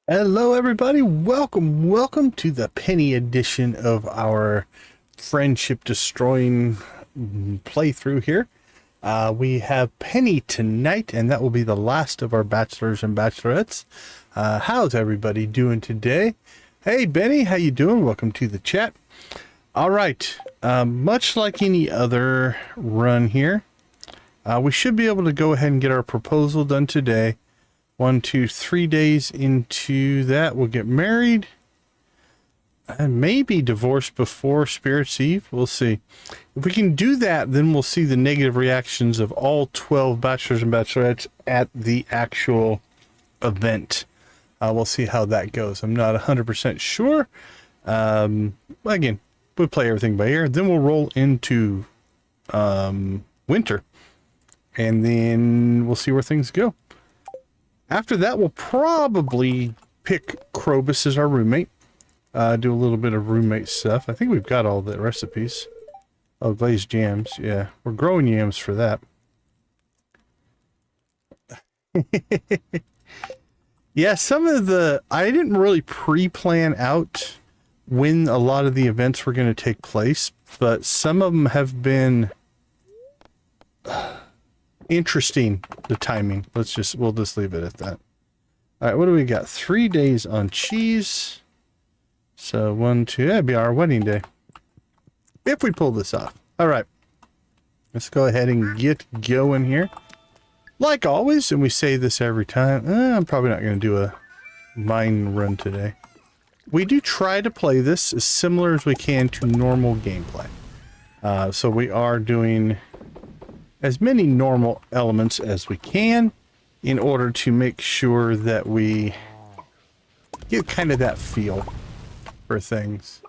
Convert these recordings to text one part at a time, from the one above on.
Hello, everybody. Welcome to the Penny edition of our friendship destroying playthrough here. We have Penny tonight, and that will be the last of our bachelors and bachelorettes. How's everybody doing today? Hey, Benny, how you doing? Welcome to the chat. All right. Much like any other run here, we should be able to go ahead and get our proposal done today. 1, 2, 3 days into that, we'll get married and maybe divorced before Spirit's Eve. We'll see. If we can do that, then we'll see the negative reactions of all 12 bachelors and bachelorettes at the actual event. We'll see how that goes. I'm not 100% sure. Again, we'll play everything by ear. Then we'll roll into winter, and then we'll see where things go. After that, we'll probably pick Krobus as our roommate. Do a little bit of roommate stuff. I think we've got all the recipes. Oh, glazed yams. Yeah, we're growing yams for that. Yeah, some of the... I didn't really pre-plan out when a lot of the events were going to take place, but some of them have been... interesting, the timing. We'll just leave it at that. All right, what do we got? 3 days on cheese. So 1, 2, that'd be our wedding day if we pull this off. All right, let's go ahead and get going here. Like always, and we say this every time, I'm probably not going to do a mine run today. We do try to play this as similar as we can to normal gameplay. So we are doing as many normal elements as we can in order to make sure that we get kind of that feel for things.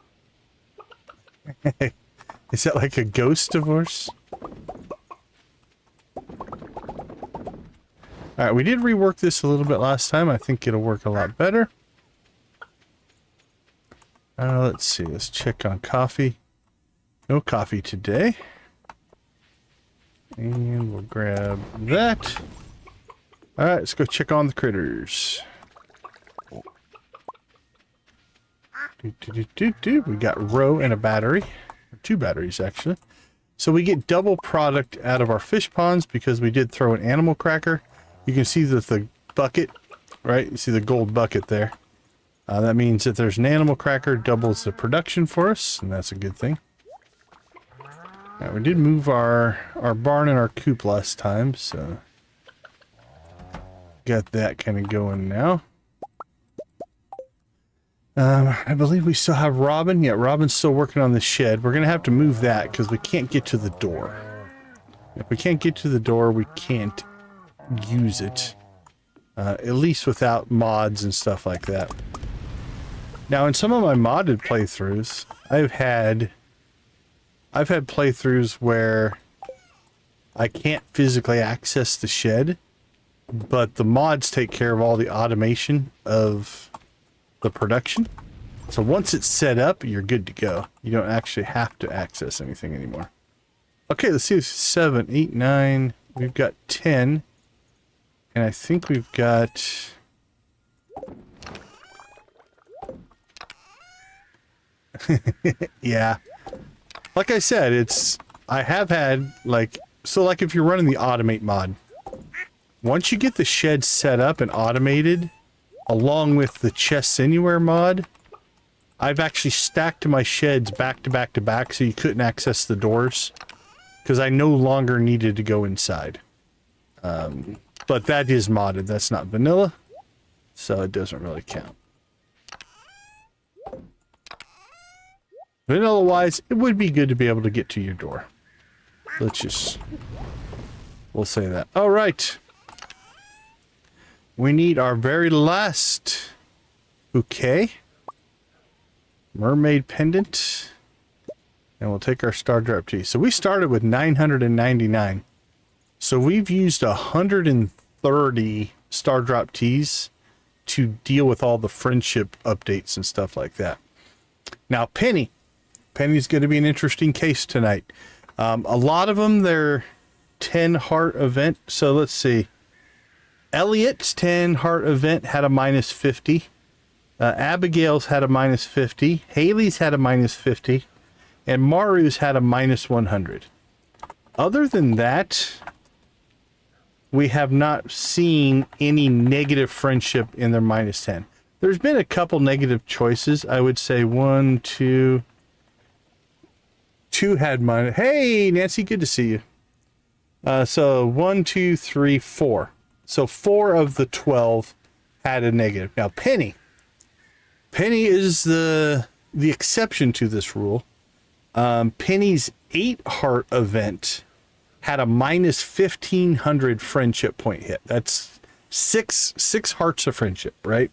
Is that like a ghost divorce? Alright, we did rework this a little bit last time. I think it'll work a lot better. Let's see. Let's check on coffee. No coffee today. And we'll grab that. Alright, let's go check on the critters. We got row and a battery. 2 batteries, actually. So we get double product out of our fish ponds because we did throw an animal cracker. You can see that the bucket, right? You see the gold bucket there. That means that there's an animal cracker, doubles the production for us, and that's a good thing. Right, we did move our barn and our coop last time, so got that kind of going now. I believe we still have Robin. Yeah, Robin's still working on the shed. We're going to have to move that because we can't get to the door. If we can't get to the door, we can't use it. At least without mods and stuff like that. Now, in some of my modded playthroughs, I've had playthroughs where I can't physically access the shed, but the mods take care of all the automation of the production. So once it's set up, you're good to go. You don't actually have to access anything anymore. Okay, let's see. 7, 8, 9. We've got 10. And I think we've got... yeah. Like I said, I have had, like, so like if you're running the automate mod, once you get the shed set up and automated, along with the chests anywhere mod, I've actually stacked my sheds back to back to back so you couldn't access the doors, because I no longer needed to go inside. But that is modded, that's not vanilla, so it doesn't really count. Vanilla wise, it would be good to be able to get to your door. We'll say that. All right. We need our very last bouquet. Mermaid pendant. And we'll take our star drop tea. So we started with 999. So we've used 130 star drop teas to deal with all the friendship updates and stuff like that. Now, Penny's going to be an interesting case tonight. A lot of them, they're 10 heart event. So let's see. Elliot's 10 heart event had a -50. Abigail's had a minus 50. Haley's had a minus 50. And Maru's had a minus 100. Other than that, we have not seen any negative friendship in their minus 10. There's been a couple negative choices. I would say 1, 2. 2 had minus. Hey, Nancy, good to see you. So 1, 2, 3, 4. So 4 of the 12 had a negative. Now, Penny is the exception to this rule. Penny's 8 heart event had a minus 1,500 friendship point hit. That's six hearts of friendship, right?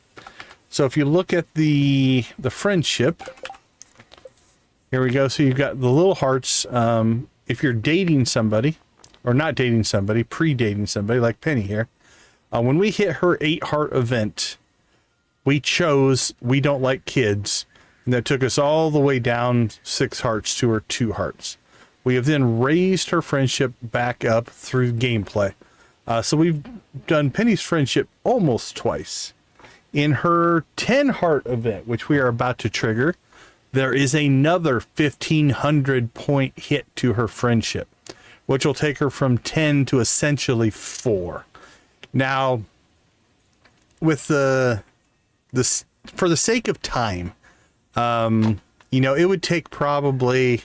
So if you look at the friendship, here we go. So you've got the little hearts. If you're dating somebody, or not dating somebody, pre-dating somebody like Penny here, when we hit her 8 heart event, we chose we don't like kids, and that took us all the way down 6 hearts to her 2 hearts. We have then raised her friendship back up through gameplay. So we've done Penny's friendship almost twice. In her 10 heart event, which we are about to trigger, there is another 1,500 point hit to her friendship, which will take her from 10 to essentially 4. Now, with for the sake of time, it would take probably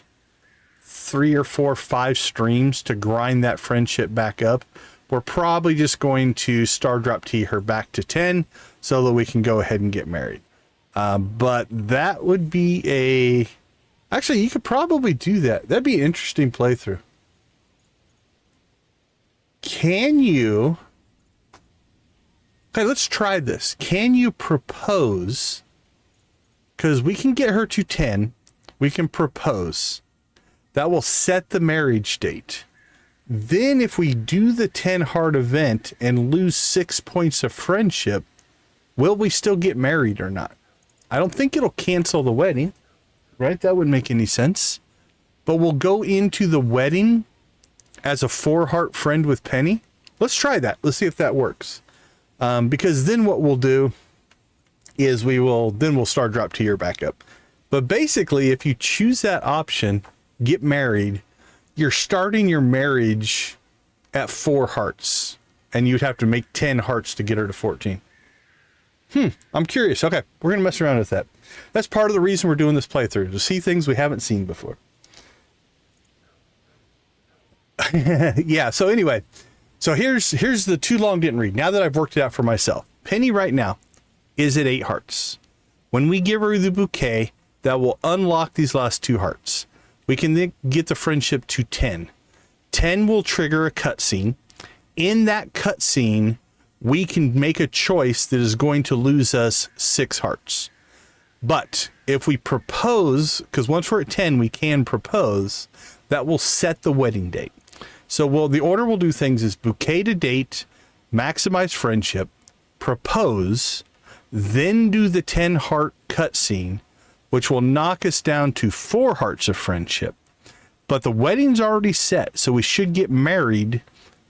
3 or 4, 5 streams to grind that friendship back up. We're probably just going to star drop T her back to 10 so that we can go ahead and get married. But that would be actually, you could probably do that. That'd be an interesting playthrough. Can you... Okay, let's try this. Can you propose? Because we can get her to 10. We can propose. That will set the marriage date. Then if we do the 10 heart event and lose 6 points of friendship, will we still get married or not? I don't think it'll cancel the wedding, right? That wouldn't make any sense. But we'll go into the wedding as a 4 heart friend with Penny. Let's try that. Let's see if that works. Because then what we'll do is we'll start drop tier back up. But basically, if you choose that option, get married, you're starting your marriage at 4 hearts, and you'd have to make 10 hearts to get her to 14. I'm curious. Okay, we're going to mess around with that. That's part of the reason we're doing this playthrough, to see things we haven't seen before. Yeah, so anyway, so here's the too long didn't read. Now that I've worked it out for myself, Penny right now is at 8 hearts. When we give her the bouquet, that will unlock these last 2 hearts. We can then get the friendship to 10. 10 will trigger a cutscene. In that cutscene, we can make a choice that is going to lose us 6 hearts. But if we propose, because once we're at 10, we can propose, that will set the wedding date. So the order we'll do things is bouquet to date, maximize friendship, propose, then do the 10 heart cutscene, which will knock us down to 4 hearts of friendship. But the wedding's already set, so we should get married,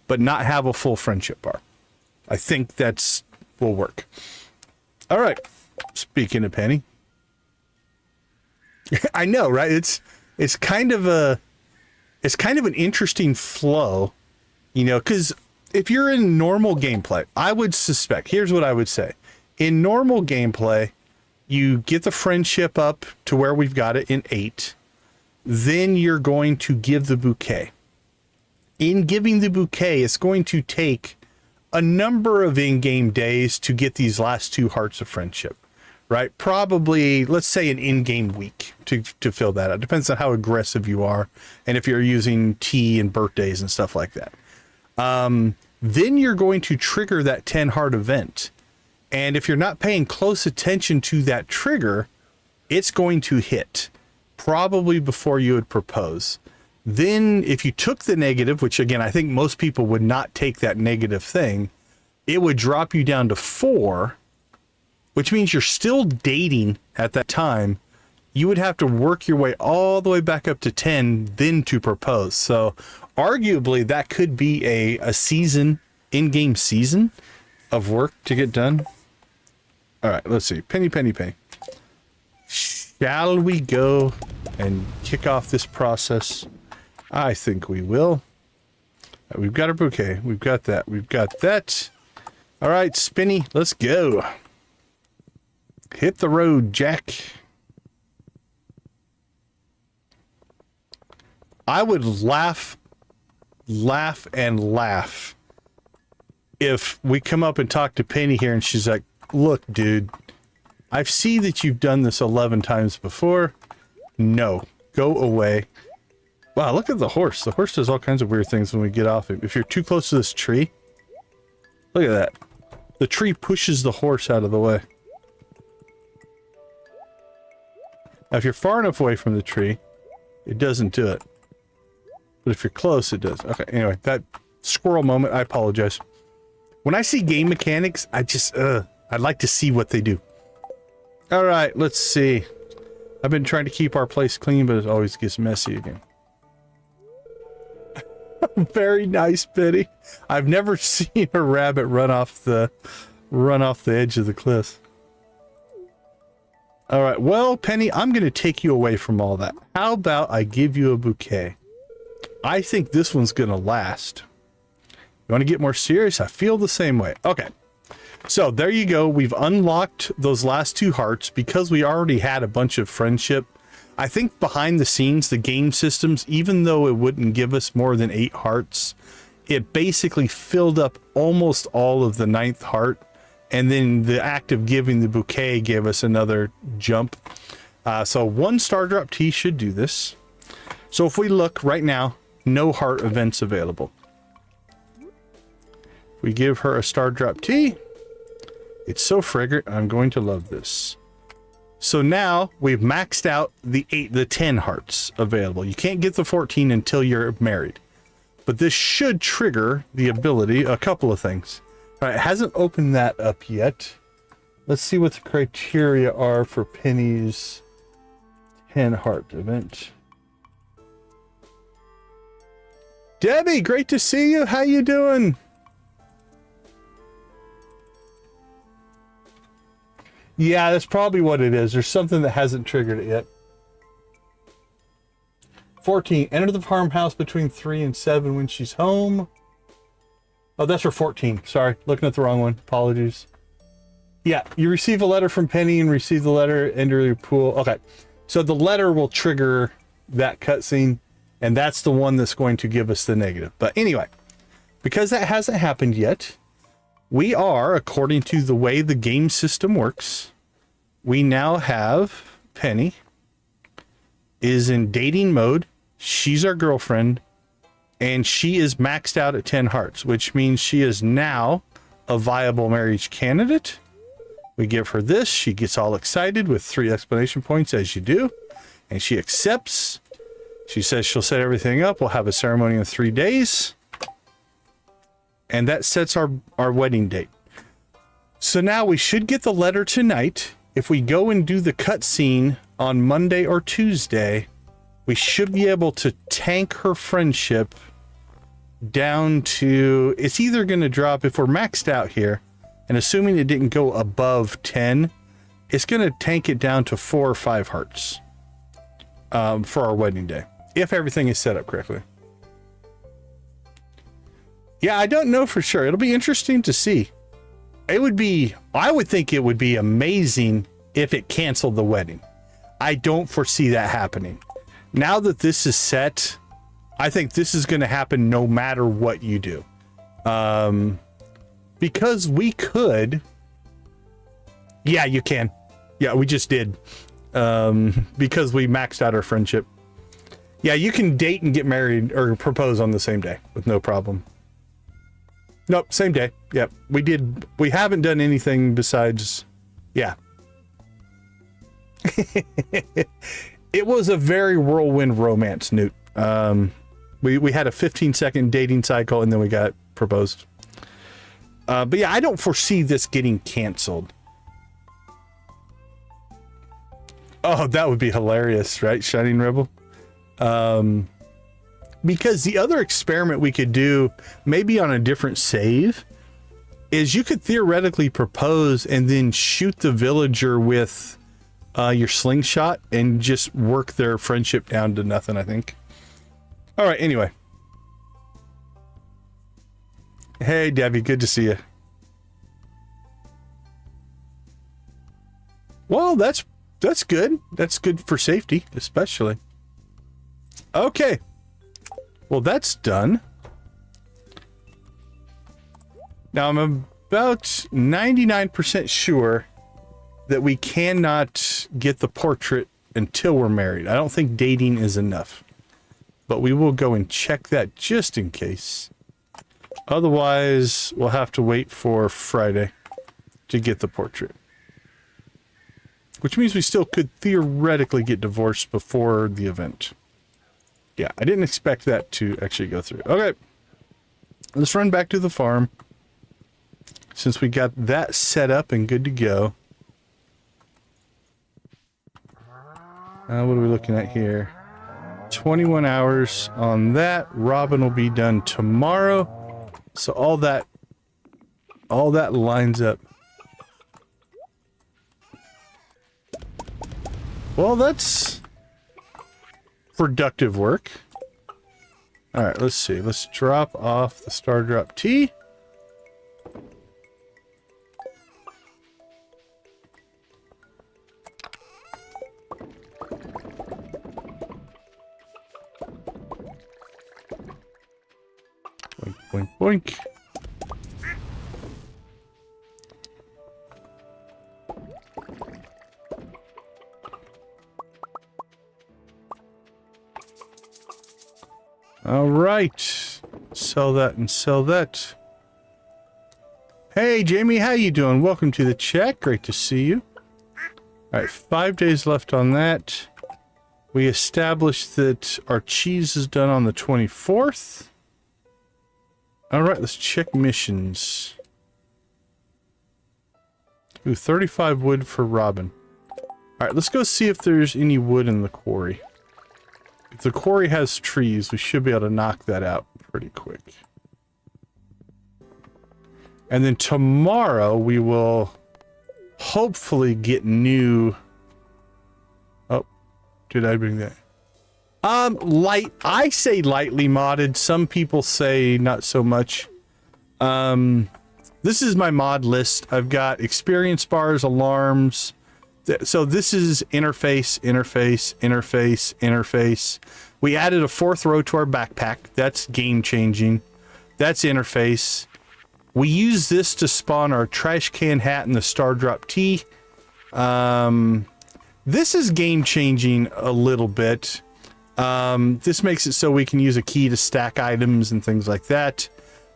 but not have a full friendship bar. I think will work. All right. Speaking of Penny. I know, right? It's kind of an interesting flow, because if you're in normal gameplay, I would suspect, here's what I would say. In normal gameplay, you get the friendship up to where we've got it in 8. Then you're going to give the bouquet. In giving the bouquet, it's going to take a number of in-game days to get these last 2 hearts of friendship, right? Probably, let's say, an in-game week to fill that out. Depends on how aggressive you are and if you're using tea and birthdays and stuff like that. Then you're going to trigger that 10 heart event. And if you're not paying close attention to that trigger, it's going to hit probably before you would propose. Then if you took the negative, which again, I think most people would not take that negative thing, it would drop you down to 4, which means you're still dating at that time. You would have to work your way all the way back up to 10, then to propose. So arguably that could be a season, in-game season of work to get done. All right, let's see. Penny, penny, penny. Shall we go and kick off this process? I think we will. We've got our bouquet. We've got that. We've got that. All right, Spinny, let's go. Hit the road, Jack. I would laugh and laugh if we come up and talk to Penny here and she's like, look, dude, I've seen that you've done this 11 times before. No, go away. Wow, look at the horse. The horse does all kinds of weird things when we get off it. If you're too close to this tree, look at that. The tree pushes the horse out of the way. Now, if you're far enough away from the tree, it doesn't do it. But if you're close, it does. Okay, anyway, that squirrel moment, I apologize. When I see game mechanics, I'd like to see what they do. All right, let's see. I've been trying to keep our place clean, but it always gets messy again. Very nice, Penny. I've never seen a rabbit run off the edge of the cliff. All right, well, Penny, I'm going to take you away from all that. How about I give you a bouquet? I think this one's going to last. You want to get more serious? I feel the same way. Okay. So there you go. We've unlocked those last 2 hearts because we already had a bunch of friendship. I think behind the scenes, the game systems, even though it wouldn't give us more than 8 hearts, it basically filled up almost all of the 9th heart. And then the act of giving the bouquet gave us another jump. So 1 star drop tea should do this. So if we look right now, no heart events available. We give her a star drop tea. It's so fragrant. I'm going to love this. So now we've maxed out the 10 hearts available. You can't get the 14 until you're married. But this should trigger the ability, a couple of things. All right, it hasn't opened that up yet. Let's see what the criteria are for Penny's 10 heart event. Debbie, great to see you. How you doing? Yeah, that's probably what it is. There's something that hasn't triggered it yet. 14. Enter the farmhouse between 3 and 7 when she's home. Oh, that's for 14. Sorry, looking at the wrong one. Apologies. Yeah, you receive a letter from Penny and receive the letter, enter your pool. Okay, so the letter will trigger that cutscene, and that's the one that's going to give us the negative. But anyway, because that hasn't happened yet, we are, according to the way the game system works, we now have Penny is in dating mode. She's our girlfriend, and she is maxed out at 10 hearts, which means she is now a viable marriage candidate. We give her this. She gets all excited with 3 exclamation points, as you do, and she accepts. She says she'll set everything up. We'll have a ceremony in 3 days. And that sets our wedding date. So now we should get the letter tonight. If we go and do the cutscene on Monday or Tuesday, we should be able to tank her friendship down to, it's either going to drop, if we're maxed out here, and assuming it didn't go above 10, it's going to tank it down to 4 or 5 hearts for our wedding day, if everything is set up correctly. Yeah, I don't know for sure. It'll be interesting to see. It would be, I would think it would be amazing if it canceled the wedding. I don't foresee that happening. Now that this is set, I think this is going to happen no matter what you do. Because we could. Yeah, you can. Yeah, we just did. Because we maxed out our friendship. Yeah, you can date and get married or propose on the same day with no problem. Nope, same day. Yep, we did. We haven't done anything besides, yeah. It was a very whirlwind romance, Newt. We had a 15-second dating cycle and then we got proposed. But yeah, I don't foresee this getting canceled. Oh, that would be hilarious, right, Shining Rebel? Because the other experiment we could do, maybe on a different save, is you could theoretically propose and then shoot the villager with your slingshot and just work their friendship down to nothing, I think. All right, anyway. Hey, Debbie, good to see you. Well, that's good. That's good for safety, especially. Okay. Well, that's done. Now, I'm about 99% sure that we cannot get the portrait until we're married. I don't think dating is enough. But we will go and check that just in case. Otherwise, we'll have to wait for Friday to get the portrait. Which means we still could theoretically get divorced before the event. Yeah, I didn't expect that to actually go through. Okay. Let's run back to the farm. Since we got that set up and good to go. What are we looking at here? 21 hours on that. Robin will be done tomorrow. So all that lines up. Well, that's productive work. All right, let's see. Let's drop off the Star Drop Tea. Boink, boink, boink. All right. Sell that and sell that. Hey, Jamie, how you doing? Welcome to the chat. Great to see you. All right, 5 days left on that. We established that our cheese is done on the 24th. All right, let's check missions. Ooh, 35 wood for Robin. All right, let's go see if there's any wood in the quarry. If the quarry has trees, we should be able to knock that out pretty quick. And then tomorrow we will hopefully get new... Oh, did I bring that? I say lightly modded. Some people say not so much. This is my mod list. I've got experience bars, alarms. So this is interface, interface, interface, interface. We added a 4th row to our backpack. That's game changing. That's interface. We use this to spawn our trash can hat and the Star Drop Tea. This is game changing a little bit. This makes it so we can use a key to stack items and things like that.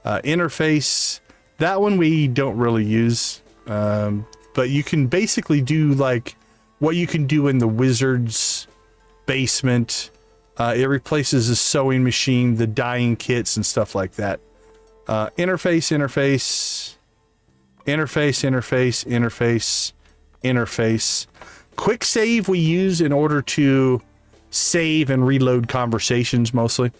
Interface, that one we don't really use. But you can basically do like what you can do in the wizard's basement. It replaces the sewing machine, the dyeing kits and stuff like that. Interface, interface, interface, interface, interface, interface. Quick save we use in order to save and reload conversations mostly.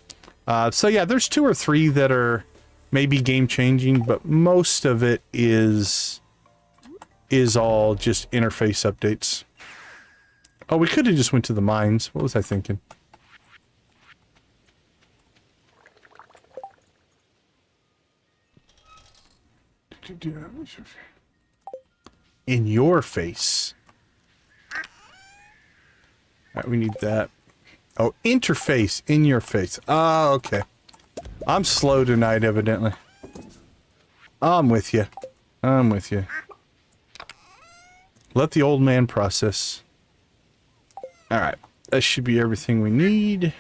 So yeah, there's 2 or 3 that are maybe game changing, but most of it is all just interface updates. Oh, we could have just went to the mines. What was I thinking? In your face. All right, we need that. Oh, interface in your face. Oh, okay. I'm slow tonight, evidently. I'm with you. I'm with you. Let the old man process. All right. That should be everything we need.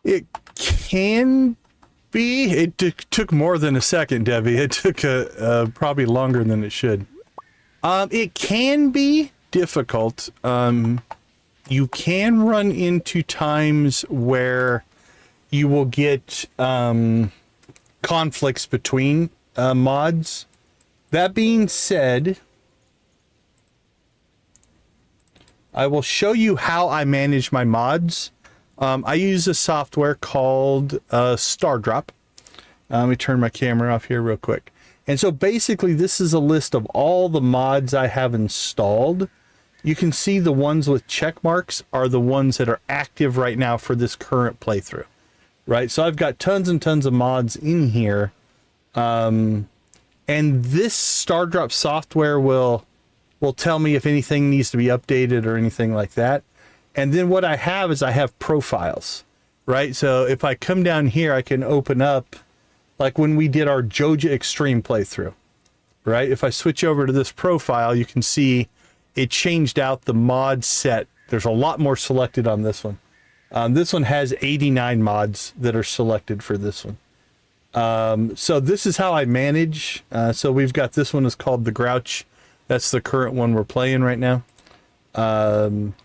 It can be. It took more than a second, Debbie. It took probably longer than it should. It can be difficult. You can run into times where you will get conflicts between mods. That being said, I will show you how I manage my mods. I use a software called Stardrop. Let me turn my camera off here real quick. And so basically this is a list of all the mods I have installed. You can see the ones with check marks are the ones that are active right now for this current playthrough, right? So I've got tons and tons of mods in here. And this Stardrop software will tell me if anything needs to be updated or anything like that. And then what I have is I have profiles, right? So if I come down here, I can open up, like when we did our Joja Extreme playthrough, right? If I switch over to this profile, you can see it changed out the mod set. There's a lot more selected on this one. This one has 89 mods that are selected for this one. So this is how I manage. So we've got this one is called the Grouch. That's the current one we're playing right now.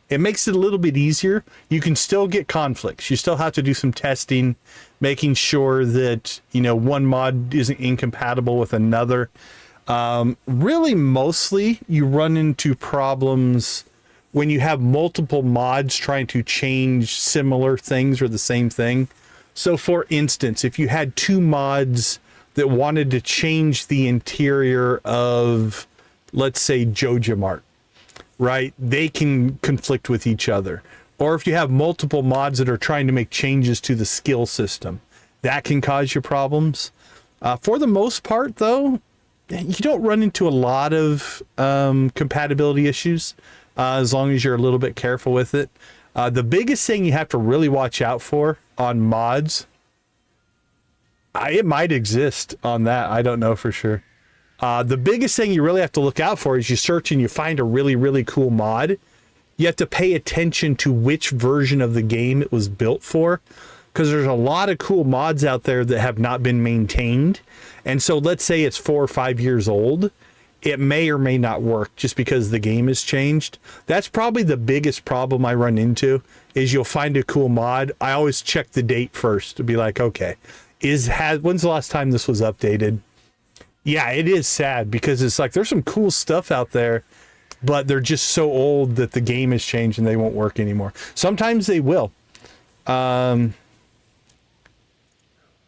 It makes it a little bit easier. You can still get conflicts. You still have to do some testing, making sure that, you know, one mod isn't incompatible with another. Really, mostly you run into problems when you have multiple mods trying to change similar things or the same thing. So for instance, if you had two mods that wanted to change the interior of, let's say, Joja Mart, right? They can conflict with each other. Or if you have multiple mods that are trying to make changes to the skill system, that can cause you problems. For the most part, though, you don't run into a lot of compatibility issues as long as you're a little bit careful with it. The biggest thing you have to really watch out for on mods, it might exist on that. I don't know for sure. The biggest thing you really have to look out for is you search and you find a really, really cool mod. You have to pay attention to which version of the game it was built for, because there's a lot of cool mods out there that have not been maintained. And so let's say it's 4 or 5 years old. It may or may not work just because the game has changed. That's probably the biggest problem I run into is you'll find a cool mod. I always check the date first to be like, okay, when's the last time this was updated? Yeah, it is sad because it's like there's some cool stuff out there, but they're just so old that the game has changed and they won't work anymore. Sometimes they will. Oh,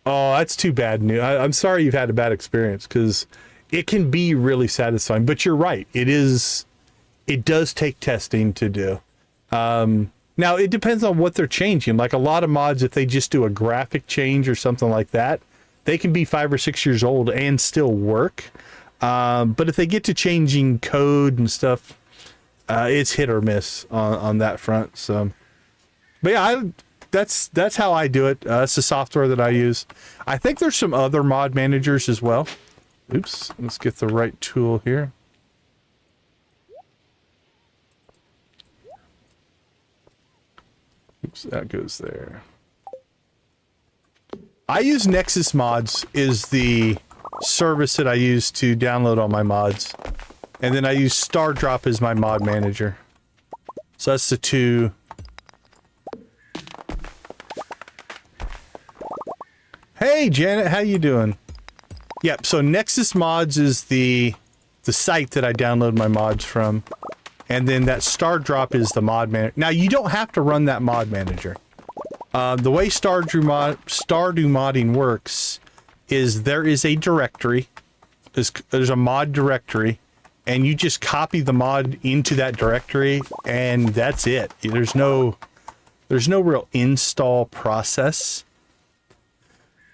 that's too bad news. I'm sorry you've had a bad experience because it can be really satisfying. But you're right. It does take testing to do. Now, it depends on what they're changing. Like a lot of mods, if they just do a graphic change or something like that, they can be 5 or 6 years old and still work. But if they get to changing code and stuff, it's hit or miss on that front. So, but yeah, that's how I do it. It's the software that I use. I think there's some other mod managers as well. Oops, let's get the right tool here. Oops, that goes there. I use Nexus Mods is the service that I use to download all my mods. And then I use Stardrop as my mod manager. So that's the two. Hey Janet, how you doing? Yep, so Nexus Mods is the site that I download my mods from. And then that Stardrop is the mod manager. Now you don't have to run that mod manager. The way Stardew modding works is there is a directory. There's a mod directory, and you just copy the mod into that directory, and that's it. There's no real install process.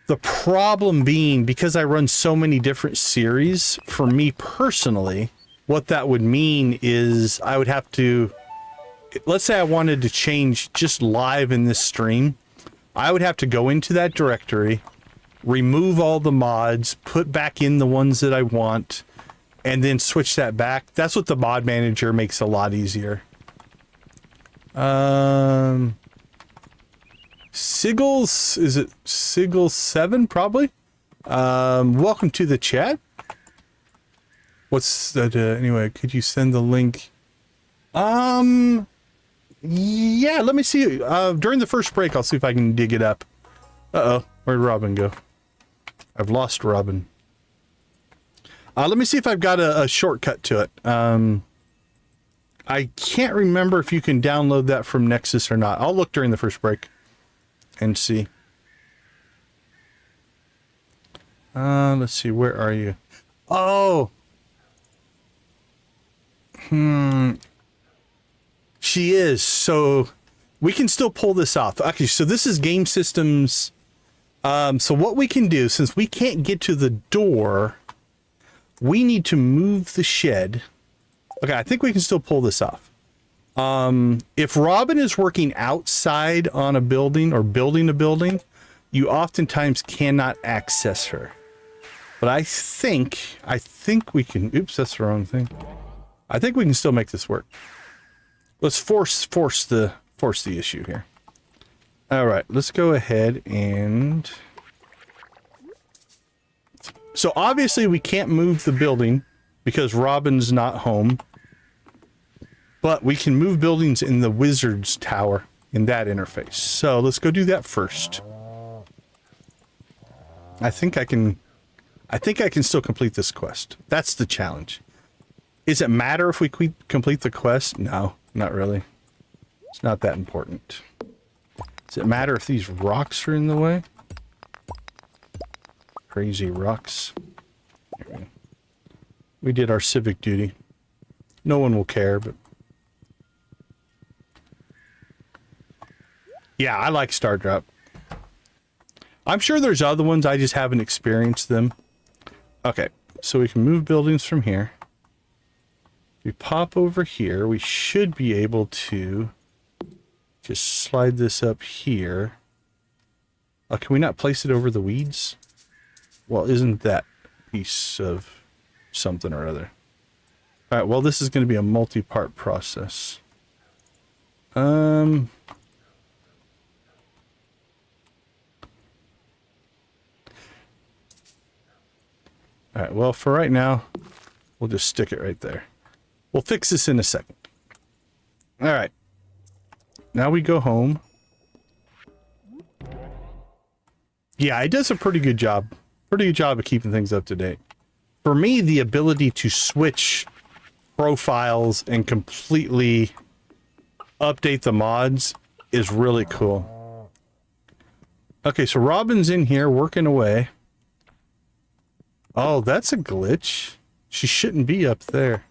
The problem being, because I run so many different series, for me personally, what that would mean is I would have to, let's say I wanted to change just live in this stream, I would have to go into that directory, remove all the mods, put back in the ones that I want, and then switch that back. That's what the mod manager makes a lot easier. Siggles, is it Siggles7 probably? Welcome to the chat. What's that? Anyway, could you send the link? Yeah, let me see. During the first break, I'll see if I can dig it up. Uh-oh, where'd Robin go? I've lost Robin. Let me see if I've got a shortcut to it. I can't remember if you can download that from Nexus or not. I'll look during the first break and see. Let's see. Where are you? Oh. She is. So we can still pull this off. Okay, so this is game systems. So what we can do, since we can't get to the door, we need to move the shed. Okay, I think we can still pull this off. If Robin is working outside on a building or building a building, you oftentimes cannot access her. But I think we can, oops, that's the wrong thing. I think we can still make this work. Let's force the issue here. All right, let's go ahead and... So obviously we can't move the building because Robin's not home. But we can move buildings in the wizard's tower in that interface. So let's go do that first. I think I can still complete this quest. That's the challenge. Does it matter if we complete the quest? No, not really. It's not that important. Does it matter if these rocks are in the way? Crazy rocks. We did our civic duty. No one will care, but... Yeah, I like Stardrop. I'm sure there's other ones, I just haven't experienced them. Okay, so we can move buildings from here. We pop over here, we should be able to just slide this up here. Can we not place it over the weeds? Well, isn't that piece of something or other? Alright, well this is going to be a multi-part process. Alright, well for right now, we'll just stick it right there. We'll fix this in a second. Alright. Now we go home. Yeah, it does a pretty good job. Pretty good job of keeping things up to date. For me, the ability to switch profiles and completely update the mods is really cool. Okay, so Robin's in here working away. Oh, that's a glitch. She shouldn't be up there.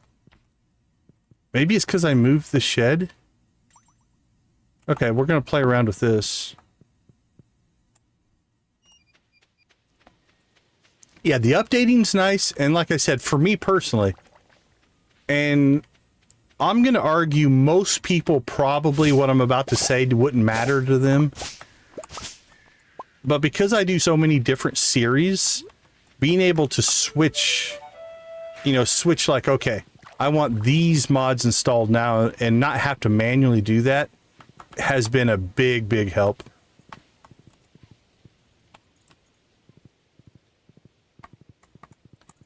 Maybe it's because I moved the shed. Okay, we're going to play around with this. Yeah, the updating's nice, and like I said, for me personally, and I'm going to argue most people probably what I'm about to say wouldn't matter to them. But because I do so many different series, being able to switch, you know, switch like, okay, I want these mods installed now and not have to manually do that has been a big, big help.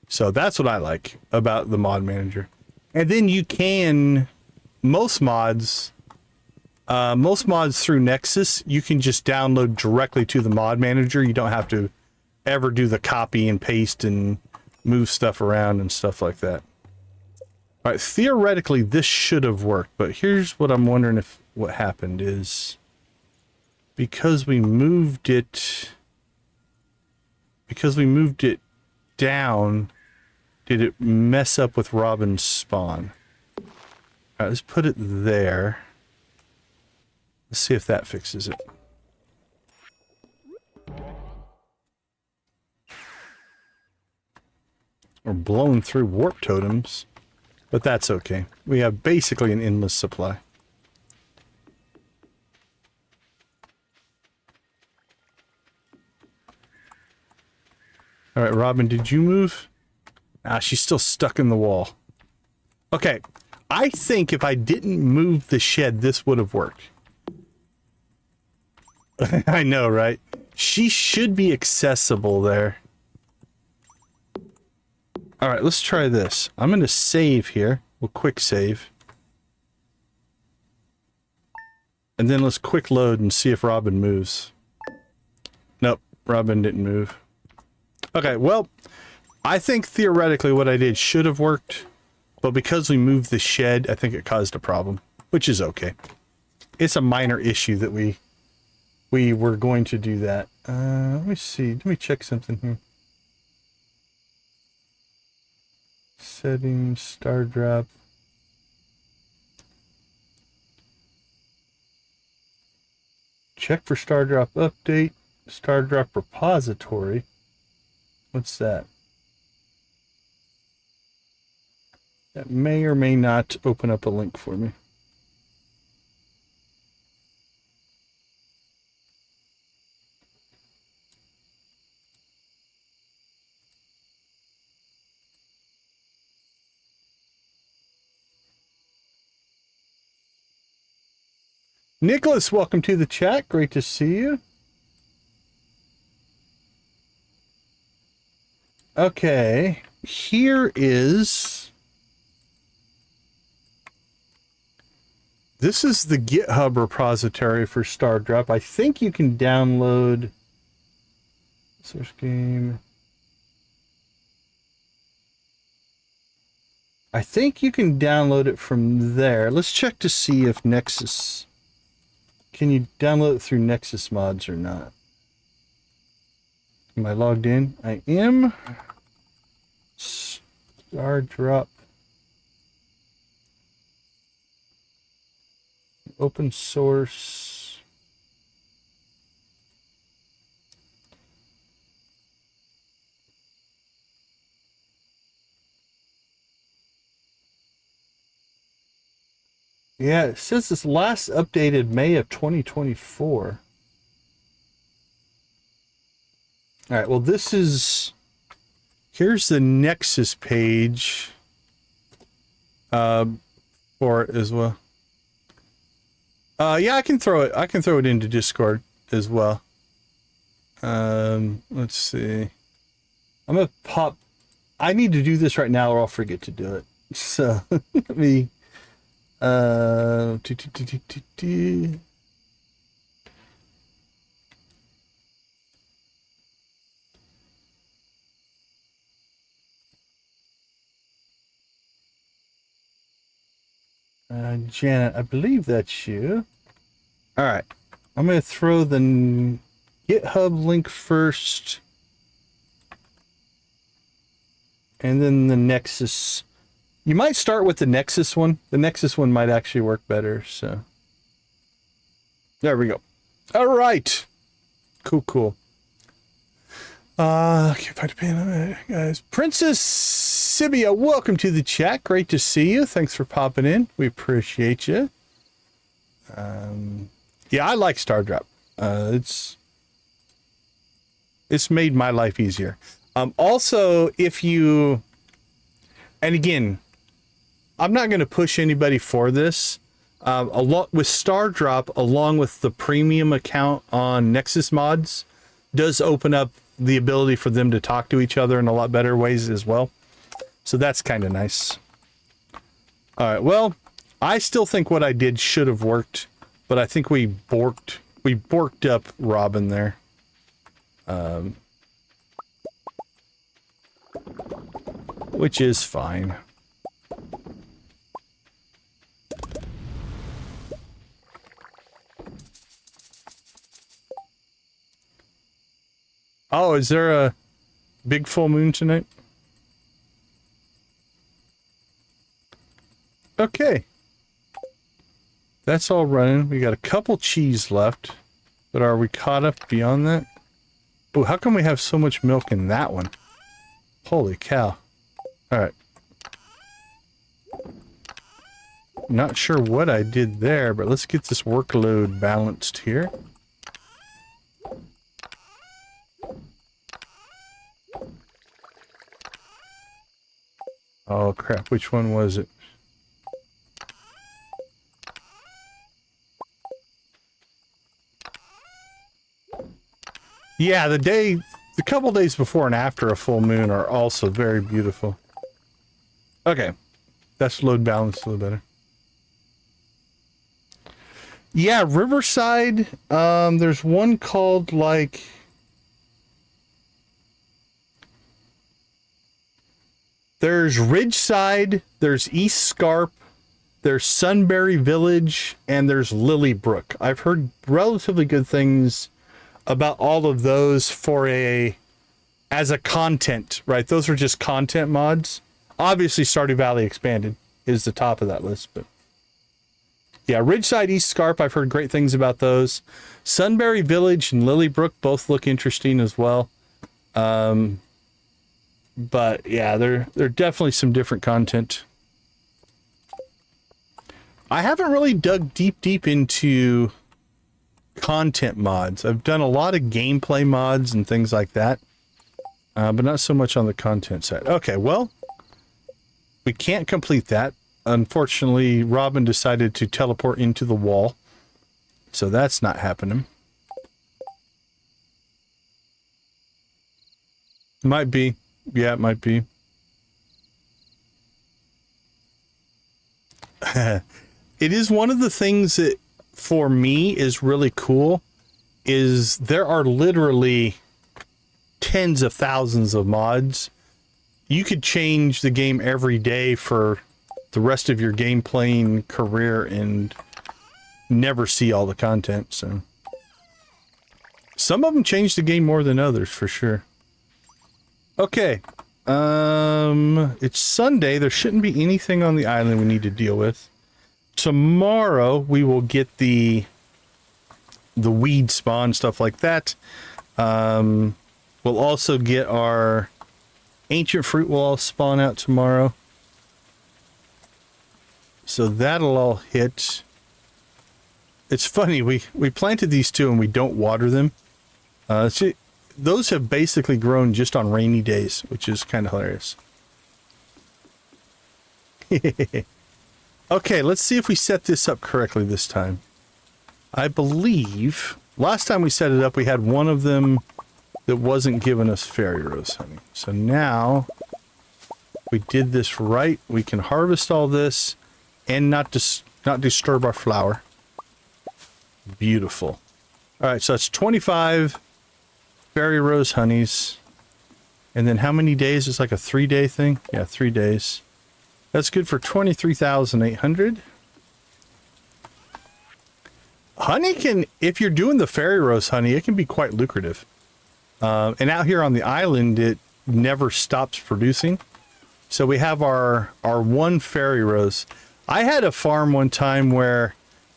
So that's what I like about the mod manager. And then you can, most mods through Nexus, you can just download directly to the mod manager. You don't have to ever do the copy and paste and move stuff around and stuff like that. All right, theoretically, this should have worked, but here's what I'm wondering if what happened is because we moved it down, did it mess up with Robin's spawn? All right, let's put it there. Let's see if that fixes it. We're blowing through warp totems, but that's okay. We have basically an endless supply. All right, Robin, did you move? Ah, she's still stuck in the wall. Okay, I think if I didn't move the shed, this would have worked. I know, right? She should be accessible there. All right, let's try this. I'm going to save here. We'll quick save. And then let's quick load and see if Robin moves. Nope, Robin didn't move. Okay, well, I think theoretically what I did should have worked. But because we moved the shed, I think it caused a problem, which is okay. It's a minor issue that we were going to do that. Let me see. Let me check something here. Settings, star drop. Check for star drop update. Star drop repository. What's that? That may or may not open up a link for me. Nicholas, welcome to the chat. Great to see you. Okay, here is... This is the GitHub repository for Stardrop. I think you can download... Source game... I think you can download it from there. Let's check to see if Nexus... Can you download it through Nexus mods or not? Am I logged in? I am. Stardrop. Open source. Yeah, it says this last updated May of 2024. All right, well, this is... Here's the Nexus page for it as well. Yeah, I can throw it into Discord as well. Let's see. I'm gonna pop... I need to do this right now or I'll forget to do it. So, let me... Janet, I believe that's you. All right. I'm going to throw the GitHub link first. And then the Nexus. You might start with the Nexus one. The Nexus one might actually work better, so. There we go. All right. Cool, cool. Can't find a pin, guys. Princess Sibia, welcome to the chat. Great to see you. Thanks for popping in. We appreciate you. Yeah, I like Stardrop. It's made my life easier. Also, if you, and again, I'm not going to push anybody for this. A lot with Stardrop, along with the premium account on Nexus Mods, does open up the ability for them to talk to each other in a lot better ways as well. So that's kind of nice. All right, well, I still think what I did should have worked, but I think we borked up Robin there. Which is fine. Oh, is there a big full moon tonight? Okay. That's all running. We got a couple cheese left. But are we caught up beyond that? Oh, how come we have so much milk in that one? Holy cow. Alright. Not sure what I did there, but let's get this workload balanced here. Oh crap, which one was it? Yeah, the couple days before and after a full moon are also very beautiful. Okay, that's load balanced a little better. Yeah, Riverside, there's one called like... There's Ridgeside, there's East Scarp, there's Sunbury Village, and there's Lilybrook. I've heard relatively good things about all of those as a content, right? Those are just content mods. Obviously, Stardew Valley Expanded is the top of that list, but yeah, Ridgeside, East Scarp, I've heard great things about those. Sunbury Village and Lilybrook both look interesting as well. But yeah, they're definitely some different content. I haven't really dug deep into content mods. I've done a lot of gameplay mods and things like that, but not so much on the content side. Okay, well, we can't complete that. Unfortunately, Robin decided to teleport into the wall, so that's not happening. Might be. Yeah, it might be. It is one of the things that, for me, is really cool, is there are literally tens of thousands of mods. You could change the game every day for the rest of your game playing career and never see all the content, so. Some of them change the game more than others, for sure. Okay, it's Sunday. There shouldn't be anything on the island we need to deal with. Tomorrow we will get the weed spawn, stuff like that. We'll also get our ancient fruit will all spawn out tomorrow. So that'll all hit. It's funny, we planted these two and we don't water them. Those have basically grown just on rainy days, which is kind of hilarious. Okay, let's see if we set this up correctly this time. I believe last time we set it up, we had one of them that wasn't giving us fairy rose honey. So now we did this right. We can harvest all this and not disturb our flower. Beautiful. All right, so that's 25 fairy rose honeys. And then how many days? It's like a 3-day thing. Yeah, 3 days. That's good for 23,800. Honey can, if you're doing the fairy rose honey, it can be quite lucrative. And out here on the island, it never stops producing. So we have our one fairy rose. I had a farm one time where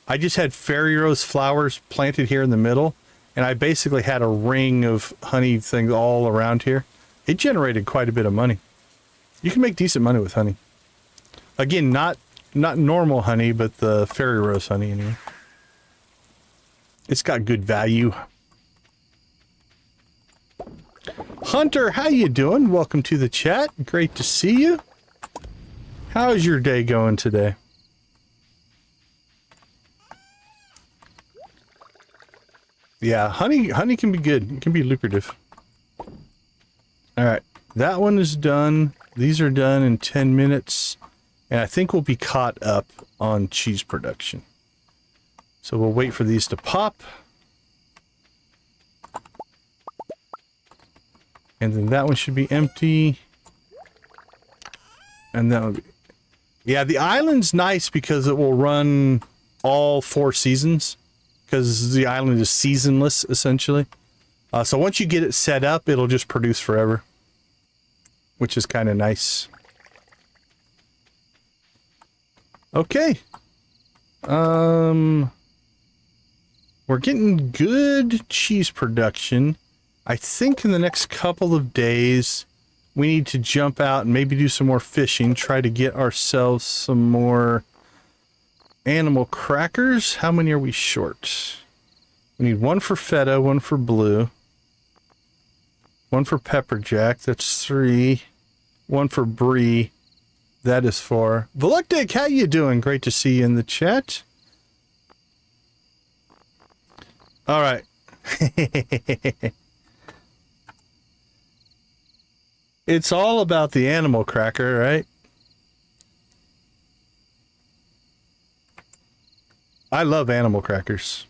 I just had fairy rose flowers planted here in the middle, and I basically had a ring of honey things all around here. It generated quite a bit of money. You can make decent money with honey. Again, not normal honey, but the fairy rose honey anyway. It's got good value. Hunter, how you doing? Welcome to the chat. Great to see you. How's your day going today? Yeah, honey can be good. It can be lucrative. All right, that one is done. These are done in 10 minutes. And I think we'll be caught up on cheese production. So we'll wait for these to pop. And then that one should be empty. And that will be... Yeah, the island's nice because it will run all 4 seasons. Because the island is seasonless, essentially. So once you get it set up, it'll just produce forever. Which is kind of nice. Okay. We're getting good cheese production. I think in the next couple of days, we need to jump out and maybe do some more fishing. Try to get ourselves some more animal crackers. How many are we short? We need 1 for feta, 1 for blue, 1 for pepperjack. That's 3. 1 for brie. That is 4. Voluptic, how you doing? Great to see you in the chat. All right. It's all about the animal cracker, right? I love animal crackers.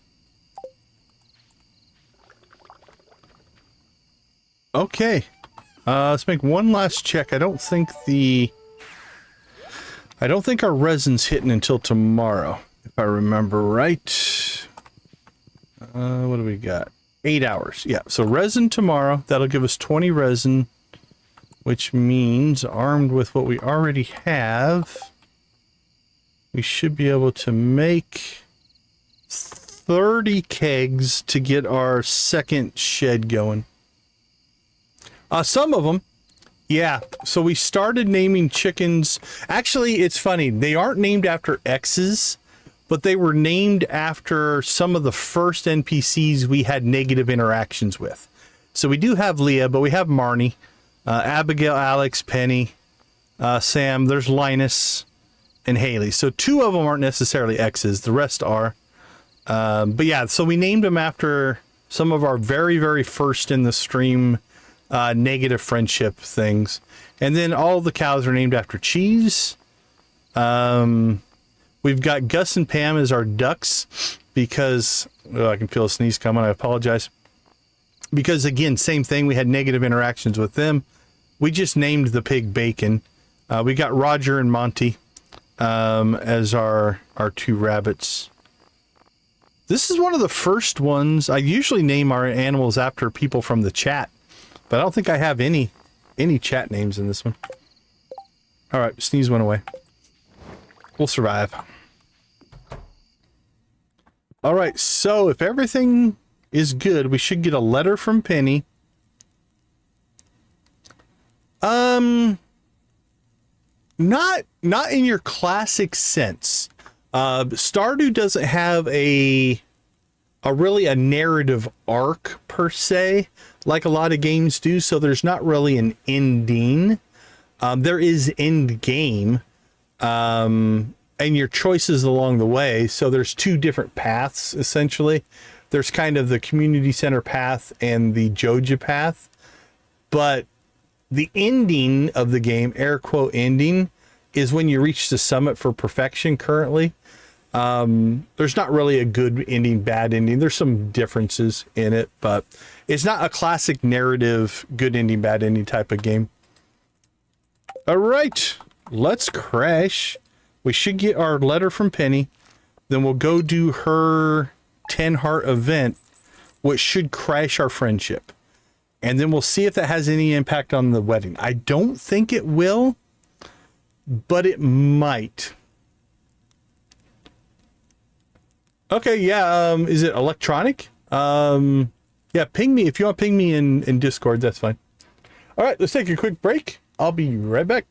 Okay. Let's make one last check. I don't think our resin's hitting until tomorrow, if I remember right. What do we got? 8 hours. Yeah, so resin tomorrow. That'll give us 20 resin, which means armed with what we already have, we should be able to make 30 kegs to get our second shed going. Some of them, yeah. So we started naming chickens. Actually, it's funny. They aren't named after X's, but they were named after some of the first NPCs we had negative interactions with. So we do have Leah, but we have Marnie, Abigail, Alex, Penny, Sam. There's Linus and Haley. So 2 of them aren't necessarily X's. The rest are. But yeah, so we named them after some of our very, very first in the stream negative friendship things. And then all the cows are named after cheese. We've got Gus and Pam as our ducks because I can feel a sneeze coming. I apologize. Because again, same thing. We had negative interactions with them. We just named the pig Bacon. We got Roger and Monty as our 2 rabbits. This is one of the first ones. I usually name our animals after people from the chat, but I don't think I have any chat names in this one. All right, sneeze went away. We'll survive. All right, so if everything is good, we should get a letter from Penny. Not in your classic sense. Stardew doesn't have a really a narrative arc per se, like a lot of games do. So there's not really an ending. There is end game, and your choices along the way. So there's 2 different paths essentially. There's kind of the community center path and the Joja path, but the ending of the game, air quote ending, is when you reach the summit for perfection currently. There's not really a good ending, bad ending. There's some differences in it, but it's not a classic narrative, good ending, bad ending type of game. All right, let's crash. We should get our letter from Penny. Then we'll go do her 10 heart event, which should crash our friendship. And then we'll see if that has any impact on the wedding. I don't think it will, but it might. Okay, yeah, is it electronic? Yeah, ping me. If you want to ping me in Discord, that's fine. All right, let's take a quick break. I'll be right back.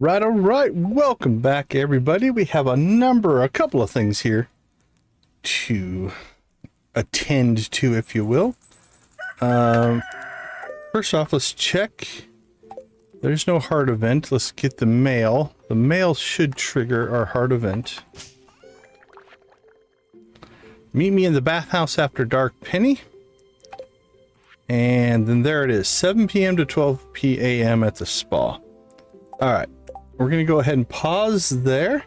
All right. Welcome back, everybody. We have a couple of things here to attend to, if you will. First off, let's check. There's no heart event. Let's get the mail. The mail should trigger our heart event. Meet me in the bathhouse after dark, Penny. And then there it is, 7 p.m. to 12 p.m. at the spa. All right, we're going to go ahead and pause there.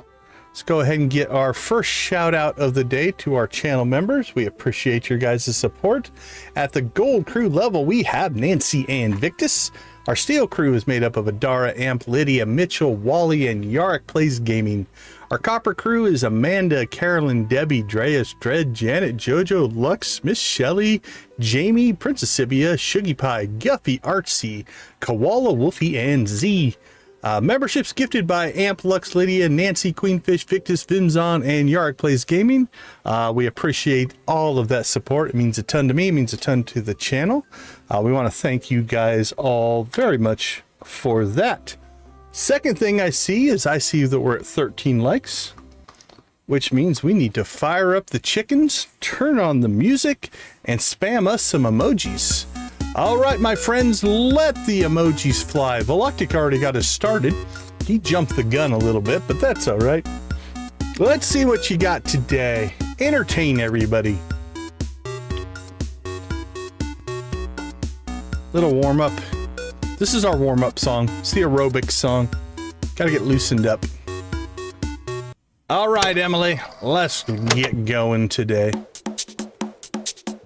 Let's go ahead and get our first shout out of the day to our channel members. We appreciate your guys' support. At the gold crew level, we have Nancy and Victus. Our steel crew is made up of Adara, Amp, Lydia, Mitchell, Wally, and Yarrick Plays Gaming. Our copper crew is Amanda, Carolyn, Debbie, Dreas, Dred, Janet, Jojo, Lux, Miss Shelley, Jamie, Princess Sibia, Shuggy Pie, Guffy, Artsy, Koala, Wolfie, and Z. Memberships gifted by Amp, Lux, Lydia, Nancy, Queenfish, Victus, Vimzon, and Yarrick Plays Gaming. We appreciate all of that support. It means a ton to me. It means a ton to the channel. We want to thank you guys all very much for that. Second thing I see that we're at 13 likes, which means we need to fire up the chickens, turn on the music, and spam us some emojis. All right, my friends, let the emojis fly. Voloctic already got us started. He jumped the gun a little bit, but that's all right. Let's see what you got today. Entertain everybody. Little warm up. This is our warm up song. It's the aerobic song. Gotta get loosened up. All right, Emily, let's get going today.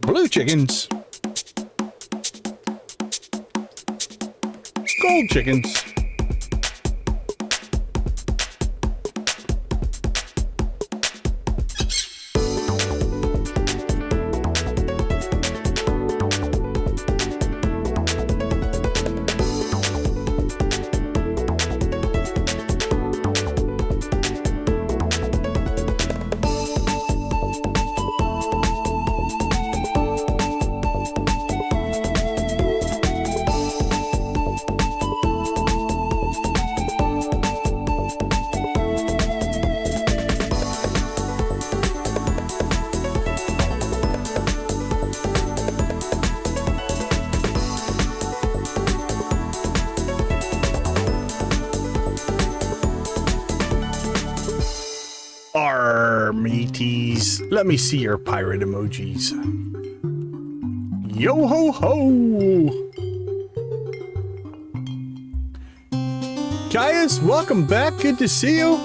Blue chickens. Gold chickens. Mateys, let me see your pirate emojis. Yo ho ho! Caius, welcome back. Good to see you.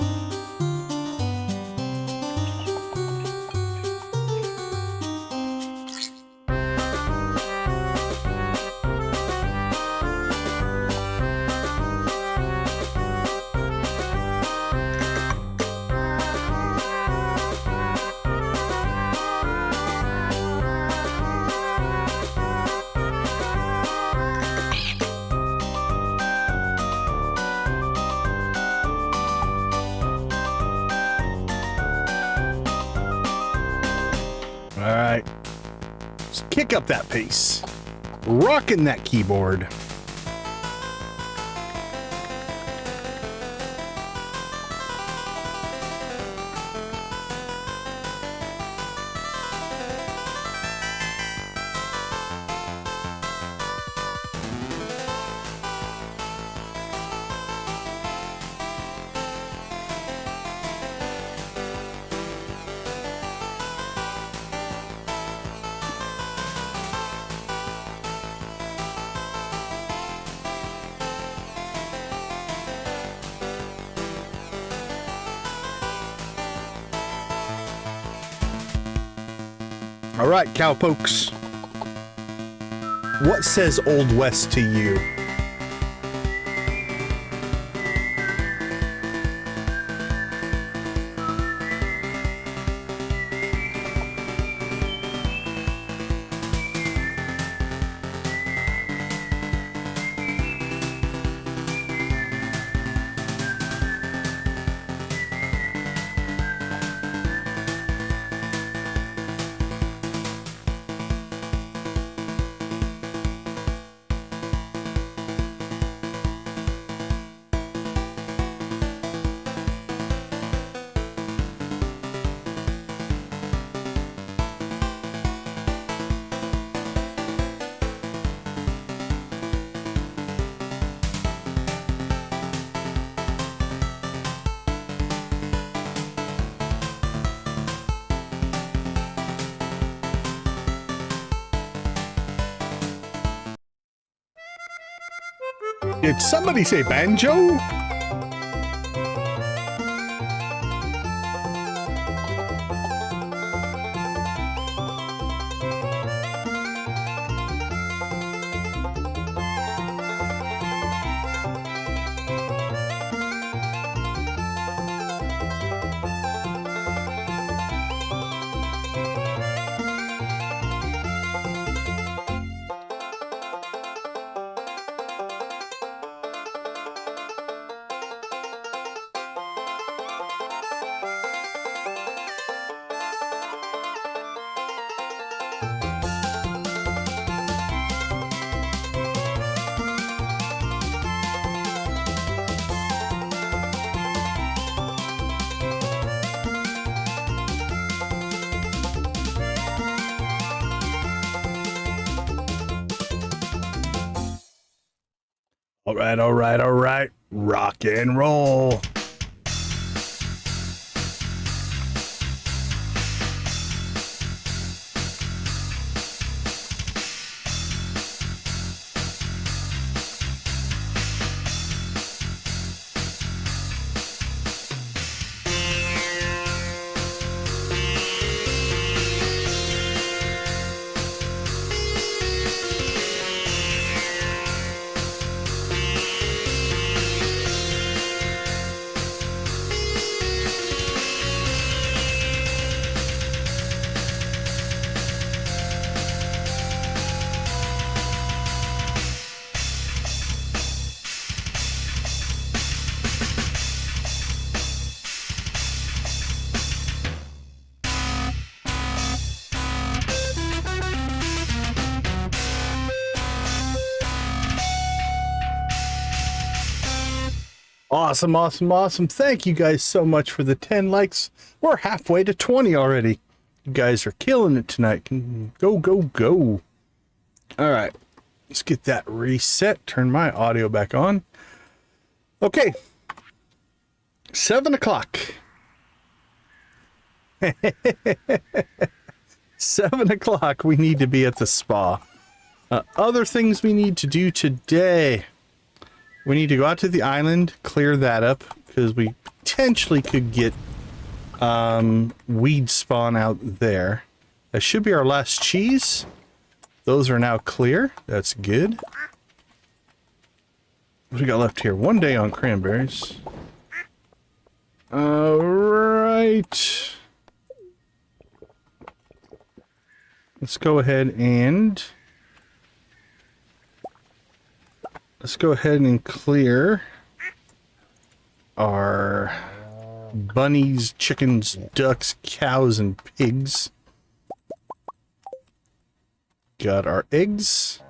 All right, let's kick up that pace. Rocking that keyboard. All right, cowpokes. What says Old West to you? Did somebody say banjo? All right, all right, all right. Rock and roll. Awesome, awesome, awesome. Thank you guys so much for the 10 likes. We're halfway to 20 already. You guys are killing it tonight. Go, go, go. All right. Let's get that reset. Turn my audio back on. Okay. 7 o'clock. 7 o'clock. We need to be at the spa. Other things we need to do today. We need to go out to the island, clear that up, because we potentially could get weed spawn out there. That should be our last cheese. Those are now clear. That's good. What do we got left here? 1 day on cranberries. All right. Let's go ahead and clear our bunnies, chickens, ducks, cows, and pigs. Got our eggs.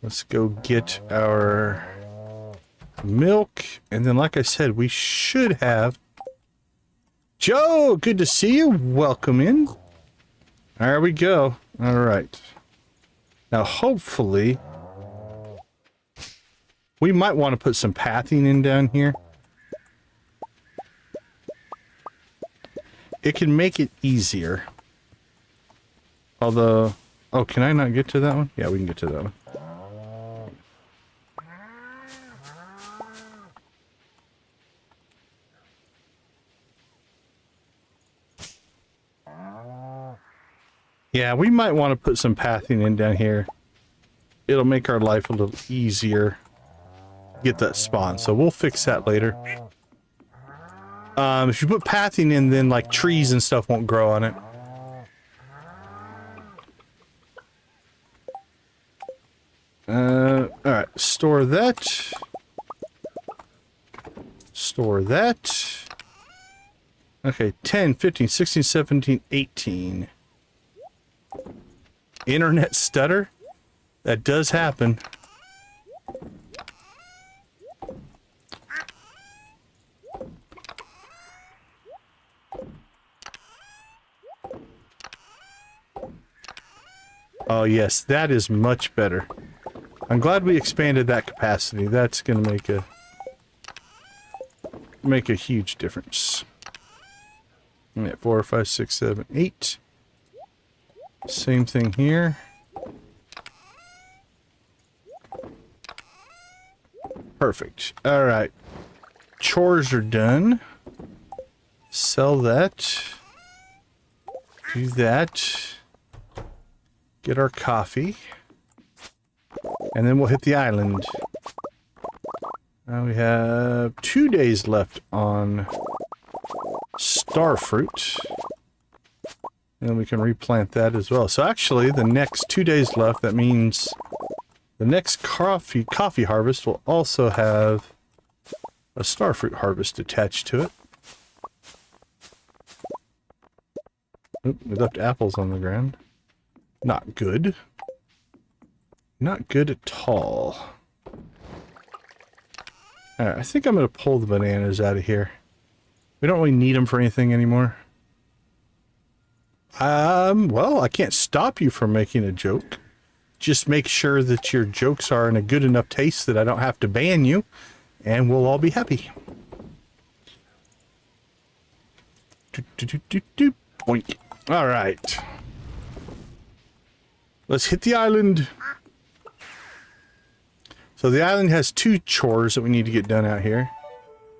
Let's go get our milk. And then, like I said, we should have... Joe, good to see you. Welcome in. There we go. All right. Now, hopefully... we might want to put some pathing in down here. It can make it easier. Although... oh, can I not get to that one? Yeah, we can get to that one. Yeah, we might want to put some pathing in down here. It'll make our life a little easier. Get that spawn, so we'll fix that later. If you put pathing in, then like trees and stuff won't grow on it. Alright, store that. Store that. Okay, 10, 15, 16, 17, 18. Internet stutter? That does happen. Oh yes, that is much better. I'm glad we expanded that capacity. That's gonna make a huge difference. Yeah, 4, 5, 6, 7, 8. Same thing here. Perfect. All right. Chores are done. Sell that. Do that. Get our coffee. And then we'll hit the island. Now we have 2 days left on starfruit. And we can replant that as well. So actually, the next 2 days left, that means the next coffee harvest will also have a starfruit harvest attached to it. Oop, we left apples on the ground. Not good. Not good at all. Alright, I think I'm going to pull the bananas out of here. We don't really need them for anything anymore. Well, I can't stop you from making a joke. Just make sure that your jokes are in a good enough taste that I don't have to ban you, and we'll all be happy. Boink. All right. Let's hit the island. So the island has 2 chores that we need to get done out here.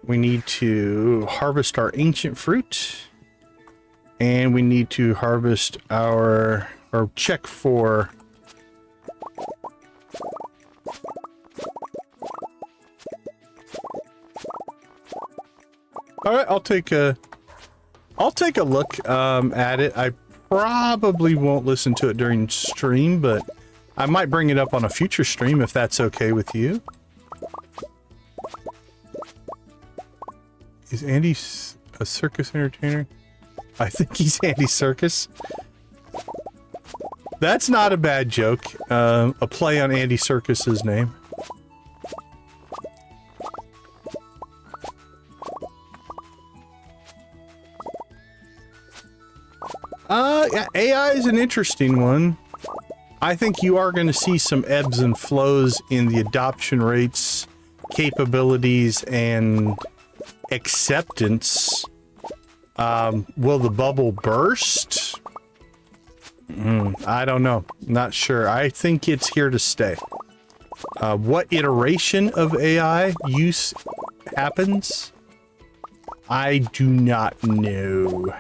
We need to harvest our ancient fruit. And we need to harvest or check for all right, I'll take a look at it. I probably won't listen to it during stream, but I might bring it up on a future stream if that's okay with you. Is Andy a circus entertainer? I think he's Andy Circus. That's not a bad joke. A play on Andy Circus's name. Yeah, AI is an interesting one. I think you are going to see some ebbs and flows in the adoption rates, capabilities, and acceptance. Will the bubble burst? I don't know. Not sure. I think it's here to stay. What iteration of AI use happens? I do not know.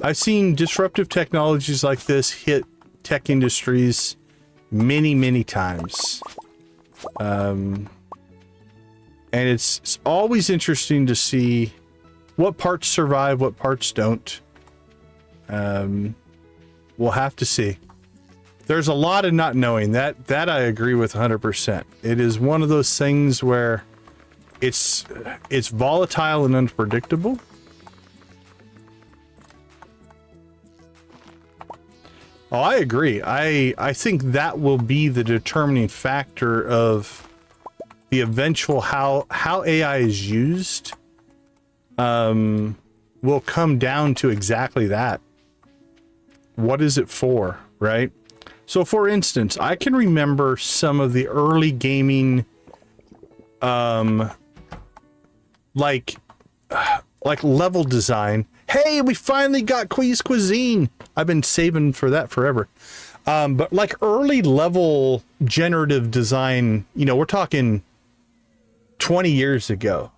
I've seen disruptive technologies like this hit tech industries many, many times. And it's always interesting to see what parts survive, what parts don't. We'll have to see. There's a lot of not knowing. That I agree with 100%. It is one of those things where it's volatile and unpredictable. Oh, I agree. I think that will be the determining factor of the eventual how AI is used. Will come down to exactly that. What is it for, right? So for instance, I can remember some of the early gaming, like level design. Hey, we finally got Quiz Cuisine. I've been saving for that forever. But like early level generative design, you know, we're talking 20 years ago.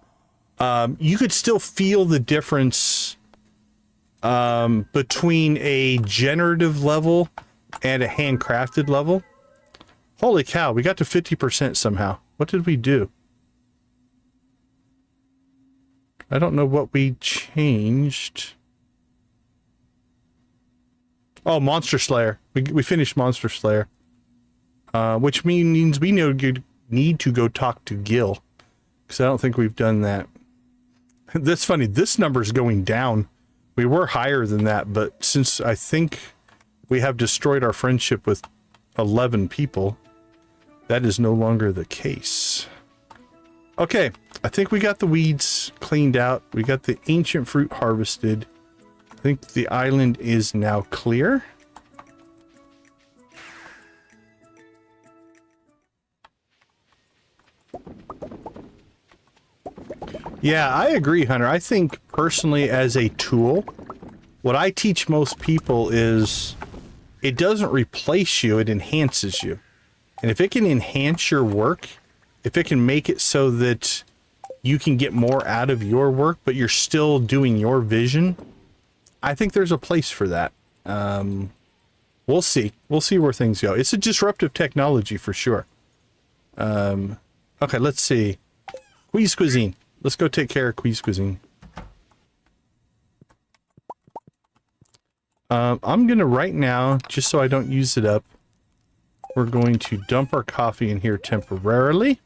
You could still feel the difference between a generative level and a handcrafted level. Holy cow, we got to 50% somehow. What did we do? I don't know what we changed. Oh, Monster Slayer. We finished Monster Slayer. Which means we need to go talk to Gil. Because I don't think we've done that. That's funny. This number is going down. We were higher than that, but since I think we have destroyed our friendship with 11 people, that is no longer the case. Okay, I think we got the weeds cleaned out. We got the ancient fruit harvested. I think the island is now clear. Yeah, I agree, Hunter. I think personally as a tool, what I teach most people is it doesn't replace you, it enhances you. And if it can enhance your work, if it can make it so that you can get more out of your work, but you're still doing your vision, I think there's a place for that. We'll see. We'll see where things go. It's a disruptive technology for sure. Okay, let's see. Quiz Cuisine. Let's go take care of Quiz Cuisine. I'm going to right now, just so I don't use it up, we're going to dump our coffee in here temporarily.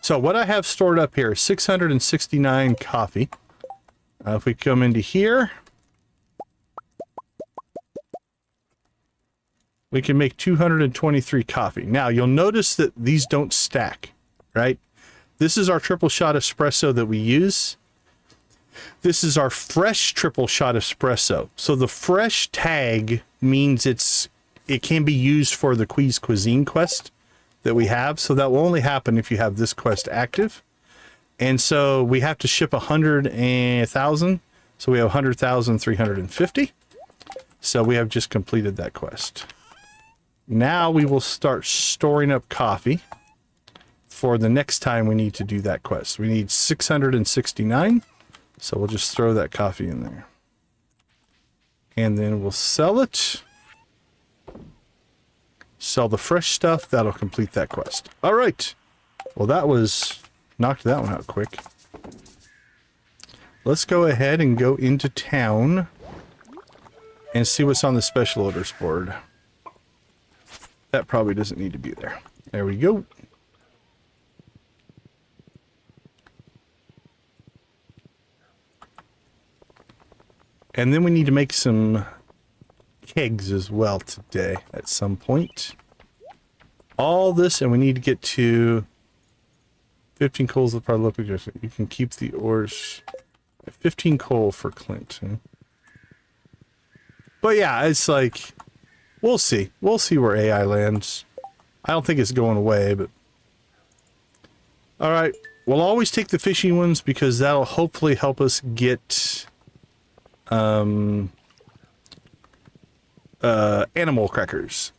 So what I have stored up here is 669 coffee. If we come into here, we can make 223 coffee. Now, you'll notice that these don't stack, right? This is our triple shot espresso that we use. This is our fresh triple shot espresso. So the fresh tag means it can be used for the Quiz Cuisine quest that we have. So that will only happen if you have this quest active. And so we have to ship 100,000. So we have 100,350. So we have just completed that quest. Now we will start storing up coffee for the next time we need to do that quest. We need 669. So we'll just throw that coffee in there. And then we'll sell it. Sell the fresh stuff. That'll complete that quest. All right. Well, that was... knocked that one out quick. Let's go ahead and go into town and see what's on the special orders board. That probably doesn't need to be there. There we go. And then we need to make some kegs as well today at some point. All this, and we need to get to 15 coals will probably look like you can keep the ores. 15 coal for Clint. Huh? But yeah, it's like, we'll see. We'll see where AI lands. I don't think it's going away, but... Alright, we'll always take the fishy ones because that'll hopefully help us get... animal crackers.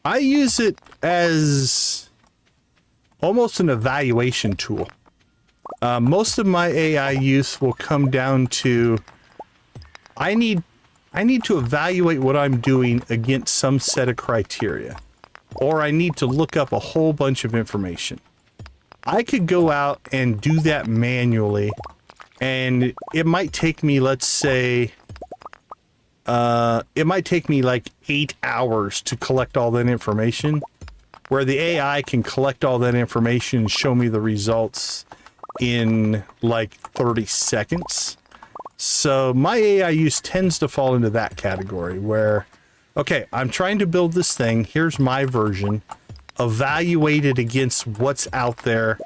I use it as almost an evaluation tool. Most of my AI use will come down to I need to evaluate what I'm doing against some set of criteria, or I need to look up a whole bunch of information. I could go out and do that manually, and it might take me, let's say, it might take me like 8 hours to collect all that information, where the AI can collect all that information and show me the results in like 30 seconds. So my AI use tends to fall into that category where, okay, I'm trying to build this thing. Here's my version. Evaluate it against what's out there,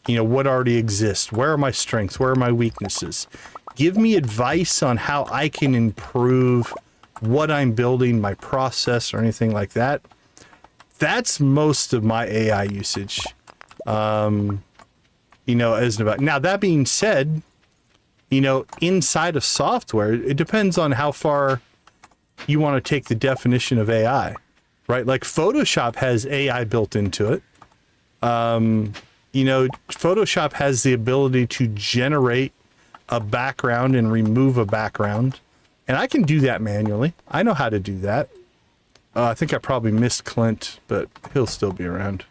you know, what already exists. Where are my strengths? Where are my weaknesses? Give me advice on how I can improve what I'm building, my process, or anything like that. That's most of my AI usage. You know, as about now, that being said, you know, inside of software, it depends on how far you want to take the definition of AI, right? Like Photoshop has AI built into it. You know, Photoshop has the ability to generate a background and remove a background. And I can do that manually. I know how to do that. I think I probably missed Clint, but he'll still be around.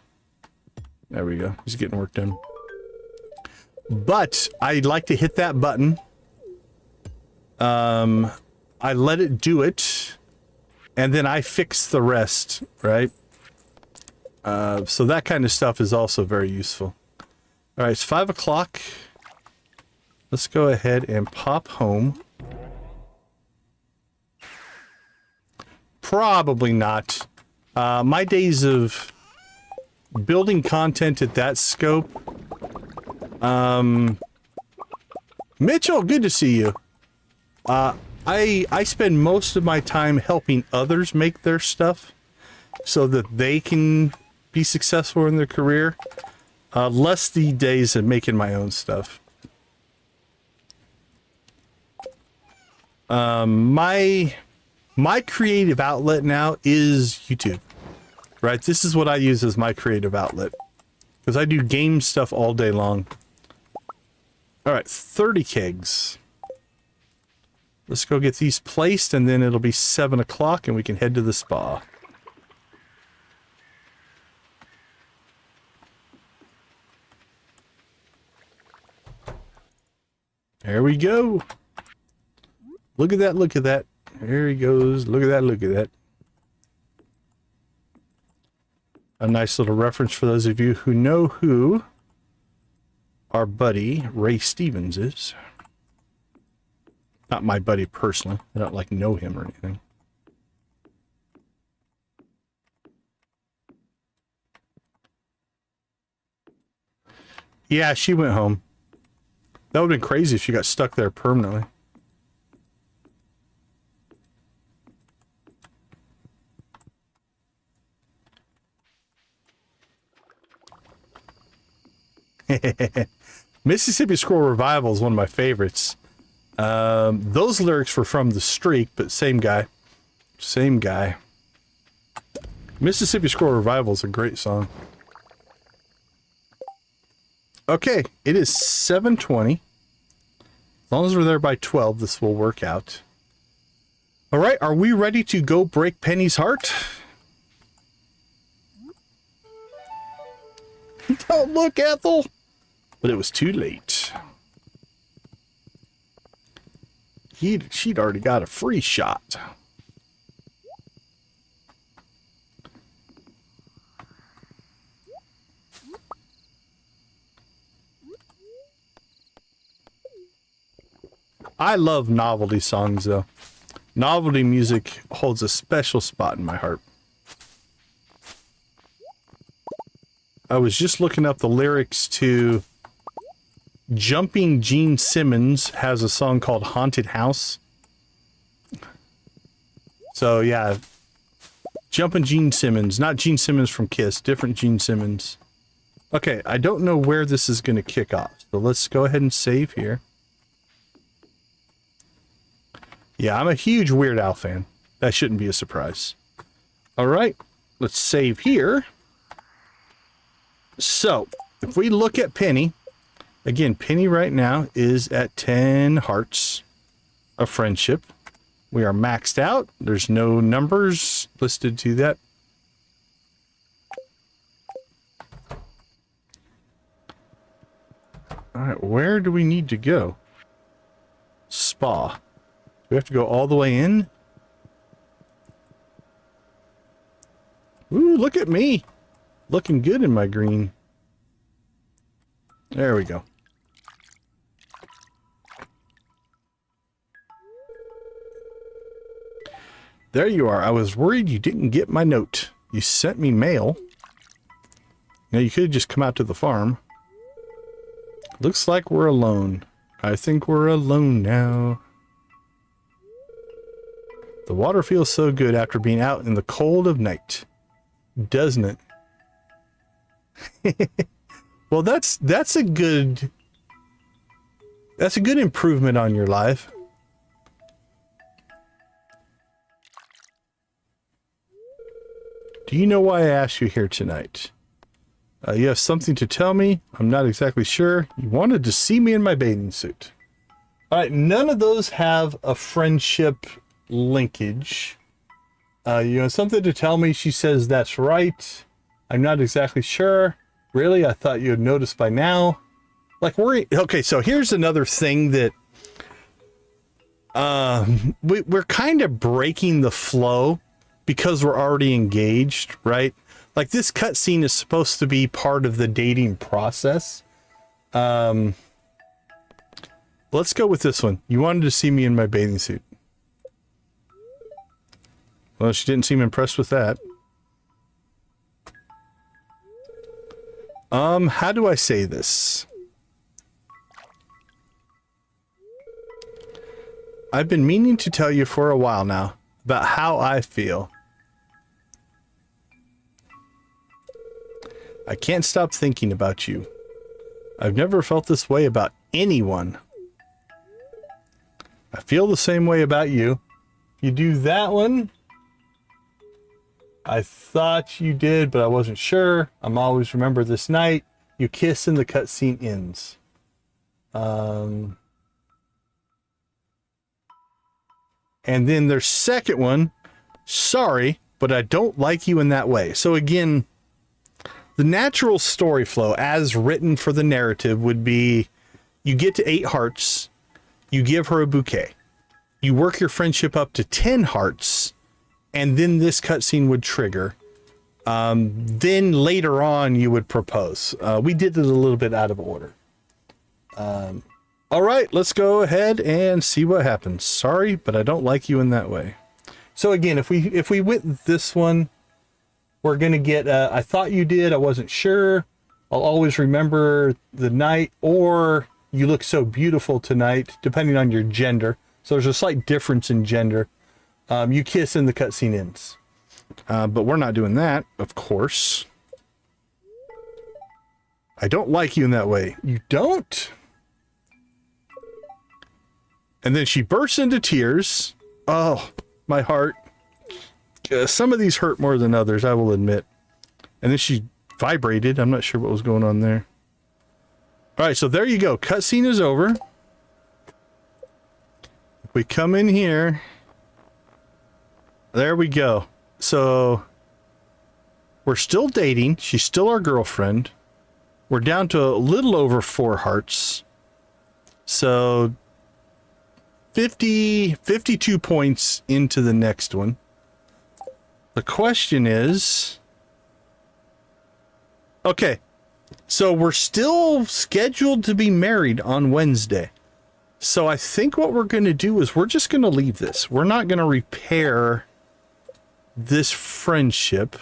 There we go. He's getting work done. But I'd like to hit that button. I let it do it. And then I fix the rest, right? So that kind of stuff is also very useful. All right, it's 5 o'clock. Let's go ahead and pop home. Probably not. My days of building content at that scope. Mitchell, good to see you. I spend most of my time helping others make their stuff so that they can be successful in their career. Less the days of making my own stuff. My My creative outlet now is YouTube, right? This is what I use as my creative outlet because I do game stuff all day long. All right, 30 kegs. Let's go get these placed, and then it'll be 7 o'clock, and we can head to the spa. There we go. Look at that, look at that. There he goes. Look at that, look at that. A nice little reference for those of you who know who our buddy Ray Stevens is. Not my buddy personally. I don't like know him or anything. Yeah, she went home. That would have been crazy if she got stuck there permanently. Mississippi Squirrel Revival is one of my favorites. Those lyrics were from The Streak, but same guy. Same guy. Mississippi Squirrel Revival is a great song. Okay, it is 7:20. As long as we're there by 12, this will work out. All right, are we ready to go break Penny's heart? Don't look, Ethel! But it was too late. She'd already got a free shot. I love novelty songs, though. Novelty music holds a special spot in my heart. I was just looking up the lyrics to Jumping Gene Simmons has a song called Haunted House. So, yeah. Jumping Gene Simmons. Not Gene Simmons from Kiss. Different Gene Simmons. Okay, I don't know where this is going to kick off. So let's go ahead and save here. Yeah, I'm a huge Weird Al fan. That shouldn't be a surprise. All right, let's save here. So, if we look at Penny, again, Penny right now is at 10 hearts of friendship. We are maxed out. There's no numbers listed to that. All right, where do we need to go? Spa. We have to go all the way in? Ooh, look at me. Looking good in my green. There we go. There you are. I was worried you didn't get my note. You sent me mail. Now you could have just come out to the farm. Looks like we're alone. I think we're alone now. The water feels so good after being out in the cold of night. Doesn't it? Well, that's a good improvement on your life. Do you know why I asked you here tonight? You have something to tell me? I'm not exactly sure. You wanted to see me in my bathing suit. All right, none of those have a friendship linkage. You have something to tell me? She says that's right. I'm not exactly sure. Really? I thought you had noticed by now. Like, okay, so here's another thing that we're kind of breaking the flow because we're already engaged, right? Like, this cutscene is supposed to be part of the dating process. Let's go with this one. You wanted to see me in my bathing suit. Well, she didn't seem impressed with that. How do I say this? I've been meaning to tell you for a while now about how I feel. I can't stop thinking about you. I've never felt this way about anyone. I feel the same way about you. You do that one. I thought you did, but I wasn't sure. I'm always remember this night. You kiss and the cutscene ends. And then their second one, sorry, but I don't like you in that way. So again, the natural story flow as written for the narrative would be you get to 8 hearts, you give her a bouquet. You work your friendship up to 10 hearts, and then this cutscene would trigger. Then later on, you would propose. We did it a little bit out of order. All right, let's go ahead and see what happens. Sorry, but I don't like you in that way. So again, if we went with this one, we're gonna get. I thought you did. I wasn't sure. I'll always remember the night, or you look so beautiful tonight, depending on your gender. So there's a slight difference in gender. You kiss and the cutscene ends. But we're not doing that, of course. I don't like you in that way. You don't? And then she bursts into tears. Oh, my heart. Some of these hurt more than others, I will admit. And then she vibrated. I'm not sure what was going on there. All right, so there you go. Cutscene is over. We come in here. There we go. So we're still dating. She's still our girlfriend. We're down to a little over 4 hearts. So 52 points into the next one. The question is, okay, so we're still scheduled to be married on Wednesday. So I think what we're going to do is we're just going to leave this. We're not going to repair this friendship.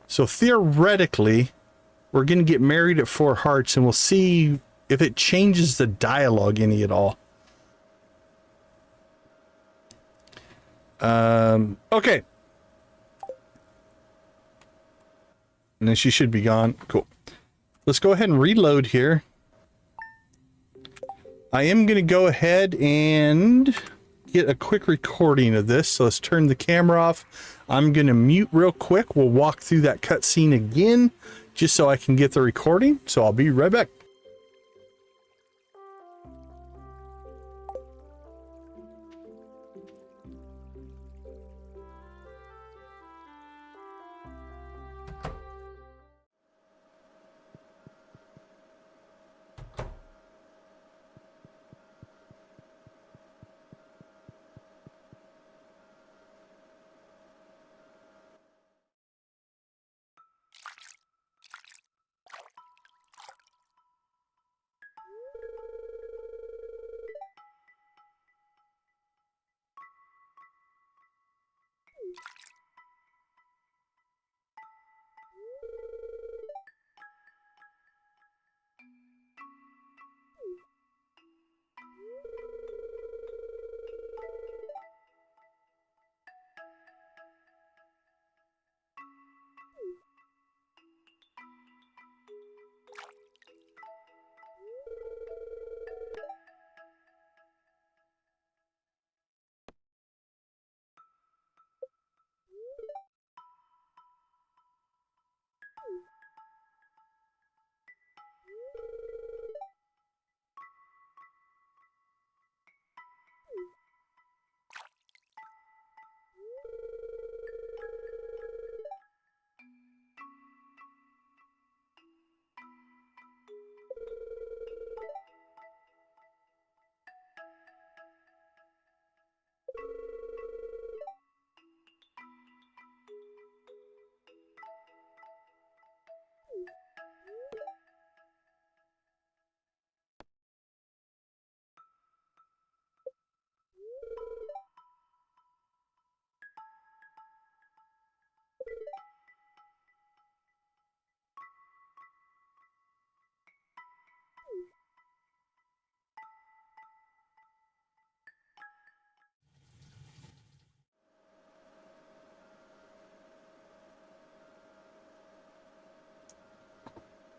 So theoretically, we're going to get married at 4 hearts, and we'll see if it changes the dialogue any at all. Okay. And then she should be gone. Cool. Let's go ahead and reload here. I am going to go ahead and get a quick recording of this. So let's turn the camera off. I'm going to mute real quick. We'll walk through that cutscene again just so I can get the recording. So I'll be right back.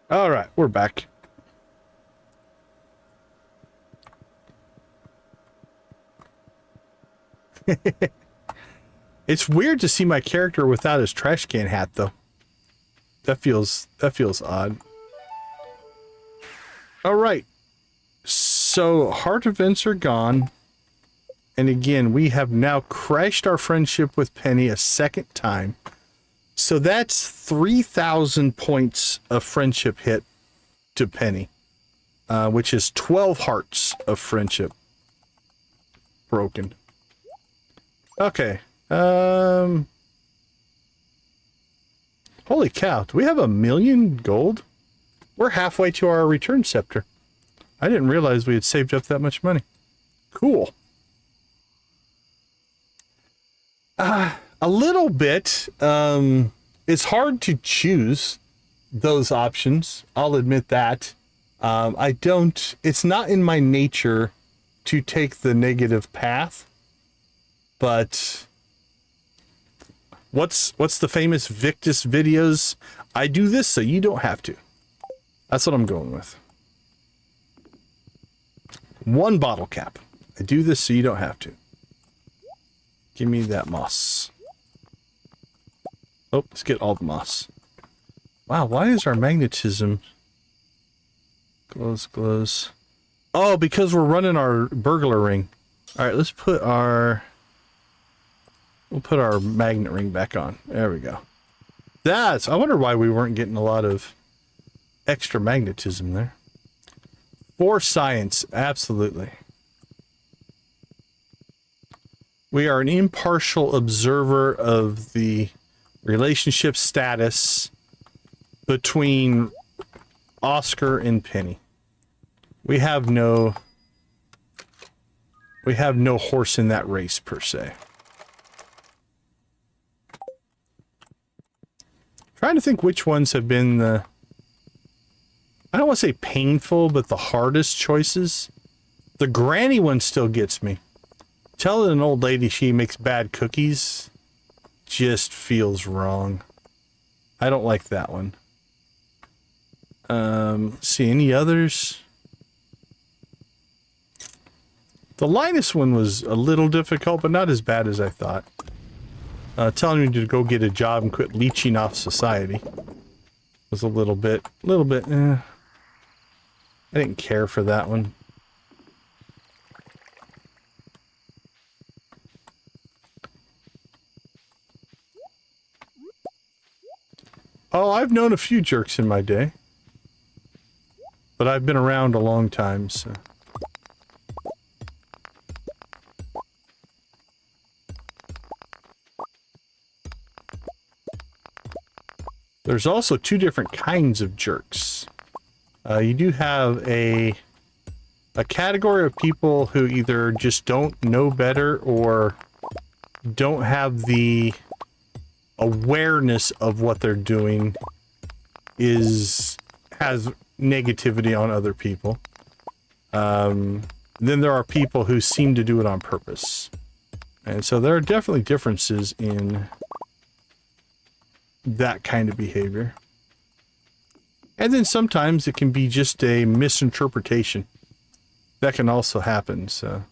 All right, we're back. It's weird to see my character without his trash can hat, though. That feels odd. All right. So heart events are gone. And again, we have now crashed our friendship with Penny a second time. So that's 3,000 points of friendship hit to Penny, which is 12 hearts of friendship broken. Okay. Holy cow. Do we have 1,000,000 gold? We're halfway to our return scepter. I didn't realize we had saved up that much money. Cool. A little bit. It's hard to choose those options. I'll admit that. It's not in my nature to take the negative path. But what's the famous Victus videos? I do this so you don't have to. That's what I'm going with. One bottle cap. I do this so you don't have to. Give me that moss. Oh, let's get all the moss. Wow, why is our magnetism... Glows. Oh, because we're running our burglar ring. Alright, let's put our... We'll put our magnet ring back on. There we go. I wonder why we weren't getting a lot of extra magnetism there. For science, absolutely. We are an impartial observer of the relationship status between Oscar and Penny. We have no horse in that race per se. Trying to think which ones have been the, I don't want to say painful, but the hardest choices. The granny one still gets me. Telling an old lady she makes bad cookies just feels wrong. I don't like that one. See any others? The Linus one was a little difficult, but not as bad as I thought. Telling me to go get a job and quit leeching off society was a little bit, I didn't care for that one. Oh, I've known a few jerks in my day. But I've been around a long time, so... There's also two different kinds of jerks. You do have a category of people who either just don't know better or don't have the awareness of what they're doing has negativity on other people. Then there are people who seem to do it on purpose. And so there are definitely differences in that kind of behavior. And then sometimes it can be just a misinterpretation. That can also happen, so.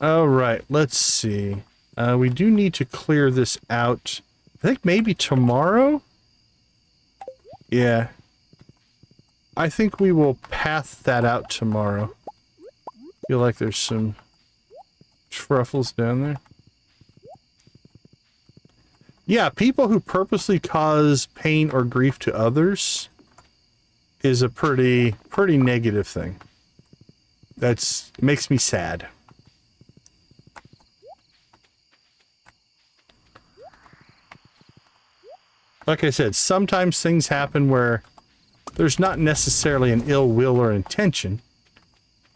Alright, let's see. We do need to clear this out. I think maybe tomorrow? Yeah. I think we will path that out tomorrow. Feel like there's some truffles down there. Yeah, people who purposely cause pain or grief to others is a pretty negative thing. It makes me sad. Like I said, sometimes things happen where there's not necessarily an ill will or intention,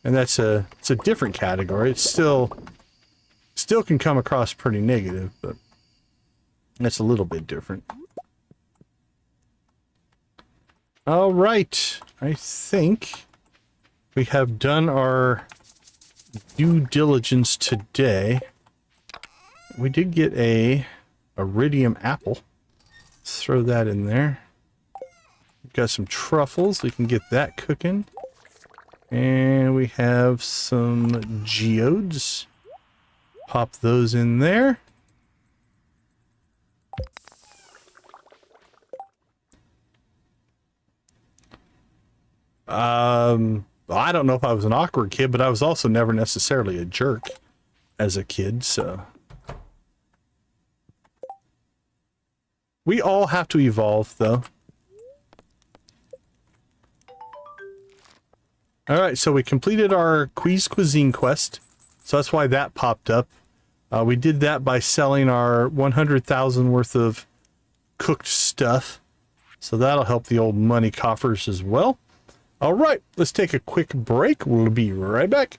and it's a different category. It's still can come across pretty negative, but that's a little bit different. All right, I think we have done our due diligence today. We did get a iridium apple. Let's throw that in there. We've got some truffles. We can get that cooking. And we have some geodes. Pop those in there. I don't know if I was an awkward kid, but I was also never necessarily a jerk as a kid, so. We all have to evolve, though. Alright, so we completed our Quiz Cuisine quest, so that's why that popped up. We did that by selling our 100,000 worth of cooked stuff, so that'll help the old money coffers as well. Alright, let's take a quick break. We'll be right back.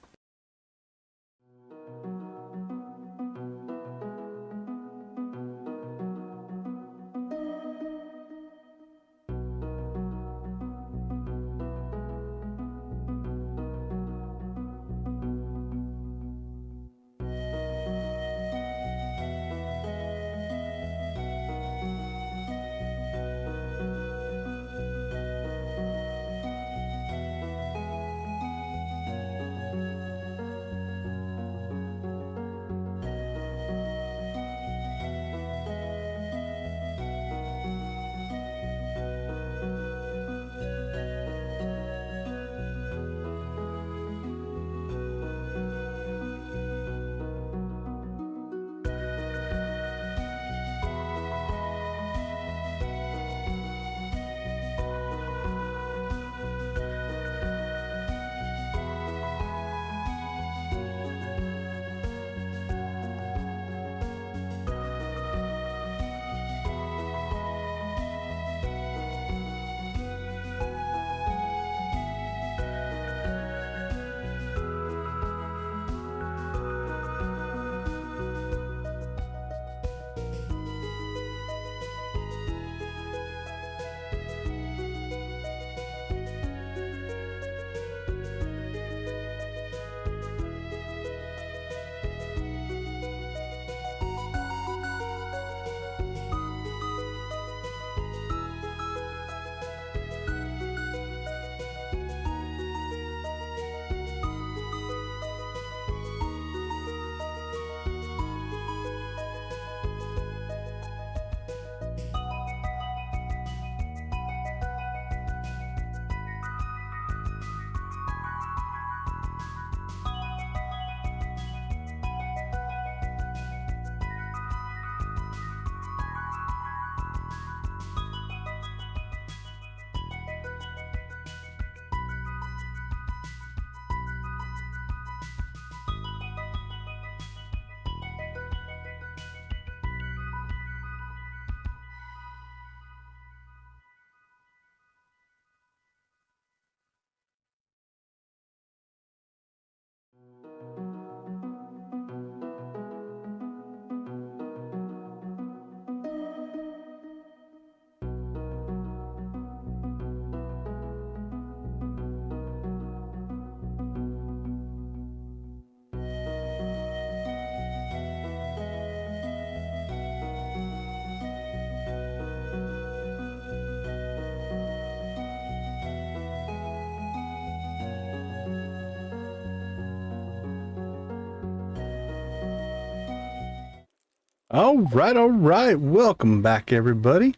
All right. Welcome back, everybody.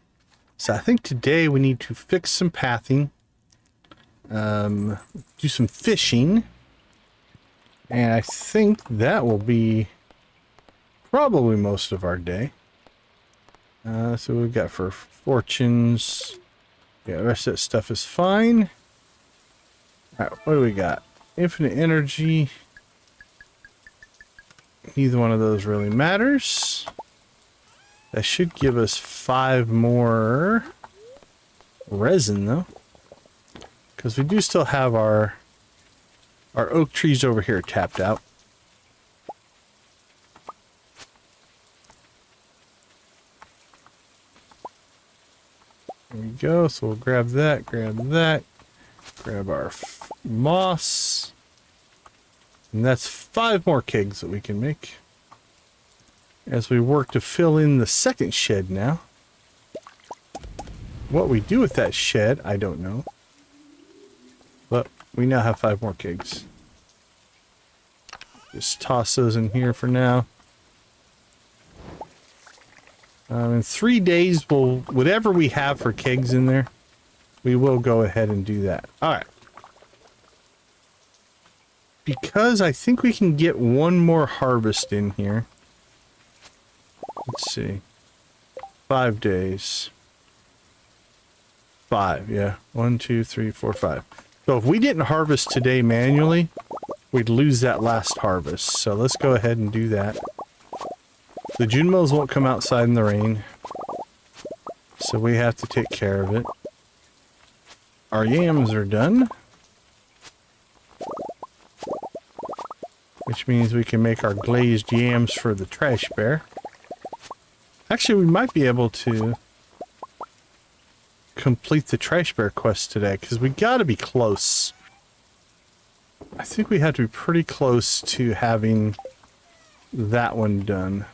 So I think today we need to fix some pathing, do some fishing, and I think that will be probably most of our day. So we've got for fortunes. Yeah, the rest of that stuff is fine. All right, what do we got? Infinite energy. Neither one of those really matters. That should give us 5 more resin, though. Because we do still have our oak trees over here tapped out. There we go. So we'll grab that, grab our moss. And that's 5 more kegs that we can make. As we work to fill in the second shed now. What we do with that shed, I don't know. But we now have 5 more kegs. Just toss those in here for now. In 3 days, we'll whatever we have for kegs in there, we will go ahead and do that. All right. Because I think we can get one more harvest in here. Let's see. 5 days. 5, yeah. 1, 2, 3, 4, 5. So if we didn't harvest today manually, we'd lose that last harvest. So let's go ahead and do that. The June mills won't come outside in the rain, so we have to take care of it. Our yams are done, which means we can make our glazed yams for the trash bear. Actually, we might be able to complete the trash bear quest today, because we got to be close. I think we have to be pretty close to having that one done.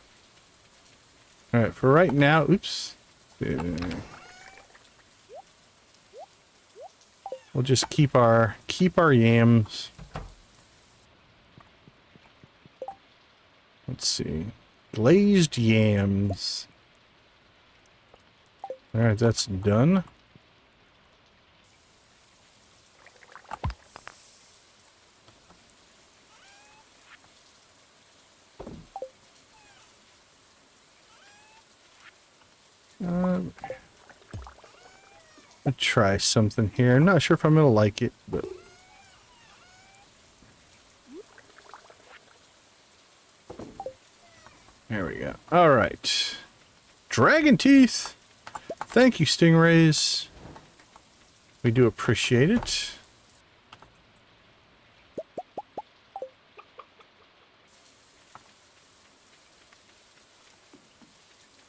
All right, for right now, oops. We'll just keep our yams. Let's see. Glazed yams. All right, that's done. I'll try something here. I'm not sure if I'm gonna like it, but there we go. All right, dragon teeth. Thank you, stingrays. We do appreciate it.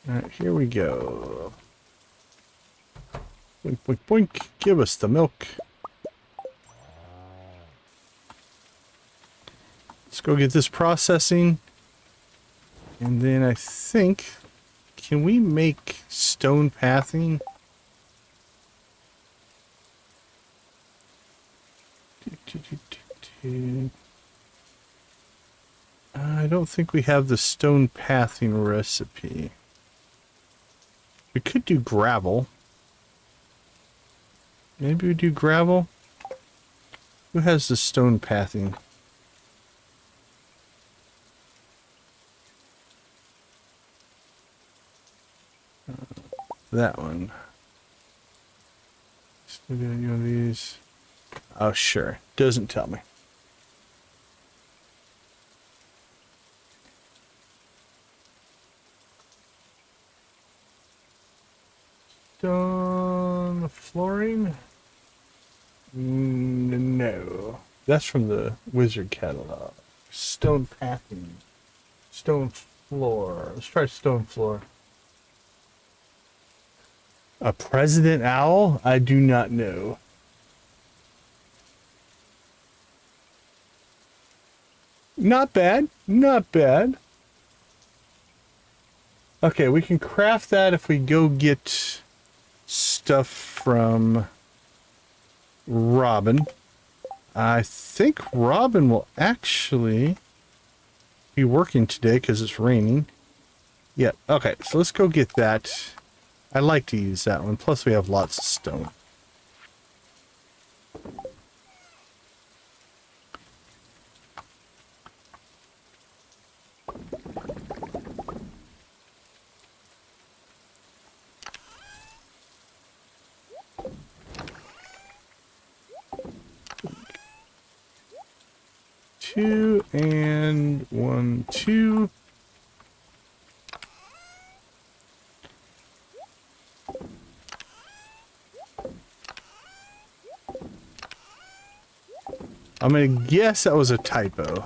All right, here we go. Boink, boink, boink. Give us the milk. Let's go get this processing. And then I think, can we make stone pathing? I don't think we have the stone pathing recipe. We could do gravel. Maybe we do gravel. Who has the stone pathing? That one. Still got any of these? Oh, sure. Doesn't tell me. Stone flooring? No. That's from the wizard catalog. Stone pathing. Stone floor. Let's try stone floor. A president owl? I do not know. Not bad. Not bad. Okay, we can craft that if we go get stuff from Robin. I think Robin will actually be working today because it's raining. Yeah, okay, so let's go get that. I like to use that one. Plus we have lots of stone. Two and 1, 2. I'm gonna guess that was a typo.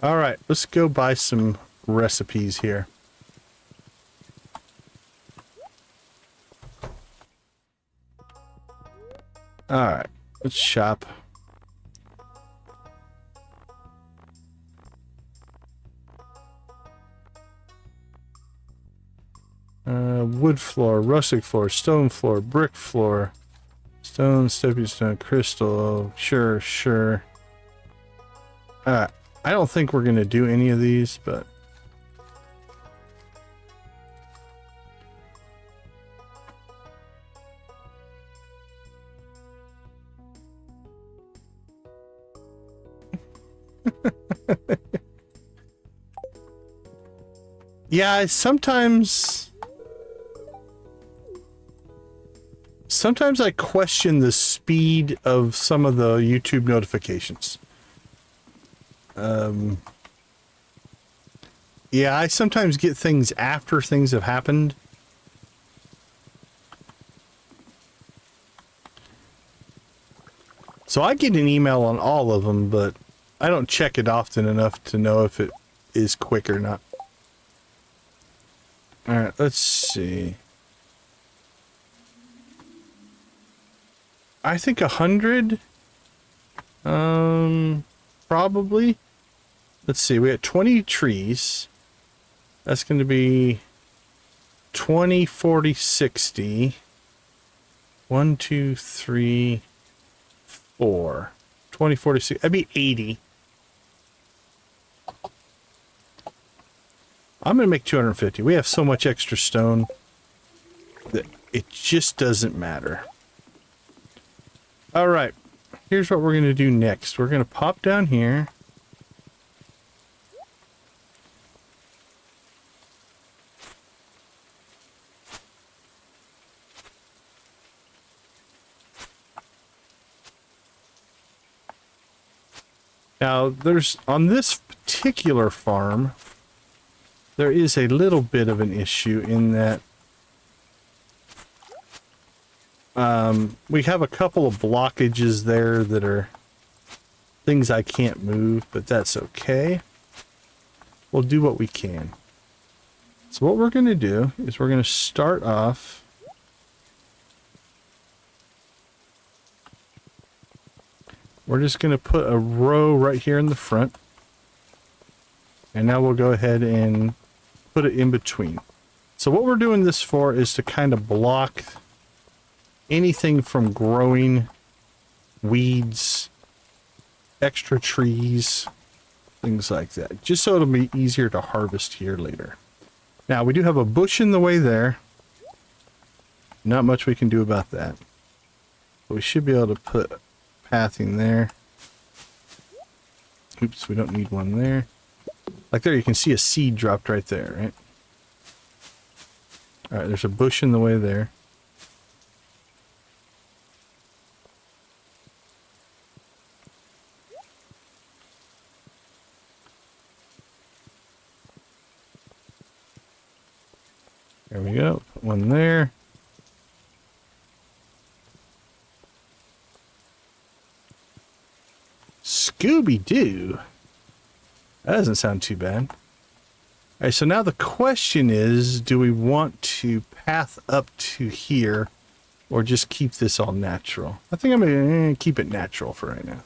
All right, let's go buy some recipes here. All right, let's shop. Wood floor, rustic floor, stone floor, brick floor, stone, stepping stone, crystal. Sure, sure. I don't think we're gonna do any of these, but yeah, sometimes I question the speed of some of the YouTube notifications. Yeah, I sometimes get things after things have happened. So I get an email on all of them, but I don't check it often enough to know if it is quick or not. Alright, let's see. I think 100. Probably. Let's see, we got 20 trees. That's going to be 20, 40, 60. 1, 2, 3, 4. 20, 40, 60. That'd be 80. I'm going to make 250. We have so much extra stone that it just doesn't matter. All right. Here's what we're going to do next. We're going to pop down here. Now, there's, on this particular farm, there is a little bit of an issue in that we have a couple of blockages there that are things I can't move, but that's okay. We'll do what we can. So what we're going to do is we're going to start off we're just going to put a row right here in the front. And now we'll go ahead and put it in between. So what we're doing this for is to kind of block anything from growing, weeds, extra trees, things like that. Just so it'll be easier to harvest here later. Now we do have a bush in the way there. Not much we can do about that. But we should be able to put pathing there. Oops, we don't need one there. Like there, you can see a seed dropped right there, right? Alright, there's a bush in the way there. There we go. Put one there. Scooby-Doo. That doesn't sound too bad. Alright, so now the question is, do we want to path up to here or just keep this all natural? I think I'm going to keep it natural for right now.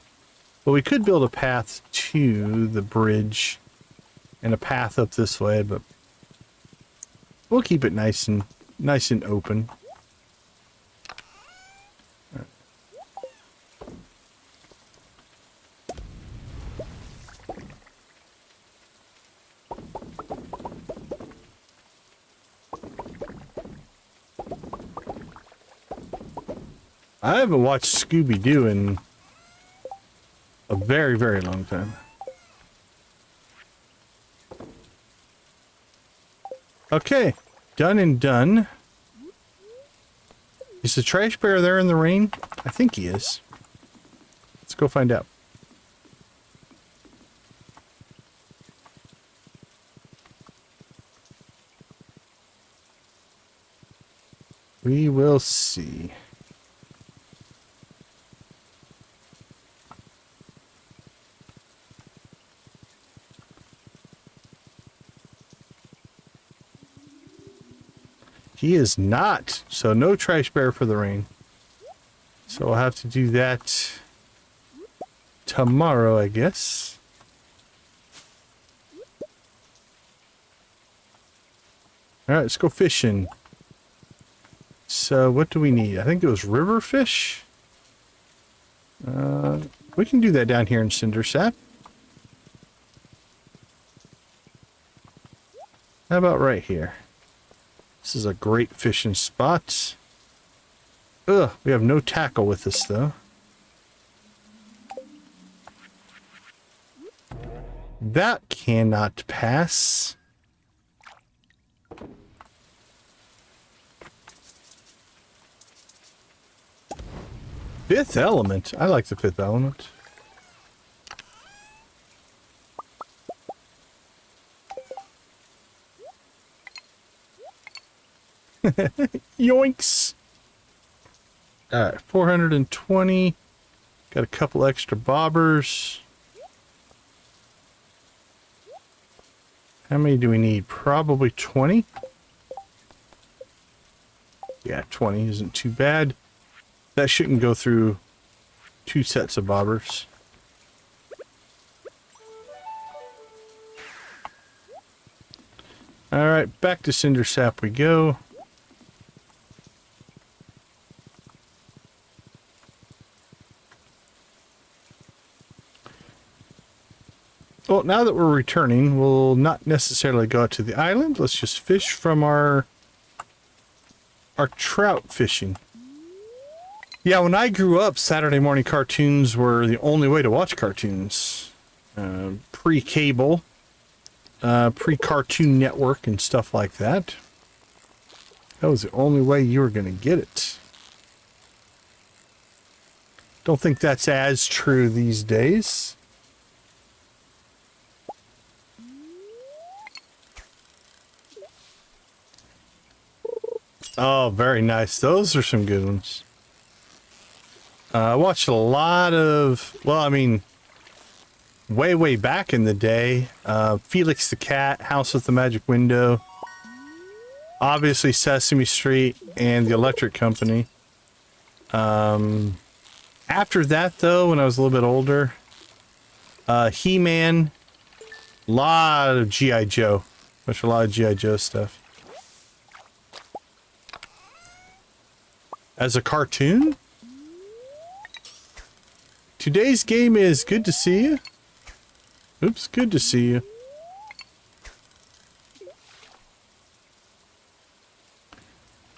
But we could build a path to the bridge and a path up this way, but we'll keep it nice and open. I haven't watched Scooby-Doo in a very, very long time. Okay, done and done. Is the trash bear there in the rain? I think he is. Let's go find out. We will see. He is not. So no trash bear for the rain. So we'll have to do that tomorrow, I guess. All right, let's go fishing. So what do we need? I think it was river fish. We can do that down here in Cinder Sap. How about right here? This is a great fishing spot. Ugh, we have no tackle with us though. That cannot pass. Fifth element. I like the fifth element. Yoinks. Alright, 420. Got a couple extra bobbers. How many do we need? Probably 20. Yeah, 20 isn't too bad. That shouldn't go through 2 sets of bobbers. Alright, back to Cinder Sap we go. Well, now that we're returning, we'll not necessarily go out to the island. Let's just fish from our trout fishing. Yeah, when I grew up, Saturday morning cartoons were the only way to watch cartoons. Pre-cable, pre-Cartoon Network and stuff like that. That was the only way you were going to get it. Don't think that's as true these days. Oh, very nice. Those are some good ones. I watched a lot of, well, I mean, way back in the day, Felix the Cat, House with the Magic Window, obviously Sesame Street, and The Electric Company. After that, though, when I was a little bit older, He-Man, a lot of G.I. Joe. Watched a lot of G.I. Joe stuff. As a cartoon? Today's game is good to see you. Oops, good to see you.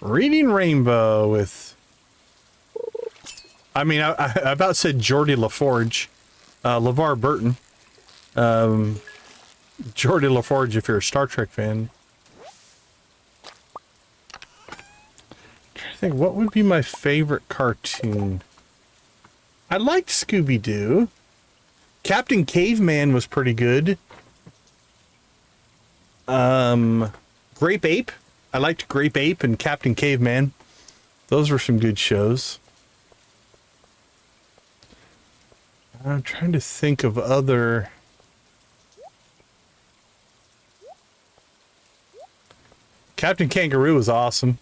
Reading Rainbow with... I mean, I about said Geordie LaForge. LeVar Burton. Geordie LaForge if you're a Star Trek fan. I think, what would be my favorite cartoon? I liked Scooby-Doo. Captain Caveman was pretty good. Grape Ape. I liked Grape Ape and Captain Caveman. Those were some good shows. I'm trying to think of other... Captain Kangaroo was awesome.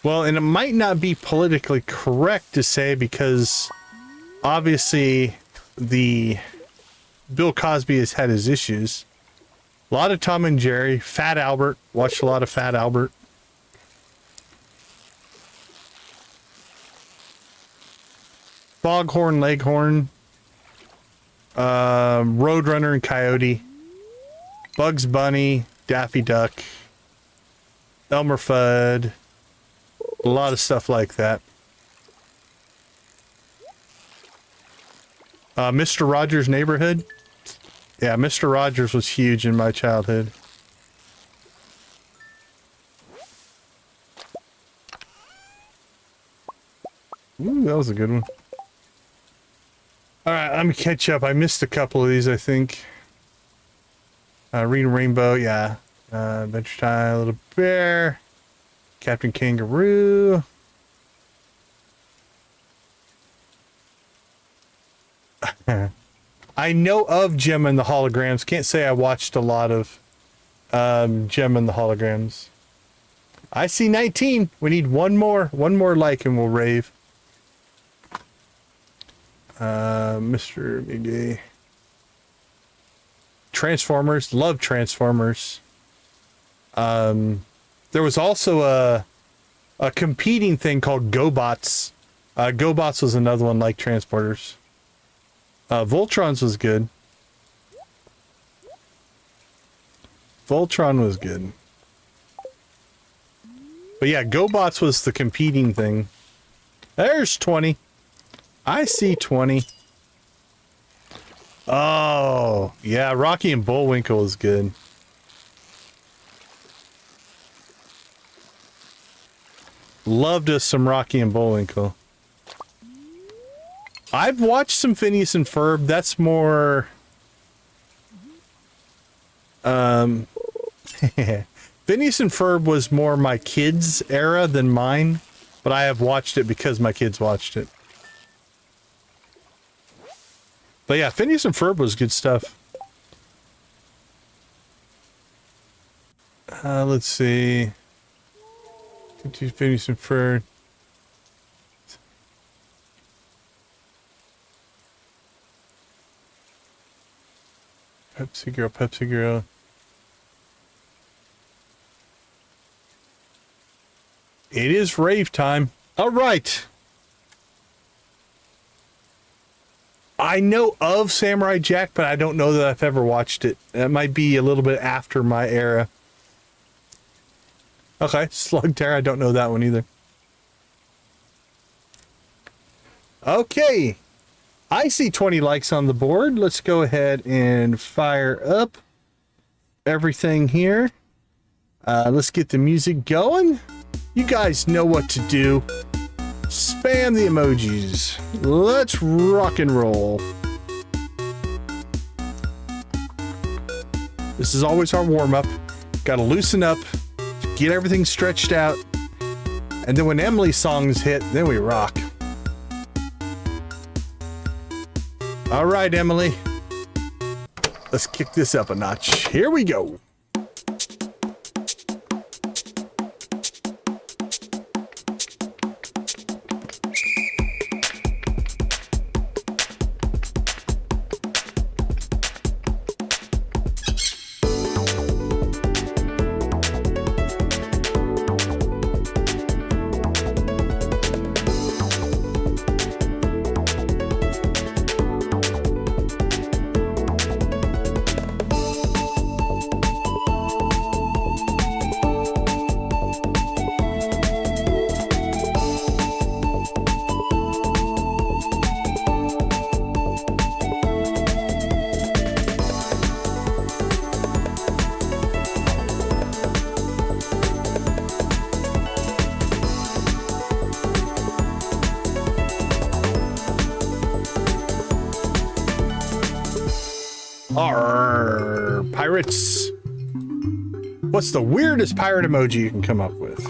Well, and it might not be politically correct to say because obviously the Bill Cosby has had his issues. A lot of Tom and Jerry, Fat Albert, watched a lot of Fat Albert. Foghorn Leghorn, Roadrunner and Coyote, Bugs Bunny, Daffy Duck, Elmer Fudd, a lot of stuff like that. Mr. Rogers' Neighborhood. Yeah, Mr. Rogers was huge in my childhood. Ooh, that was a good one. Alright, let me catch up. I missed a couple of these, I think. Reading Rainbow, yeah. Adventure Time, Little Bear. Captain Kangaroo. I know of Gem and the Holograms. Can't say I watched a lot of Gem and the Holograms. I see 19. We need one more like and we'll rave. Mr. Big Day. Transformers, love Transformers. There was also a competing thing called GoBots. GoBots was another one like Transporters. Voltron's was good. Voltron was good. But yeah, GoBots was the competing thing. There's 20. I see 20. Oh, yeah, Rocky and Bullwinkle is good. Loved us some Rocky and Bullwinkle. I've watched some Phineas and Ferb. That's more... Phineas and Ferb was more my kids' era than mine, but I have watched it because my kids watched it. But yeah, Phineas and Ferb was good stuff. Let's see. Phineas and Ferb. Pepsi Girl, Pepsi Girl. It is rave time. All right. I know of Samurai Jack, but I don't know that I've ever watched it. That might be a little bit after my era. Okay, Slug Terror. I don't know that one either. Okay. I see 20 likes on the board. Let's go ahead and fire up everything here. Let's get the music going. You guys know what to do. Spam the emojis. Let's rock and roll. This is always our warm-up. Gotta loosen up, get everything stretched out, and then when Emily's songs hit, then we rock. All right, Emily. Let's kick this up a notch. Here we go. Arr, pirates. What's the weirdest pirate emoji you can come up with?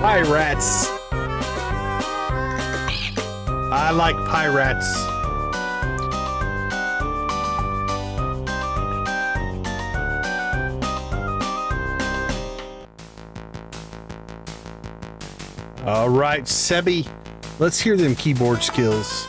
Pirates. I like pirates. All right, Sebi, let's hear them keyboard skills.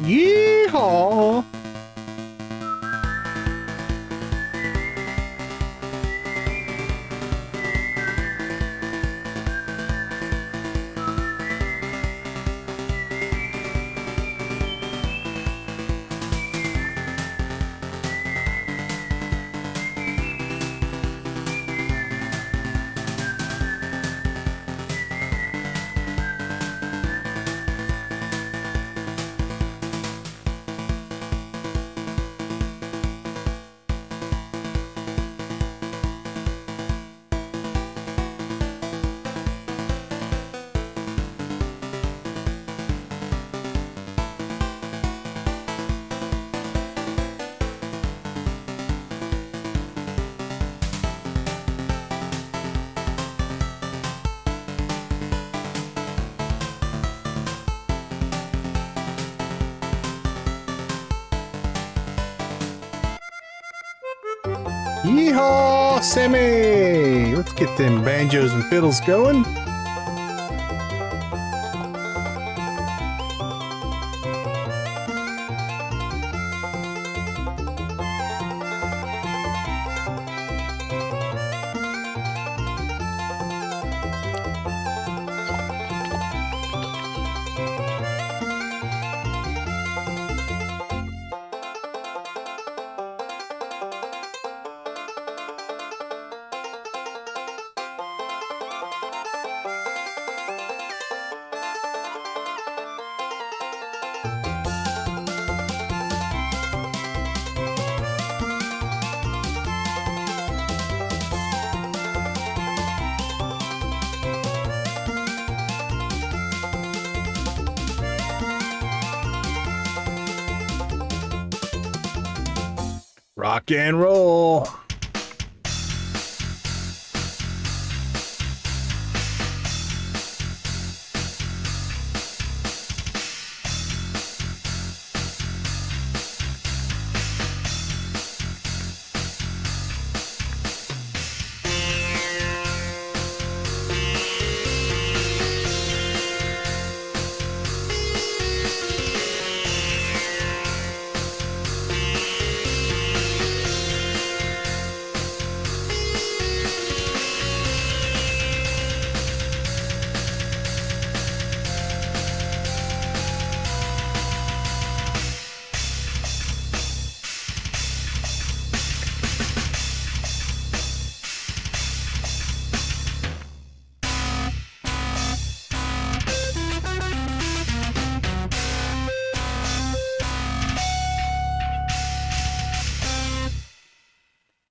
Yeehaw! Yeehaw, Sammy! Let's get them banjos and fiddles going. Rock and roll.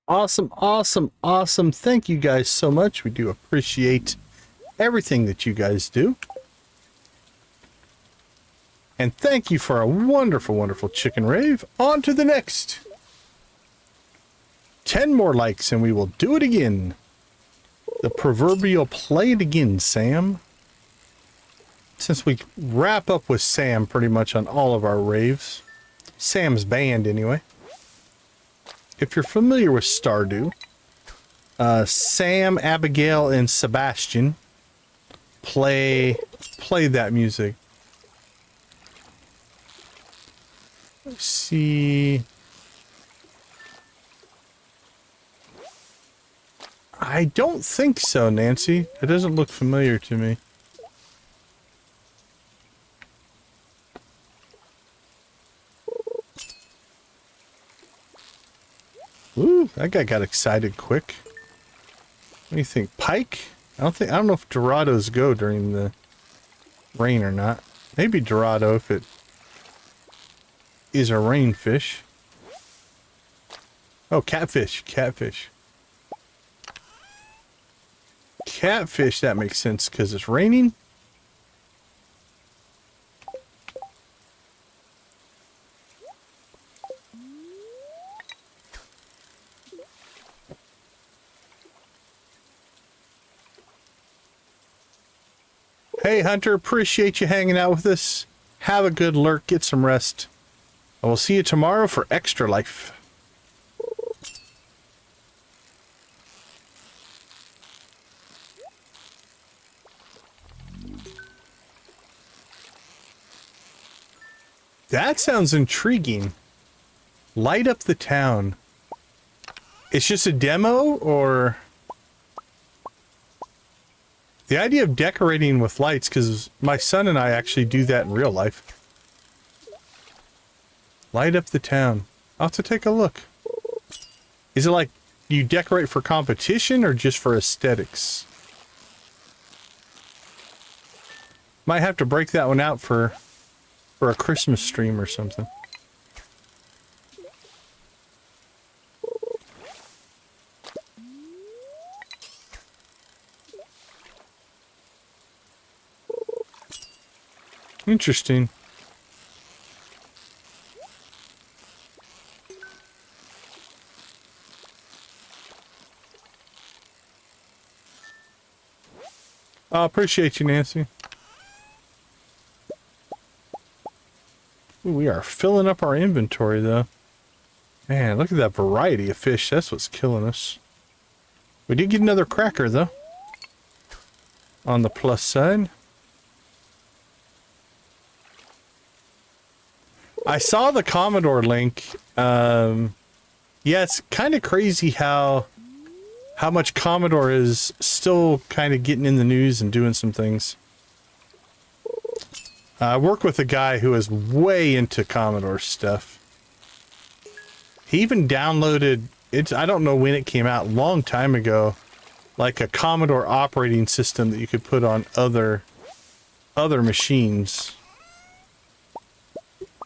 Awesome, awesome, awesome. Thank you guys so much. We do appreciate everything that you guys do. And thank you for a wonderful, wonderful chicken rave. On to the next. 10 more likes and we will do it again. The proverbial play it again, Sam. Since we wrap up with Sam pretty much on all of our raves. Sam's band, anyway. If you're familiar with Stardew, Sam, Abigail, and Sebastian play that music. Let's see. I don't think so, Nancy. It doesn't look familiar to me. Ooh, that guy got excited quick. What do you think? Pike? I don't know if Dorados go during the rain or not. Maybe Dorado if it is a rain fish. Oh, catfish. Catfish. Catfish, that makes sense because it's raining. Hey, Hunter, appreciate you hanging out with us. Have a good lurk, get some rest. I will see you tomorrow for Extra Life. That sounds intriguing. Light up the town. It's just a demo, or... The idea of decorating with lights, because my son and I actually do that in real life. Light up the town. I'll have to take a look. Is it like you decorate for competition or just for aesthetics? Might have to break that one out for a Christmas stream or something. Interesting. I appreciate you, Nancy. Ooh, we are filling up our inventory, though. Man, look at that variety of fish. That's what's killing us. We did get another cracker, though. On the plus side. I saw the Commodore link. Yeah, it's kind of crazy how much Commodore is still kind of getting in the news and doing some things. I work with a guy who is way into Commodore stuff. He even downloaded, I don't know when it came out, a long time ago, like a Commodore operating system that you could put on other machines.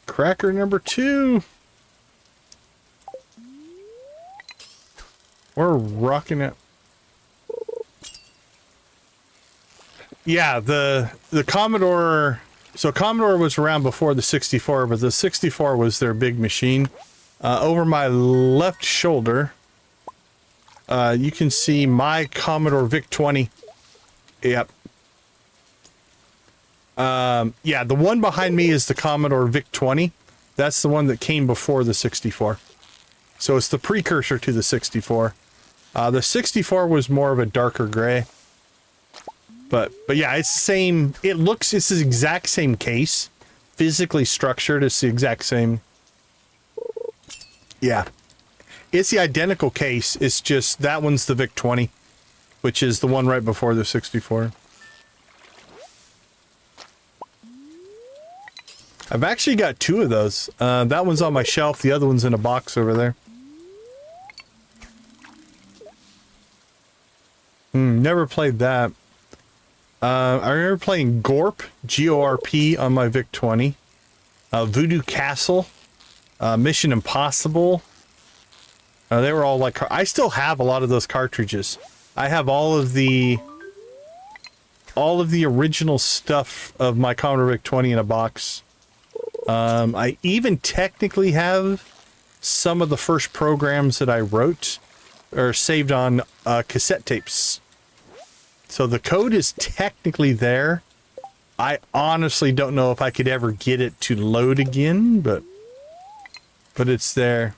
Cracker number 2. We're rocking it. Yeah, the Commodore. So Commodore was around before the 64, but the 64 was their big machine. Over my left shoulder, you can see my Commodore VIC-20. Yep. Yeah, the one behind me is the Commodore VIC-20. That's the one that came before the 64. So it's the precursor to the 64. The 64 was more of a darker gray. But yeah, it's the same. It's the exact same case. Physically structured, it's the exact same. Yeah. It's the identical case. It's just that one's the VIC-20, which is the one right before the 64. I've actually got 2 of those. That one's on my shelf. The other one's in a box over there. Never played that. I remember playing Gorp, G-O-R-P, on my VIC-20. Voodoo Castle, Mission Impossible. They were all like... I still have a lot of those cartridges. I have all of the original stuff of my Commodore VIC-20 in a box. I even technically have some of the first programs that I wrote or saved on cassette tapes. So the code is technically there. I honestly don't know if I could ever get it to load again, but it's there.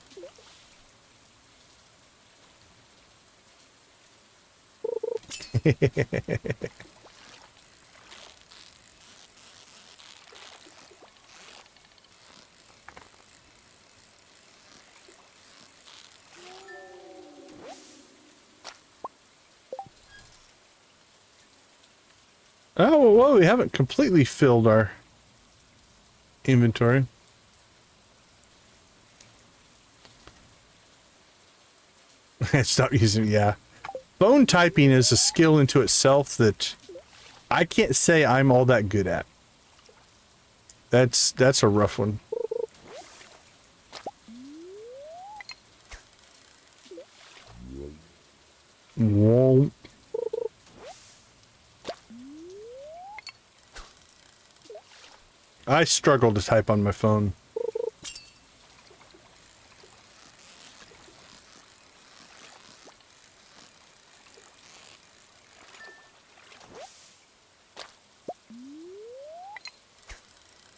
Oh, well, we haven't completely filled our inventory. Stop using, yeah. Phone typing is a skill into itself that I can't say I'm all that good at. That's a rough one. Whoa. I struggle to type on my phone.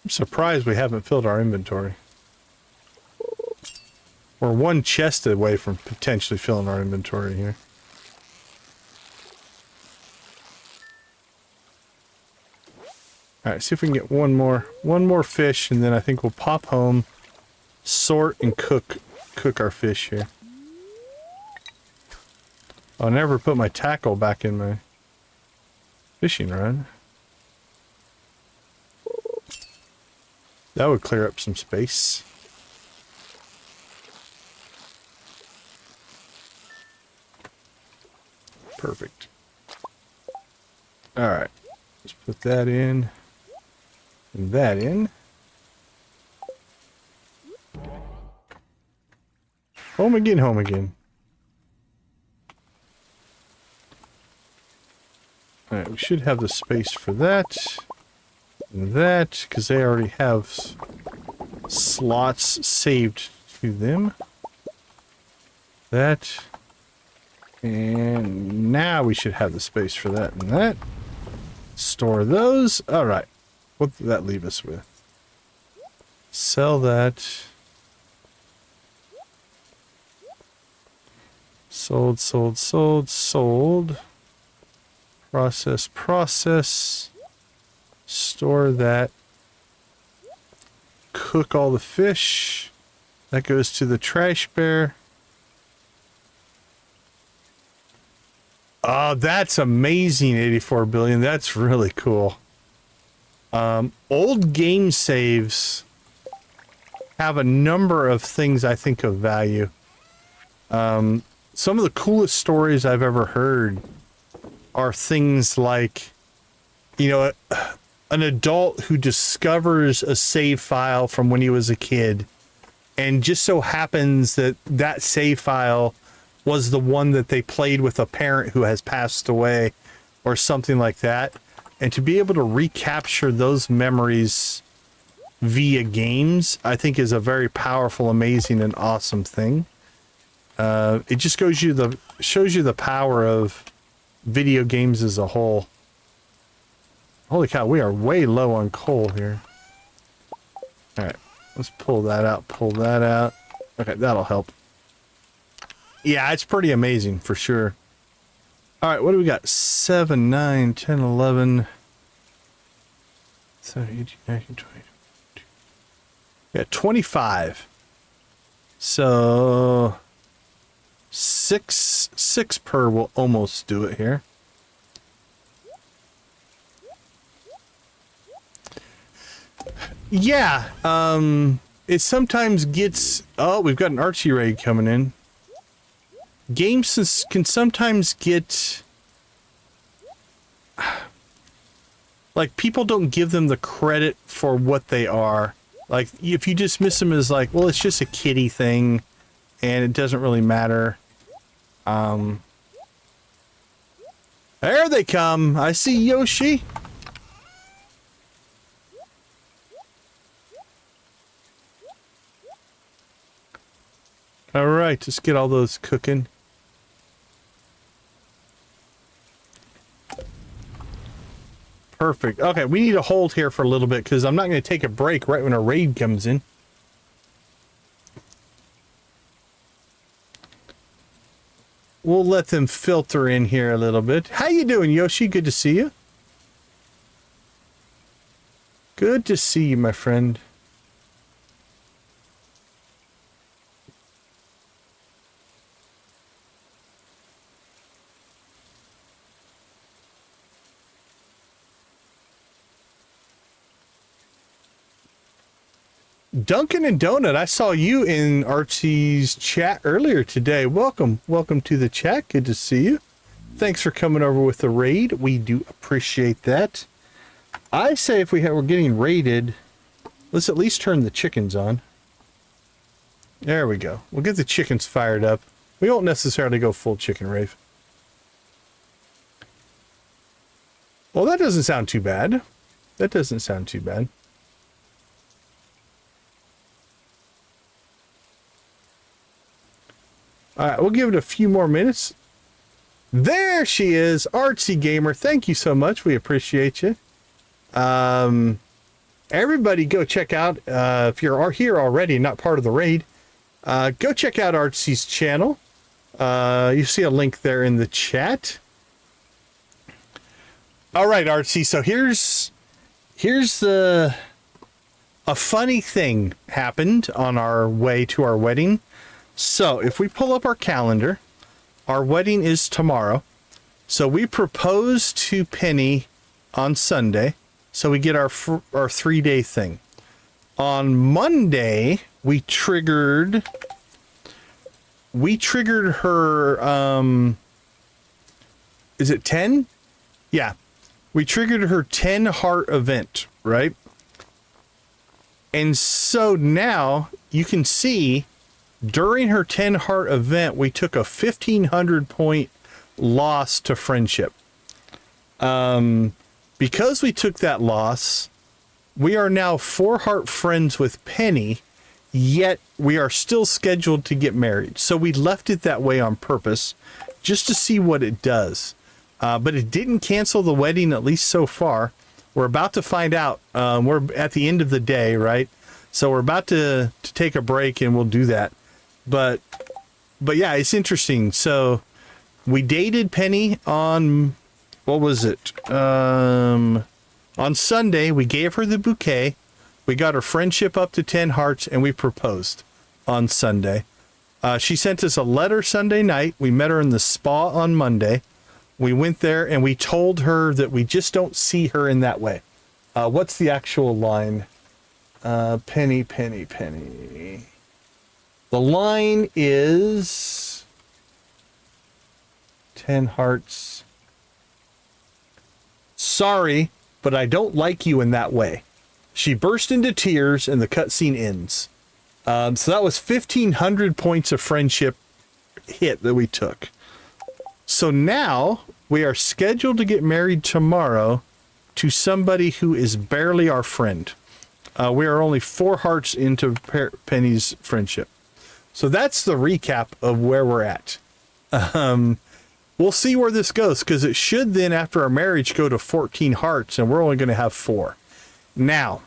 I'm surprised we haven't filled our inventory. We're one chest away from potentially filling our inventory here. Alright, see if we can get one more fish, and then I think we'll pop home, sort, and cook our fish here. I'll never put my tackle back in my fishing rod. That would clear up some space. Perfect. Alright, let's put that in. And that in. Home again, home again. Alright, we should have the space for that. And that, because they already have slots saved to them. That. And now we should have the space for that and that. Store those. Alright. What did that leave us with? Sell that. Sold, sold, sold, sold. Process, process. Store that. Cook all the fish. That goes to the trash bear. Oh, that's amazing, 84 billion. That's really cool. Old game saves have a number of things I think of value. Some of the coolest stories I've ever heard are things like, you know, an adult who discovers a save file from when he was a kid, and just so happens that that save file was the one that they played with a parent who has passed away or something like that. And to be able to recapture those memories via games, I think is a very powerful, amazing, and awesome thing. It just shows you the power of video games as a whole. Holy cow, we are way low on coal here. All right, let's pull that out, pull that out. Okay, that'll help. Yeah, it's pretty amazing for sure. All right, what do we got? 7, 9, 10, 11, 17, 18, 19, 20. Yeah, 25. So 6 per will almost do it here. Yeah, it sometimes gets... Oh, we've got an Archie raid coming in. Games can sometimes get... Like, people don't give them the credit for what they are. Like, if you dismiss them as like, well, it's just a kiddie thing, and it doesn't really matter. There they come! I see Yoshi! Alright, let's get all those cooking. Perfect. Okay, we need to hold here for a little bit because I'm not going to take a break right when a raid comes in. We'll let them filter in here a little bit. How you doing, Yoshi? Good to see you. Good to see you, my friend. Duncan and Donut, I saw you in Archie's chat earlier today. Welcome. Welcome to the chat. Good to see you. Thanks for coming over with the raid. We do appreciate that. I say if we're getting raided, let's at least turn the chickens on. There we go. We'll get the chickens fired up. We won't necessarily go full chicken rave. Well, that doesn't sound too bad. That doesn't sound too bad. All right, we'll give it a few more minutes. There she is, Artsy Gamer. Thank you so much. We appreciate you. Everybody go check out, if you're here already and not part of the raid, go check out Artsy's channel. You see a link there in the chat. All right, Artsy, so here's a funny thing happened on our way to our wedding. So if we pull up our calendar, our wedding is tomorrow. So we proposed to Penny on Sunday. So we get our 3-day thing. On Monday, we triggered her, is it 10? Yeah. We triggered her 10 heart event, right? And so now you can see during her 10 heart event, we took a 1,500 point loss to friendship. Because we took that loss, we are now 4 heart friends with Penny, yet we are still scheduled to get married. So we left it that way on purpose, just to see what it does. But it didn't cancel the wedding, at least so far. We're about to find out. We're at the end of the day, right? So we're about to take a break, and we'll do that. But But yeah, it's interesting. So we dated Penny on, what was it? On Sunday, we gave her the bouquet. We got her friendship up to 10 hearts, and we proposed on Sunday. She sent us a letter Sunday night. We met her in the spa on Monday. We went there, and we told her that we just don't see her in that way. What's the actual line? Penny, Penny, Penny. The line is 10 hearts. Sorry, but I don't like you in that way. She burst into tears and the cutscene ends. So that was 1,500 points of friendship hit that we took. So now we are scheduled to get married tomorrow to somebody who is barely our friend. We are only 4 hearts into Penny's friendship. So that's the recap of where we're at. We'll see where this goes, because it should then, after our marriage, go to 14 hearts, and we're only going to have 4. Now,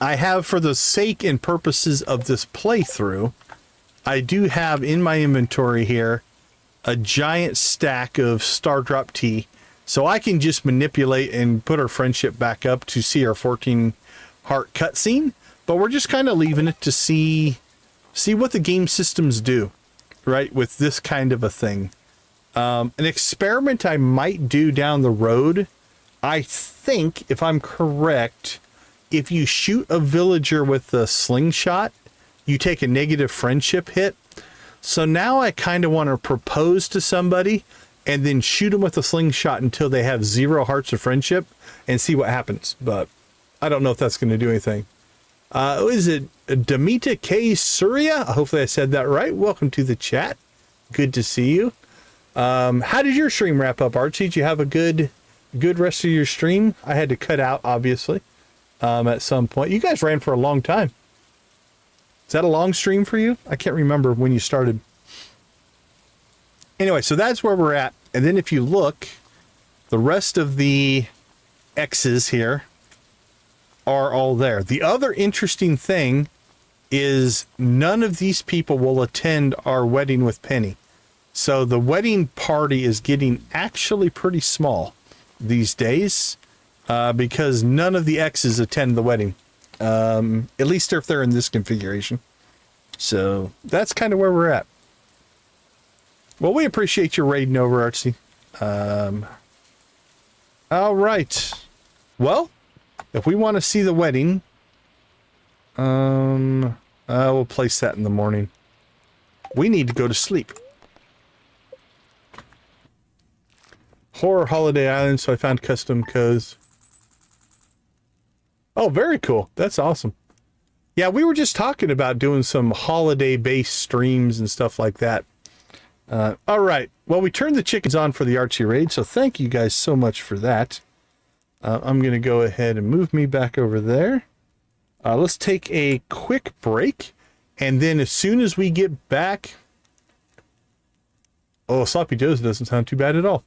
I have, for the sake and purposes of this playthrough, I do have in my inventory here a giant stack of Star Drop Tea, so I can just manipulate and put our friendship back up to see our 14 heart cutscene, but we're just kind of leaving it to see what the game systems do, right, with this kind of a thing. An experiment I might do down the road, I think, if I'm correct, if you shoot a villager with a slingshot, you take a negative friendship hit. So now I kind of want to propose to somebody and then shoot them with a slingshot until they have 0 hearts of friendship and see what happens. But I don't know if that's going to do anything. Is it Damita K. Surya? Hopefully I said that right. Welcome to the chat. Good to see you. How did your stream wrap up, Archie? Did you have a good rest of your stream? I had to cut out, obviously, at some point. You guys ran for a long time. Is that a long stream for you? I can't remember when you started. Anyway, so that's where we're at. And then if you look, the rest of the X's here are all there. The other interesting thing is none of these people will attend our wedding with Penny. So the wedding party is getting actually pretty small these days because none of the X's attend the wedding. At least if they're in this configuration. So that's kind of where we're at. Well, we appreciate your raiding over, Artsy. All right. Well, if we want to see the wedding, we'll place that in the morning. We need to go to sleep. Horror Holiday Island, so I found custom codes. Oh, very cool. That's awesome. Yeah, we were just talking about doing some holiday-based streams and stuff like that. All right. Well, we turned the chickens on for the Archie raid, so thank you guys so much for that. I'm going to go ahead and move me back over there. Let's take a quick break, and then as soon as we get back... Oh, Sloppy Joe's doesn't sound too bad at all.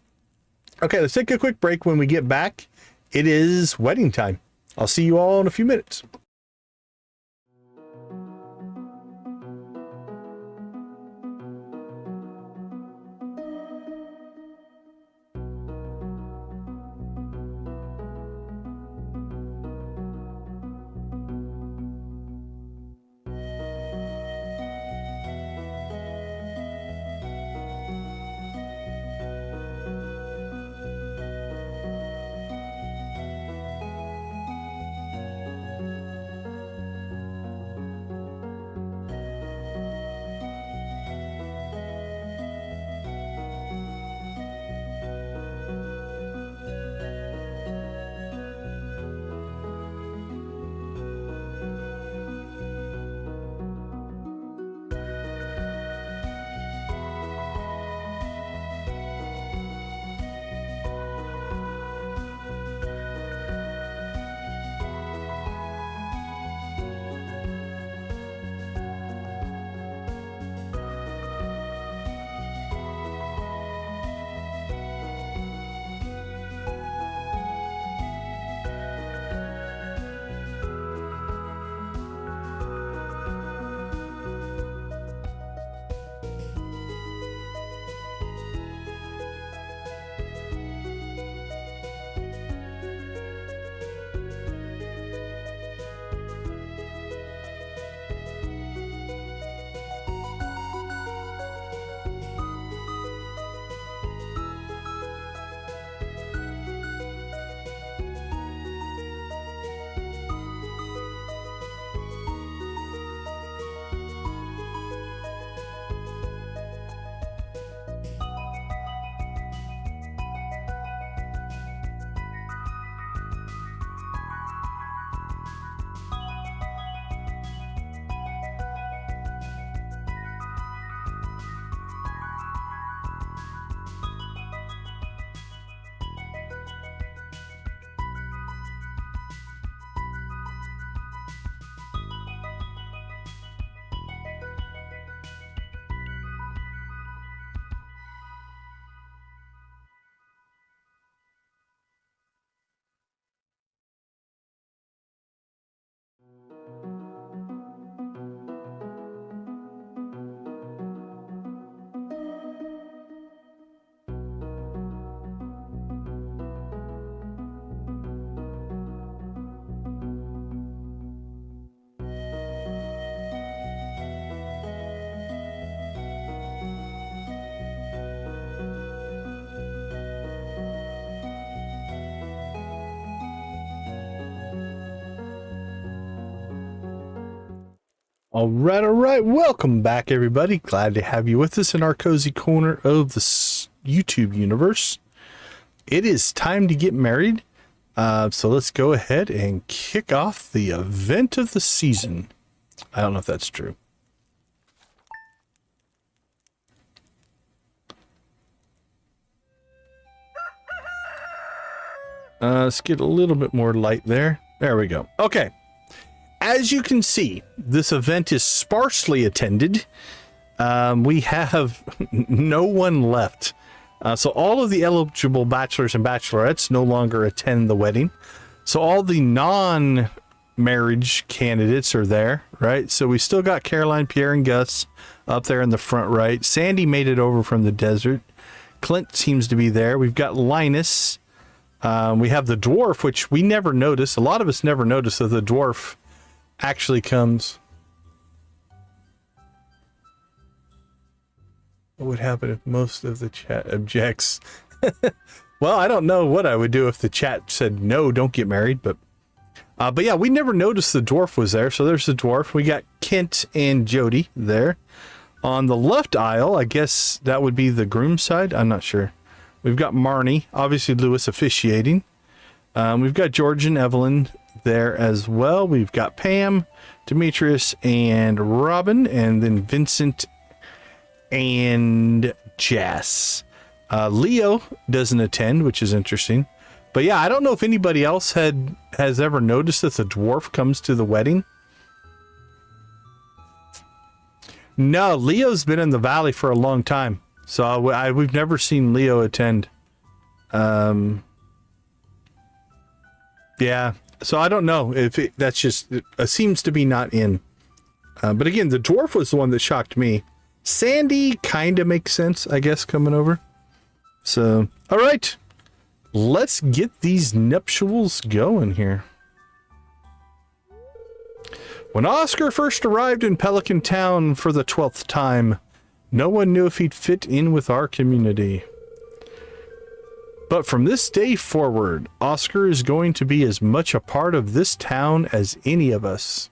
Okay, let's take a quick break. When we get back, it is wedding time. I'll see you all in a few minutes. All right. Welcome back, everybody. Glad to have you with us in our cozy corner of the YouTube universe. It is time to get married. So let's go ahead and kick off the event of the season. I don't know if that's true. Let's get a little bit more light there. There we go. Okay. As you can see, this event is sparsely attended. We have no one left. So all of the eligible bachelors and bachelorettes no longer attend the wedding. So all the non-marriage candidates are there, right? So we still got Caroline, Pierre, and Gus up there in the front right. Sandy made it over from the desert. Clint seems to be there. We've got Linus. We have the dwarf, which we never noticed. A lot of us never noticed that the dwarf actually comes. What would happen if most of the chat objects? Well, I don't know what I would do if the chat said no, don't get married, but yeah, we never noticed the dwarf was there. So there's the dwarf. We got Kent and Jody there. On the left aisle, I guess that would be the groom's side. I'm not sure. We've got Marnie, obviously Lewis officiating. We've got George and Evelyn there as well. We've got Pam, Demetrius, and Robin, and then Vincent and Jess. Leo doesn't attend, which is interesting. But yeah, I don't know if anybody else has ever noticed that the dwarf comes to the wedding. No, Leo's been in the valley for a long time. So we've never seen Leo attend. Yeah, so I don't know if that's just, it seems to be not in. But again, the dwarf was the one that shocked me. Sandy kind of makes sense, I guess, coming over. So, all right, let's get these nuptials going here. When Oscar first arrived in Pelican Town for the 12th time, no one knew if he'd fit in with our community. But from this day forward, Oscar is going to be as much a part of this town as any of us.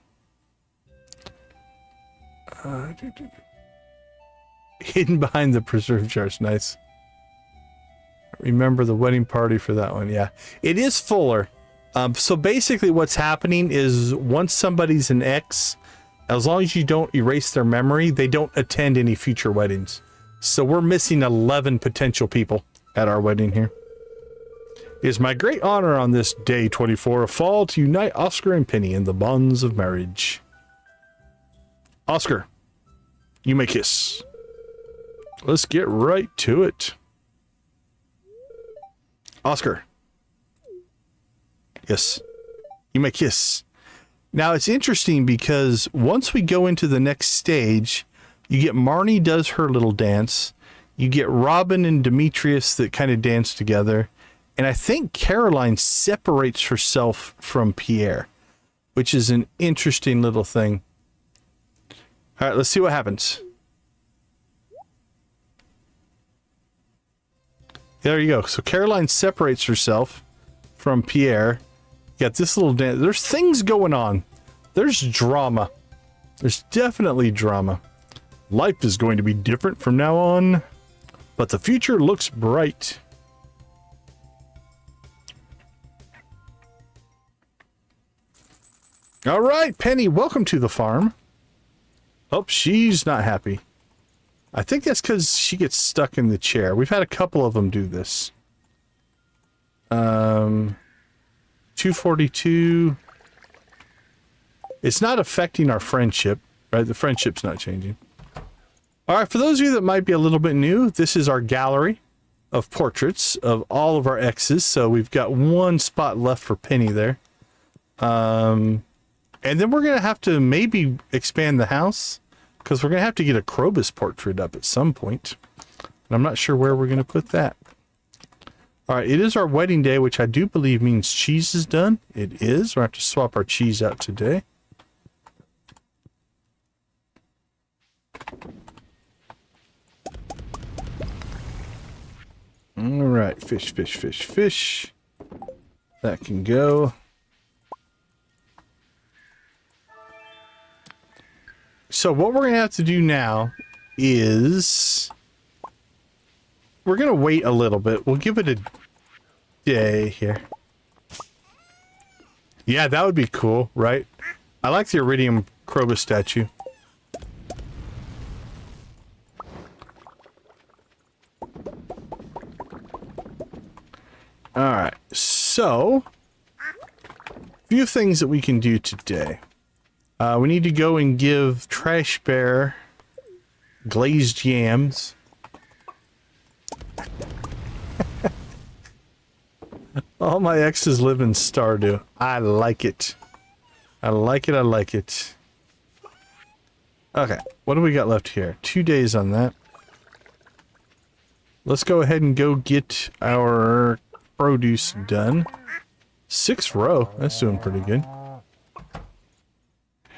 Hidden behind the preserve jars. Nice. Remember the wedding party for that one. Yeah, it is fuller. So basically what's happening is once somebody's an ex, as long as you don't erase their memory, they don't attend any future weddings. So we're missing 11 potential people at our wedding here. It is my great honor on this day 24 of fall to unite Oscar and Penny in the bonds of marriage. Oscar, you may kiss. Let's get right to it. Oscar. Yes, you may kiss. Now it's interesting because once we go into the next stage, you get Marnie does her little dance. You get Robin and Demetrius that kind of dance together. And I think Caroline separates herself from Pierre, which is an interesting little thing. All right, let's see what happens. There you go. So Caroline separates herself from Pierre. You got this little dance. There's things going on. There's drama. There's definitely drama. Life is going to be different from now on, but the future looks bright. All right, Penny, welcome to the farm. Oh, she's not happy. I think that's because she gets stuck in the chair. We've had a couple of them do this. 242. It's not affecting our friendship, right? The friendship's not changing. All right, for those of you that might be a little bit new, this is our gallery of portraits of all of our exes. So we've got one spot left for Penny there. And then we're going to have to maybe expand the house because we're going to have to get a Krobus portrait up at some point. And I'm not sure where we're going to put that. All right, it is our wedding day, which I do believe means cheese is done. It is. We'll have to swap our cheese out today. All right, fish, fish, fish, fish. That can go. so what we're going to have to do now is we're going to wait a little bit. We'll give it a day here. Yeah, that would be cool, right? I like the Iridium Krobus statue. Alright, so a few things that we can do today. We need to go and give Trash Bear glazed yams. All my exes live in Stardew. I like it. I like it, I like it. Okay, what do we got left here? 2 days on that. Let's go ahead and go get our produce done. 6th row. That's doing pretty good.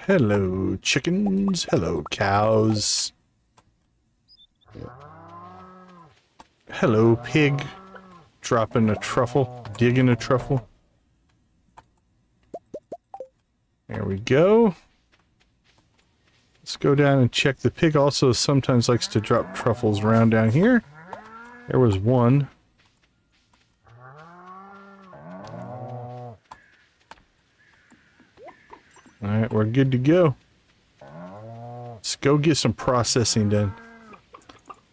Hello, chickens. Hello, cows. Hello, pig. Dropping a truffle. Digging a truffle. There we go. Let's go down and check. The pig also sometimes likes to drop truffles around down here. There was one. Alright, we're good to go. Let's go get some processing done.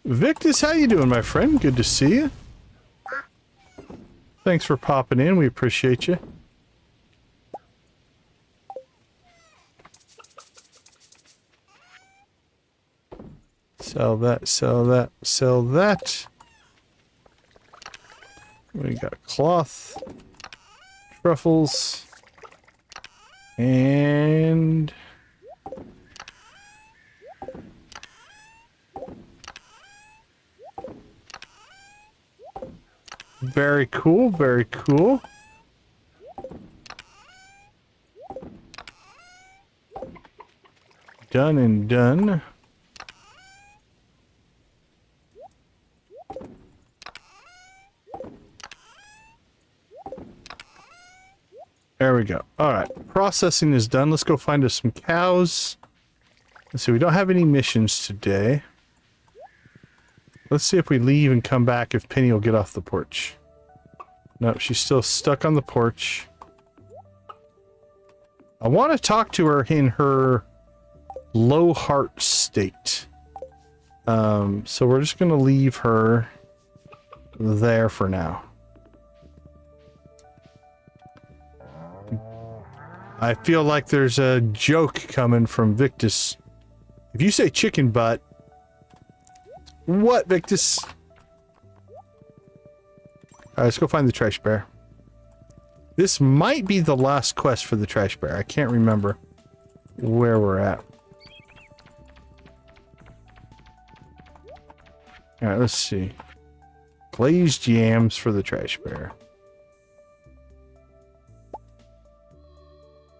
Victus, how you doing, my friend? Good to see you. Thanks for popping in. We appreciate you. Sell that, sell that, sell that. We got cloth, truffles, and very cool, very cool. Done and done. There we go. Alright, processing is done. Let's go find us some cows. Let's see, we don't have any missions today. Let's see if we leave and come back if Penny will get off the porch. Nope, she's still stuck on the porch. I want to talk to her in her low heart state. So we're just going to leave her there for now. I feel like there's a joke coming from Victus. If you say chicken butt... What, Victus? Alright, let's go find the trash bear. This might be the last quest for the trash bear. I can't remember where we're at. Alright, let's see. Glazed yams for the trash bear.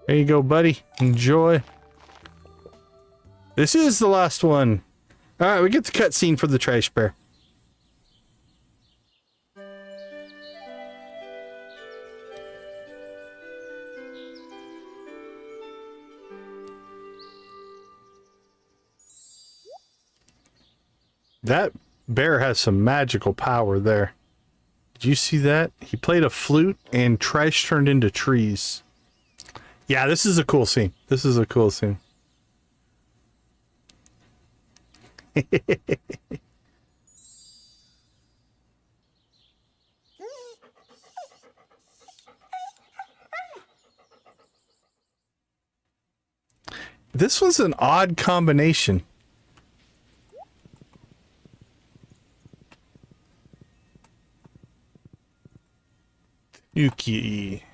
There you go, buddy. Enjoy. This is the last one. Alright, we get the cutscene for the trash bear. That bear has some magical power there. Did you see that? He played a flute and trash turned into trees. Yeah, this is a cool scene. This is a cool scene. This was an odd combination. Yuki.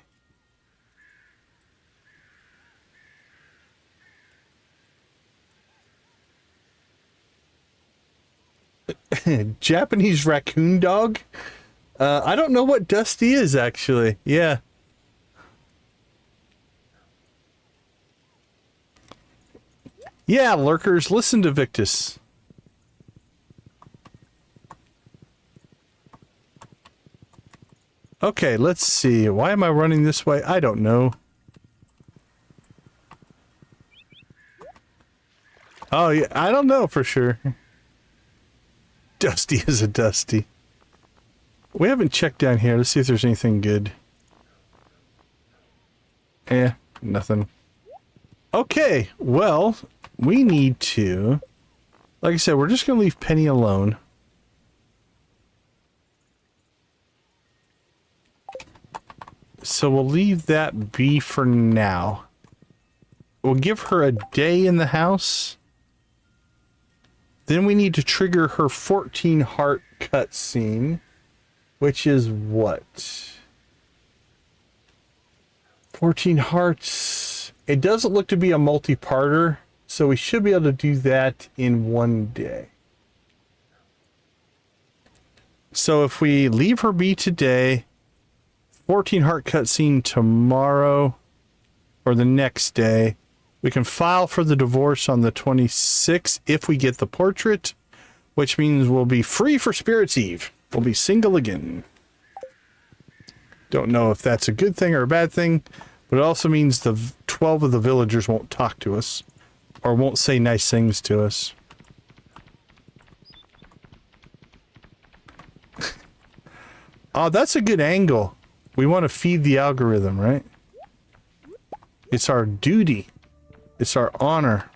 Japanese raccoon dog? I don't know what Dusty is, actually. Yeah. Yeah, lurkers, listen to Victus. Okay, let's see. Why am I running this way? I don't know. Oh, yeah, I don't know for sure. Dusty is a dusty. We haven't checked down here. Let's see if there's anything good. Nothing. Okay, well, we need to... Like I said, we're just going to leave Penny alone. So we'll leave that be for now. We'll give her a day in the house. Then we need to trigger her 14 heart cutscene, which is what? 14 hearts. It doesn't look to be a multi-parter, so we should be able to do that in one day. So if we leave her be today, 14 heart cutscene tomorrow or the next day, we can file for the divorce on the 26th if we get the portrait, which means we'll be free for Spirit's Eve. We'll be single again. Don't know if that's a good thing or a bad thing, but it also means the 12 of the villagers won't talk to us or won't say nice things to us. Oh, that's a good angle. We want to feed the algorithm, right? It's our duty. It's our honor.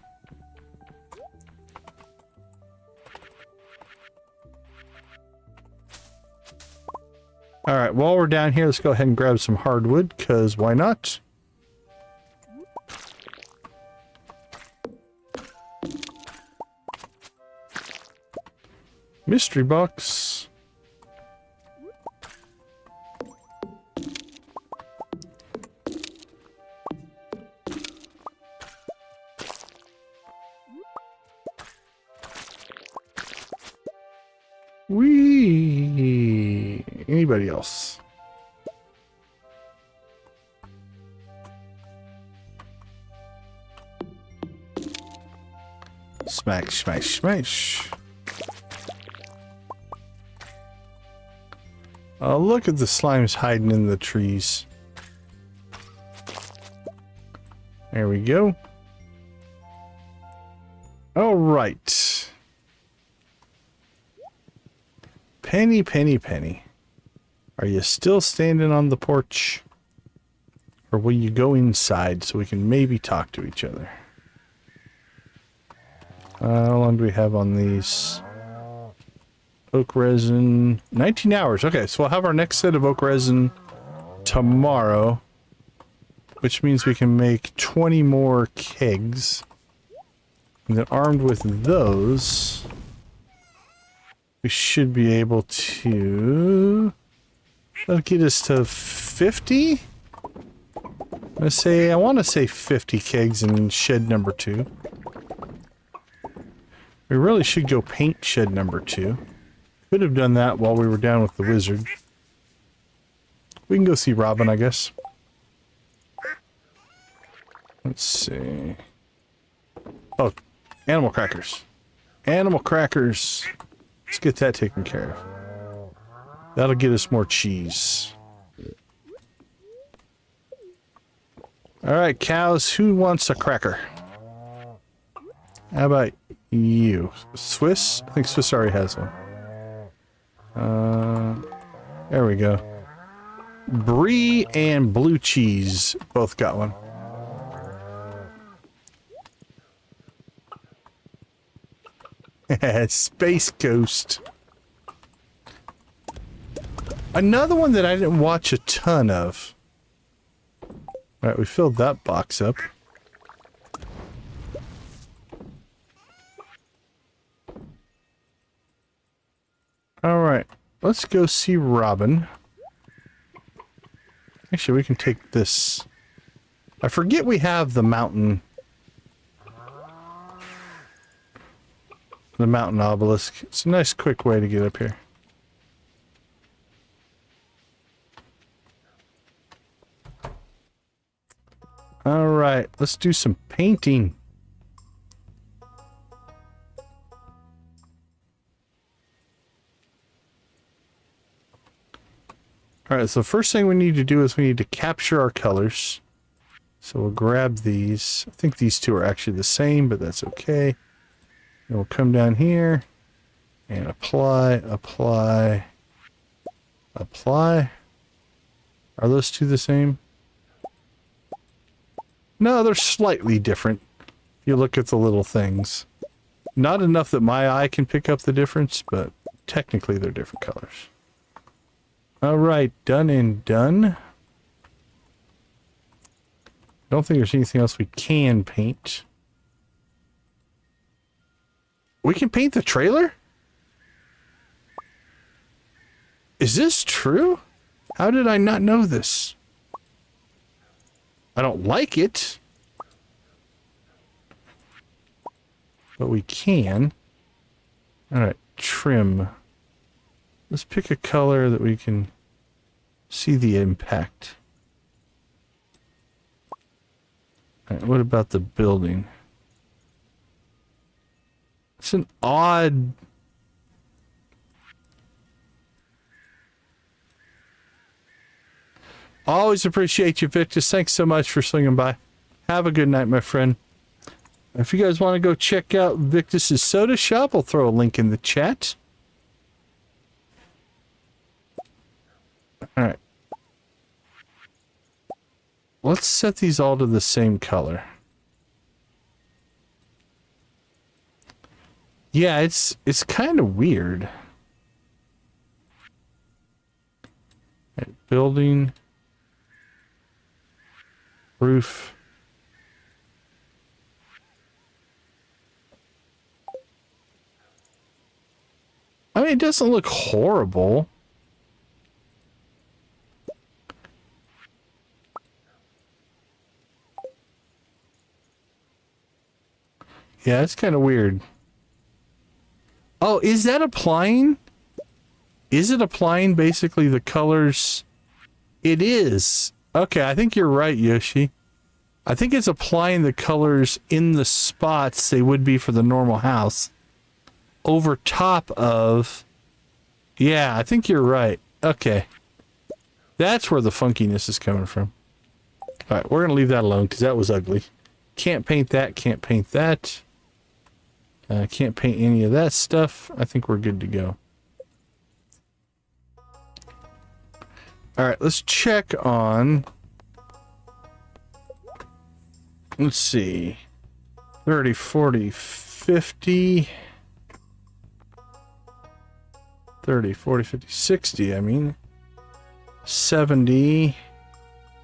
All right, while we're down here, let's go ahead and grab some hardwood, because why not? Mystery box. Wee. Anybody else? Smash, smash, smash. Oh, look at the slimes hiding in the trees. There we go. All right. Penny, Penny, Penny. Are you still standing on the porch? Or will you go inside so we can maybe talk to each other? How long do we have on these? Oak resin. 19 hours. Okay, so we'll have our next set of oak resin tomorrow. Which means we can make 20 more kegs. And then armed with those... we should be able to... that'll get us to 50? I want to say 50 kegs in shed number 2. We really should go paint shed number 2. Could have done that while we were down with the wizard. We can go see Robin, I guess. Let's see. Oh, animal crackers. Animal crackers. Let's get that taken care of. That'll get us more cheese. Alright, cows, who wants a cracker? How about you? Swiss? I think Swiss already has one. There we go. Brie and blue cheese both got one. Space Ghost. Another one that I didn't watch a ton of. Alright, we filled that box up. Alright, let's go see Robin. Actually, we can take this. I forget we have the mountain. The mountain obelisk. It's a nice quick way to get up here. Alright, let's do some painting. Alright, so the first thing we need to do is we need to capture our colors. So we'll grab these. I think these two are actually the same, but that's okay. And we'll come down here and apply, apply, apply. Are those two the same? No, they're slightly different. If you look at the little things. Not enough that my eye can pick up the difference, but technically they're different colors. Alright, done and done. Don't think there's anything else we can paint. We can paint the trailer? Is this true? How did I not know this? I don't like it. But we can. Alright, trim. Let's pick a color that we can see the impact. Alright, what about the building? It's an odd... Always appreciate you, Victus. Thanks so much for swinging by. Have a good night, my friend. If you guys want to go check out Victus's soda shop, I'll throw a link in the chat. Alright. Let's set these all to the same color. Yeah, it's kind of weird. Right, building. Roof. I mean, it doesn't look horrible. Yeah, it's kind of weird. Oh, is that applying? Is it applying basically the colors? It is. Okay, I think you're right, Yoshi. I think it's applying the colors in the spots they would be for the normal house. Over top of... Yeah, I think you're right. Okay. That's where the funkiness is coming from. Alright, we're going to leave that alone because that was ugly. Can't paint that, can't paint that. Can't paint any of that stuff. I think we're good to go. Alright, let's check on... Let's see. 30, 40, 50... 30, 40, 50, 60, I mean. 70...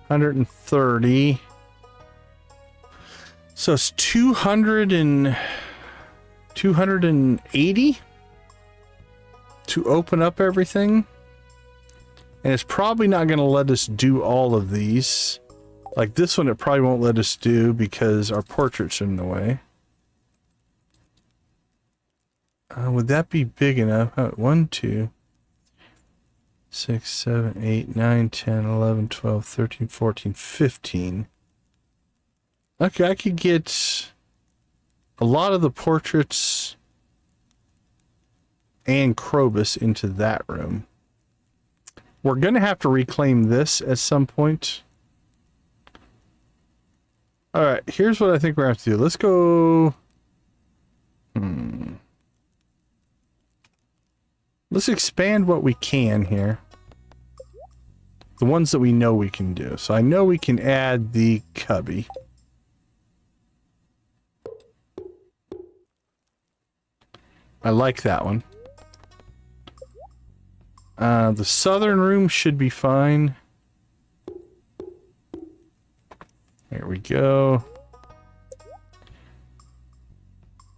130... So it's 280 to open up everything. And it's probably not going to let us do all of these. Like this one, it probably won't let us do because our portrait's in the way. Would that be big enough? 1, 2, 6, 7, 8, 9, 10, 11, 12, 13, 14, 15. Okay, I could get a lot of the portraits and Krobus into that room. We're going to have to reclaim this at some point. Alright, here's what I think we're going to have to do. Let's go... Let's expand what we can here. The ones that we know we can do. So I know we can add the cubby. I like that one. The southern room should be fine. There we go.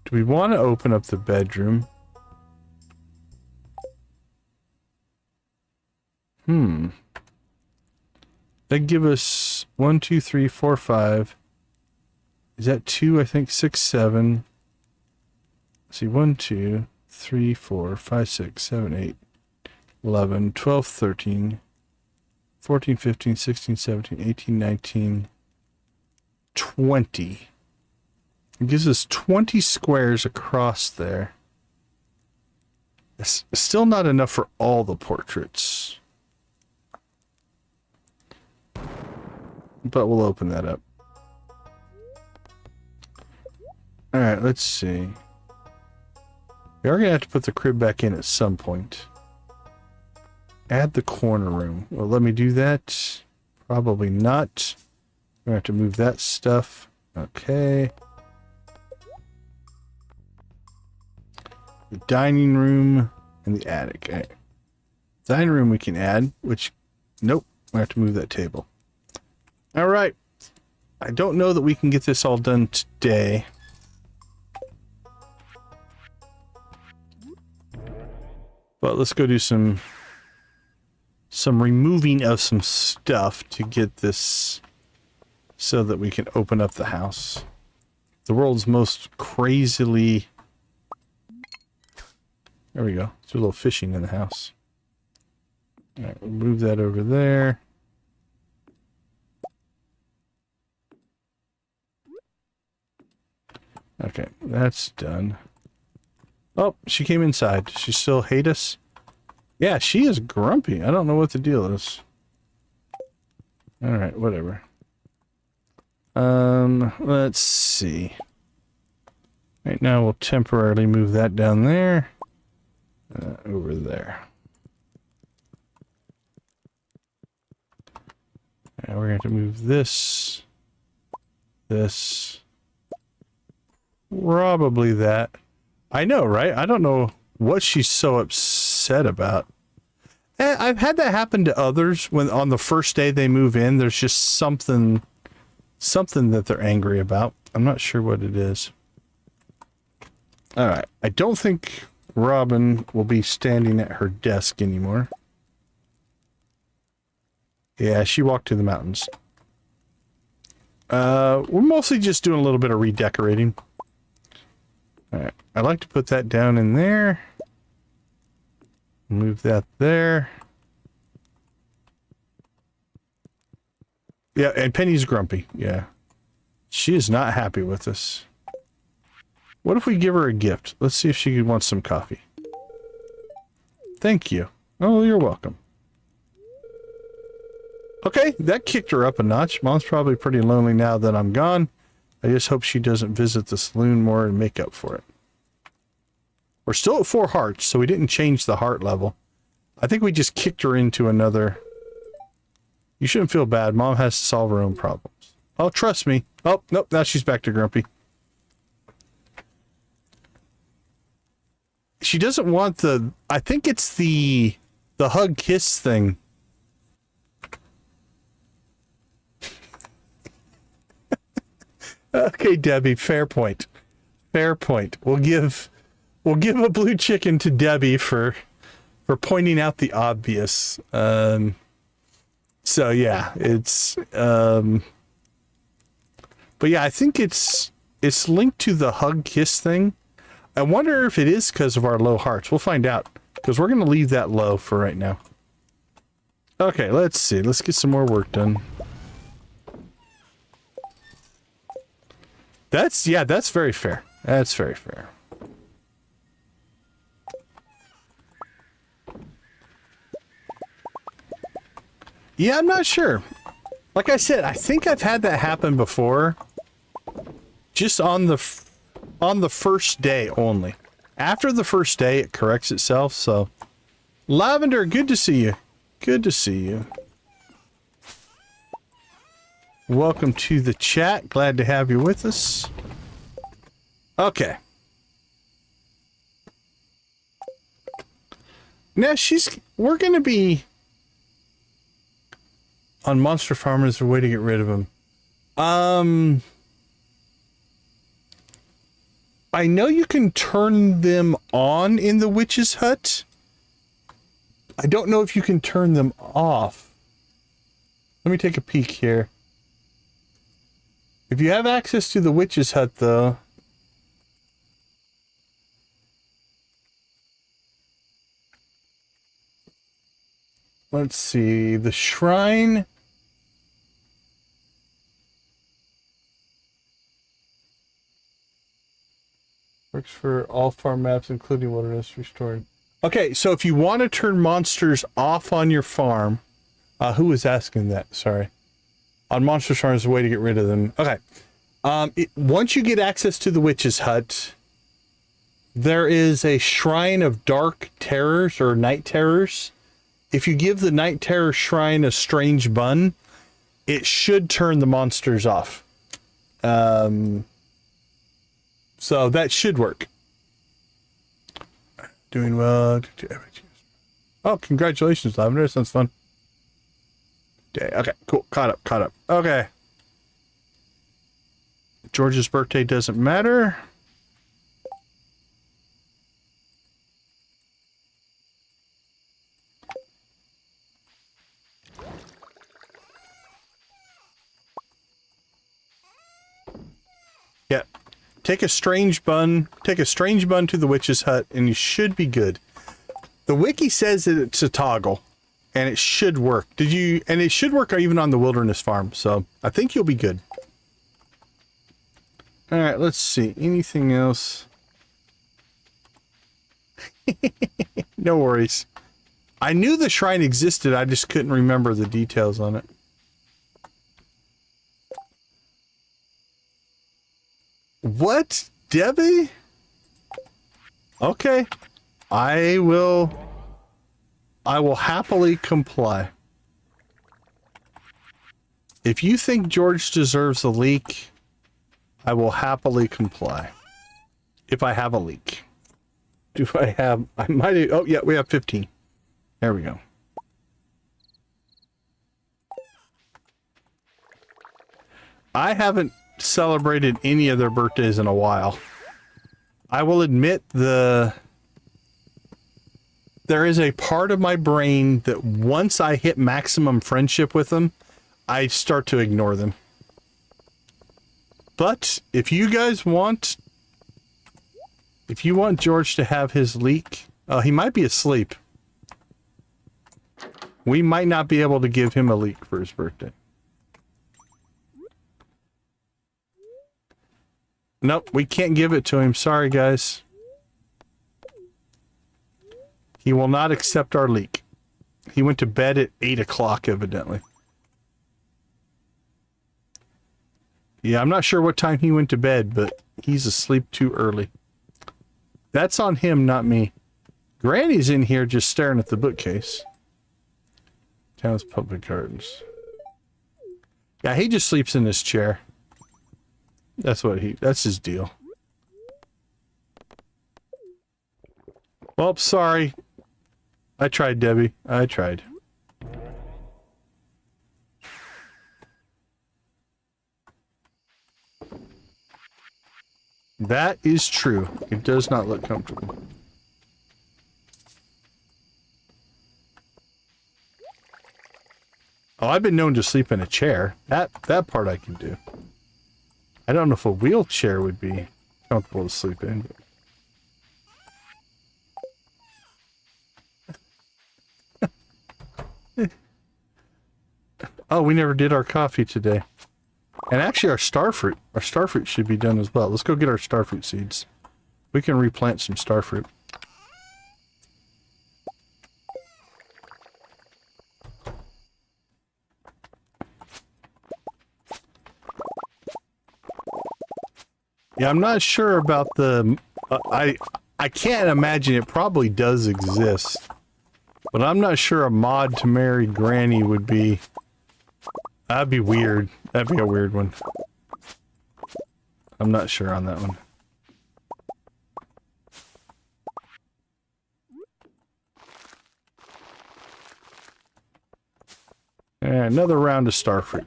Do we want to open up the bedroom? That'd give us 1, 2, 3, 4, 5. Is that 2? I think 6, 7. Let's see, 1, 2, 3, 4, 5, 6, 7, 8, 11, 12, 13, 14, 15, 16, 17, 18, 19, 20. It gives us 20 squares across there. It's still not enough for all the portraits. But we'll open that up. Alright, let's see. We are going to have to put the crib back in at some point. Add the corner room. Well, let me do that. Probably not. We're going to have to move that stuff. Okay. The dining room and the attic. Okay. Dining room we can add, which... Nope. We have to move that table. Alright. I don't know that we can get this all done today. But let's go do some removing of some stuff to get this so that we can open up the house. The world's most crazily... There we go. Let's do a little fishing in the house. Alright, we'll move that over there. Okay, that's done. Oh, she came inside. Does she still hate us? Yeah, she is grumpy. I don't know what the deal is. Alright, whatever. Let's see. Right now we'll temporarily move that down there. Over there. Now we're going to move this. This. Probably that. I know, right? I don't know what she's so upset about. I've had that happen to others when on the first day they move in, there's just something that they're angry about. I'm not sure what it is. All right. I don't think Robin will be standing at her desk anymore. Yeah, she walked to the mountains. We're mostly just doing a little bit of redecorating. Alright, I'd like to put that down in there. Move that there. Yeah, and Penny's grumpy. Yeah. She is not happy with us. What if we give her a gift? Let's see if she wants some coffee. Thank you. Oh, you're welcome. Okay, that kicked her up a notch. Mom's probably pretty lonely now that I'm gone. I just hope she doesn't visit the saloon more and make up for it. We're still at 4 hearts, so we didn't change the heart level. I think we just kicked her into another... You shouldn't feel bad. Mom has to solve her own problems. Oh, trust me. Oh, nope, now she's back to grumpy. She doesn't want the... I think it's the hug kiss thing. Okay, Debbie, fair point. Fair point. We'll give a blue chicken to Debbie for pointing out the obvious. So yeah, it's but yeah, I think it's linked to the hug kiss thing. I wonder if it is because of our low hearts. We'll find out, because we're going to leave that low for right now. Okay, let's see. Let's get some more work done. That's very fair. That's very fair. Yeah, I'm not sure. Like I said, I think I've had that happen before. Just on the first day only. After the first day, it corrects itself, so... Lavender, good to see you. Good to see you. Welcome to the chat. Glad to have you with us. Okay. Now we're going to be on Monster Farm. Is there a way to get rid of them? I know you can turn them on in the witch's hut. I don't know if you can turn them off. Let me take a peek here. If you have access to the witch's hut, though... Let's see, the shrine... Works for all farm maps, including wilderness restored. Okay, so if you want to turn monsters off on your farm... who was asking that? Sorry. On Monster Farm is a way to get rid of them. Okay. Once you get access to the witch's hut, There is a shrine of dark terrors or night terrors. If you give the night terror shrine a strange bun, it should turn the monsters off. So that should work. Doing well. Oh, congratulations, Lavender. Sounds fun. Okay, cool. Caught up. Okay. George's birthday doesn't matter. Yeah. Take a strange bun to the witch's hut, and you should be good. The wiki says that it's a toggle, and it should work. And it should work even on the wilderness farm, so I think you'll be good. Alright, let's see. Anything else? No worries. I knew the shrine existed, I just couldn't remember the details on it. What? Debbie? Okay. I will happily comply. If you think George deserves a leak, I will happily comply. If I have a leak. Do I have... I might have... Oh, yeah, we have 15. There we go. I haven't celebrated any of their birthdays in a while. I will admit there is a part of my brain that once I hit maximum friendship with them, I start to ignore them. But if you guys want... If you want George to have his leak... he might be asleep. We might not be able to give him a leak for his birthday. Nope, we can't give it to him. Sorry, guys. He will not accept our leak. He went to bed at 8 o'clock, evidently. Yeah, I'm not sure what time he went to bed, but he's asleep too early. That's on him, not me. Granny's in here just staring at the bookcase. Town's public gardens. Yeah, he just sleeps in this chair. That's his deal. Well, sorry. I tried, Debbie. I tried. That is true. It does not look comfortable. Oh, I've been known to sleep in a chair. That part I can do. I don't know if a wheelchair would be comfortable to sleep in. Oh, we never did our coffee today. And actually our starfruit should be done as well. Let's go get our starfruit seeds. We can replant some starfruit. Yeah, I'm not sure about the... I can't imagine it probably does exist. But I'm not sure a mod to marry Granny would be... That'd be weird. That'd be a weird one. I'm not sure on that one. And another round of starfruit.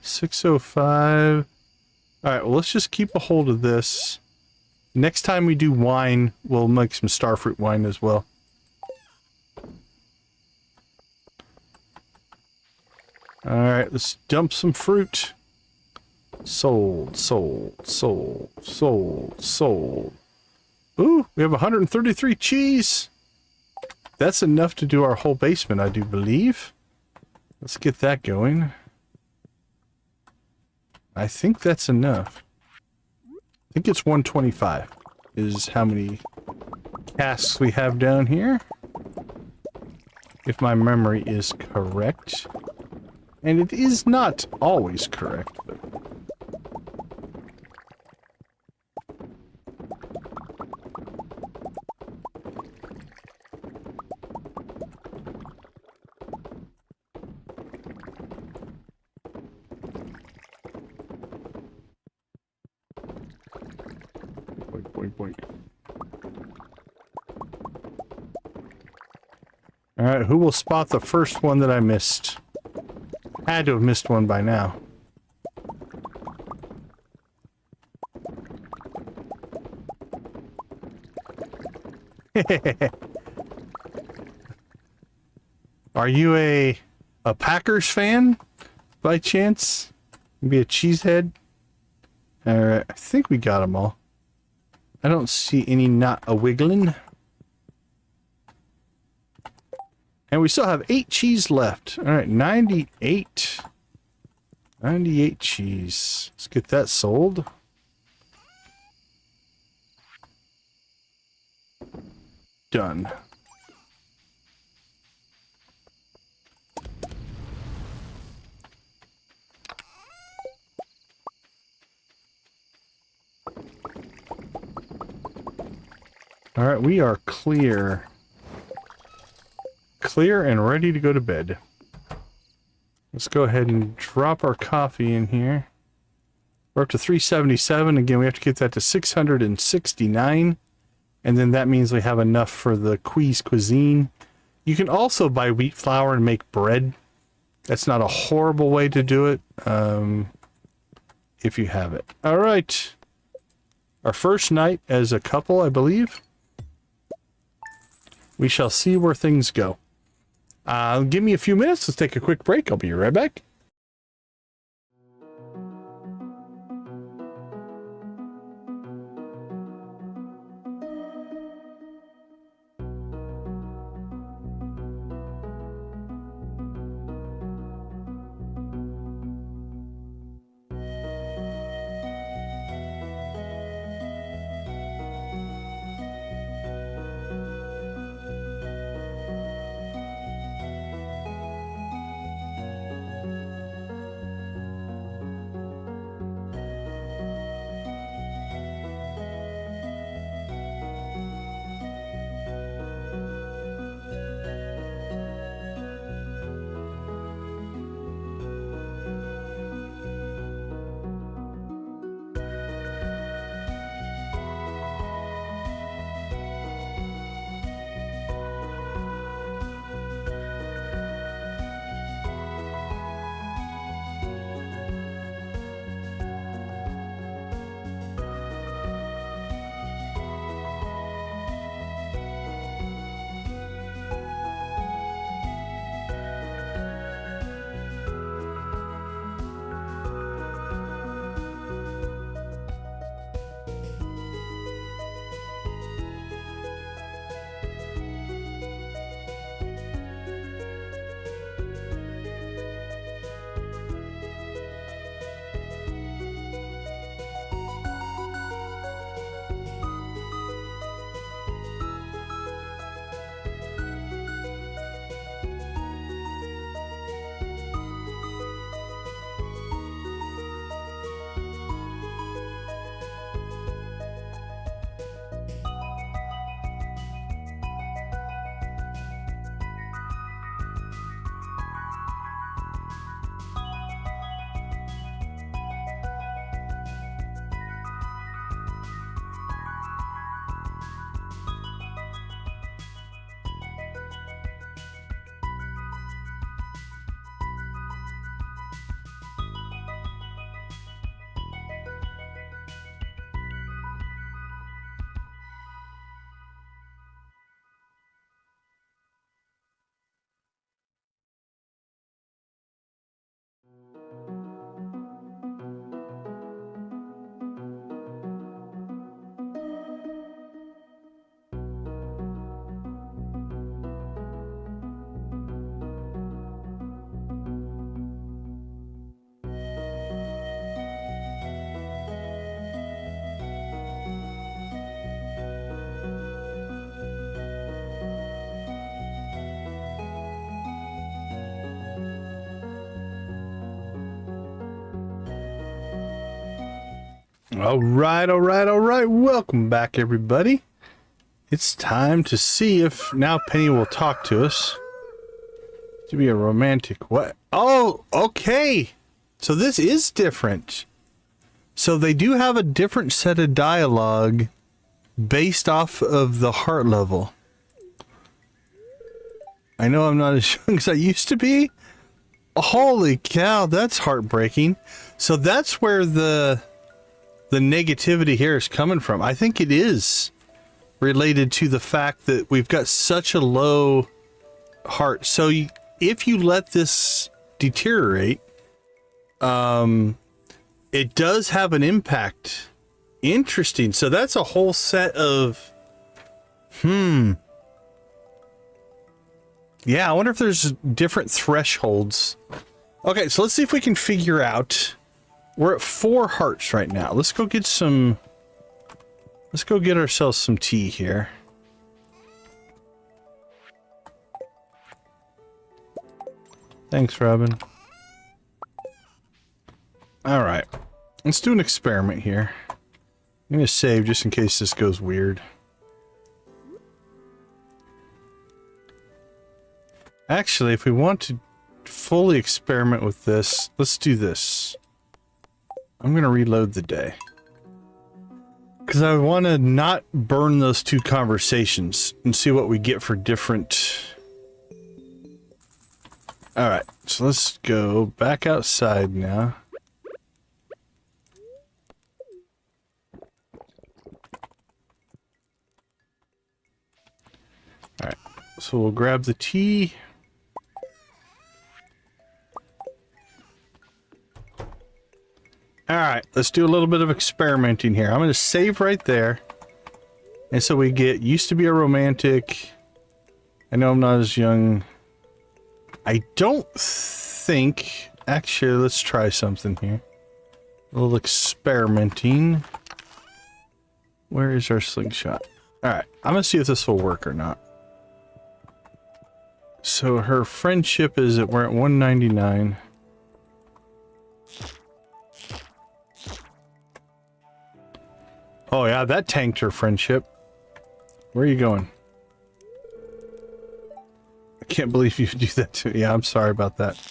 $605. Alright, well, let's just keep a hold of this. Next time we do wine, we'll make some starfruit wine as well. Alright, let's dump some fruit. Sold. Ooh, we have 133 cheese. That's enough to do our whole basement, I do believe. Let's get that going. I think that's enough. I think it's 125 is how many casks we have down here. if my memory is correct. And it is not always correct, but... Boink, boink, boink. Alright, who will spot the first one that I missed? Had to have missed one by now. Are you a Packers fan by chance? Maybe a cheesehead? Alright, I think we got them all. I don't see any not a wiggling. And we still have 8 cheese left. Alright, 98. 98 cheese. Let's get that sold. Done. Alright, we are clear. Clear and ready to go to bed. Let's go ahead and drop our coffee in here. We're up to 377. Again, we have to get that to 669. And then that means we have enough for the Queez cuisine. You can also buy wheat flour and make bread. That's not a horrible way to do it, if you have it. All right. Our first night as a couple, I believe. We shall see where things go. Give me a few minutes. Let's take a quick break. I'll be right back. All right, all right, all right. Welcome back, everybody. It's time to see if now Penny will talk to us. To be a romantic what? Oh, okay. So this is different. So they do have a different set of dialogue based off of the heart level. I know I'm not as young as I used to be. Holy cow, that's heartbreaking. So that's where the negativity here is coming from. I think it is related to the fact that we've got such a low heart. So if you let this deteriorate, it does have an impact. Interesting. So that's a whole set of, yeah, I wonder if there's different thresholds. Okay, so let's see if we can figure out. We're at 4 hearts right now. Let's go get ourselves some tea here. Thanks, Robin. All right, let's do an experiment here. I'm gonna save just in case this goes weird. Actually, if we want to fully experiment with this, let's do this. I'm gonna reload the day. Because I want to not burn those 2 conversations and see what we get for different... Alright, so let's go back outside now. Alright, so we'll grab the tea. Alright, let's do a little bit of experimenting here. I'm going to save right there. And so we get used to be a romantic. I know I'm not as young. I don't think... Actually, let's try something here. A little experimenting. Where is our slingshot? Alright, I'm going to see if this will work or not. So her friendship is we're at 199. Oh yeah, that tanked her friendship. Where are you going? I can't believe you do that to me. Yeah, I'm sorry about that.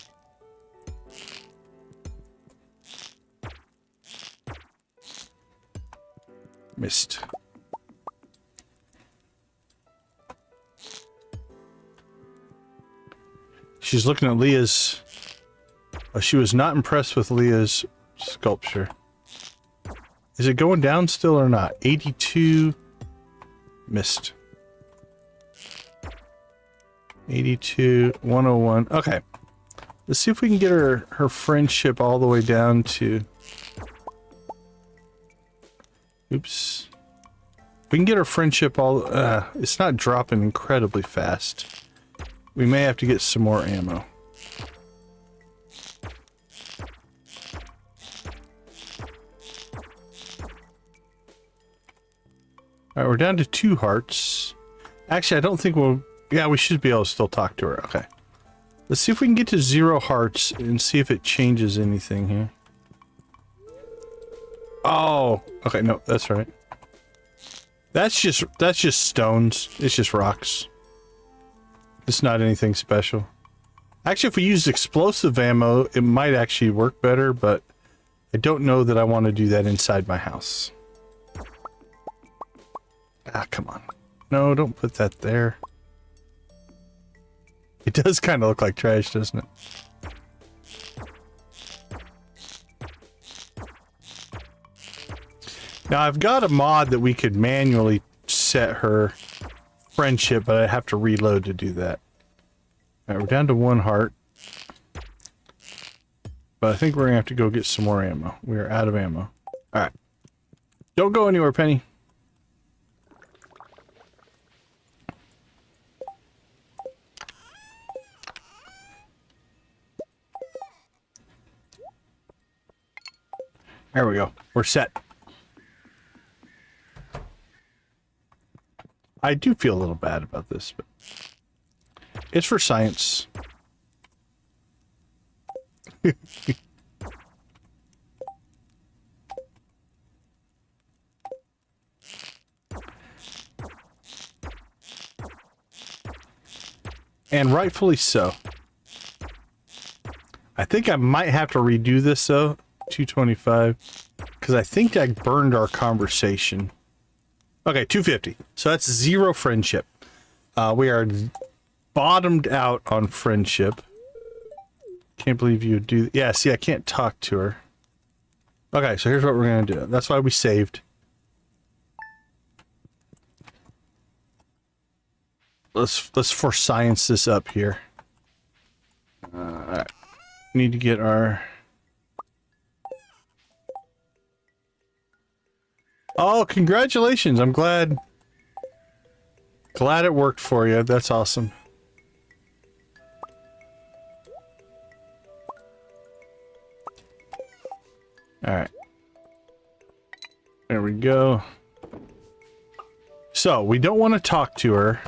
Missed. She's looking at Leah's... she was not impressed with Leah's sculpture. Is it going down still or not? 82. Missed. 82. 101. Okay. Let's see if we can get her friendship all the way down to... Oops. We can get her friendship all... it's not dropping incredibly fast. We may have to get some more ammo. Alright, we're down to 2 hearts. Actually, I don't think we'll... Yeah, we should be able to still talk to her. Okay. Let's see if we can get to 0 hearts and see if it changes anything here. Oh! Okay, no, that's right. That's just stones. It's just rocks. It's not anything special. Actually, if we used explosive ammo, it might actually work better, but I don't know that I want to do that inside my house. Ah, come on. No, don't put that there. It does kind of look like trash, doesn't it? Now, I've got a mod that we could manually set her friendship, but I have to reload to do that. Alright, we're down to 1 heart. But I think we're gonna have to go get some more ammo. We are out of ammo. Alright. Don't go anywhere, Penny. There we go. We're set. I do feel a little bad about this, but it's for science. And rightfully so. I think I might have to redo this though. 225. Because I think I burned our conversation. Okay, 250. So that's 0 friendship. We are bottomed out on friendship. Can't believe you would do... Yeah, see, I can't talk to her. Okay, so here's what we're going to do. That's why we saved. Let's for science this up here. Alright. Need to get our... Oh, congratulations. I'm glad it worked for you. That's awesome. Alright. There we go. So, we don't want to talk to her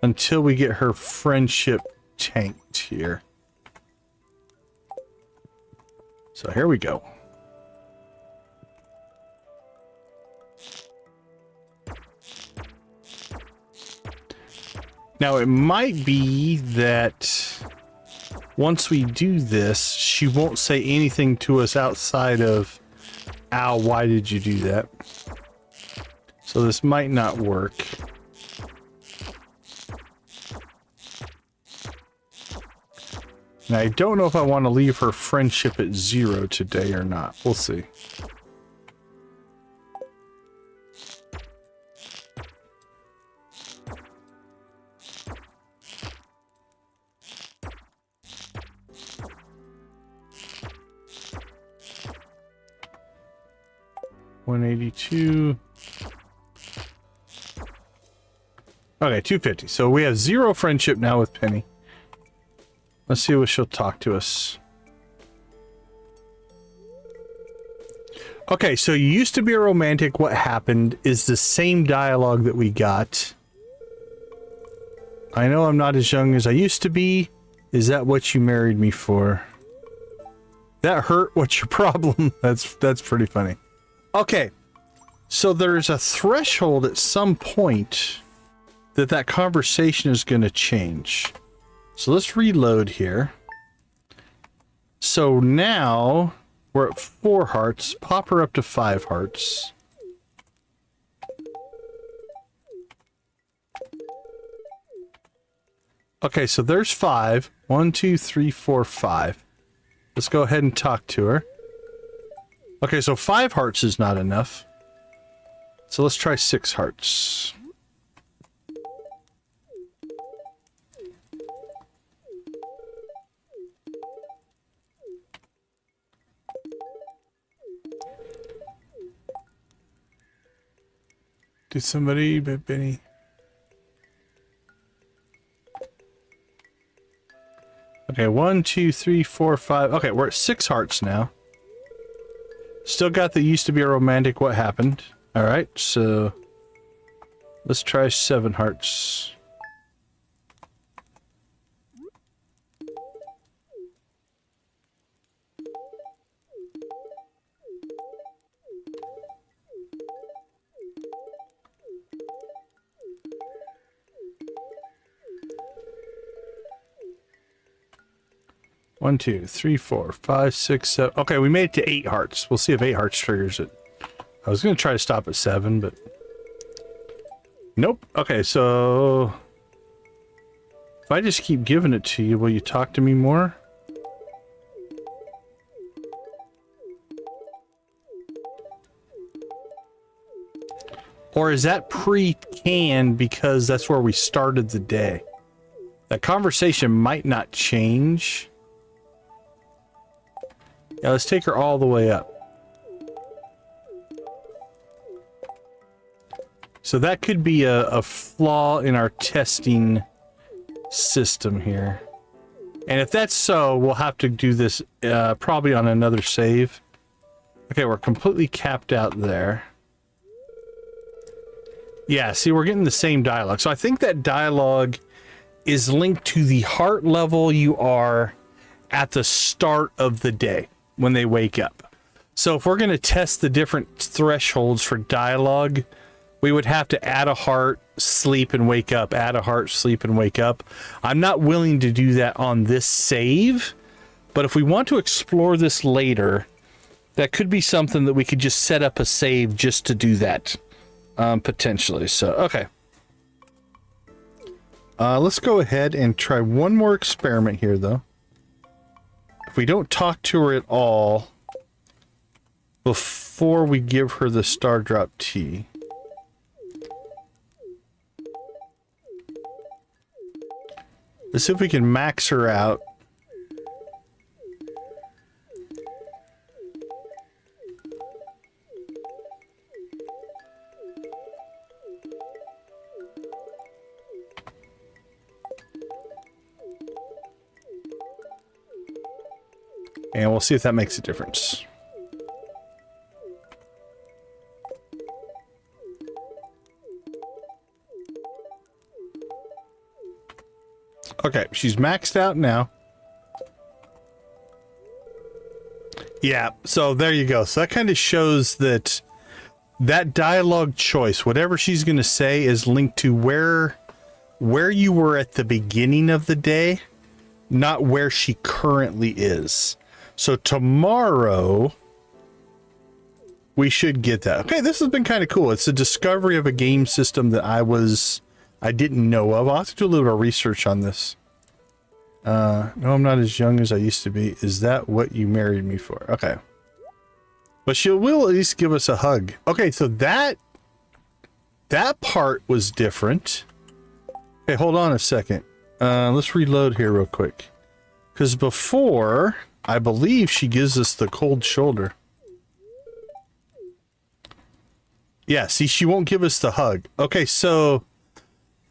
until we get her friendship tanked here. So, here we go. Now, it might be that once we do this, she won't say anything to us outside of, ow, why did you do that? So this might not work. Now, I don't know if I want to leave her friendship at 0 today or not. We'll see. $182. Okay, 250. So we have 0 friendship now with Penny. Let's see what she'll talk to us. Okay, so you used to be a romantic. What happened is the same dialogue that we got. I know I'm not as young as I used to be. Is that what you married me for? That hurt? What's your problem? That's pretty funny. Okay, so there's a threshold at some point that conversation is going to change. So let's reload here. So now we're at 4 hearts. Pop her up to 5 hearts. Okay, so there's 5. 1, 2, 3, 4, 5. Let's go ahead and talk to her. Okay, so 5 hearts is not enough. So let's try 6 hearts. Did somebody, Benny? Okay, 1, 2, 3, 4, 5. Okay, we're at 6 hearts now. Still got the used to be a romantic. What happened? All right, so let's try 7 hearts. One, 2, 3, 4, 5, 6, 7. Okay, we made it to 8 hearts. We'll see if 8 hearts triggers it. I was going to try to stop at 7, but... Nope. Okay, so... If I just keep giving it to you, will you talk to me more? Or is that pre-canned because that's where we started the day? That conversation might not change. Yeah, let's take her all the way up. So that could be a flaw in our testing system here. And if that's so, we'll have to do this probably on another save. Okay, we're completely capped out there. Yeah, see, we're getting the same dialogue. So I think that dialogue is linked to the heart level you are at the start of the day when they wake up. So if we're going to test the different thresholds for dialogue, we would have to add a heart, sleep, and wake up, add a heart, sleep, and wake up. I'm not willing to do that on this save, but if we want to explore this later, that could be something that we could just set up a save just to do that, potentially. So, okay. Let's go ahead and try one more experiment here, though. If we don't talk to her at all before we give her the star drop tea. Let's see if we can max her out. And we'll see if that makes a difference. Okay, she's maxed out now. Yeah, so there you go. So that kind of shows that that dialogue choice, whatever she's going to say, is linked to where you were at the beginning of the day, not where she currently is. So tomorrow, we should get that. Okay, this has been kind of cool. It's a discovery of a game system that I didn't know of. I'll have to do a little bit of research on this. No, I'm not as young as I used to be. Is that what you married me for? Okay. But she will at least give us a hug. Okay, so that part was different. Okay, hold on a second. Let's reload here real quick. Because before, I believe she gives us the cold shoulder. Yeah, see, she won't give us the hug. Okay, so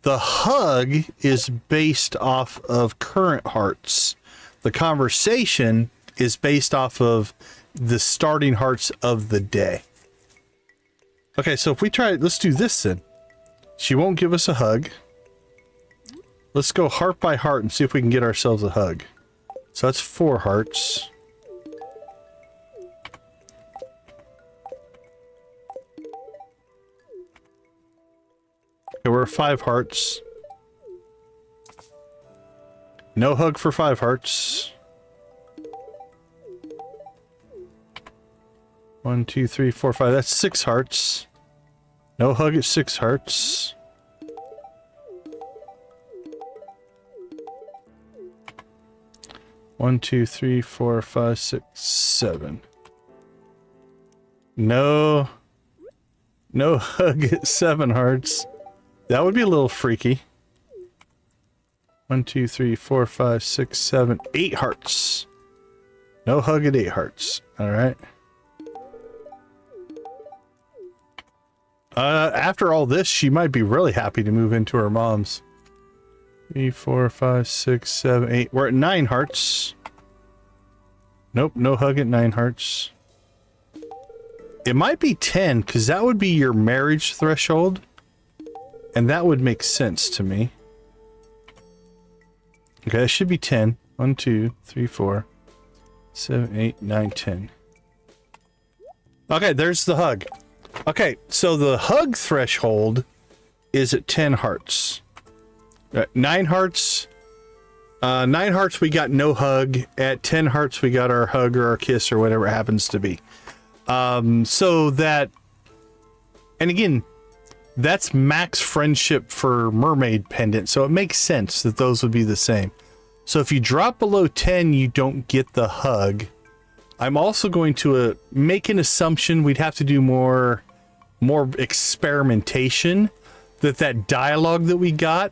the hug is based off of current hearts. The conversation is based off of the starting hearts of the day. Okay, so if we try, let's do this then. She won't give us a hug. Let's go heart by heart and see if we can get ourselves a hug. So that's 4 hearts. Okay, we're 5 hearts. No hug for 5 hearts. 1, 2, 3, 4, 5. That's 6 hearts. No hug at 6 hearts. One, 2, 3, 4, 5, 6, 7. No hug at 7 hearts. That would be a little freaky. 1, 2, 3, 4, 5, 6, 7, 8 hearts. No hug at 8 hearts. All right. After all this, she might be really happy to move into her mom's. 3, 4, 5, 6, 7, 8. We're at 9 hearts. Nope, no hug at 9 hearts. It might be 10, because that would be your marriage threshold. And that would make sense to me. Okay, that should be 10. 1, 2, 3, 4, 7, 8, 9, 10. Okay, there's the hug. Okay, so the hug threshold is at 10 hearts. 9 hearts. 9 hearts, we got no hug. At 10 hearts, we got our hug or our kiss or whatever it happens to be. So that, and again, that's max friendship for mermaid pendant. So it makes sense that those would be the same. So if you drop below 10, you don't get the hug. I'm also going to make an assumption. We'd have to do more experimentation, that dialogue that we got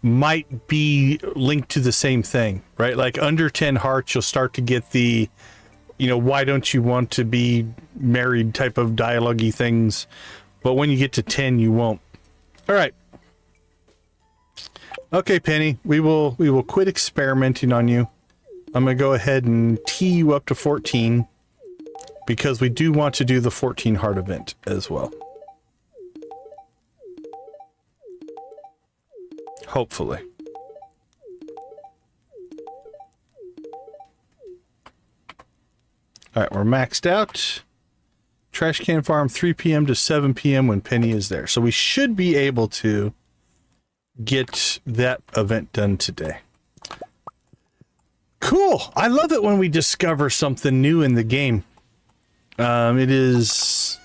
might be linked to the same thing, right? Like under 10 hearts, you'll start to get the, why don't you want to be married type of dialogue-y things. But when you get to 10, you won't. All right. Okay, Penny, we will quit experimenting on you. I'm going to go ahead and tee you up to 14 because we do want to do the 14 heart event as well. Hopefully. All right, we're maxed out. Trash can farm 3 p.m. to 7 p.m. when Penny is there. So we should be able to get that event done today. Cool. I love it when we discover something new in the game. It is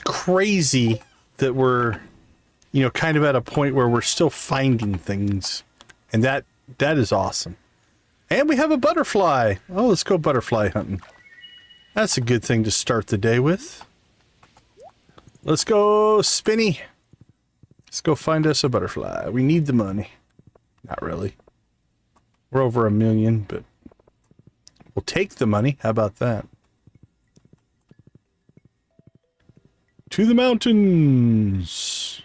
crazy that we're, you know, kind of at a point where we're still finding things, and that is awesome. And we have a butterfly. Oh, let's go butterfly hunting. That's a good thing to start the day with. Let's go, Spinny. Let's go find us a butterfly. We need the money. Not really. We're over 1 million, but we'll take the money. How about that? To the mountains.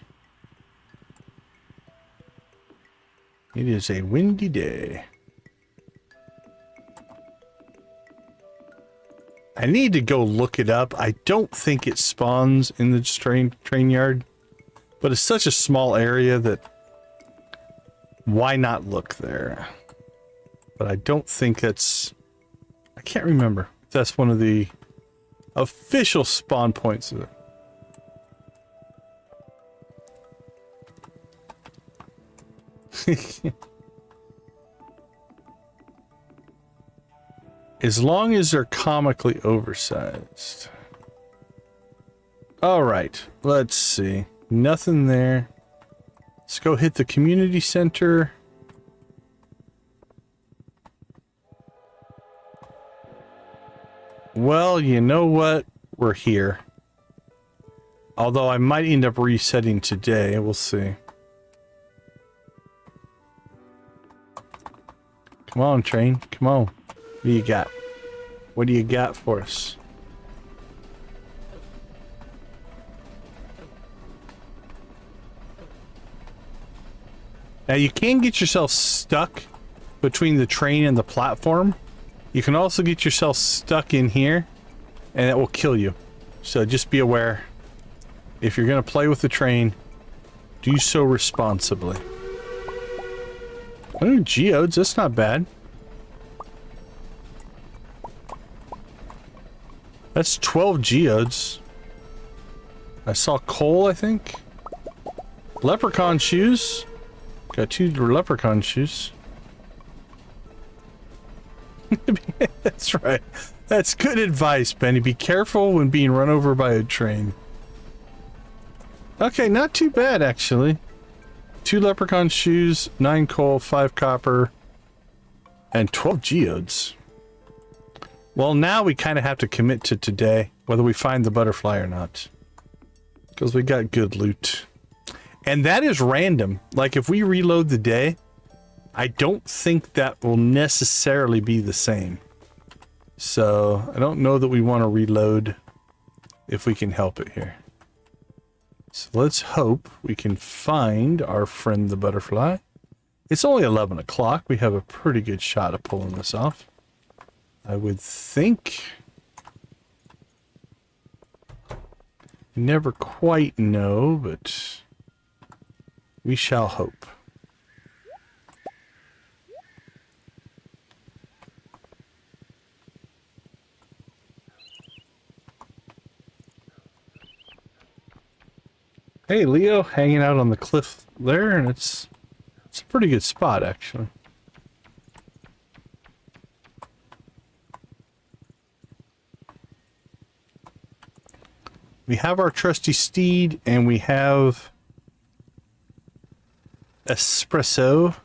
It is a windy day. I need to go look it up. I don't think it spawns in the train yard, but it's such a small area that why not look there? But I don't think that's... I can't remember if that's one of the official spawn points of it. As long as they're comically oversized. All right, let's see. Nothing there. Let's go hit the community center. Well, you know what? We're here. Although I might end up resetting today. We'll see. Come on, train. Come on. What do you got? What do you got for us? Now you can get yourself stuck between the train and the platform. You can also get yourself stuck in here and it will kill you. So just be aware. If you're going to play with the train, do so responsibly. Oh, geodes, that's not bad. That's 12 geodes. I saw coal, I think. Leprechaun shoes. Got 2 leprechaun shoes. That's right. That's good advice, Benny. Be careful when being run over by a train. Okay, not too bad, actually. 2 leprechaun shoes, 9 coal, 5 copper, and 12 geodes. Well, now we kind of have to commit to today, whether we find the butterfly or not. Because we got good loot. And that is random. Like, if we reload the day, I don't think that will necessarily be the same. So, I don't know that we want to reload if we can help it here. So let's hope we can find our friend the butterfly. It's only 11 o'clock. We have a pretty good shot of pulling this off, I would think. You never quite know, but we shall hope. Hey, Leo, hanging out on the cliff there, and it's a pretty good spot, actually. We have our trusty steed, and we have espresso.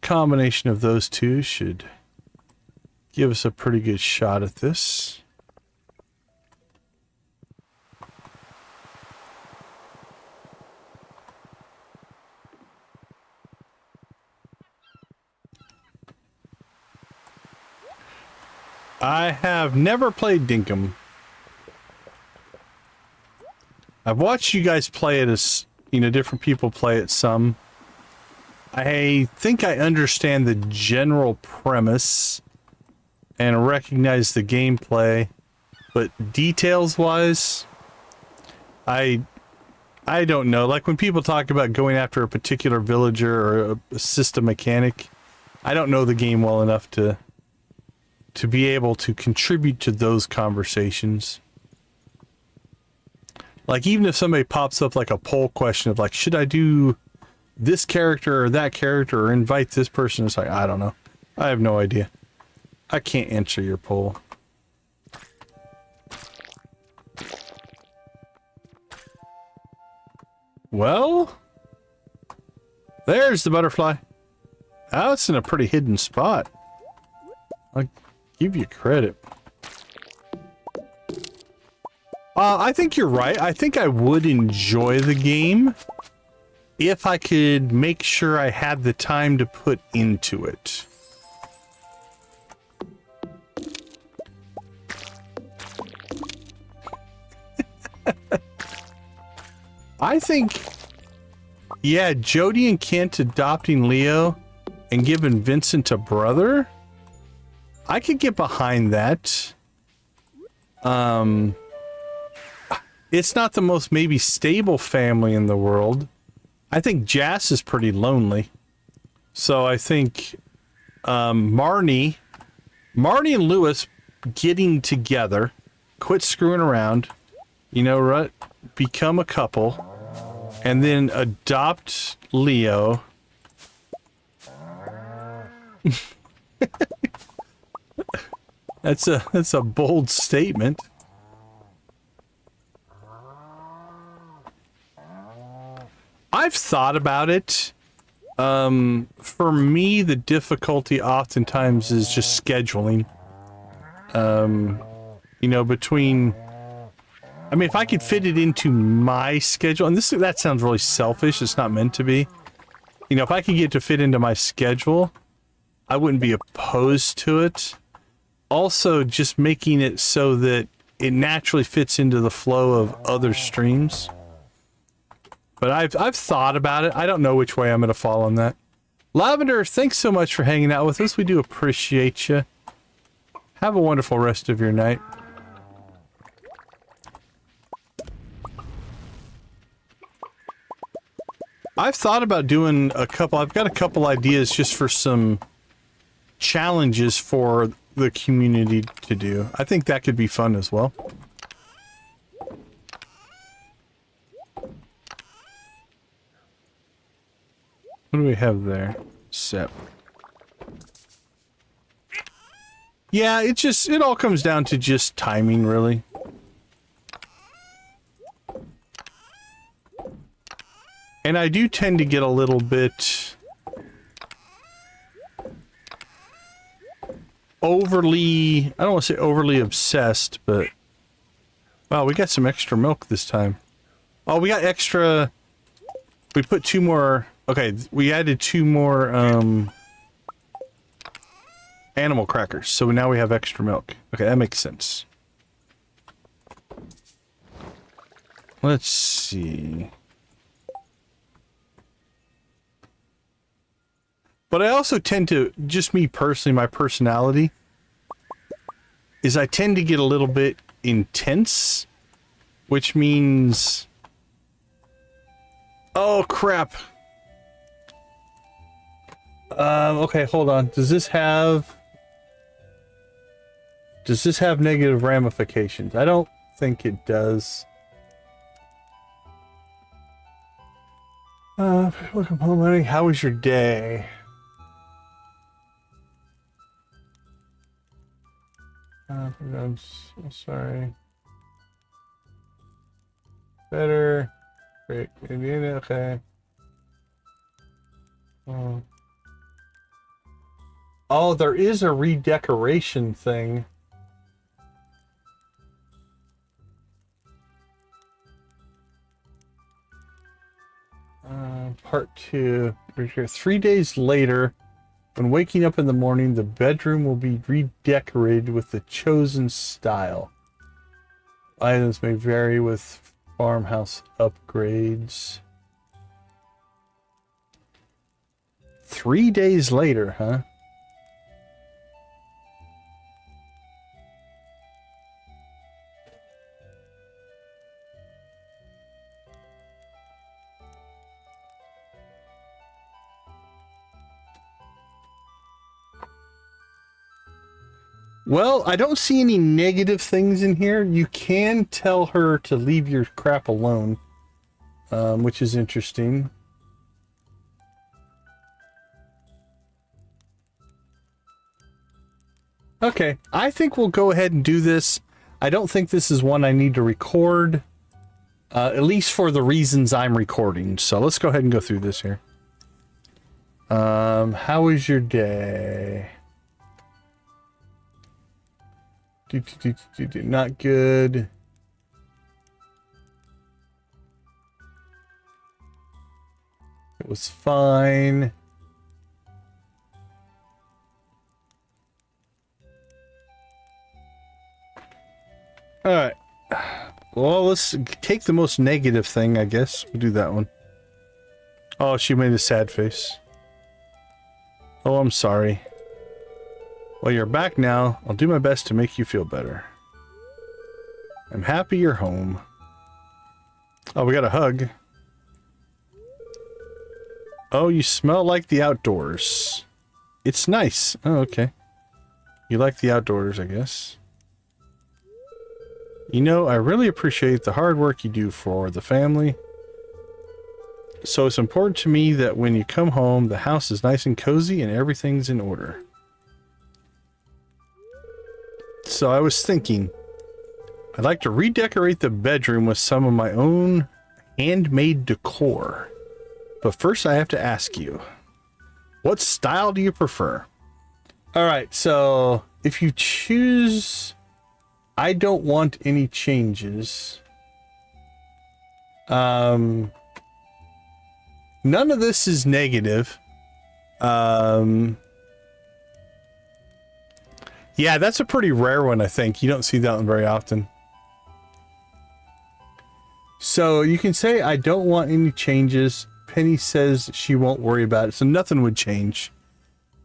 Combination of those two should give us a pretty good shot at this. I have never played Dinkum. I've watched you guys play it as, you know, different people play it some. I think I understand the general premise and recognize the gameplay, but details-wise, I don't know. Like when people talk about going after a particular villager or a system mechanic, I don't know the game well enough to to be able to contribute to those conversations. Like, even if somebody pops up like a poll question of like, should I do this character or that character or invite this person? It's like, I don't know. I have no idea. I can't answer your poll. Well, there's the butterfly. Oh, it's in a pretty hidden spot. I'll give you credit. I think you're right. I think I would enjoy the game if I could make sure I had the time to put into it. I think, yeah, Jody and Kent adopting Leo and giving Vincent a brother, I could get behind that. It's not the most maybe stable family in the world. I think Jas is pretty lonely. So I think Marnie and Lewis getting together, quit screwing around, you know, right? Become a couple, and then adopt Leo. That's a bold statement. I've thought about it. For me, the difficulty oftentimes is just scheduling. You know, between, I mean, if I could fit it into my schedule, and that sounds really selfish, it's not meant to be. You know, if I could get to fit into my schedule, I wouldn't be opposed to it. Also, just making it so that it naturally fits into the flow of other streams. But I've thought about it. I don't know which way I'm going to fall on that. Lavender, thanks so much for hanging out with us. We do appreciate you. Have a wonderful rest of your night. I've thought about doing I've got a couple ideas just for some challenges for the community to do. I think that could be fun as well. What do we have there? Sep. Yeah, it all comes down to just timing, really. And I do tend to get a little bit overly, I don't want to say overly obsessed, but wow, we got some extra milk this time. Oh, we got extra, we put 2 more, okay, we added 2 more animal crackers, so now we have extra milk. Okay, that makes sense. Let's see. But I also tend to, just me personally, my personality, is I tend to get a little bit intense, which means... Oh, crap. Okay, hold on. Does this have negative ramifications? I don't think it does. Welcome home, honey. How was your day? I'm so sorry. Better. Great. Indiana, okay. Oh, there is a redecoration thing. Part 2. We're here 3 days later. When waking up in the morning, the bedroom will be redecorated with the chosen style. Items may vary with farmhouse upgrades. 3 days later, huh? Well, I don't see any negative things in here. You can tell her to leave your crap alone, which is interesting. Okay, I think we'll go ahead and do this. I don't think this is one I need to record, at least for the reasons I'm recording. So let's go ahead and go through this here. How was your day? Not good. It was fine. All right. Well, let's take the most negative thing, I guess. We'll do that one. Oh, she made a sad face. Oh, I'm sorry. Well, you're back now. I'll do my best to make you feel better. I'm happy you're home. Oh, we got a hug. Oh, you smell like the outdoors. It's nice. Oh, okay. You like the outdoors, I guess. You know, I really appreciate the hard work you do for the family. So it's important to me that when you come home, the house is nice and cozy and everything's in order. So I was thinking, I'd like to redecorate the bedroom with some of my own handmade decor. But first I have to ask you, what style do you prefer? All right, so if you choose, I don't want any changes. None of this is negative. Yeah, that's a pretty rare one, I think. You don't see that one very often. So you can say, I don't want any changes. Penny says she won't worry about it, so nothing would change.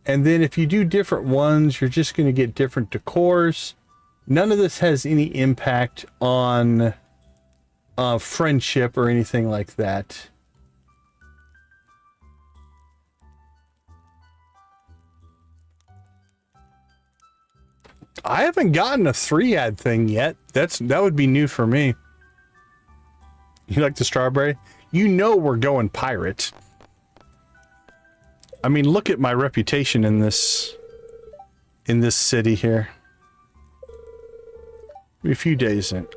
And then if you do different ones, you're just going to get different decors. None of this has any impact on friendship or anything like that. I haven't gotten a 3-ad thing yet. That would be new for me. You like the strawberry? You know we're going pirate. I mean, look at my reputation in this city here. A few days in.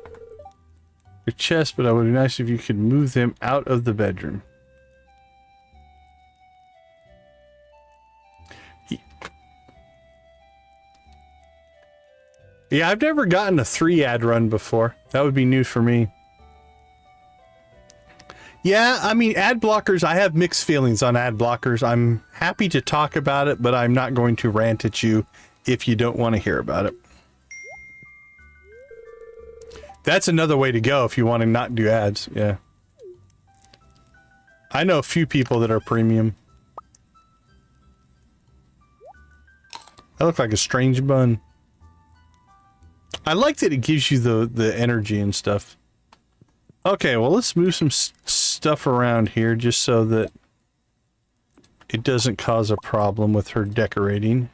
Your chest, but it would be nice if you could move them out of the bedroom. Yeah, I've never gotten a 3-ad run before. That would be new for me. Yeah, I mean, ad blockers, I have mixed feelings on ad blockers. I'm happy to talk about it, but I'm not going to rant at you if you don't want to hear about it. That's another way to go if you want to not do ads, yeah. I know a few people that are premium. That looked like a strange bun. I like that it gives you the energy and stuff. Okay, well, let's move some stuff around here just so that it doesn't cause a problem with her decorating.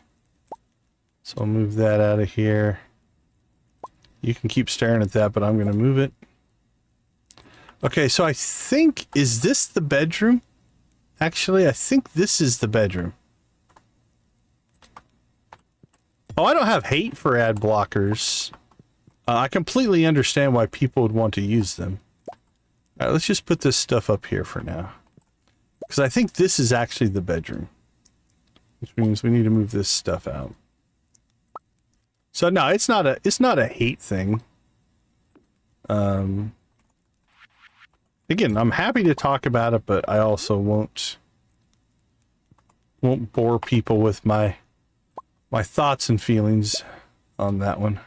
So I'll move that out of here. You can keep staring at that, but I'm going to move it. Okay, so I think, is this the bedroom? Actually, I think this is the bedroom. Oh, I don't have hate for ad blockers. I completely understand why people would want to use them. All right, let's just put this stuff up here for now. Because I think this is actually the bedroom. Which means we need to move this stuff out. So no, it's not a hate thing. Again, I'm happy to talk about it, but I also won't bore people with my thoughts and feelings on that one.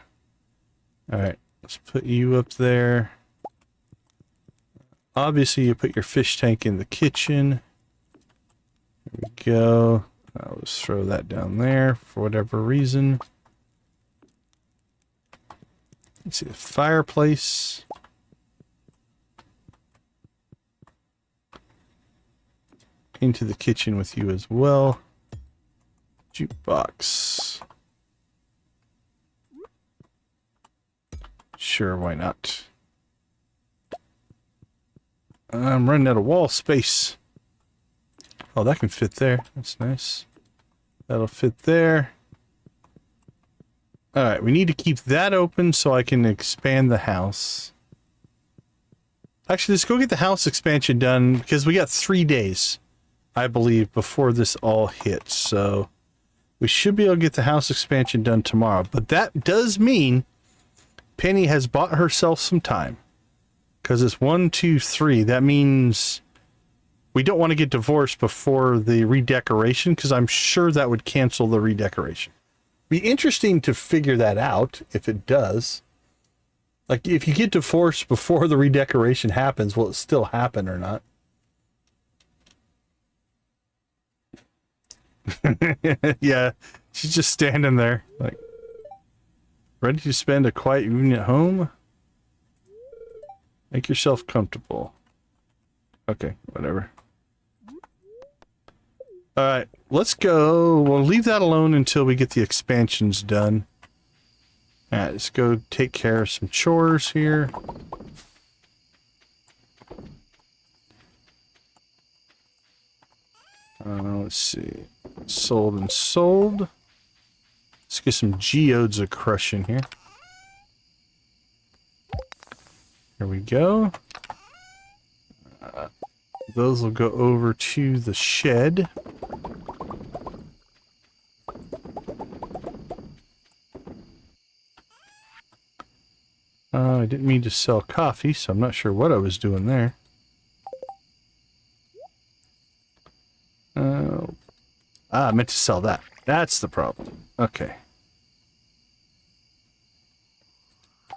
All right, let's put you up there. Obviously, you put your fish tank in the kitchen. There we go. Let's throw that down there for whatever reason. Let's see the fireplace. Into the kitchen with you as well. Jukebox. Sure, why not? I'm running out of wall space. Oh, that can fit there. That's nice. That'll fit there. Alright, we need to keep that open so I can expand the house. Actually, let's go get the house expansion done because we got 3 days, I believe, before this all hits. So we should be able to get the house expansion done tomorrow. But that does mean Penny has bought herself some time. Because it's 1, 2, 3. That means we don't want to get divorced before the redecoration, because I'm sure that would cancel the redecoration. Be interesting to figure that out if it does. Like, if you get divorced before the redecoration happens, will it still happen or not? Yeah, she's just standing there, like, ready to spend a quiet evening at home? Make yourself comfortable. Okay, whatever. Alright, let's go. We'll leave that alone until we get the expansions done. Alright, let's go take care of some chores here. Let's see. Sold and sold. Let's get some geodes of crushing here. Here we go. Those will go over to the shed. I didn't mean to sell coffee, so I'm not sure what I was doing there. I meant to sell that. That's the problem. Okay.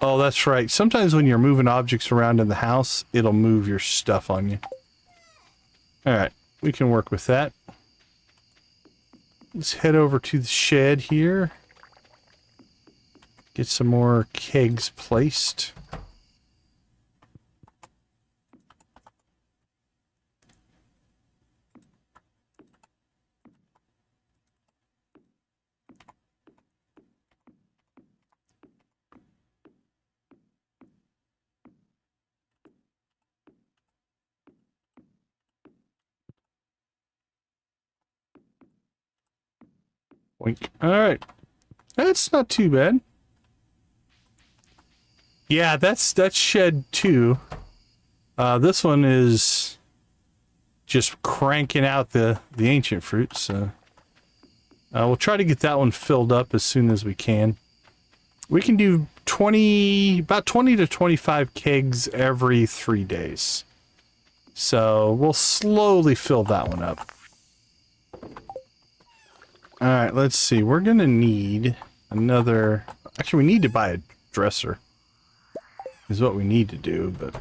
Oh, that's right. Sometimes when you're moving objects around in the house, it'll move your stuff on you. Alright, we can work with that. Let's head over to the shed here. Get some more kegs placed. Wink. Alright. That's not too bad. Yeah, that's shed 2. This one is just cranking out the ancient fruits. So we'll try to get that one filled up as soon as we can. We can do about 20 to 25 kegs every 3 days. So we'll slowly fill that one up. Alright, let's see. We're gonna need another... Actually, we need to buy a dresser. Is what we need to do, but...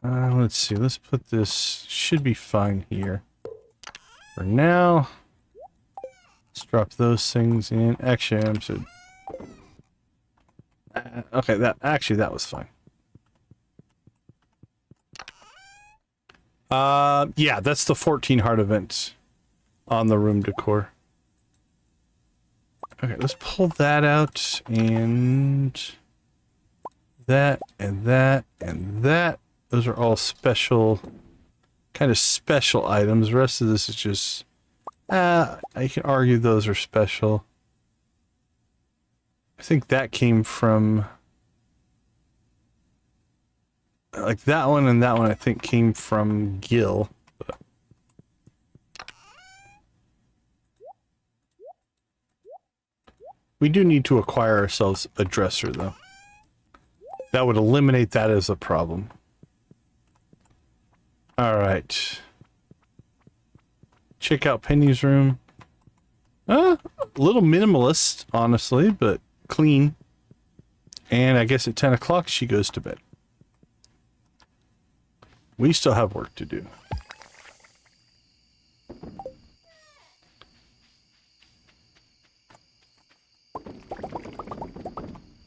let's see. Let's put this... Should be fine here. For now... Let's drop those things in. Actually, I'm so... okay, that was fine. Yeah, that's the 14 heart event on the room decor. Okay, let's pull that out, and that, and that, and that. Those are all special, kind of special items. The rest of this is just, I can argue those are special. I think that came from, like that one and that one I think came from Gil. But. We do need to acquire ourselves a dresser though. That would eliminate that as a problem. Alright. Check out Penny's room. A little minimalist, honestly, but clean. And I guess at 10 o'clock she goes to bed. We still have work to do.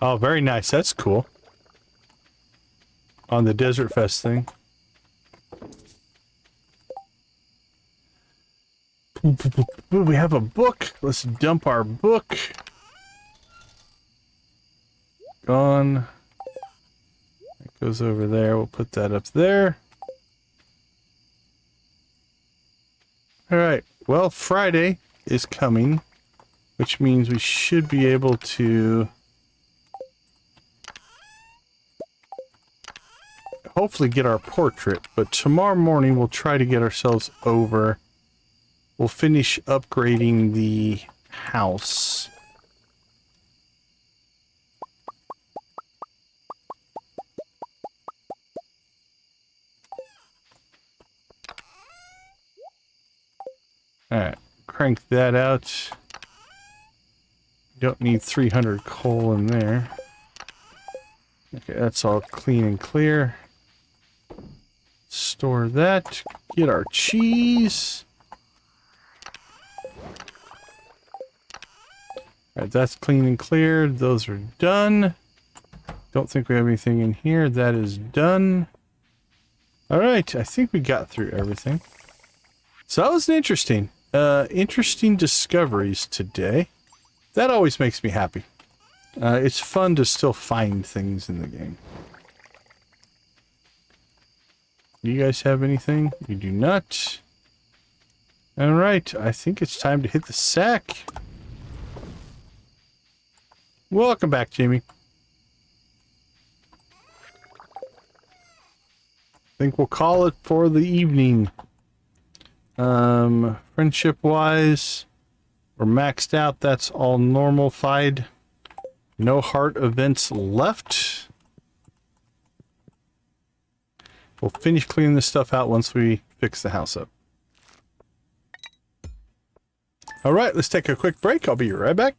Oh, very nice. That's cool. On the Desert Fest thing. We have a book. Let's dump our book. gone. That goes over there. We'll put that up there. All right. Well, Friday is coming, which means we should be able to hopefully get our portrait, but tomorrow morning we'll try to get ourselves over. We'll finish upgrading the house. Alright, crank that out. Don't need 300 coal in there. Okay, that's all clean and clear. Store that. Get our cheese. Alright, that's clean and clear. Those are done. Don't think we have anything in here. That is done. Alright, I think we got through everything. So that was interesting discoveries today. That always makes me happy. It's fun to still find things in the game. You guys have anything? You do not. Alright, I think it's time to hit the sack. Welcome back, Jamie. I think we'll call it for the evening. Friendship-wise, we're maxed out. That's all normal-fied. No heart events left. We'll finish cleaning this stuff out once we fix the house up. All right, let's take a quick break. I'll be right back.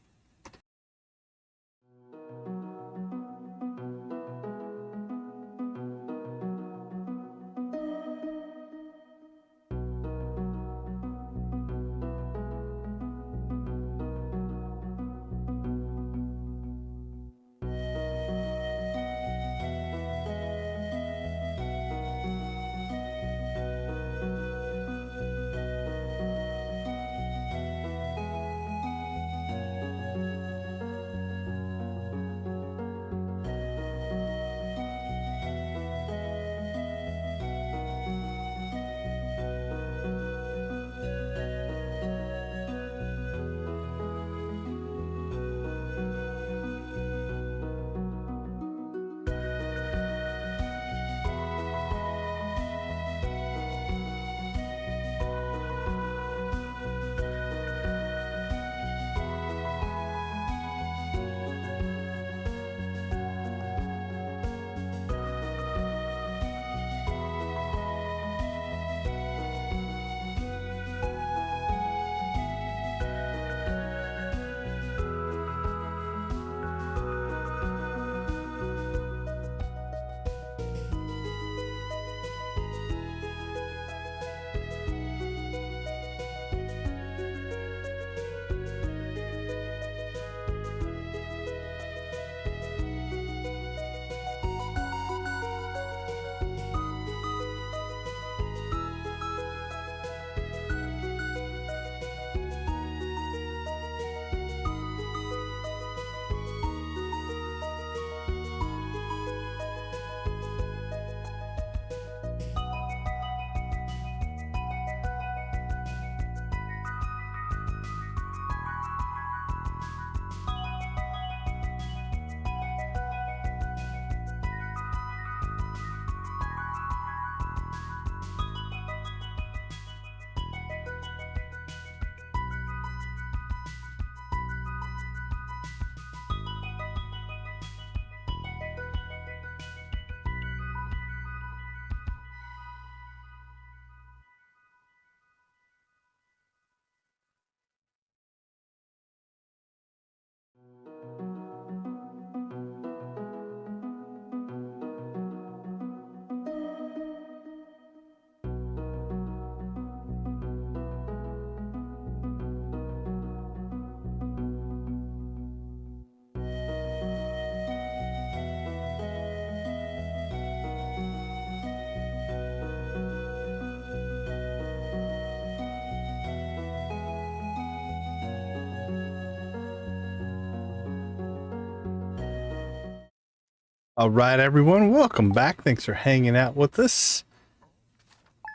All right, everyone, welcome back. Thanks for hanging out with us.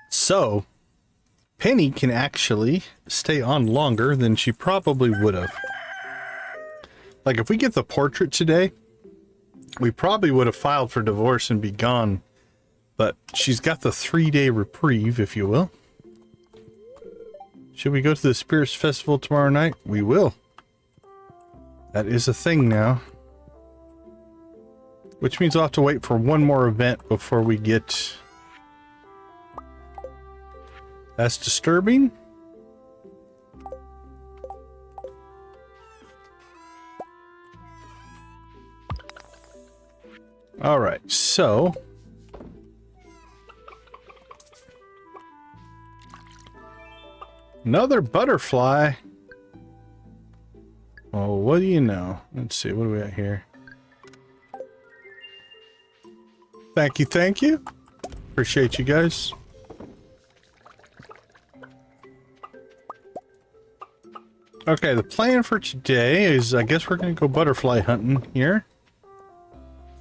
So, Penny can actually stay on longer than she probably would have. Like, if we get the portrait today, we probably would have filed for divorce and be gone. But she's got the 3-day reprieve, if you will. Should we go to the Spirits Festival tomorrow night? We will. That is a thing now. Which means I'll have to wait for one more event before we get... That's disturbing. Alright, so... Another butterfly. Oh, what do you know? Let's see, what do we got here? Thank you, thank you. Appreciate you guys. Okay, the plan for today is, I guess we're going to go butterfly hunting here.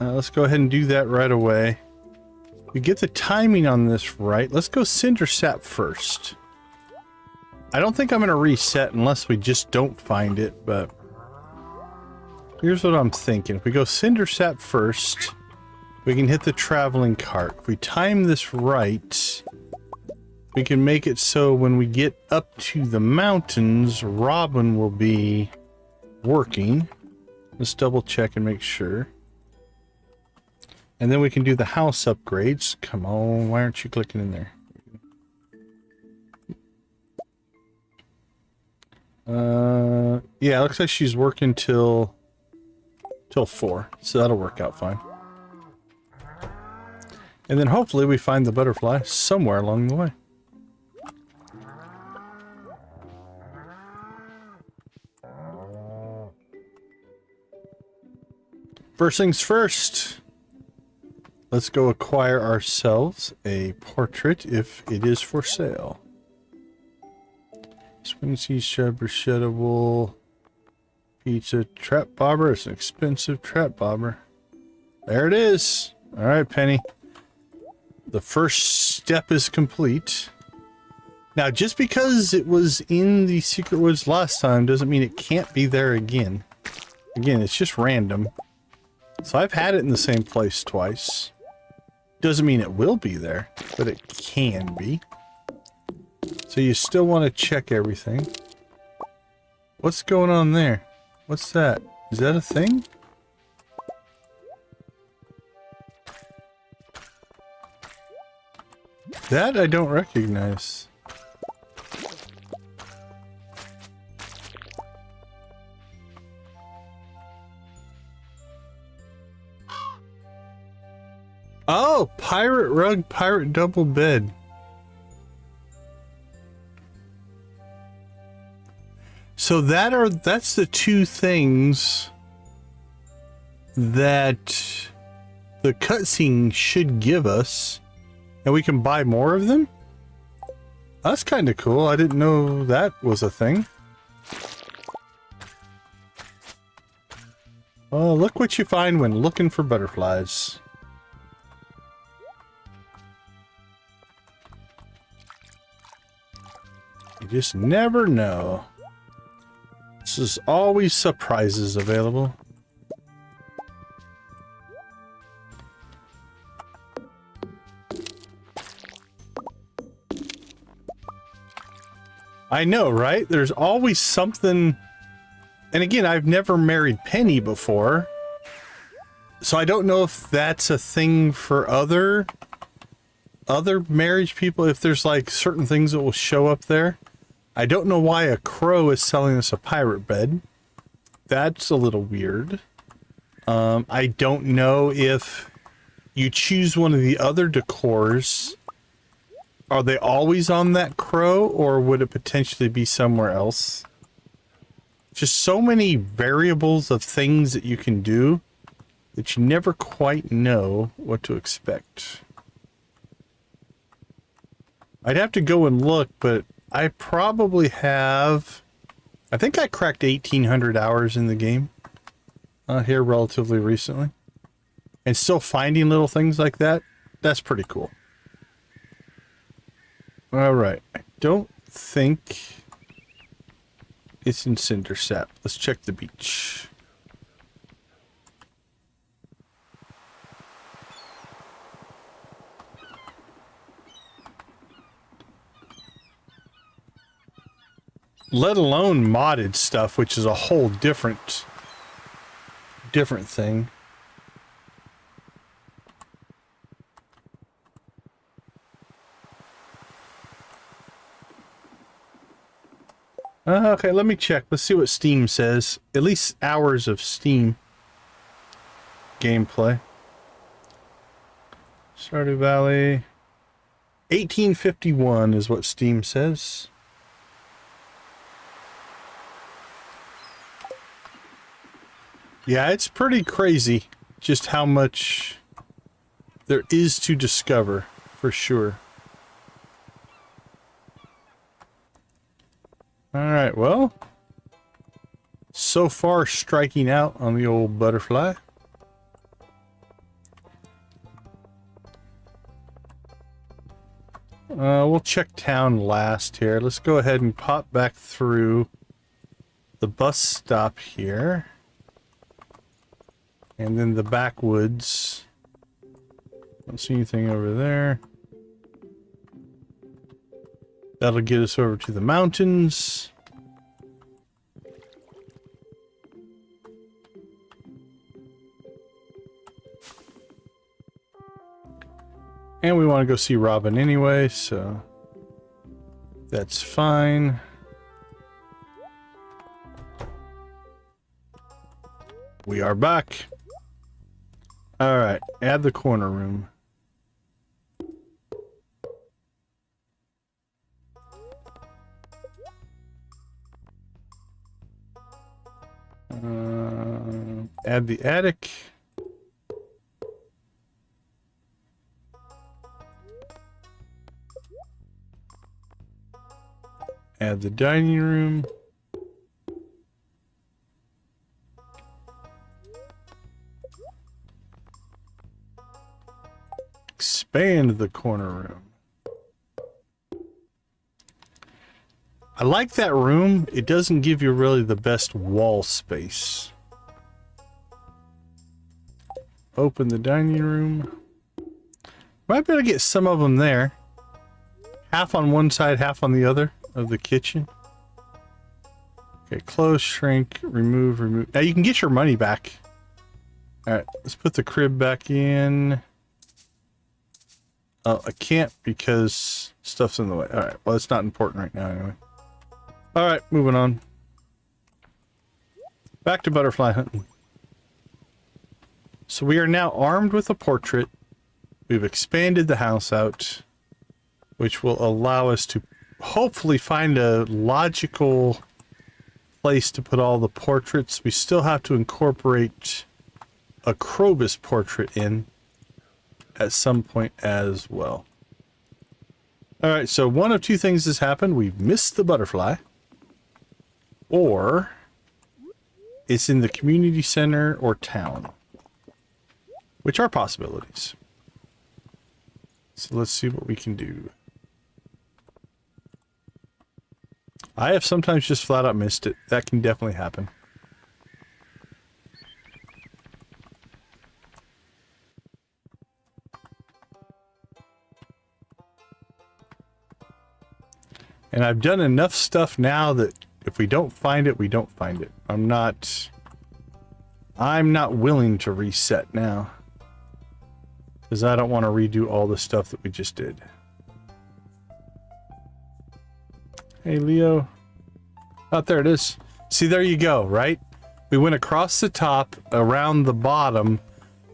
Let's go ahead and do that right away. We get the timing on this right. Let's go cinder sap first. I don't think I'm going to reset unless we just don't find it, but here's what I'm thinking. If we go cinder sap first, we can hit the traveling cart. If we time this right, we can make it so when we get up to the mountains, Robin will be working. Let's double check and make sure. And then we can do the house upgrades. Come on, why aren't you clicking in there? Yeah, it looks like she's working till 4, so that'll work out fine. And then hopefully we find the butterfly somewhere along the way. First things first, let's go acquire ourselves a portrait if it is for sale. Swing seed shed, bruschetta wool, pizza, trap bobber. It's an expensive trap bobber. There it is. All right, Penny. The first step is complete. Now, just because it was in the Secret Woods last time doesn't mean it can't be there again. Again, it's just random. So I've had it in the same place twice. Doesn't mean it will be there, but it can be. So you still want to check everything. What's going on there? What's that? Is that a thing? That I don't recognize. Oh, pirate rug, pirate double bed. So that's the two things that the cutscene should give us. And we can buy more of them? That's kind of cool. I didn't know that was a thing. Oh, look what you find when looking for butterflies. You just never know. There's always surprises available. I know, right? There's always something. And again, I've never married Penny before. So I don't know if that's a thing for other marriage people, if there's like certain things that will show up there. I don't know why a crow is selling us a pirate bed. That's a little weird. I don't know if you choose one of the other decors. Are they always on that crow, or would it potentially be somewhere else? Just so many variables of things that you can do that you never quite know what to expect. I'd have to go and look, but I probably have... I think I cracked 1,800 hours in the game here relatively recently. and still finding little things like that, that's pretty cool. All right, I don't think it's in Cinder Sap. Let's check the beach. Let alone modded stuff, which is a whole different thing. Okay, let me check. Let's see what Steam says. At least hours of Steam gameplay. Stardew Valley. 1851 is what Steam says. Yeah, it's pretty crazy just how much there is to discover, for sure. Alright, well, so far striking out on the old butterfly. We'll check town last here. Let's go ahead and pop back through the bus stop here. And then the backwoods. Don't see anything over there. That'll get us over to the mountains. And we want to go see Robin anyway, so that's fine. We are back. All right, add the corner room. Add the attic. Add the dining room. Expand the corner room. I like that room. It doesn't give you really the best wall space. Open the dining room. Might be able to get some of them there. Half on one side, half on the other of the kitchen. Okay, close, shrink, remove, remove. Now you can get your money back. Alright, let's put the crib back in. Oh, I can't because stuff's in the way. Alright, well, it's not important right now anyway. Alright, moving on. Back to butterfly hunting. So we are now armed with a portrait. We've expanded the house out, which will allow us to hopefully find a logical place to put all the portraits. We still have to incorporate a Krobus portrait in at some point as well. Alright, so one of two things has happened. We've missed the butterfly, or it's in the community center or town, which are possibilities. So let's see what we can do. I have sometimes just flat out missed it. That can definitely happen. And I've done enough stuff now that if we don't find it, we don't find it. I'm not willing to reset now, because I don't want to redo all the stuff that we just did. Hey, Leo. Oh, there it is. See, there you go, right? We went across the top, around the bottom.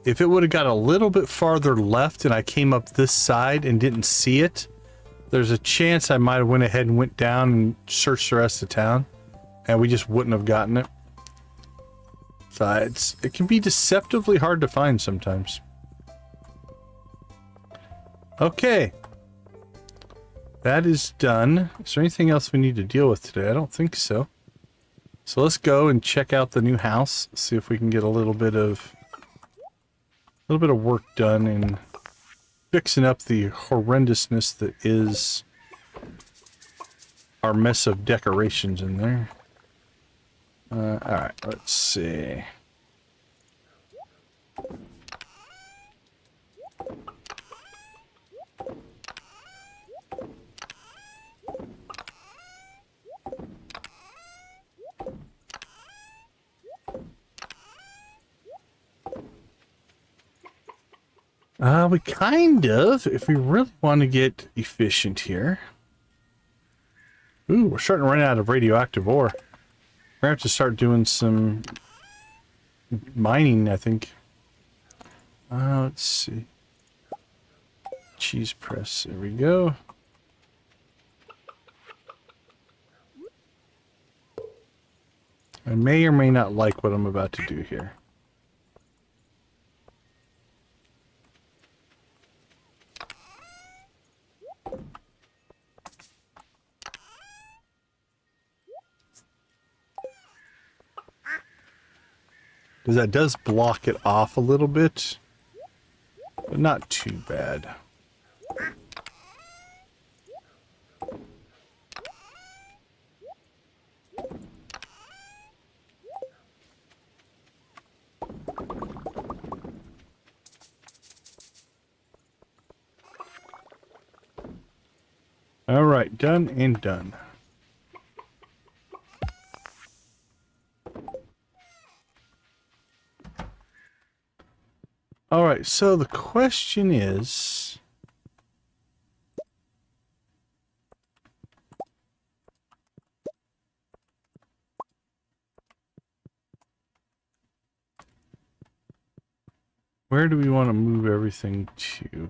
If it would have got a little bit farther left and I came up this side and didn't see it, there's a chance I might have went ahead and went down and searched the rest of town, and we just wouldn't have gotten it. So it can be deceptively hard to find sometimes. Okay. That is done. Is there anything else we need to deal with today? I don't think so. So let's go and check out the new house. See if we can get a little bit of little bit of work done in fixing up the horrendousness that is our mess of decorations in there. Alright, let's see. We kind of, if we really want to get efficient here. Ooh, we're starting to run out of radioactive ore. We're going to have to start doing some mining, I think. Let's see. Cheese press, there we go. I may or may not like what I'm about to do here. Because that does block it off a little bit, but not too bad. All right, done and done. All right, so the question is, where do we want to move everything to?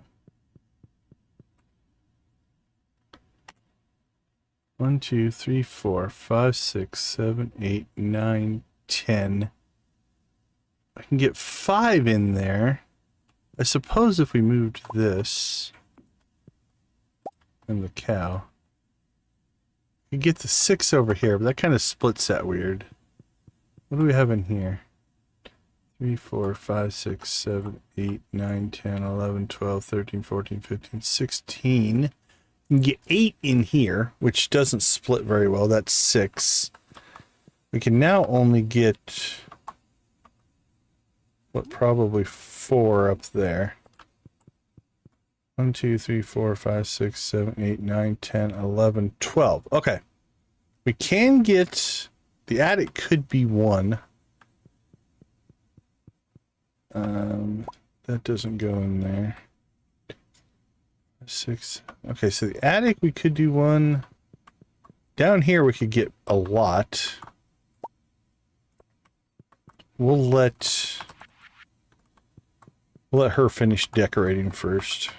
1, 2, 3, 4, 5, 6, 7, 8, 9, 10. I can get 5 in there. I suppose if we moved this and the cow, you get the 6 over here, but that kind of splits that weird. What do we have in here? 3, 4, 5, 6, 7, 8, 9, 10, 11, 12, 13, 14, 15, 16. You can get 8 in here, which doesn't split very well. That's 6. We can now only get, what, probably 4 up there. 1, 2, 3, 4, 5, 6, 7, 8, 9, 10, 11, 12. Okay. We can get, the attic could be 1. That doesn't go in there. 6. Okay, so the attic we could do 1. Down here we could get a lot. We'll let her finish decorating first.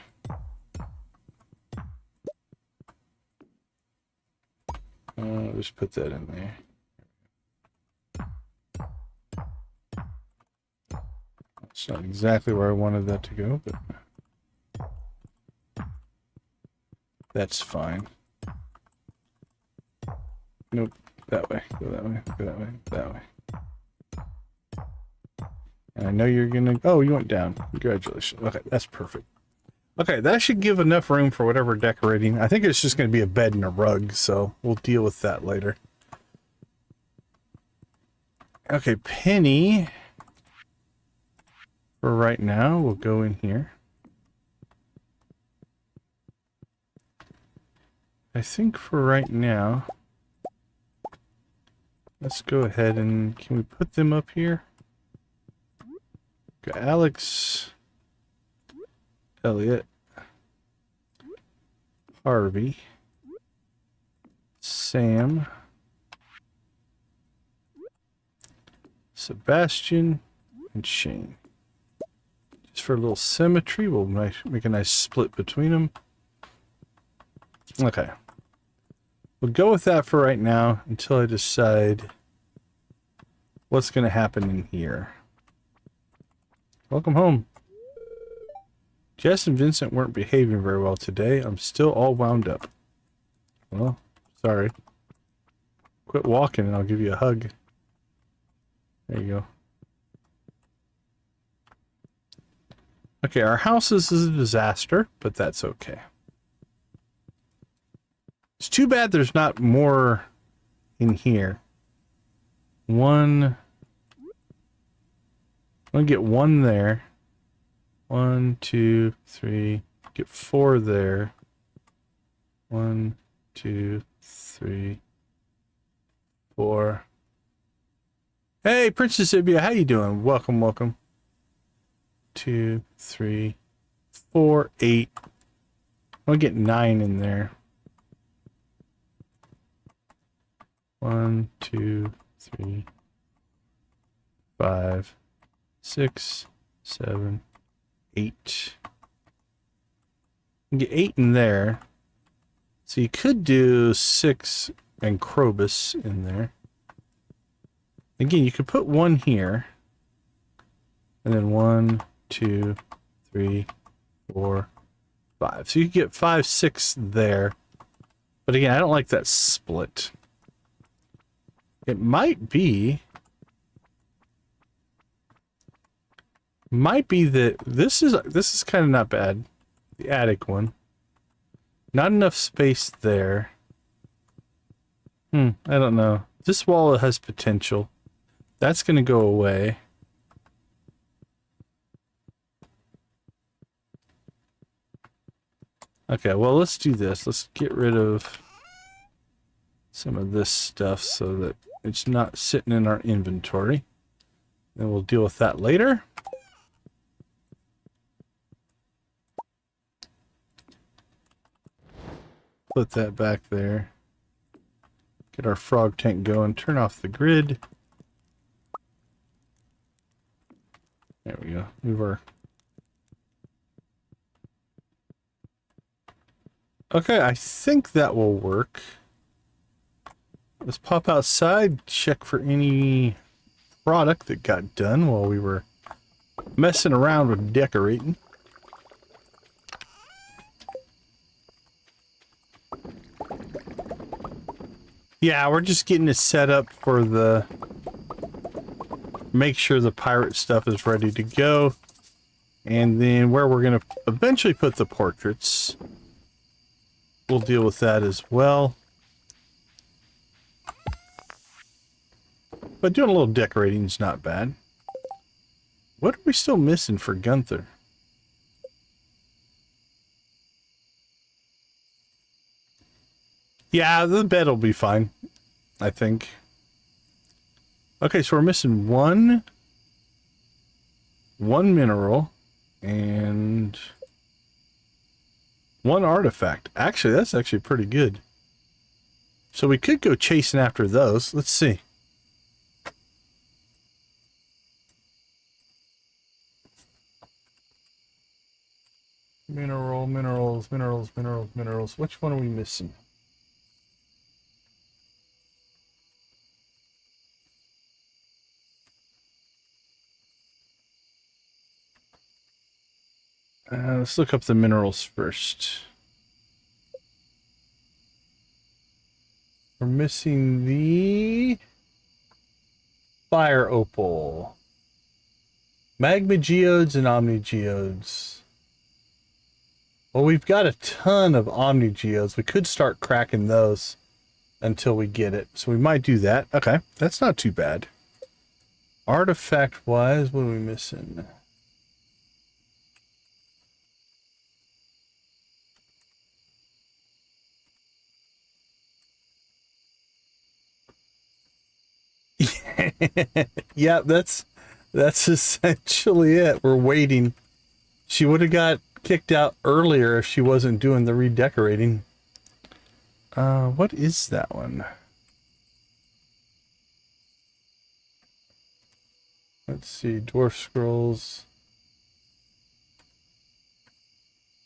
Just put that in there. It's not exactly where I wanted that to go, but that's fine. Nope, that way, go that way, go that way, that way. And I know you're gonna, oh, you went down. Congratulations. Okay, that's perfect. Okay, that should give enough room for whatever decorating. I think it's just gonna be a bed and a rug, so we'll deal with that later. Okay, Penny, for right now, we'll go in here. I think for right now, let's go ahead and, can we put them up here? Got Alex, Elliot, Harvey, Sam, Sebastian, and Shane. Just for a little symmetry, we'll make a nice split between them. Okay. We'll go with that for right now until I decide what's going to happen in here. Welcome home. Jess and Vincent weren't behaving very well today. I'm still all wound up. Well, sorry. Quit walking and I'll give you a hug. There you go. Okay, our house is a disaster, but that's okay. It's too bad there's not more in here. One. I'm gonna get one there. 1, 2, 3. Get 4 there. 1, 2, 3, 4. Hey, Princess Ibia, how you doing? Welcome, welcome. 2, 3, 4, 8. I'll get 9 in there. 1, 2, 3, 5, 6, 7, 8. You get 8 in there. So you could do 6 and Krobus in there. Again, you could put 1 here. And then 1, 2, 3, 4, 5. So you could get 5, 6 there. But again, I don't like that split. It might be that this is kind of not bad. The attic one. Not enough space there. I don't know. This wall has potential. That's going to go away. Okay, well, let's do this. Let's get rid of some of this stuff so that it's not sitting in our inventory. Then we'll deal with that later. Put that back there. Get our frog tank going. Turn off the grid. There we go. Move our... Okay, I think that will work. Let's pop outside, check for any product that got done while we were messing around with decorating. Yeah, we're just getting it set up for the... Make sure the pirate stuff is ready to go. And then where we're going to eventually put the portraits, we'll deal with that as well. But doing a little decorating is not bad. What are we still missing for Gunther? Yeah, the bed will be fine, I think. Okay, so we're missing one mineral and 1 artifact. Actually, that's actually pretty good. So we could go chasing after those. Let's see. Minerals. Which one are we missing? Let's look up the minerals first. We're missing the fire opal, magma geodes, and omni geodes. Well, we've got a ton of omni geodes. We could start cracking those until we get it. So we might do that. Okay, that's not too bad. Artifact wise, what are we missing? Yeah, that's essentially it. We're waiting. She would have got kicked out earlier if she wasn't doing the redecorating. What is that one? Let's see, dwarf scrolls.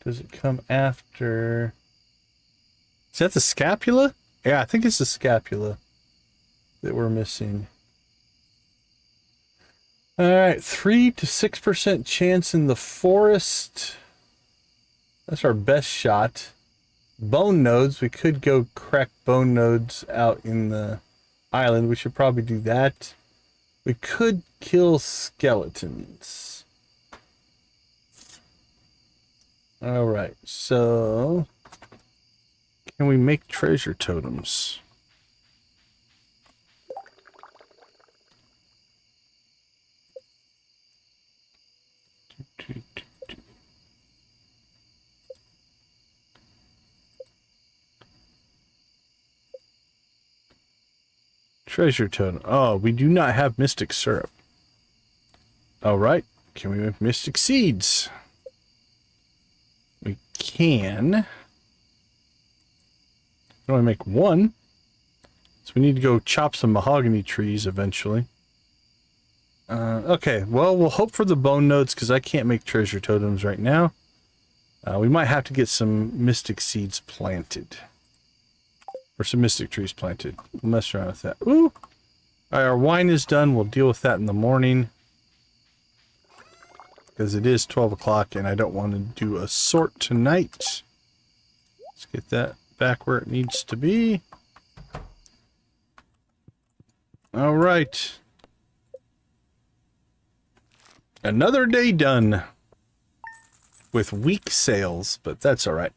Does it come after? Is that the scapula? Yeah, I think it's the scapula that we're missing. Alright, 3 to 6% chance in the forest. That's our best shot. Bone nodes, we could go crack bone nodes out in the island. We should probably do that. We could kill skeletons. All right, so can we make treasure totems? Treasure totem. Oh, we do not have mystic syrup. All right, can we make mystic seeds? We can only make one. So we need to go chop some mahogany trees eventually. Okay, well, we'll hope for the bone nodes because I can't make treasure totems right now. We might have to get some mystic seeds planted. Or some mystic trees planted. We'll mess around with that. Ooh! Alright, our wine is done. We'll deal with that in the morning. Because it is 12 o'clock and I don't want to do a sort tonight. Let's get that back where it needs to be. Alright. Another day done. With weak sales, but that's alright.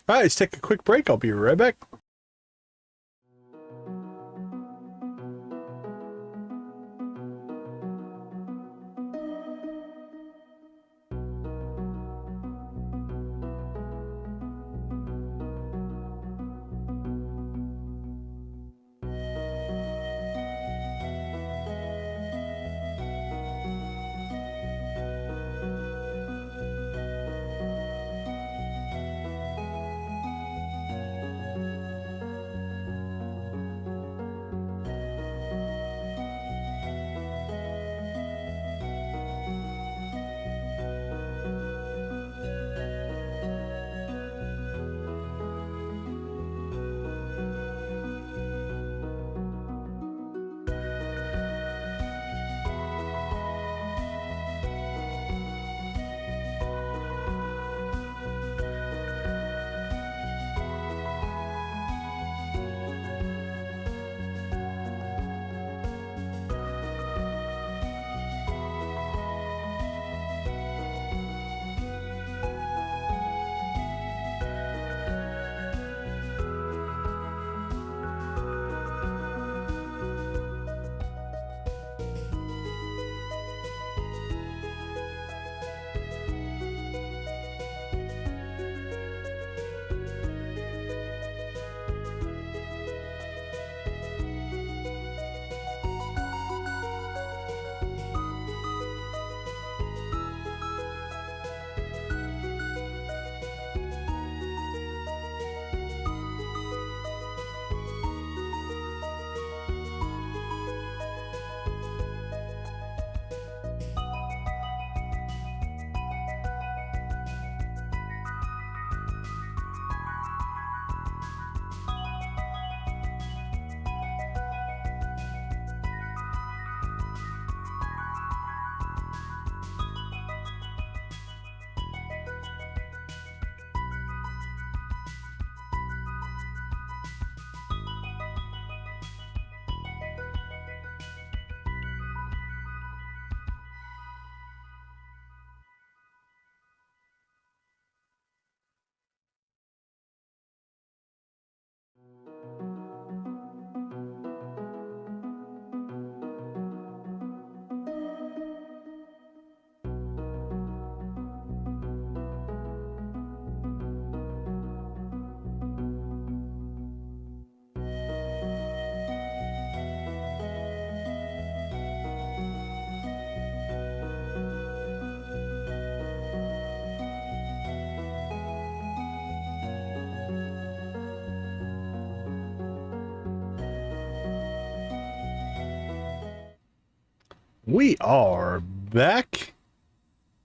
Alright, let's take a quick break. I'll be right back. We are back.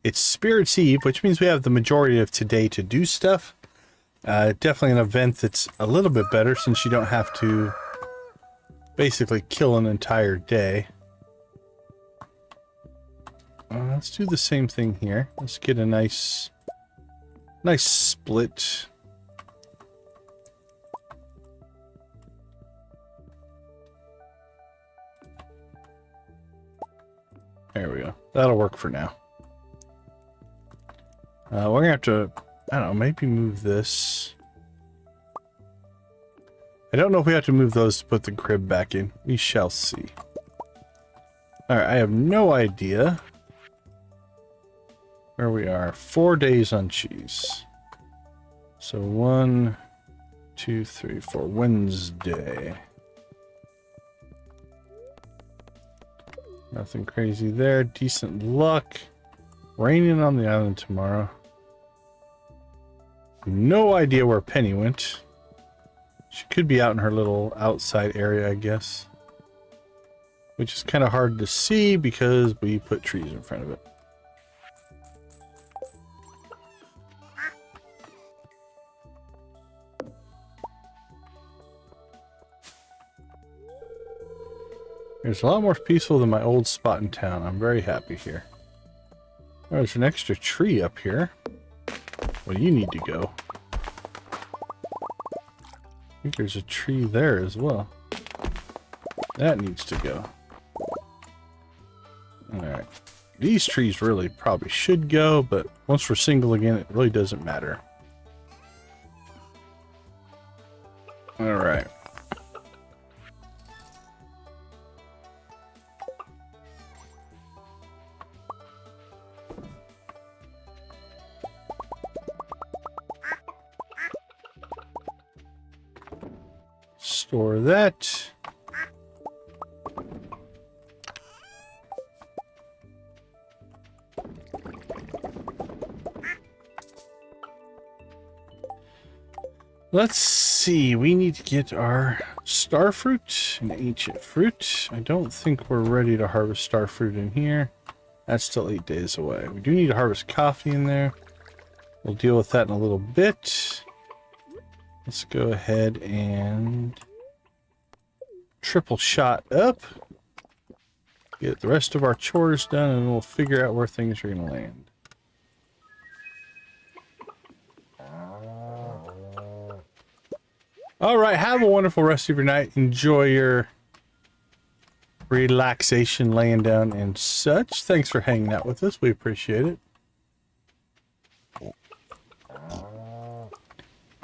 It's Spirit's Eve, which means we have the majority of today to do stuff. Definitely an event that's a little bit better since you don't have to basically kill an entire day. Let's do the same thing here. Let's get a nice split. There we go. That'll work for now. We're gonna have to I don't know, maybe move this. I don't know if we have to move those to put the crib back in. We shall see. Alright, I have no idea where we are. 4 days on cheese. So 1, 2, 3, 4. Wednesday. Nothing crazy there. Decent luck. Raining on the island tomorrow. No idea where Penny went. She could be out in her little outside area, I guess. Which is kind of hard to see because we put trees in front of it. It's a lot more peaceful than my old spot in town. I'm very happy here. Oh, there's an extra tree up here. Well, you need to go. I think there's a tree there as well. That needs to go. Alright. These trees really probably should go, but once we're single again, it really doesn't matter. Alright. Store that. Let's see. We need to get our star fruit and ancient fruit. I don't think we're ready to harvest star fruit in here. That's still 8 days away. We do need to harvest coffee in there. We'll deal with that in a little bit. Let's go ahead and triple shot up. Get the rest of our chores done and we'll figure out where things are going to land. Alright, have a wonderful rest of your night. Enjoy your relaxation, laying down and such. Thanks for hanging out with us. We appreciate it.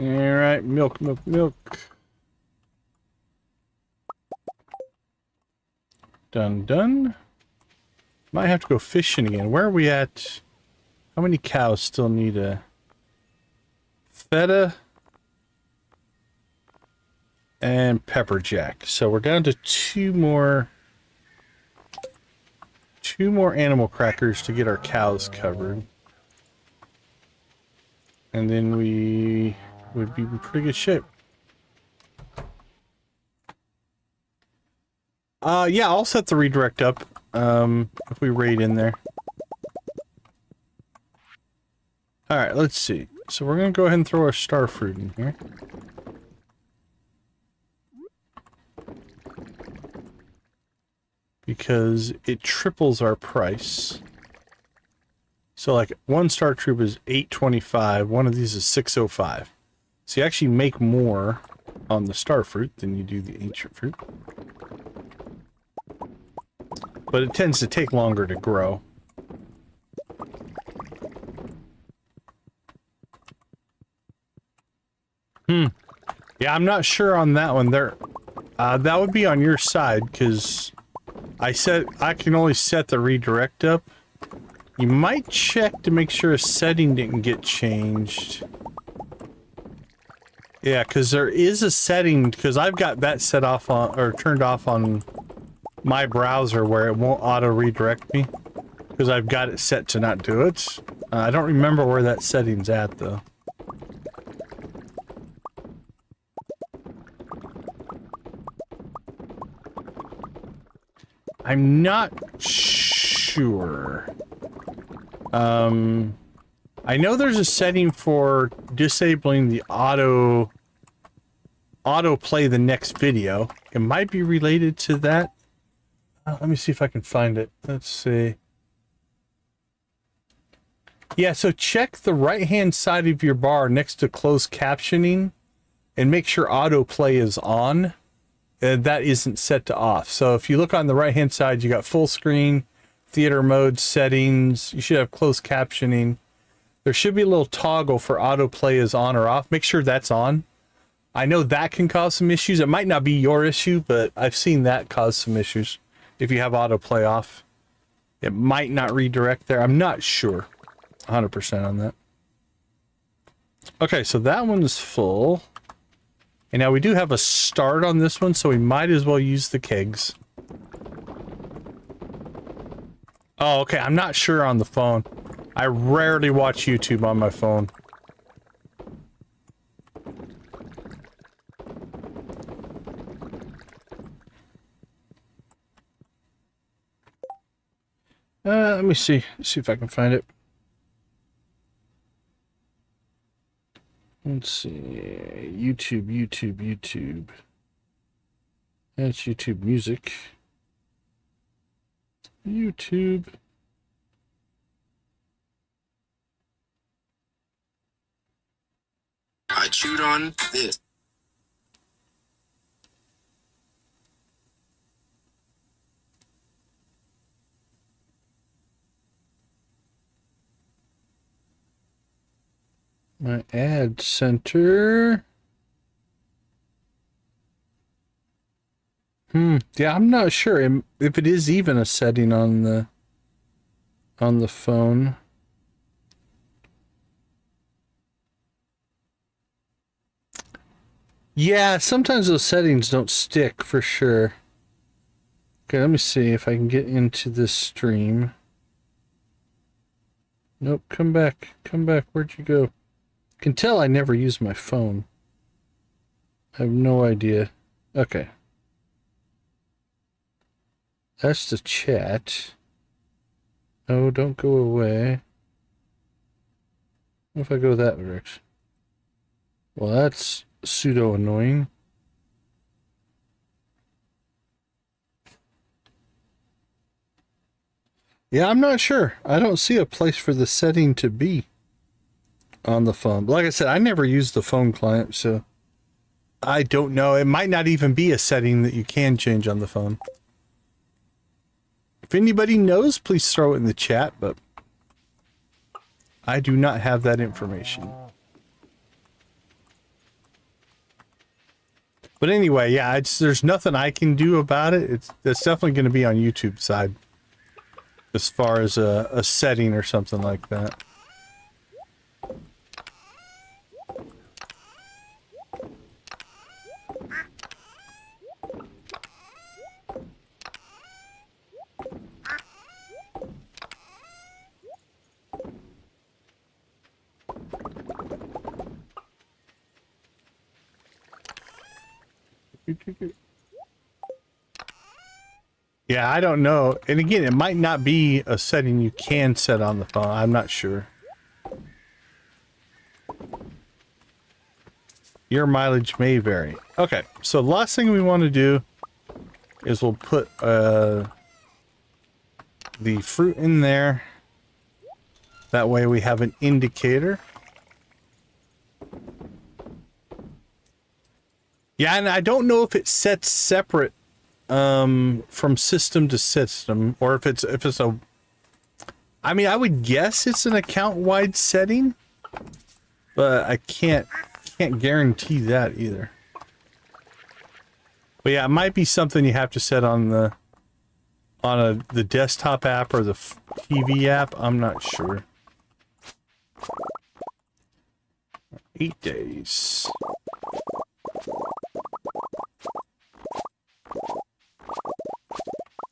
Alright, milk, milk, milk. Done, done. Might have to go fishing again. Where are we at? How many cows still need a feta and pepper jack? So we're down to two more animal crackers to get our cows covered. And then we would be in pretty good shape. Yeah, I'll set the redirect up, if we raid in there. Alright, let's see. So we're gonna go ahead and throw our star fruit in here. Because it triples our price. So like one star troop is $8.25, one of these is $6.05. So you actually make more on the star fruit than you do the ancient fruit. But it tends to take longer to grow. Yeah, I'm not sure on that one there. That would be on your side, because I can only set the redirect up. You might check to make sure a setting didn't get changed. Yeah, because there is a setting, because I've got that set off on, or turned off on my browser where it won't auto redirect me, because I've got it set to not do it. I don't remember where that setting's at though. I'm not sure. I know there's a setting for disabling the auto play the next video. It might be related to that. Let me see if I can find it. Let's see. Yeah, so check the right-hand side of your bar next to closed captioning and make sure autoplay is on. And that isn't set to off. So if you look on the right-hand side, you got full screen, theater mode, settings. You should have closed captioning. There should be a little toggle for autoplay is on or off. Make sure that's on. I know that can cause some issues. It might not be your issue, but I've seen that cause some issues. If you have autoplay off, it might not redirect there. I'm not sure 100% on that. Okay, so that one's full. And now we do have a start on this one, so we might as well use the kegs. Oh, okay, I'm not sure on the phone. I rarely watch YouTube on my phone. Let me see. Let's see if I can find it. Let's see. YouTube. That's YouTube Music. YouTube. I chewed on this. My ad center. Yeah, I'm not sure if it is even a setting on the phone. Yeah, sometimes those settings don't stick for sure. Okay, let me see if I can get into this stream. Nope, come back. Come back. Where'd you go? Can tell I never use my phone. I have no idea. Okay. That's the chat. Oh, don't go away. What if I go that direction? Well, that's pseudo annoying. Yeah, I'm not sure. I don't see a place for the setting to be on the phone. Like I said, I never use the phone client, so I don't know. It might not even be a setting that you can change on the phone. If anybody knows, please throw it in the chat, but I do not have that information. But anyway, yeah, there's nothing I can do about it. It's definitely going to be on YouTube side as far as a setting or something like that. Yeah, I don't know. And again, it might not be a setting you can set on the phone. I'm not sure. Your mileage may vary. Okay, so the last thing we want to do is we'll put the fruit in there. That way we have an indicator. Yeah, and I don't know if it sets separate from system to system, or if it's a, I mean, I would guess it's an account-wide setting, but I can't guarantee that either. But yeah, it might be something you have to set on the desktop app or the TV app. I'm not sure. 8 days.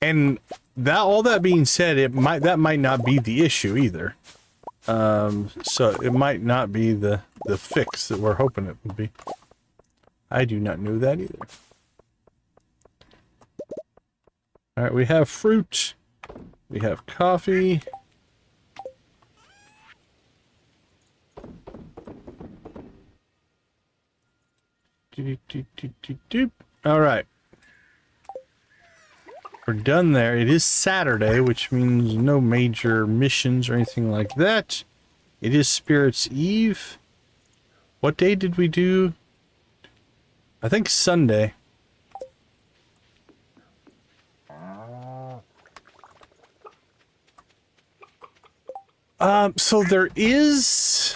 And that, all that being said, that might not be the issue either. So it might not be the fix that we're hoping it would be. I do not know that either. All right, we have fruit. We have coffee. All right. We're done there. It is Saturday, which means no major missions or anything like that. It is Spirit's Eve. What day did we do? I think Sunday. So there is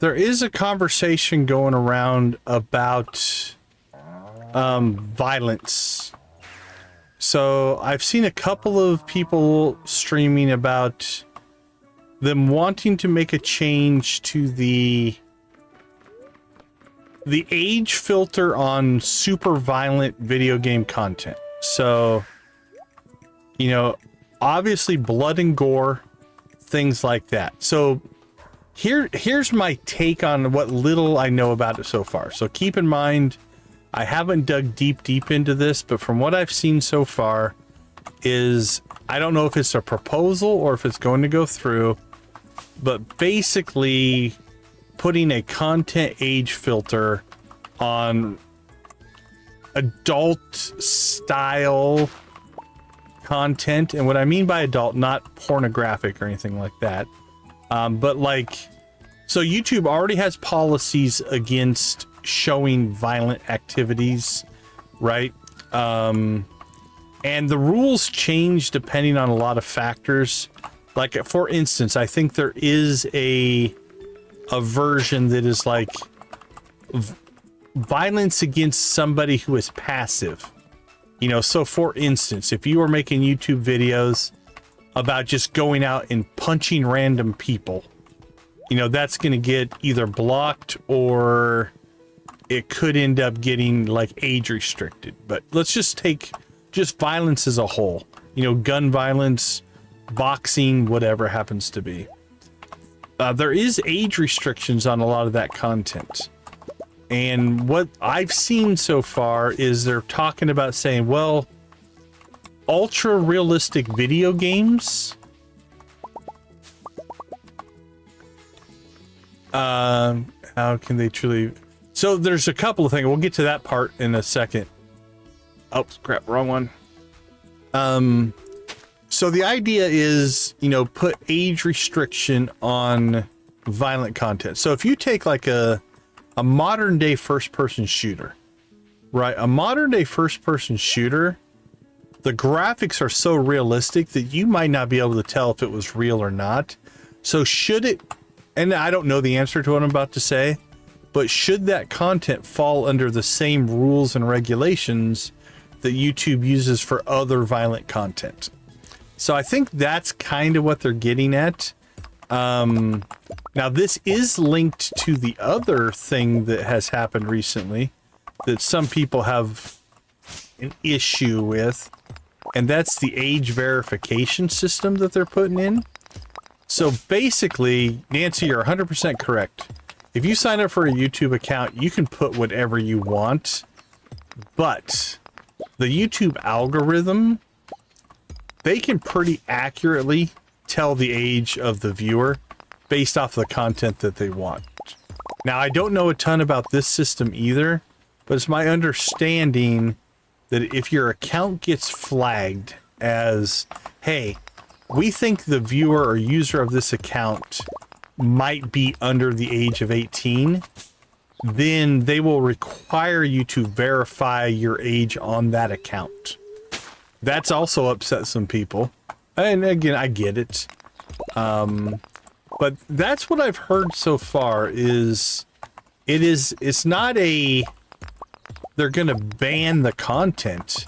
a conversation going around about violence. So I've seen a couple of people streaming about them wanting to make a change to the age filter on super violent video game content. So, you know, obviously blood and gore, things like that. So here's my take on what little I know about it so far. So keep in mind, I haven't dug deep into this, but from what I've seen so far is, I don't know if it's a proposal or if it's going to go through, but basically putting a content age filter on adult style content. And what I mean by adult, not pornographic or anything like that. But like, so YouTube already has policies against showing violent activities, right? And the rules change depending on a lot of factors. Like, for instance, I think there is a version that is like violence against somebody who is passive. You know, so for instance, if you were making YouTube videos about just going out and punching random people, you know, that's going to get either blocked or it could end up getting like age restricted. But let's just take just violence as a whole, you know, gun violence, boxing, whatever happens to be. There is age restrictions on a lot of that content. And what I've seen so far is they're talking about saying, well, ultra realistic video games, how can they truly... So there's a couple of things. We'll get to that part in a second. Oh, crap, wrong one. So the idea is, you know, put age restriction on violent content. So if you take like a modern day first person shooter, right? A modern day first person shooter, the graphics are so realistic that you might not be able to tell if it was real or not. So should it, and I don't know the answer to what I'm about to say, but should that content fall under the same rules and regulations that YouTube uses for other violent content? So I think that's kind of what they're getting at. Now this is linked to the other thing that has happened recently that some people have an issue with, and that's the age verification system that they're putting in. So basically, Nancy, you're 100% correct. If you sign up for a YouTube account, you can put whatever you want, but the YouTube algorithm, they can pretty accurately tell the age of the viewer based off the content that they want. Now, I don't know a ton about this system either, but it's my understanding that if your account gets flagged as, hey, we think the viewer or user of this account might be under the age of 18, then they will require you to verify your age on that account. That's also upset some people. And again, I get it. But that's what I've heard so far is it's not a, they're going to ban the content.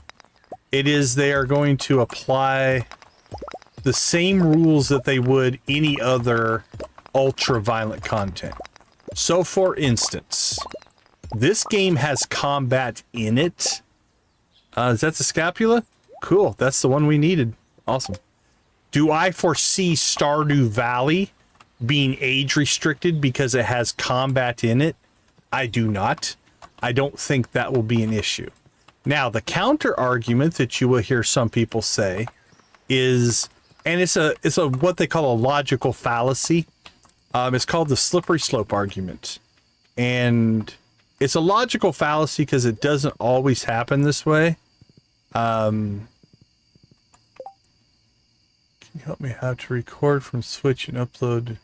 It is they are going to apply the same rules that they would any other ultra violent content. So for instance, this game has combat in it. Is that the scapula? Cool. That's the one we needed. Awesome. Do I foresee Stardew Valley being age restricted because it has combat in it? I do not. I don't think that will be an issue. Now, the counter argument that you will hear some people say is, and it's a what they call a logical fallacy. It's called the slippery slope argument. And it's a logical fallacy because it doesn't always happen this way. Can you help me how to record from Switch and upload?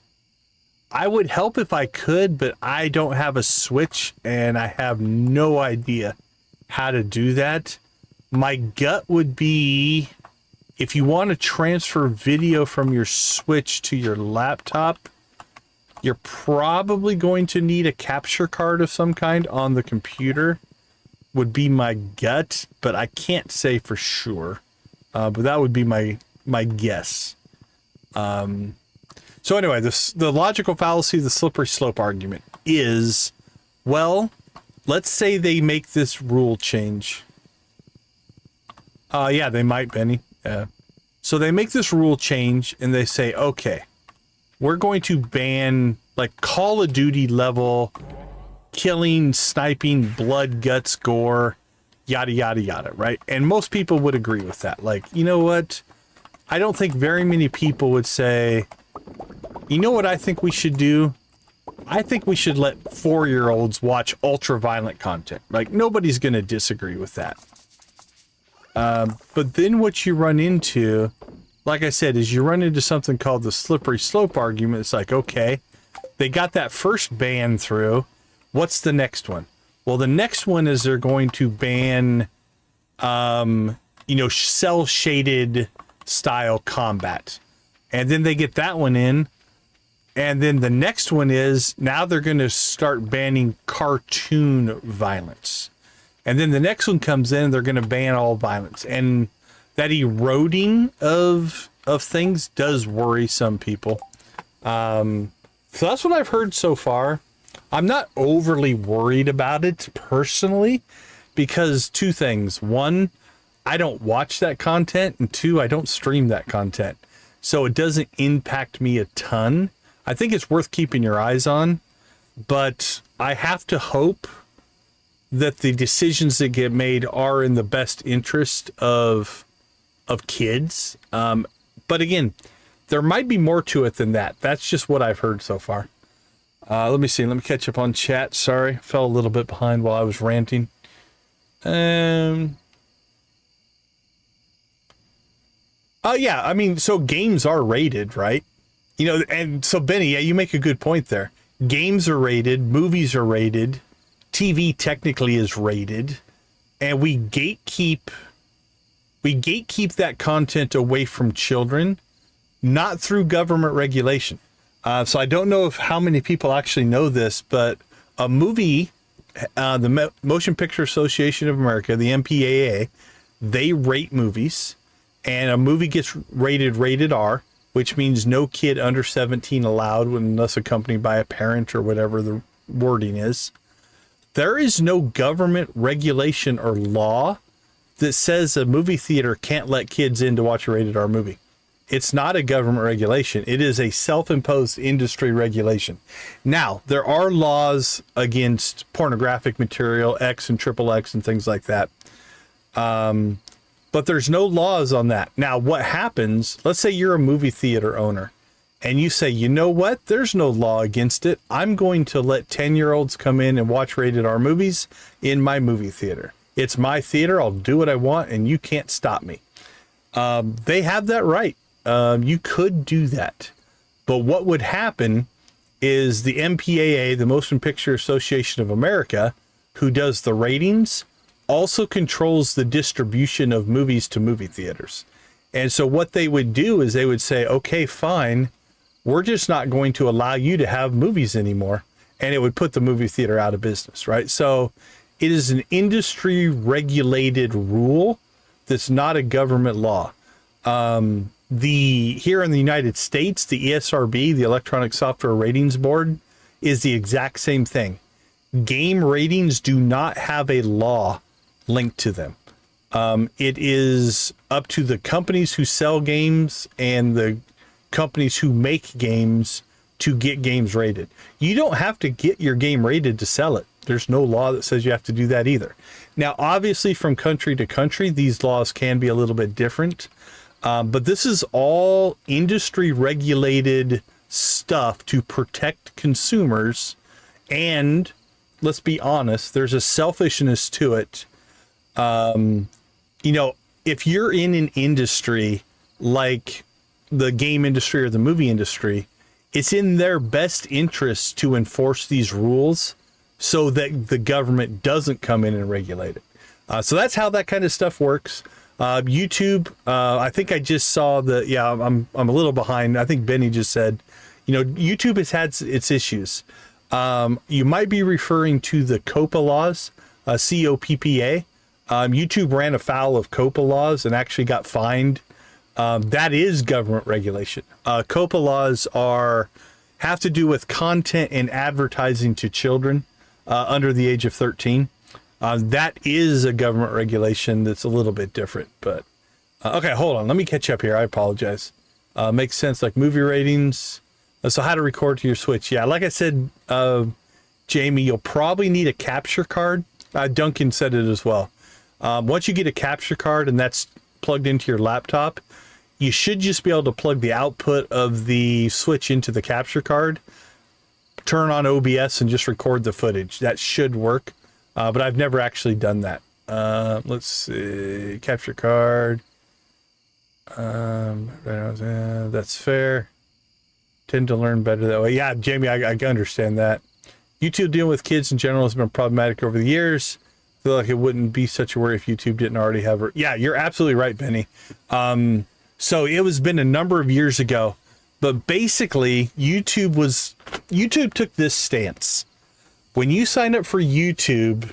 I would help if I could, but I don't have a Switch and I have no idea how to do that. My gut would be If you want to transfer video from your Switch to your laptop, you're probably going to need a capture card of some kind on the computer, would be my gut, but I can't say for sure. But that would be my guess. So anyway, the logical fallacy, the slippery slope argument is, well, let's say they make this rule change. Yeah, they might, Benny. So they make this rule change and they say, okay, we're going to ban like Call of Duty level killing, sniping, blood, guts, gore, yada, yada, yada, right? And most people would agree with that. Like, you know what? I don't think very many people would say, you know what I think we should do? I think we should let 4-year-olds watch ultra-violent content. Like, nobody's going to disagree with that. But then what you run into, like I said, is you run into something called the slippery slope argument. It's like, okay, they got that first ban through. What's the next one? Well, the next one is they're going to ban, cell-shaded style combat. And then they get that one in. And then the next one is now they're going to start banning cartoon violence. And then the next one comes in, they're going to ban all violence. And that eroding of things does worry some people. So that's what I've heard so far. I'm not overly worried about it personally, because two things. One, I don't watch that content, and two, I don't stream that content. So it doesn't impact me a ton. I think it's worth keeping your eyes on, but I have to hope that the decisions that get made are in the best interest of kids. But again, there might be more to it than that. That's just what I've heard so far. Let me see. Let me catch up on chat. Sorry, fell a little bit behind while I was ranting. Oh yeah, I mean, so games are rated, right? You know, and so Benny, yeah, you make a good point there. Games are rated, movies are rated, TV technically is rated, and we gatekeep that content away from children, not through government regulation. So I don't know if how many people actually know this, but a movie, the Motion Picture Association of America, the MPAA, they rate movies, and a movie gets rated R, which means no kid under 17 allowed unless accompanied by a parent or whatever the wording is. There is no government regulation or law that says a movie theater can't let kids in to watch a rated R movie. It's not a government regulation. It is a self-imposed industry regulation. Now, there are laws against pornographic material, X and XXX and things like that. But there's no laws on that. Now, what happens, let's say you're a movie theater owner and you say, you know what? There's no law against it. I'm going to let 10-year-olds come in and watch rated R movies in my movie theater. It's my theater. I'll do what I want and you can't stop me. They have that right. You could do that. But what would happen is the MPAA, the Motion Picture Association of America, who does the ratings, also controls the distribution of movies to movie theaters. And so what they would do is they would say, okay, fine, we're just not going to allow you to have movies anymore. And it would put the movie theater out of business, right? So it is an industry regulated rule that's not a government law. Here in the United States, the ESRB, the Electronic Software Ratings Board, is the exact same thing. Game ratings do not have a law linked to them. It is up to the companies who sell games and the companies who make games to get games rated. You don't have to get your game rated to sell it. There's no law that says you have to do that either. Now, obviously, from country to country, these laws can be a little bit different. But this is all industry regulated stuff to protect consumers. And let's be honest, there's a selfishness to it. If you're in an industry like the game industry or the movie industry, it's in their best interest to enforce these rules so that the government doesn't come in and regulate it. So that's how that kind of stuff works. YouTube, I think I just saw I'm a little behind. I think Benny just said, YouTube has had its issues. You might be referring to the COPPA laws, COPPA. YouTube ran afoul of COPPA laws and actually got fined. That is government regulation. COPPA laws have to do with content and advertising to children under the age of 13. That is a government regulation that's a little bit different. But okay, hold on. Let me catch up here. I apologize. Makes sense, like movie ratings. So how to record to your Switch. Yeah, like I said, Jamie, you'll probably need a capture card. Duncan said it as well. Once you get a capture card and that's plugged into your laptop, you should just be able to plug the output of the Switch into the capture card, turn on OBS, and just record the footage. That should work, but I've never actually done that. Let's see, capture card. That's fair. Tend to learn better that way. Yeah, Jamie, I understand that. YouTube dealing with kids in general has been problematic over the years. I feel like it wouldn't be such a worry if YouTube didn't already have her. Yeah, you're absolutely right, Benny. So it was been a number of years ago, but basically YouTube took this stance. When you sign up for YouTube,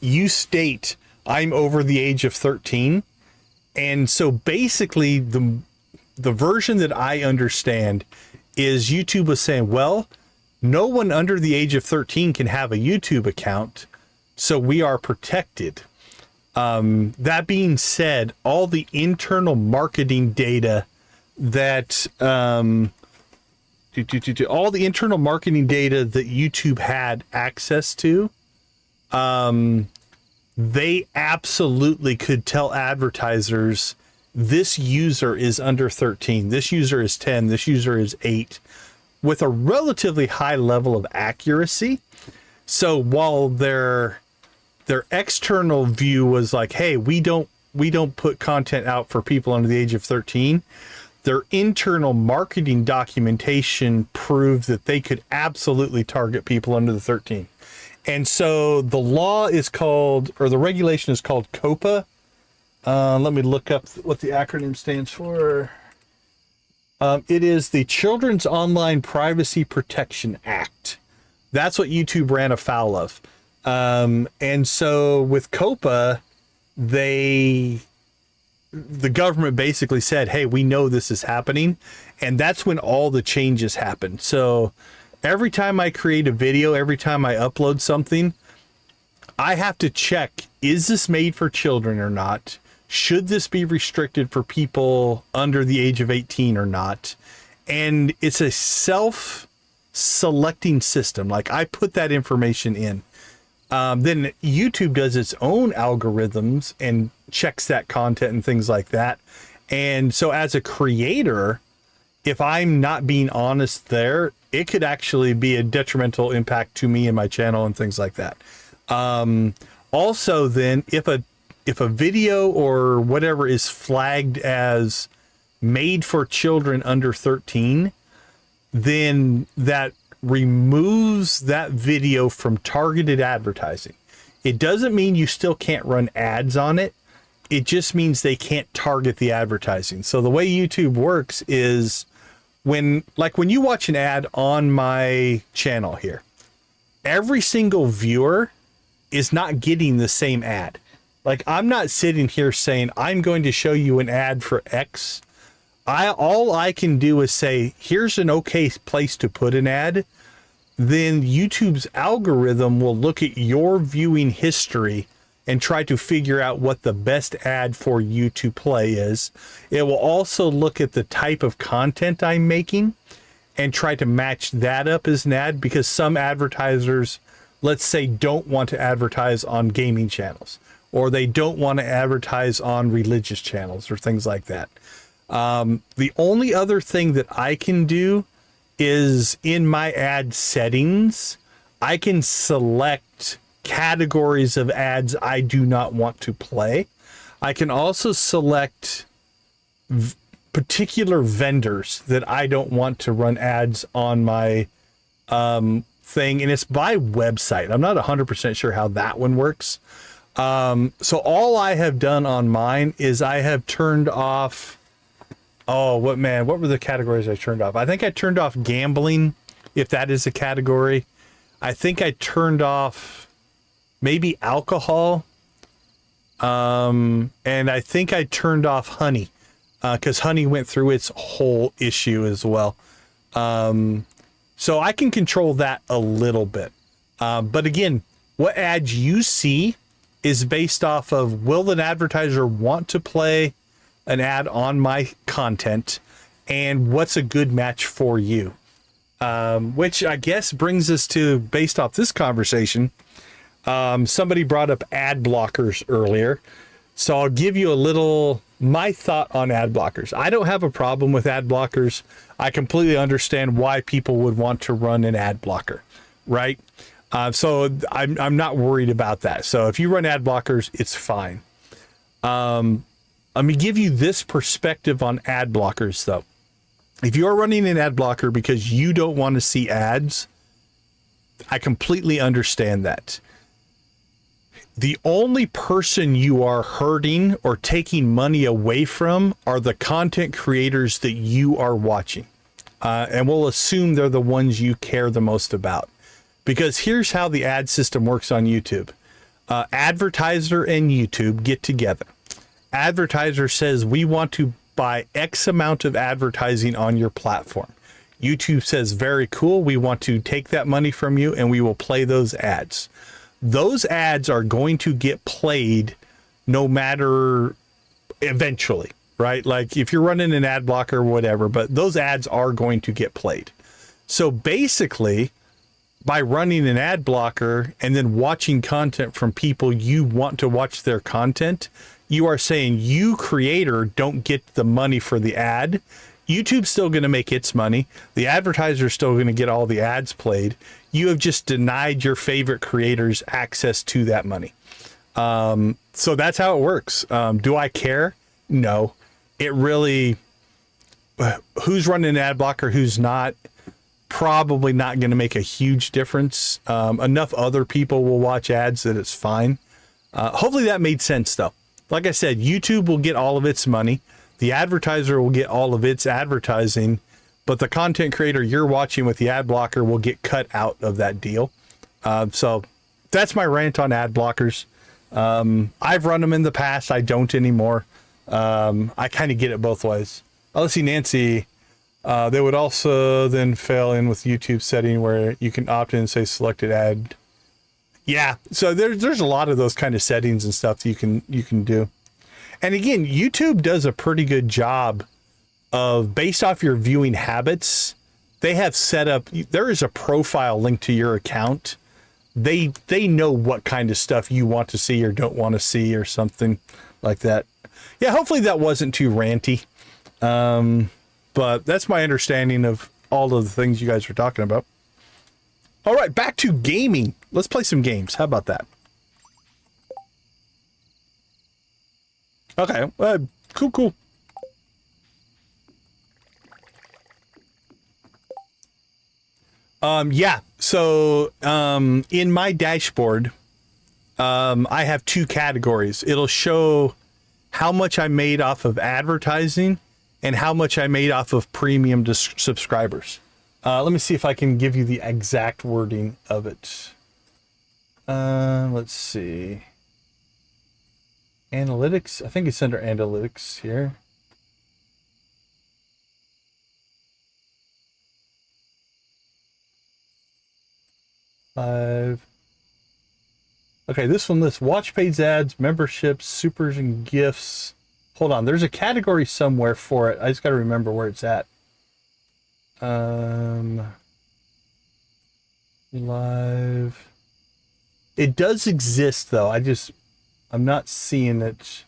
you state I'm over the age of 13. And so basically the version that I understand is YouTube was saying, well, no one under the age of 13 can have a YouTube account, so we are protected. That being said, all the internal marketing data that all the internal marketing data that YouTube had access to, they absolutely could tell advertisers this user is under 13, this user is 10, this user is 8, with a relatively high level of accuracy. So while their external view was like, hey, we don't put content out for people under the age of 13, their internal marketing documentation proved that they could absolutely target people under the 13. And so the law is called, or the regulation is called COPPA. Let me look up what the acronym stands for. It is the Children's Online Privacy Protection Act. That's what YouTube ran afoul of. And so with COPPA, the government basically said, hey, we know this is happening. And that's when all the changes happened. So every time I create a video, every time I upload something, I have to check, is this made for children or not? Should this be restricted for people under the age of 18 or not? And it's a self-selecting system. Like, I put that information in. Then YouTube does its own algorithms and checks that content and things like that. And so as a creator, if I'm not being honest there, it could actually be a detrimental impact to me and my channel and things like that. Also then, if a video or whatever is flagged as made for children under 13, then that removes that video from targeted advertising. It doesn't mean you still can't run ads on it. It just means they can't target the advertising. So the way YouTube works is when you watch an ad on my channel here, every single viewer is not getting the same ad. Like, I'm not sitting here saying, I'm going to show you an ad for X. All I can do is say, here's an okay place to put an ad. Then YouTube's algorithm will look at your viewing history and try to figure out what the best ad for you to play is. It will also look at the type of content I'm making and try to match that up as an ad, because some advertisers, let's say, don't want to advertise on gaming channels, or they don't want to advertise on religious channels or things like that. The only other thing that I can do is in my ad settings, I can select categories of ads I do not want to play. I can also select particular vendors that I don't want to run ads on my thing. And it's by website. I'm not 100% sure how that one works. So all I have done on mine is I have turned off, what were the categories I turned off? I think I turned off gambling, if that is a category. I think I turned off maybe alcohol. And I think I turned off honey, because honey went through its whole issue as well. So I can control that a little bit. But again, what ads you see is based off of, will an advertiser want to play an ad on my content, and what's a good match for you? Which I guess brings us to, based off this conversation, somebody brought up ad blockers earlier. So I'll give you my thought on ad blockers. I don't have a problem with ad blockers. I completely understand why people would want to run an ad blocker, right? So I'm not worried about that. So if you run ad blockers, it's fine. Let me give you this perspective on ad blockers though. If you're running an ad blocker because you don't want to see ads, I completely understand that. The only person you are hurting or taking money away from are the content creators that you are watching. And we'll assume they're the ones you care the most about. Because here's how the ad system works on YouTube. Advertiser and YouTube get together. Advertiser says, we want to buy X amount of advertising on your platform. YouTube says, very cool. We want to take that money from you and we will play those ads. Those ads are going to get played no matter eventually, right? Like if you're running an ad blocker or whatever, but those ads are going to get played. So basically, by running an ad blocker and then watching content from people you want to watch their content, you are saying you, creator, don't get the money for the ad. YouTube's still going to make its money. The advertiser's still going to get all the ads played. You have just denied your favorite creators access to that money. So that's how it works. Do I care? No. It really, who's running an ad blocker, who's not, probably not going to make a huge difference. Enough other people will watch ads that it's fine. Hopefully that made sense though. Like I said, YouTube will get all of its money. The advertiser will get all of its advertising, but the content creator you're watching with the ad blocker will get cut out of that deal. So that's my rant on ad blockers. I've run them in the past. I don't anymore. I kind of get it both ways. Oh, let's see, Nancy. They would also then fail in with YouTube setting where you can opt in and say selected ad. Yeah, so there's a lot of those kind of settings and stuff that you can do. And again, YouTube does a pretty good job of, based off your viewing habits, they have set up, there is a profile linked to your account. They know what kind of stuff you want to see or don't want to see or something like that. Yeah, hopefully that wasn't too ranty. But that's my understanding of all of the things you guys were talking about. All right, back to gaming. Let's play some games. How about that? Okay, cool. Yeah, so in my dashboard, I have two categories. It'll show how much I made off of advertising and how much I made off of premium subscribers. Let me see if I can give you the exact wording of it. Let's see. Analytics. I think it's under analytics here. Okay, this one lists watch page ads, memberships, supers, and gifts. Hold on, there's a category somewhere for it. I just got to remember where it's at. Live. It does exist though. I'm not seeing it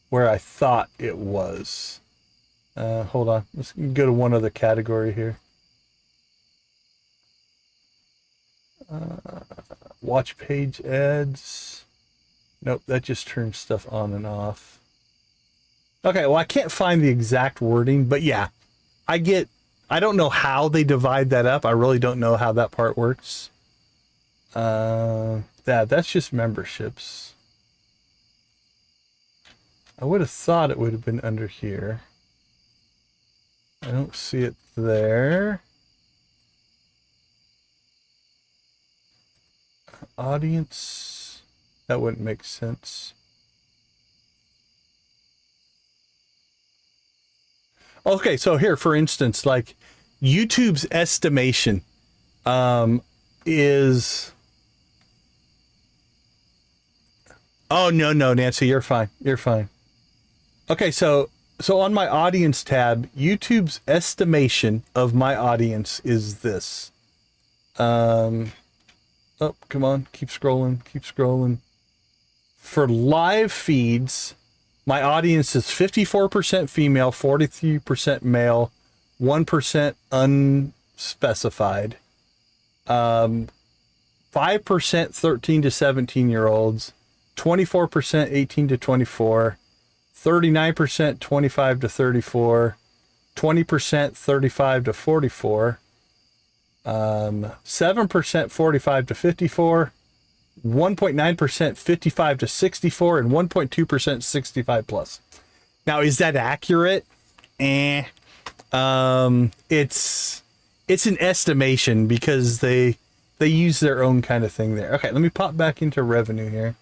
where I thought it was. Hold on. Let's go to one other category here. Watch page ads. Nope, that just turns stuff on and off. Okay, well, I can't find the exact wording, but yeah, I don't know how they divide that up. I really don't know how that part works. That's just memberships. I would have thought it would have been under here. I don't see it there. Audience. That wouldn't make sense. Okay, so here, for instance, like YouTube's estimation is... Oh, no, Nancy, you're fine. You're fine. Okay, so on my audience tab, YouTube's estimation of my audience is this. Oh, come on. Keep scrolling. Keep scrolling. For live feeds, my audience is 54% female, 43% male, 1% unspecified. 5% 13 to 17 year olds, 24% 18 to 24, 39% 25 to 34, 20% 35 to 44, 7% 45 to 54, 1.9% 55 to 64, and 1.2% 65 plus. Now, is that accurate? It's an estimation because they use their own kind of thing there. Okay, let me pop back into revenue here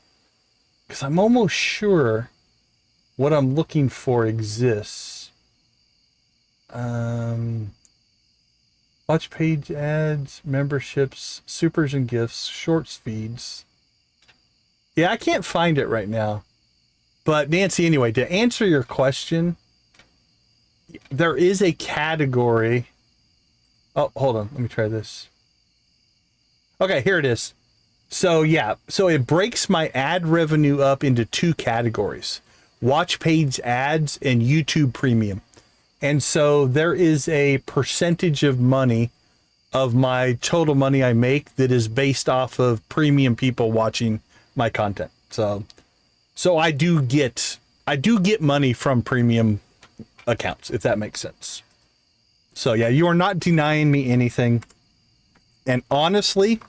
because I'm almost sure what I'm looking for exists. Watch page ads, memberships, supers and gifts, shorts feeds. Yeah, I can't find it right now. But Nancy, anyway, to answer your question, there is a category. Oh, hold on. Let me try this. Okay, here it is. So yeah, so it breaks my ad revenue up into two categories: watch page ads and YouTube premium. And so there is a percentage of money of my total money I make that is based off of premium people watching my content. So I do get money from premium accounts, if that makes sense. So yeah, you are not denying me anything. And honestly,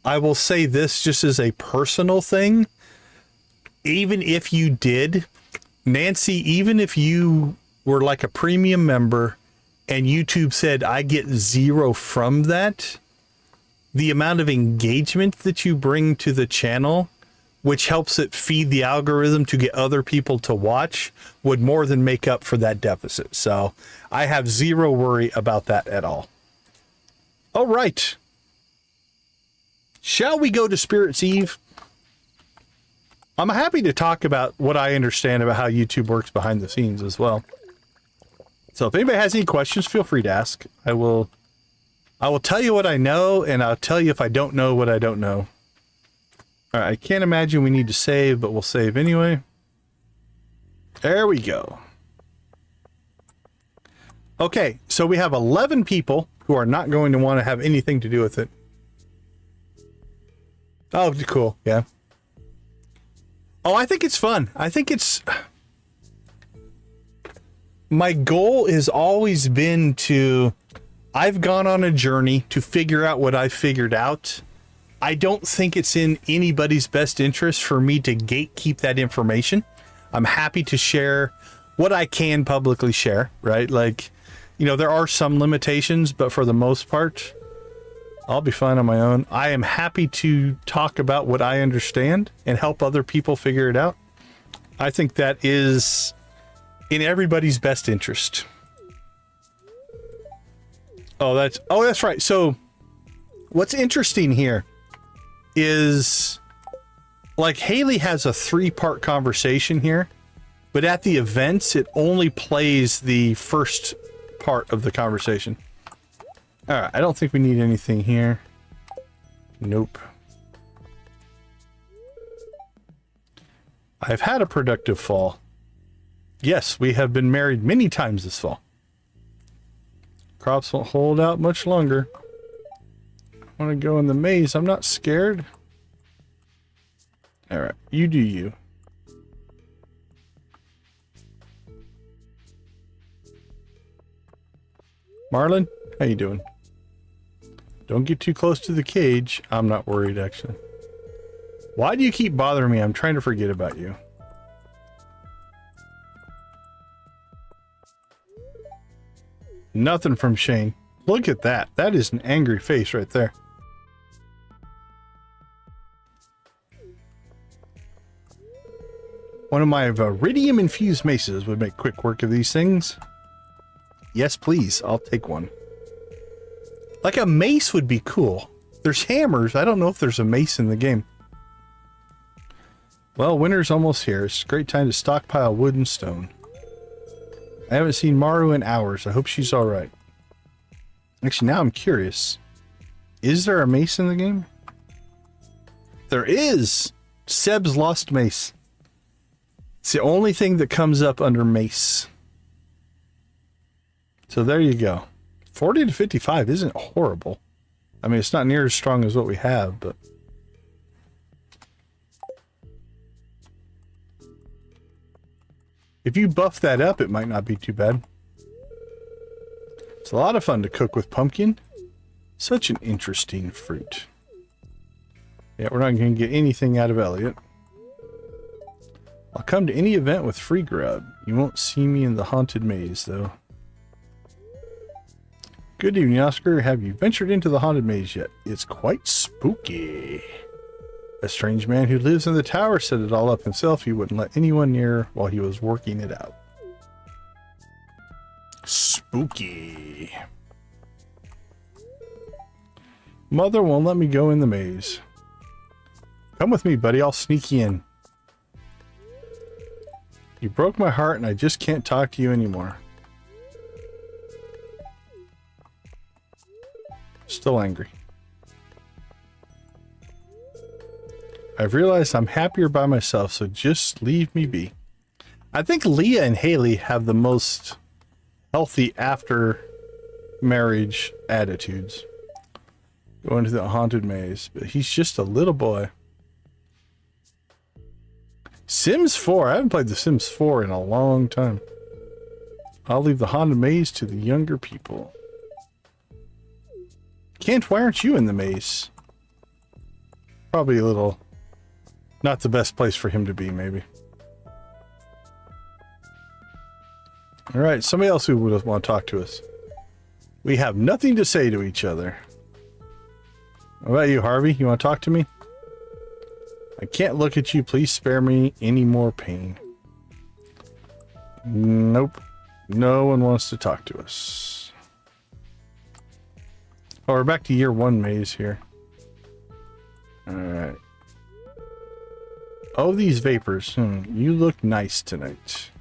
I will say this just as a personal thing. Even if you did, Nancy, even if you were like a premium member and YouTube said, I get zero from that, the amount of engagement that you bring to the channel, which helps it feed the algorithm to get other people to watch, would more than make up for that deficit. So I have zero worry about that at all. All right. Shall we go to Spirit's Eve? I'm happy to talk about what I understand about how YouTube works behind the scenes as well. So if anybody has any questions, feel free to ask. I will tell you what I know, and I'll tell you if I don't know what I don't know. All right, I can't imagine we need to save, but we'll save anyway. There we go. Okay, so we have 11 people who are not going to want to have anything to do with it. Oh, cool, yeah. Oh, I think it's fun. I think it's... My goal has always been to... I've gone on a journey to figure out what I've figured out. I don't think it's in anybody's best interest for me to gatekeep that information. I'm happy to share what I can publicly share, right? Like, you know, there are some limitations, but for the most part, I'll be fine on my own. I am happy to talk about what I understand and help other people figure it out. I think that is in everybody's best interest. Oh, that's right. So what's interesting here is, like, Haley has a 3-part conversation here, but at the events, it only plays the first part of the conversation. All right, I don't think we need anything here. Nope. I've had a productive fall. Yes, we have been married many times this fall. Crops won't hold out much longer. I want to go in the maze. I'm not scared. All right, you do you. Marlon, how you doing? Don't get too close to the cage. I'm not worried, actually. Why do you keep bothering me? I'm trying to forget about you. Nothing from Shane. Look at that. That is an angry face right there. One of my iridium-infused maces would make quick work of these things. Yes, please. I'll take one. Like a mace would be cool. There's hammers. I don't know if there's a mace in the game. Well, winter's almost here. It's a great time to stockpile wood and stone. I haven't seen Maru in hours. I hope she's alright. Actually, now I'm curious. Is there a mace in the game? There is! Seb's lost mace. It's the only thing that comes up under mace. So there you go. 40 to 55 isn't horrible. I mean, it's not near as strong as what we have, but... if you buff that up, it might not be too bad. It's a lot of fun to cook with pumpkin. Such an interesting fruit. Yeah, we're not going to get anything out of Elliot. I'll come to any event with free grub. You won't see me in the haunted maze, though. Good evening, Oscar. Have you ventured into the haunted maze yet? It's quite spooky. A strange man who lives in the tower set it all up himself. He wouldn't let anyone near while he was working it out. Spooky. Mother won't let me go in the maze. Come with me, buddy. I'll sneak you in. You broke my heart and I just can't talk to you anymore. Still angry. I've realized I'm happier by myself, so just leave me be. I think Leah and Haley have the most healthy after marriage attitudes. Going to the haunted maze, but he's just a little boy. Sims 4. I haven't played The Sims 4 in a long time. I'll leave the haunted maze to the younger people. Kent, why aren't you in the maze? Probably a little... not the best place for him to be, maybe. Alright, somebody else who would want to talk to us. We have nothing to say to each other. What about you, Harvey? You want to talk to me? I can't look at you. Please spare me any more pain. Nope. No one wants to talk to us. Oh, we're back to year 1 maze here. Alright. Oh, these vapors. You look nice tonight.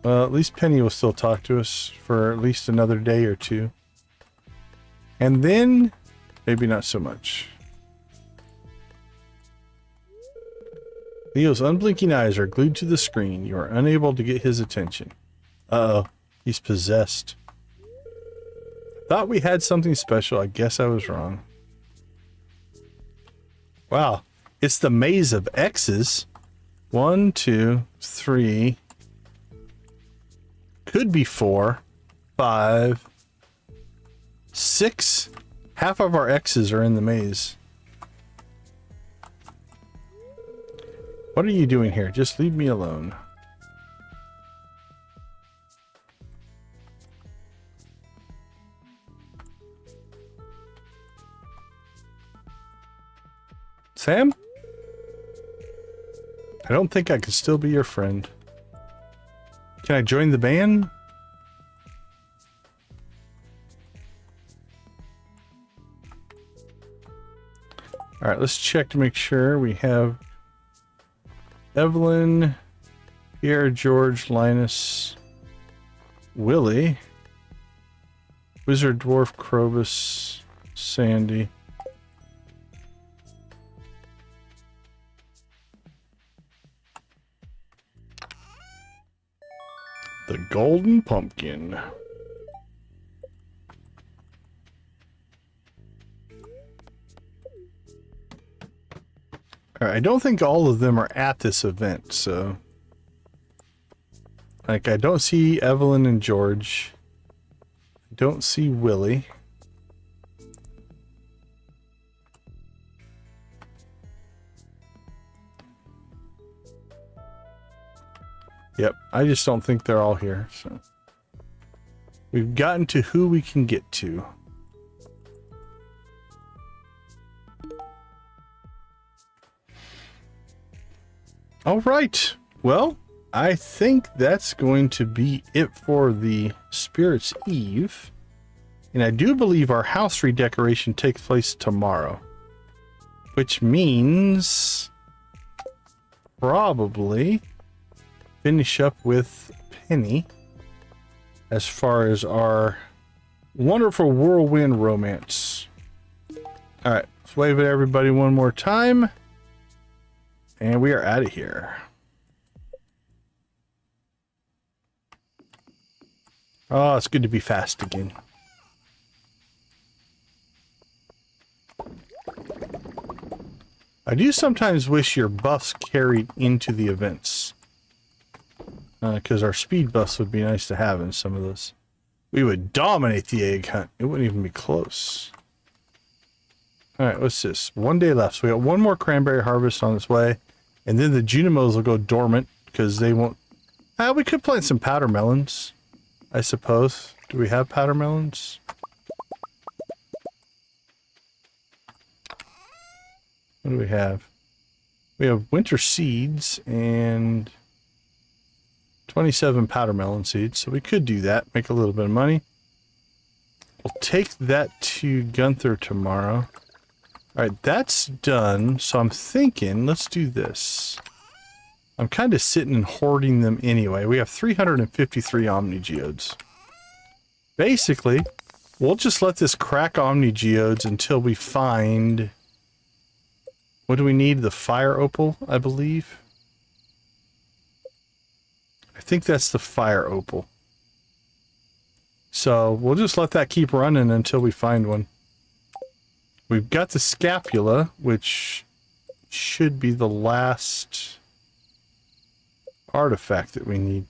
Well, at least Penny will still talk to us for at least another day or two. And then, maybe not so much. Leo's unblinking eyes are glued to the screen. You are unable to get his attention. Uh-oh. He's possessed. Thought we had something special. I guess I was wrong. Wow. It's the maze of X's. 1, 2, 3. Could be 4, 5, 6. Half of our X's are in the maze. What are you doing here? Just leave me alone. Sam? I don't think I can still be your friend. Can I join the band? Alright, let's check to make sure we have Evelyn, Pierre, George, Linus, Willie, Wizard, Dwarf, Krobus, Sandy. The Golden Pumpkin. Alright, I don't think all of them are at this event, so... like, I don't see Evelyn and George. I don't see Willie. Yep, I just don't think they're all here. So we've gotten to who we can get to. All right. Well, I think that's going to be it for the Spirit's Eve. And I do believe our house redecoration takes place tomorrow. Which means probably finish up with Penny as far as our wonderful whirlwind romance. All right, let's wave at everybody one more time. And we are out of here. Oh, it's good to be fast again. I do sometimes wish your buffs carried into the events. Because our speed buffs would be nice to have in some of those. We would dominate the egg hunt. It wouldn't even be close. Alright, what's this? 1 day left. So we got one more cranberry harvest on its way. And then the Junimos will go dormant because they won't... we could plant some powder melons, I suppose. Do we have powder melons? What do we have? We have winter seeds and 27 powder melon seeds. So we could do that, make a little bit of money. We'll take that to Gunther tomorrow. All right, that's done. So I'm thinking, let's do this. I'm kind of sitting and hoarding them anyway. We have 353 Omni Geodes. Basically, we'll just let this crack Omni Geodes until we find... What do we need? The fire opal, I believe. I think that's the fire opal. So we'll just let that keep running until we find one. We've got the scapula, which should be the last artifact that we need.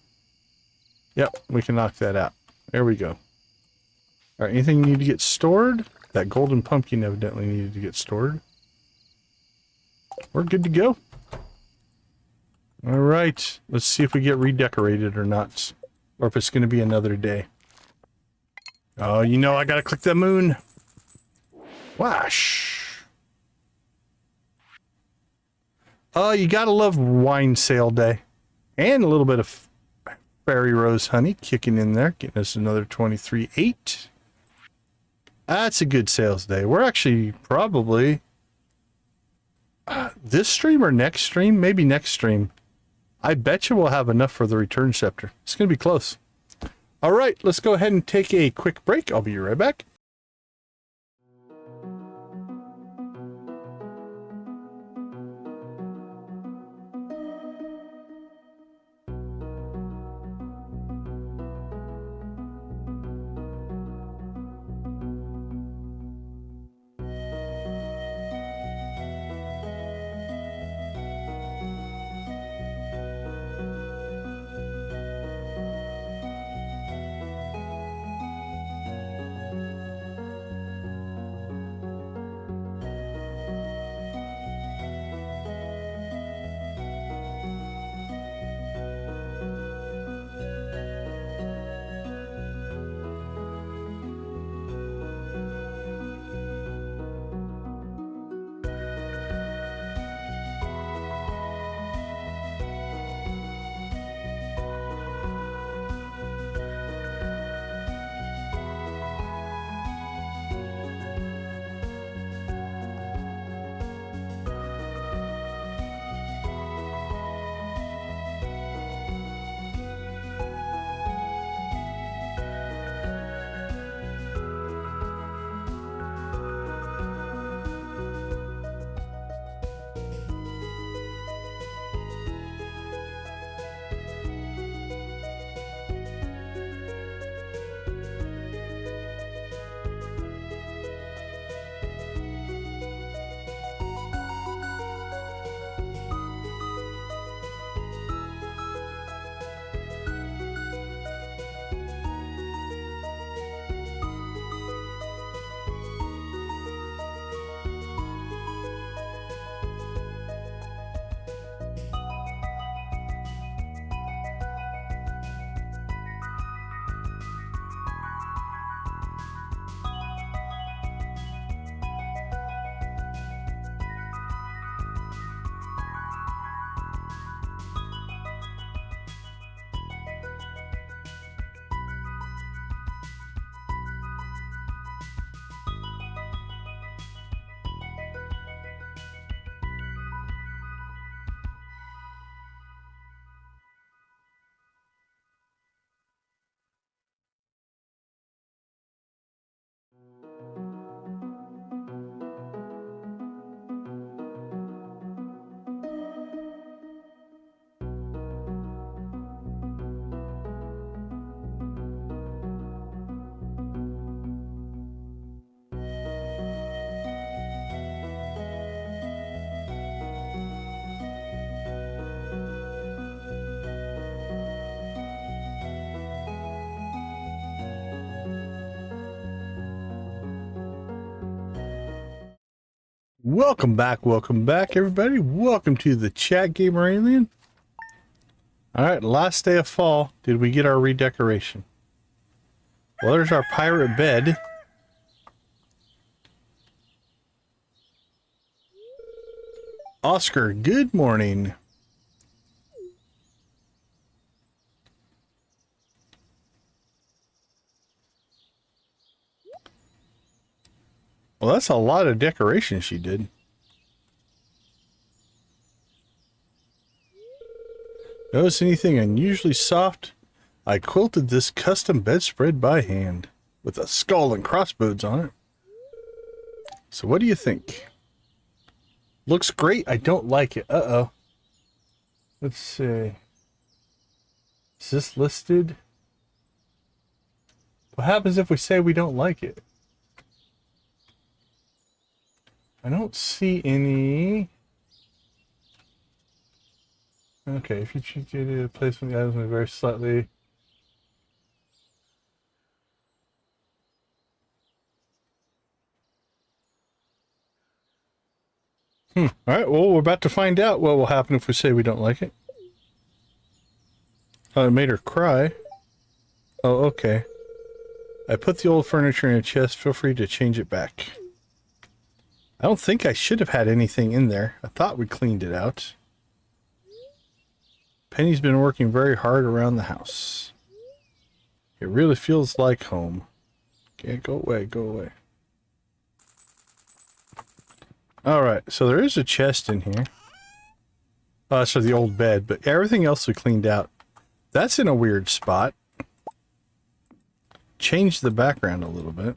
Yep, we can knock that out. There we go. All right, anything you need to get stored? That golden pumpkin evidently needed to get stored. We're good to go. All right, let's see if we get redecorated or not. Or if it's going to be another day. Oh, you know I got to click the moon. Wash. Oh, you got to love wine sale day. And a little bit of fairy rose honey kicking in there. Getting us another 23.8. That's a good sales day. We're actually probably... this stream or next stream? Maybe next stream. I bet you we'll have enough for the return scepter. It's going to be close. All right, let's go ahead and take a quick break. I'll be right back. Welcome back, everybody. Welcome to the chat, Gamer Alien. All right, last day of fall. Did we get our redecoration? Well, there's our pirate bed. Oscar, good morning. Well, that's a lot of decoration she did. Notice anything unusually soft? I quilted this custom bedspread by hand with a skull and crossbones on it. So what do you think? Looks great. I don't like it. Uh-oh. Let's see. Is this listed? What happens if we say we don't like it? I don't see any. Okay, if you choose to placement the items may vary slightly. Alright, well, we're about to find out what will happen if we say we don't like it. Oh, it made her cry. Oh, okay. I put the old furniture in a chest. Feel free to change it back. I don't think I should have had anything in there. I thought we cleaned it out. Penny's been working very hard around the house. It really feels like home. Okay, go away, go away. Alright, so there is a chest in here. Oh, that's for the old bed, but everything else we cleaned out. That's in a weird spot. Changed the background a little bit.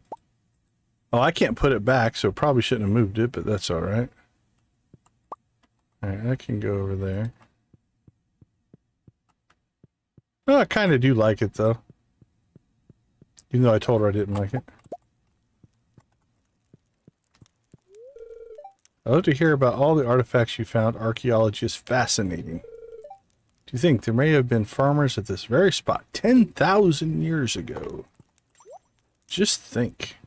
Oh, I can't put it back, so probably shouldn't have moved it, but that's alright. Alright, I can go over there. Oh, I kind of do like it, though. Even though I told her I didn't like it. I love to hear about all the artifacts you found. Archaeology is fascinating. Do you think there may have been farmers at this very spot 10,000 years ago? Just think.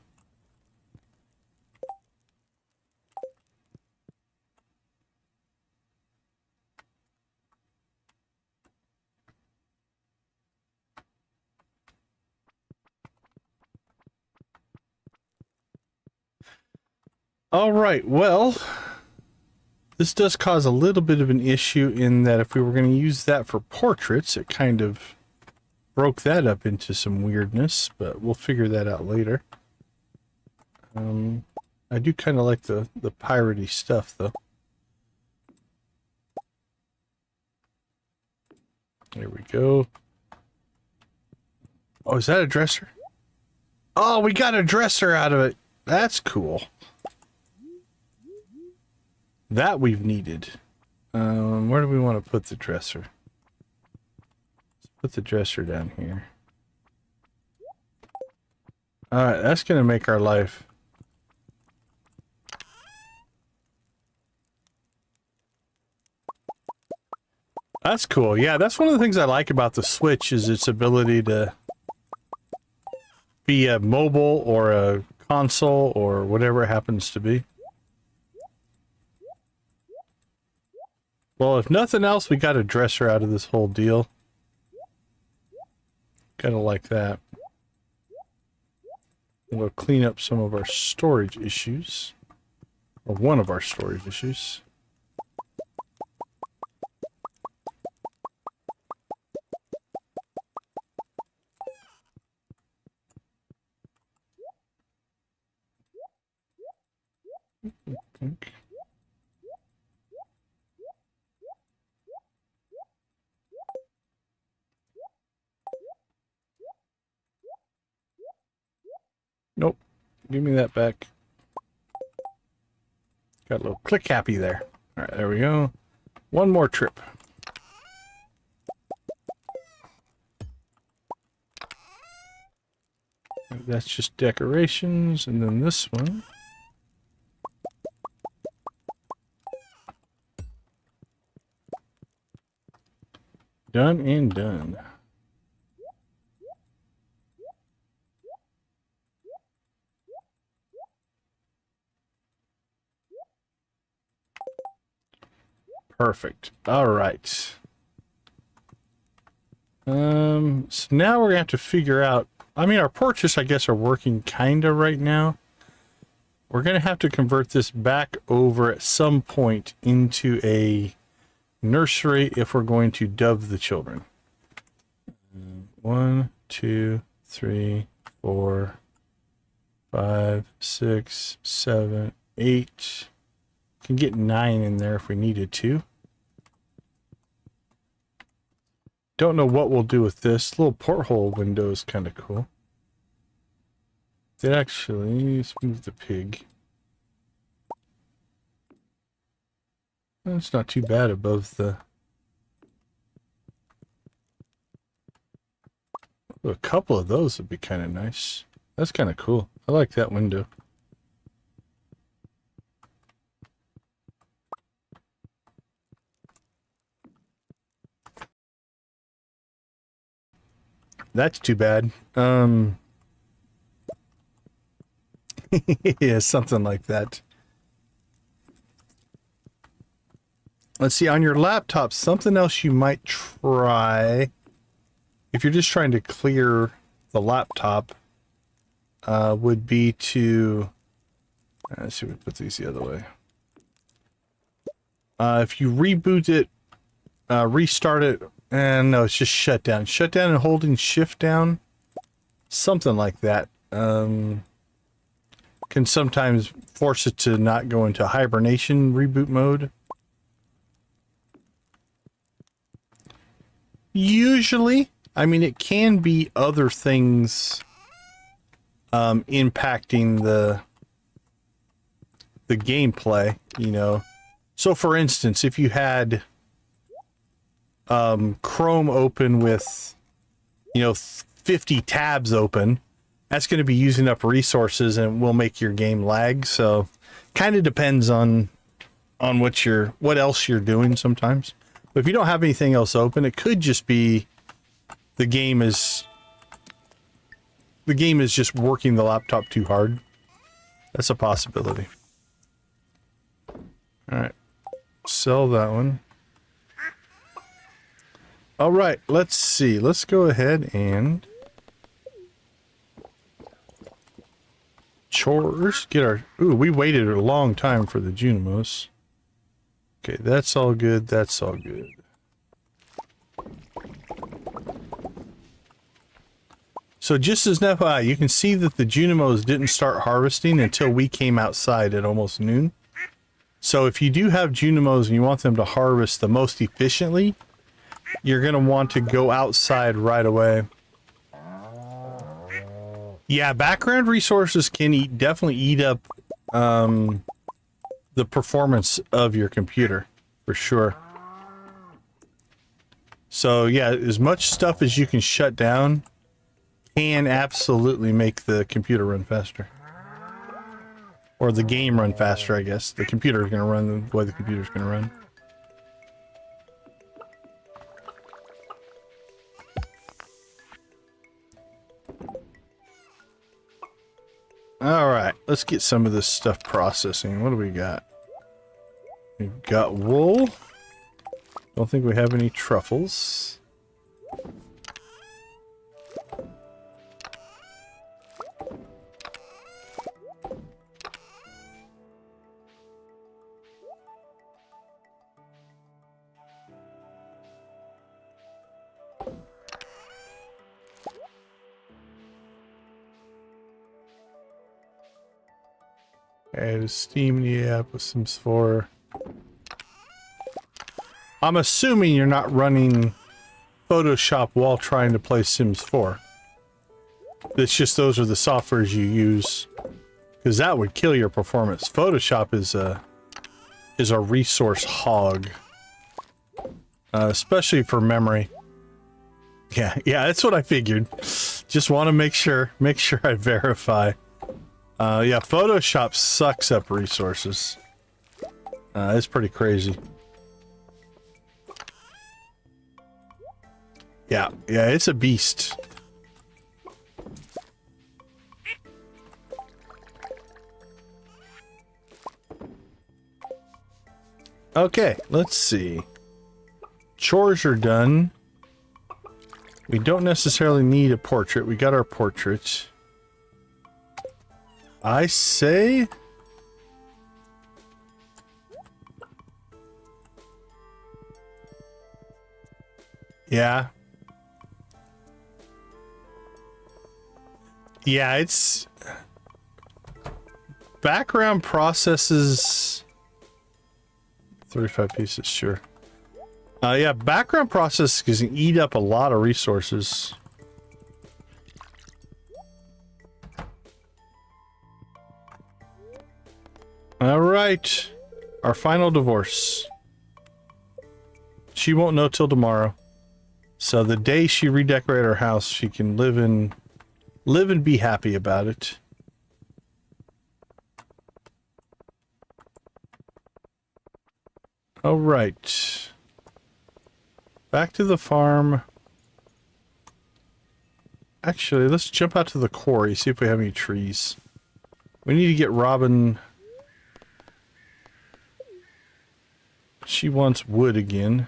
All right, well, this does cause a little bit of an issue in that if we were going to use that for portraits, it kind of broke that up into some weirdness, but we'll figure that out later. I do kind of like the piratey stuff, though. There we go. Oh, is that a dresser? Oh, we got a dresser out of it. That's cool. That we've needed. Where do we want to put the dresser? Let's put the dresser down here. Alright, that's going to make our life. That's cool. Yeah, that's one of the things I like about the Switch is its ability to be a mobile or a console or whatever it happens to be. Well, if nothing else, we got a dresser out of this whole deal. Gotta like that. We'll clean up some of our storage issues. Or one of our storage issues. Okay. Nope. Give me that back. Got a little click happy there. Alright, there we go. One more trip. That's just decorations, and then this one. Done and done. Perfect. All right. So now we're gonna have to figure out. I mean, our porches, I guess, are working kinda right now. We're gonna have to convert this back over at some point into a nursery if we're going to dove the children. 1, 2, 3, 4, 5, 6, 7, 8. Can get 9 in there if we needed to. Don't know what we'll do with this. Little porthole window is kind of cool. Did actually, let's move the pig. It's not too bad above the... A couple of those would be kind of nice. That's kind of cool. I like that window. That's too bad. Yeah, something like that. Let's see, on your laptop, something else you might try, if you're just trying to clear the laptop, would be to, let's see, we put these the other way. If you reboot it, restart it, and no, it's just shut down. Shut down and holding shift down, something like that. Can sometimes force it to not go into hibernation reboot mode. Usually, I mean, it can be other things impacting the gameplay, you know. So for instance, if you had Chrome open with, you know, 50 tabs open, that's going to be using up resources and will make your game lag. So kind of depends on what else you're doing sometimes. But if you don't have anything else open, it could just be the game is just working the laptop too hard. That's a possibility. All right. Sell that one. All right, let's see. Let's go ahead and chores. Get our... Ooh, we waited a long time for the Junimos. Okay, that's all good. That's all good. So just as an FYI, you can see that the Junimos didn't start harvesting until we came outside at almost noon. So if you do have Junimos and you want them to harvest the most efficiently, you're going to want to go outside right away. Yeah, background resources can definitely eat up the performance of your computer, for sure. So yeah, as much stuff as you can shut down can absolutely make the computer run faster. Or the game run faster, I guess. The computer is going to run the way the computer's going to run. Alright, let's get some of this stuff processing. What do we got? We've got wool. Don't think we have any truffles. Okay, just steam the app with Sims 4. I'm assuming you're not running Photoshop while trying to play Sims 4. It's just those are the softwares you use, because that would kill your performance. Photoshop is a resource hog, especially for memory. Yeah, that's what I figured. Just want to make sure I verify. Yeah, Photoshop sucks up resources. It's pretty crazy. Yeah, it's a beast. Okay, let's see. Chores are done. We don't necessarily need a portrait. We got our portrait. I say... Yeah. Yeah, it's... Background processes... 35 pieces, sure. Yeah, background process can eat up a lot of resources. All right. Our final divorce. She won't know till tomorrow. So the day she redecorates her house, she can live and be happy about it. All right. Back to the farm. Actually, let's jump out to the quarry, see if we have any trees. We need to get Robin. She wants wood again.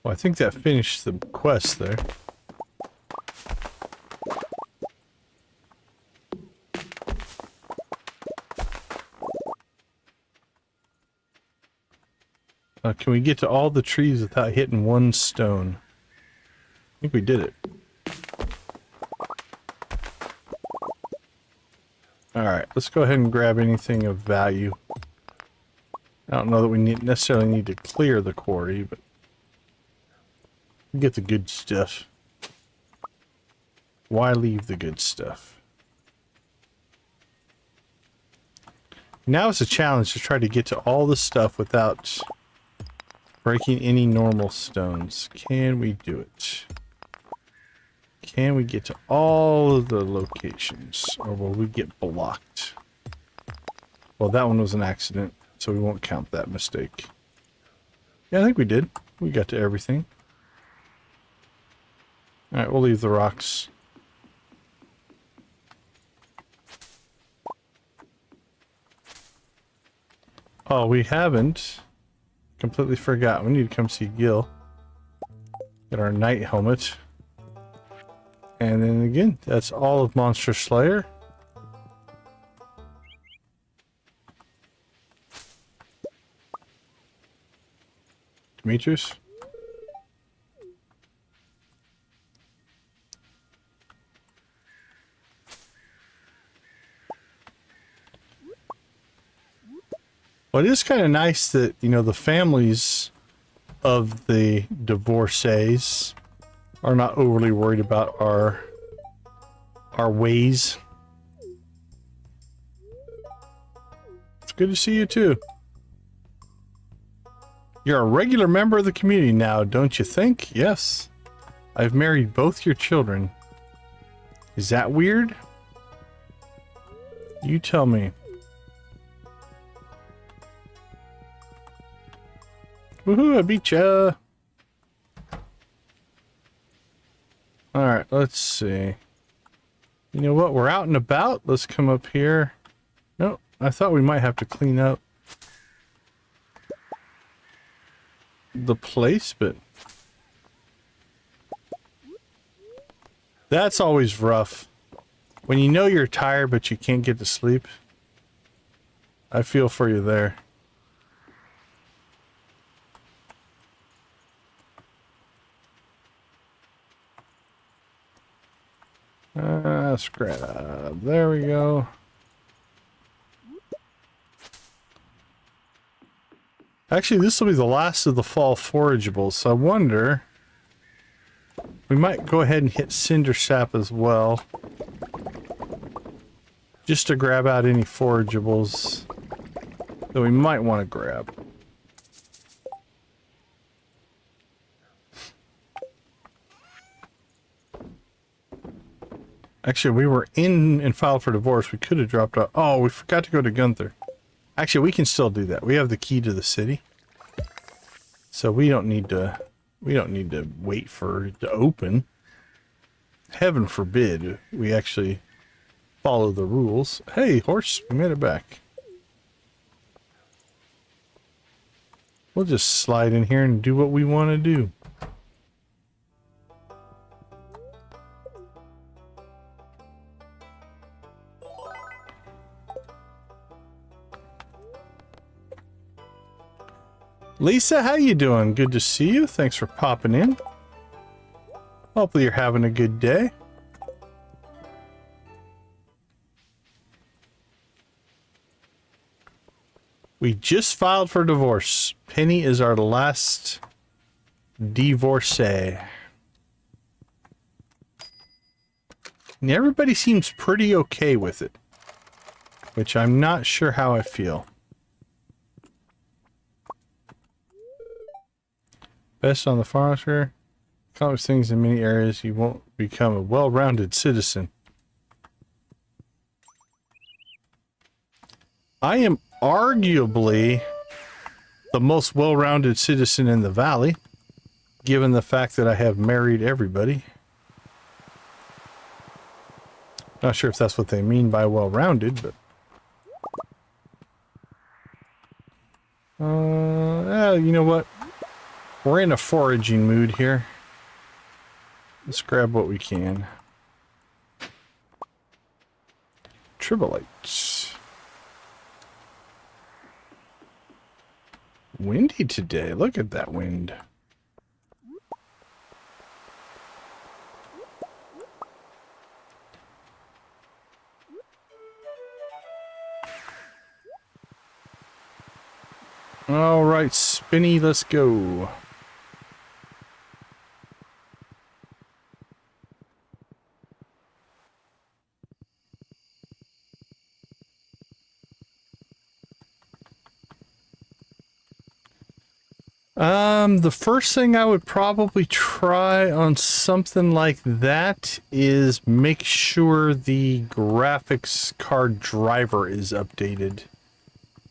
Well, I think that finished the quest there. Can we get to all the trees without hitting one stone? I think we did it. Alright, let's go ahead and grab anything of value. I don't know that we necessarily need to clear the quarry, but get the good stuff. Why leave the good stuff? Now it's a challenge to try to get to all the stuff without breaking any normal stones. Can we do it? Can we get to all of the locations? Or will we get blocked? Well, that one was an accident, so we won't count that mistake. Yeah, I think we did. We got to everything. Alright, we'll leave the rocks. Oh, we haven't. Completely forgot. We need to come see Gil. Get our knight helmet. And then again, that's all of Monster Slayer. Demetrius? Well, it is kind of nice that, you know, the families of the divorcees are not overly worried about our ways. It's good to see you too. You're a regular member of the community now, don't you think? Yes. I've married both your children. Is that weird? You tell me. Woohoo, I beat ya! Alright, let's see. You know what? We're out and about. Let's come up here. Nope, I thought we might have to clean up the place, but that's always rough. When you know you're tired, but you can't get to sleep. I feel for you there. Scrap. There we go. Actually, this will be the last of the fall forageables, so I wonder... We might go ahead and hit Cinder Sap as well. Just to grab out any forageables that we might want to grab. Actually, we were in and filed for divorce. We could have dropped out. Oh, we forgot to go to Gunther. Actually, we can still do that. We have the key to the city. So we don't need to We don't need to wait for it to open. Heaven forbid we actually follow the rules. Hey, horse, we made it back. We'll just slide in here and do what we want to do. Lisa, how you doing? Good to see you. Thanks for popping in. Hopefully you're having a good day. We just filed for divorce. Penny is our last divorcee. And everybody seems pretty okay with it, which I'm not sure how I feel. Best on the farmer. Accomplish things in many areas. You won't become a well-rounded citizen. I am arguably the most well-rounded citizen in the valley, given the fact that I have married everybody. Not sure if that's what they mean by well-rounded, but you know what? We're in a foraging mood here. Let's grab what we can. Tribolites. Windy today. Look at that wind. All right, Spinny, let's go. The first thing I would probably try on something like that is make sure the graphics card driver is updated.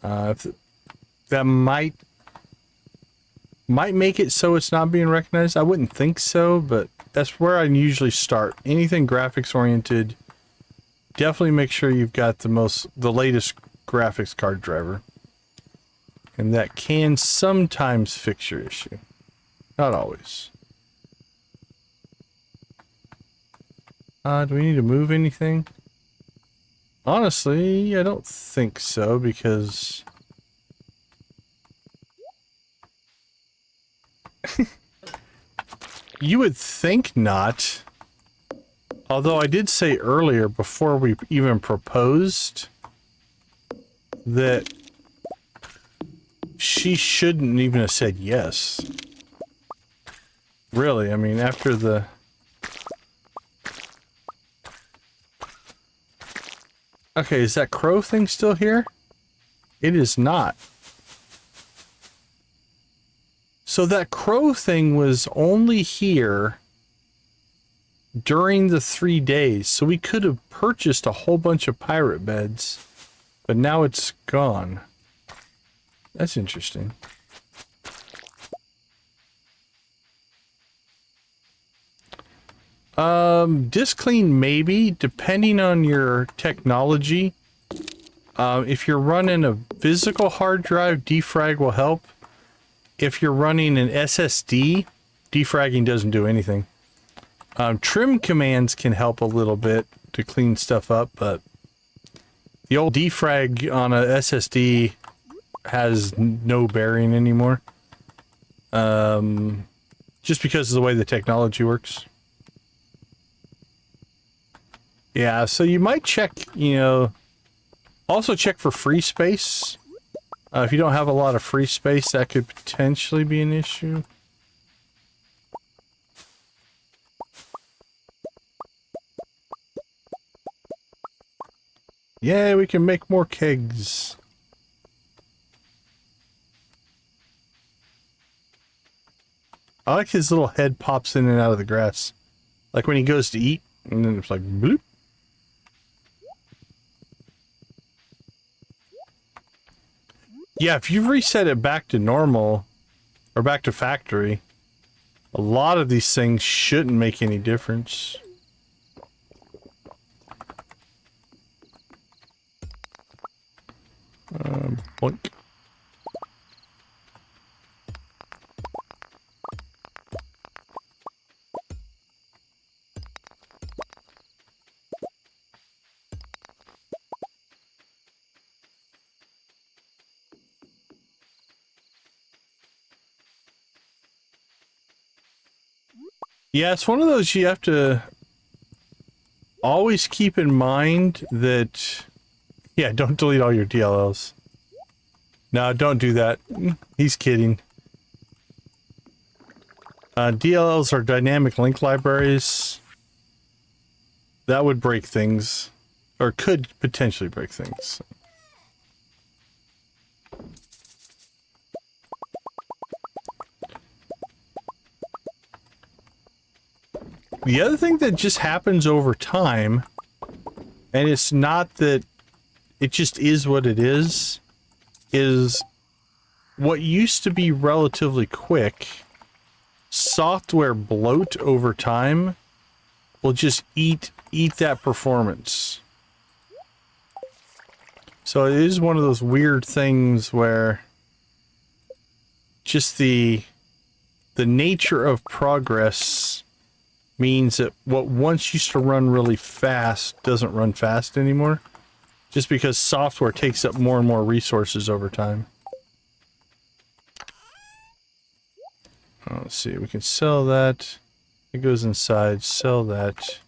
That might make it so it's not being recognized. I wouldn't think so, but that's where I usually start. Anything graphics oriented, definitely make sure you've got the latest graphics card driver. And that can sometimes fix your issue. Not always. Do we need to move anything? Honestly, I don't think so, because you would think not. Although I did say earlier, before we even proposed, that she shouldn't even have said yes. Really, I mean, after the... Okay, is that crow thing still here? It is not. So that crow thing was only here during the 3 days. So we could have purchased a whole bunch of pirate beds, but now it's gone. That's interesting. Disk clean maybe, depending on your technology. If you're running a physical hard drive, defrag will help. If you're running an SSD, defragging doesn't do anything. Trim commands can help a little bit to clean stuff up, but the old defrag on a SSD has no bearing anymore. Just because of the way the technology works. Yeah, so you might check, also check for free space. If you don't have a lot of free space, that could potentially be an issue. Yeah, we can make more kegs. I like his little head pops in and out of the grass. Like when he goes to eat, and then it's like bloop. Yeah, if you reset it back to normal, or back to factory, A lot of these things shouldn't make any difference. Boink. Yeah, it's one of those you have to always keep in mind that... Yeah, don't delete all your DLLs. No, don't do that. He's kidding. DLLs are dynamic link libraries. That would break things. Or could potentially break things. The other thing that just happens over time, and it's not that it just is what it is what used to be relatively quick, software bloat over time will just eat that performance. So it is one of those weird things where just the nature of progress means that what once used to run really fast doesn't run fast anymore, just because software takes up more and more resources over time. Oh, let's see, we can sell that. It goes inside, sell that.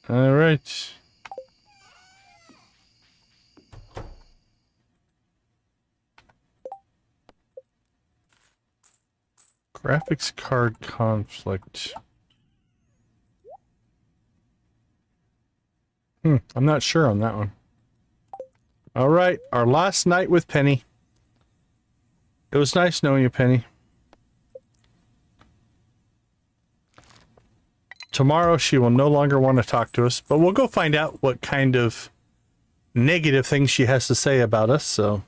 All right. Graphics card conflict. I'm not sure on that one. All right, our last night with Penny. It was nice knowing you, Penny. Tomorrow she will no longer want to talk to us, but we'll go find out what kind of negative things she has to say about us, so...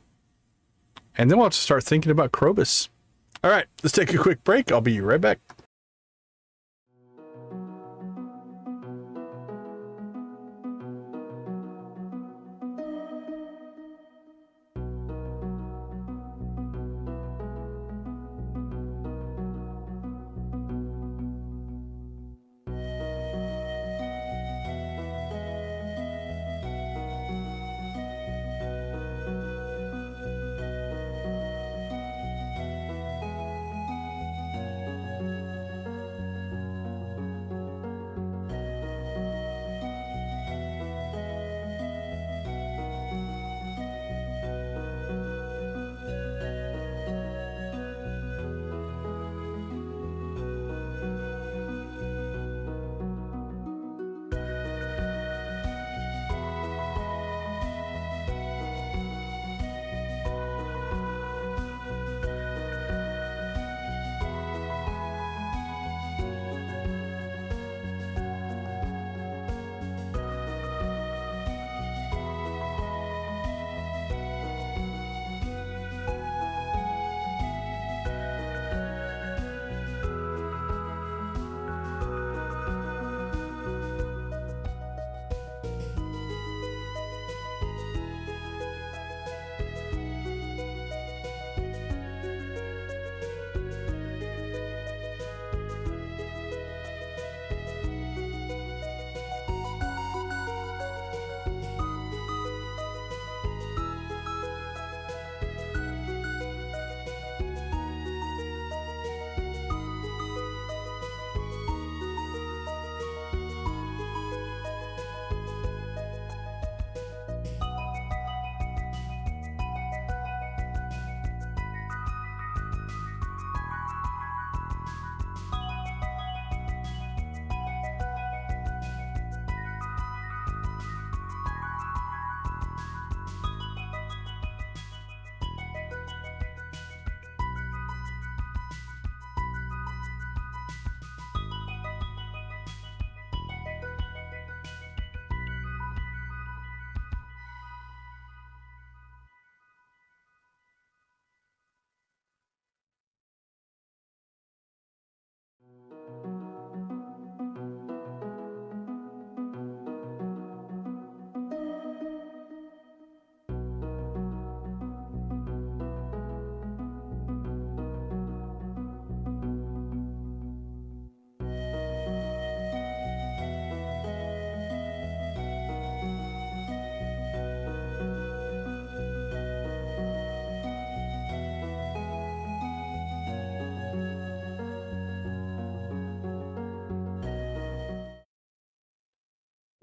And then we'll have to start thinking about Krobus. All right, let's take a quick break. I'll be right back.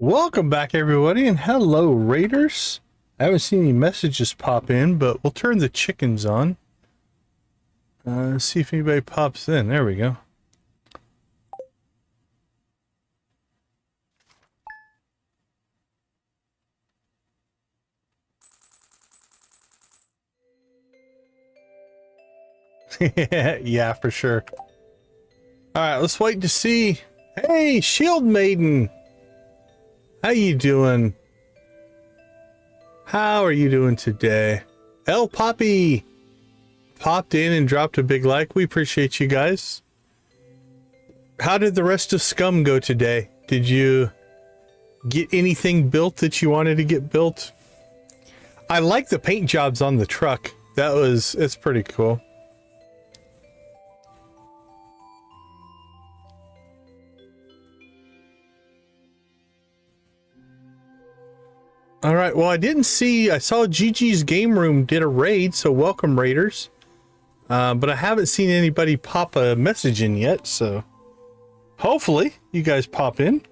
Welcome back, everybody, and hello, Raiders. I haven't seen any messages pop in, but we'll turn the chickens on. See if anybody pops in. There we go. Yeah, for sure. All right, let's wait to see. Hey, Shield Maiden. How you doing? How are you doing today? El Poppy popped in and dropped a big like. We appreciate you guys. How did the rest of Scum go today? Did you get anything built that you wanted to get built? I like the paint jobs on the truck. It's pretty cool. All right, well, I saw Gigi's Game Room did a raid, so welcome, Raiders. But I haven't seen anybody pop a message in yet, so hopefully you guys pop in.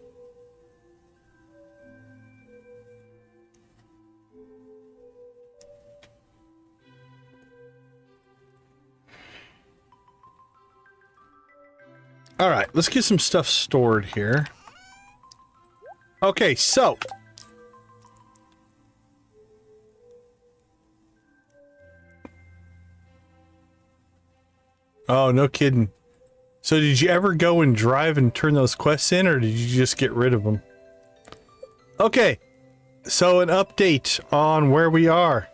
All right, let's get some stuff stored here. Okay, so oh, no kidding. So did you ever go and drive and turn those quests in, or did you just get rid of them? Okay, so an update on where we are.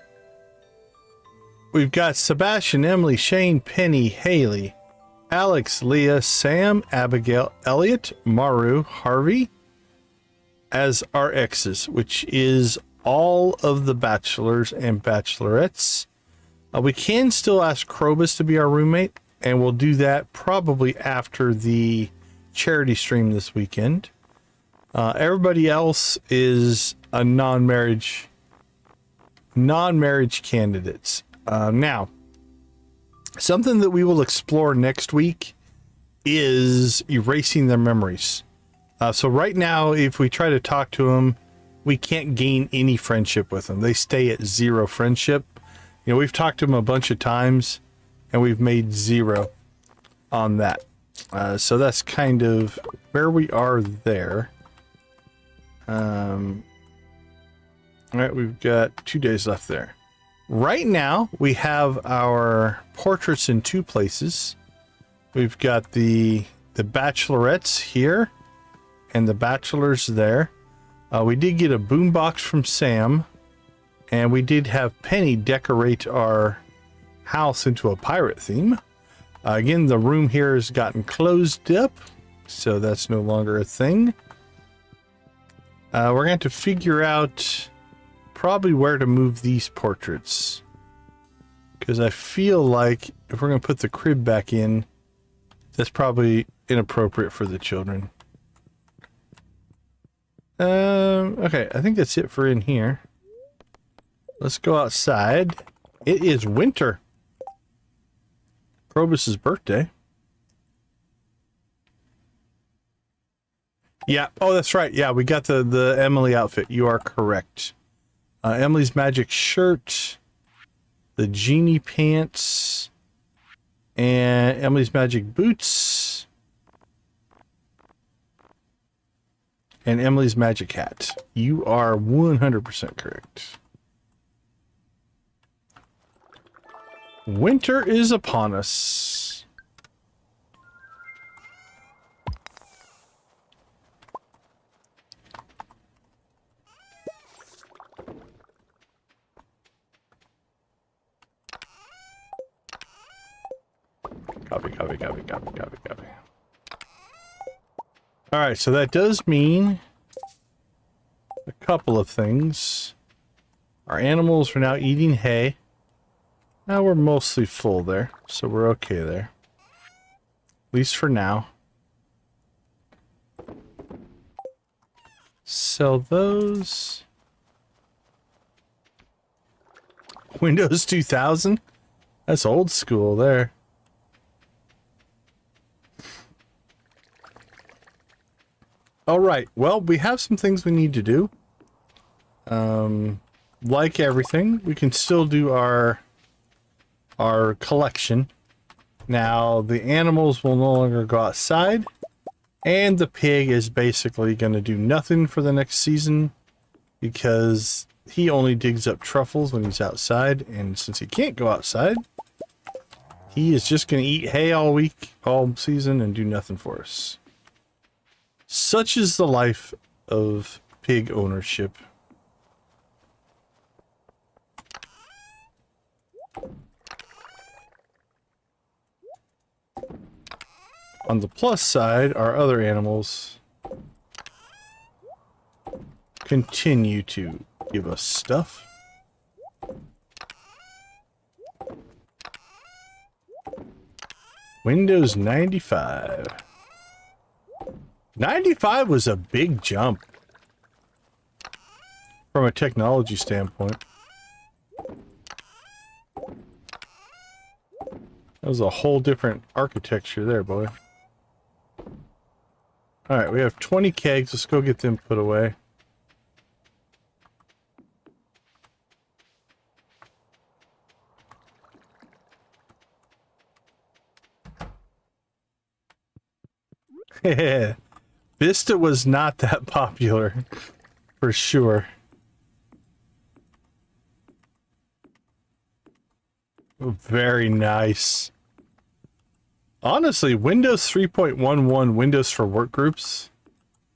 We've got Sebastian, Emily, Shane, Penny, Haley, Alex, Leah, Sam, Abigail, Elliot, Maru, Harvey as our exes, which is all of the bachelors and bachelorettes. We can still ask Krobus to be our roommate, and we'll do that probably after the charity stream this weekend. Everybody else is a non-marriage candidates. Now, something that we will explore next week is erasing their memories. So right now, if we try to talk to them, we can't gain any friendship with them. They stay at 0 friendship. You know, we've talked to them a bunch of times, and we've made 0 on that. So that's kind of where we are there. All right, we've got 2 days left there. Right now, we have our portraits in 2 places. We've got the bachelorettes here and the bachelors there. We did get a boombox from Sam, and we did have Penny decorate our house into a pirate theme. Again, the room here has gotten closed up, so that's no longer a thing. We're going to have to figure out probably where to move these portraits, because I feel like if we're going to put the crib back in, that's probably inappropriate for the children. Okay, I think that's it for in here. Let's go outside. It is winter. Krobus's birthday. Yeah. Oh, that's right. Yeah, we got the Emily outfit. You are correct. Emily's magic shirt, the genie pants, and Emily's magic boots, and Emily's magic hat. You are 100% correct. Winter is upon us. Copy. All right, so that does mean a couple of things. Our animals are now eating hay. Now we're mostly full there, so we're okay there. At least for now. Sell those. Windows 2000? That's old school there. All right. Well, we have some things we need to do. Like everything, we can still do our collection. Now, the animals will no longer go outside, and the pig is basically going to do nothing for the next season because he only digs up truffles when he's outside, and since he can't go outside, he is just going to eat hay all week, all season, and do nothing for us. Such is the life of pig ownership. On the plus side, our other animals continue to give us stuff. Windows 95. 95 was a big jump from a technology standpoint. That was a whole different architecture there, boy. Alright, we have 20 kegs. Let's go get them put away. Vista was not that popular, for sure. Very nice. Honestly, Windows 3.11 Windows for Workgroups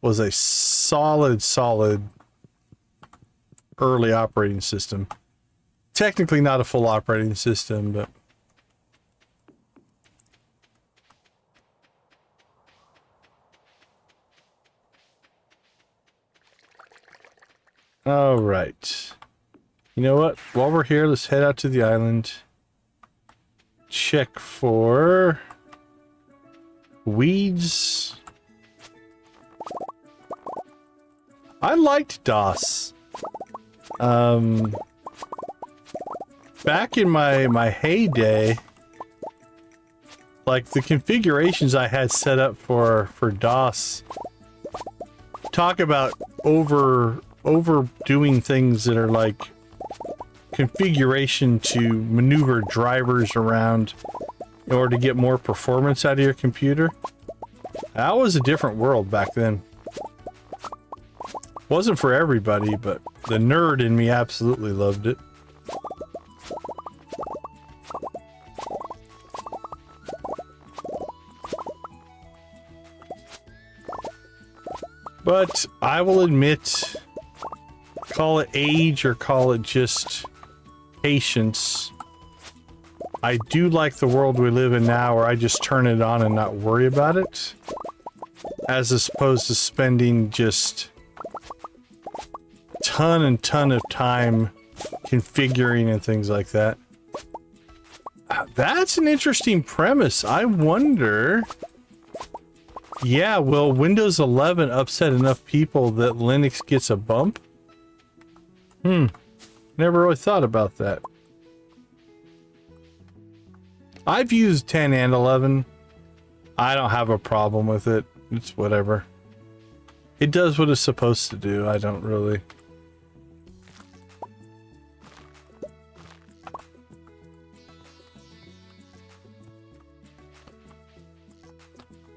was a solid early operating system. Technically not a full operating system, but... All right. You know what? While we're here, let's head out to the island. Check for weeds. I liked DOS. Back in my heyday, like the configurations I had set up for DOS, talk about overdoing things that are like configuration to maneuver drivers around in order to get more performance out of your computer. That was a different world back then. Wasn't for everybody, but the nerd in me absolutely loved it. But I will admit, call it age or call it just patience, I do like the world we live in now where I just turn it on and not worry about it, as opposed to spending just ton of time configuring and things like that. That's an interesting premise. I wonder... Yeah, will Windows 11 upset enough people that Linux gets a bump? Never really thought about that. I've used 10 and 11. I don't have a problem with it. It's whatever. It does what it's supposed to do. I don't really...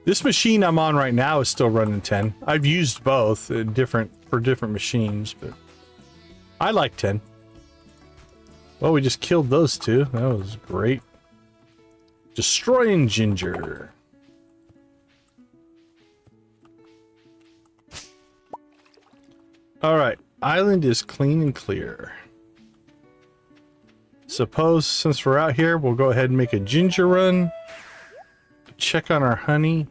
This machine I'm on right now is still running 10. I've used both for different machines, but I like 10. Well, we just killed those two. That was great. Destroying ginger. All right, island is clean and clear. Suppose since we're out here, we'll go ahead and make a ginger run. Check on our honey.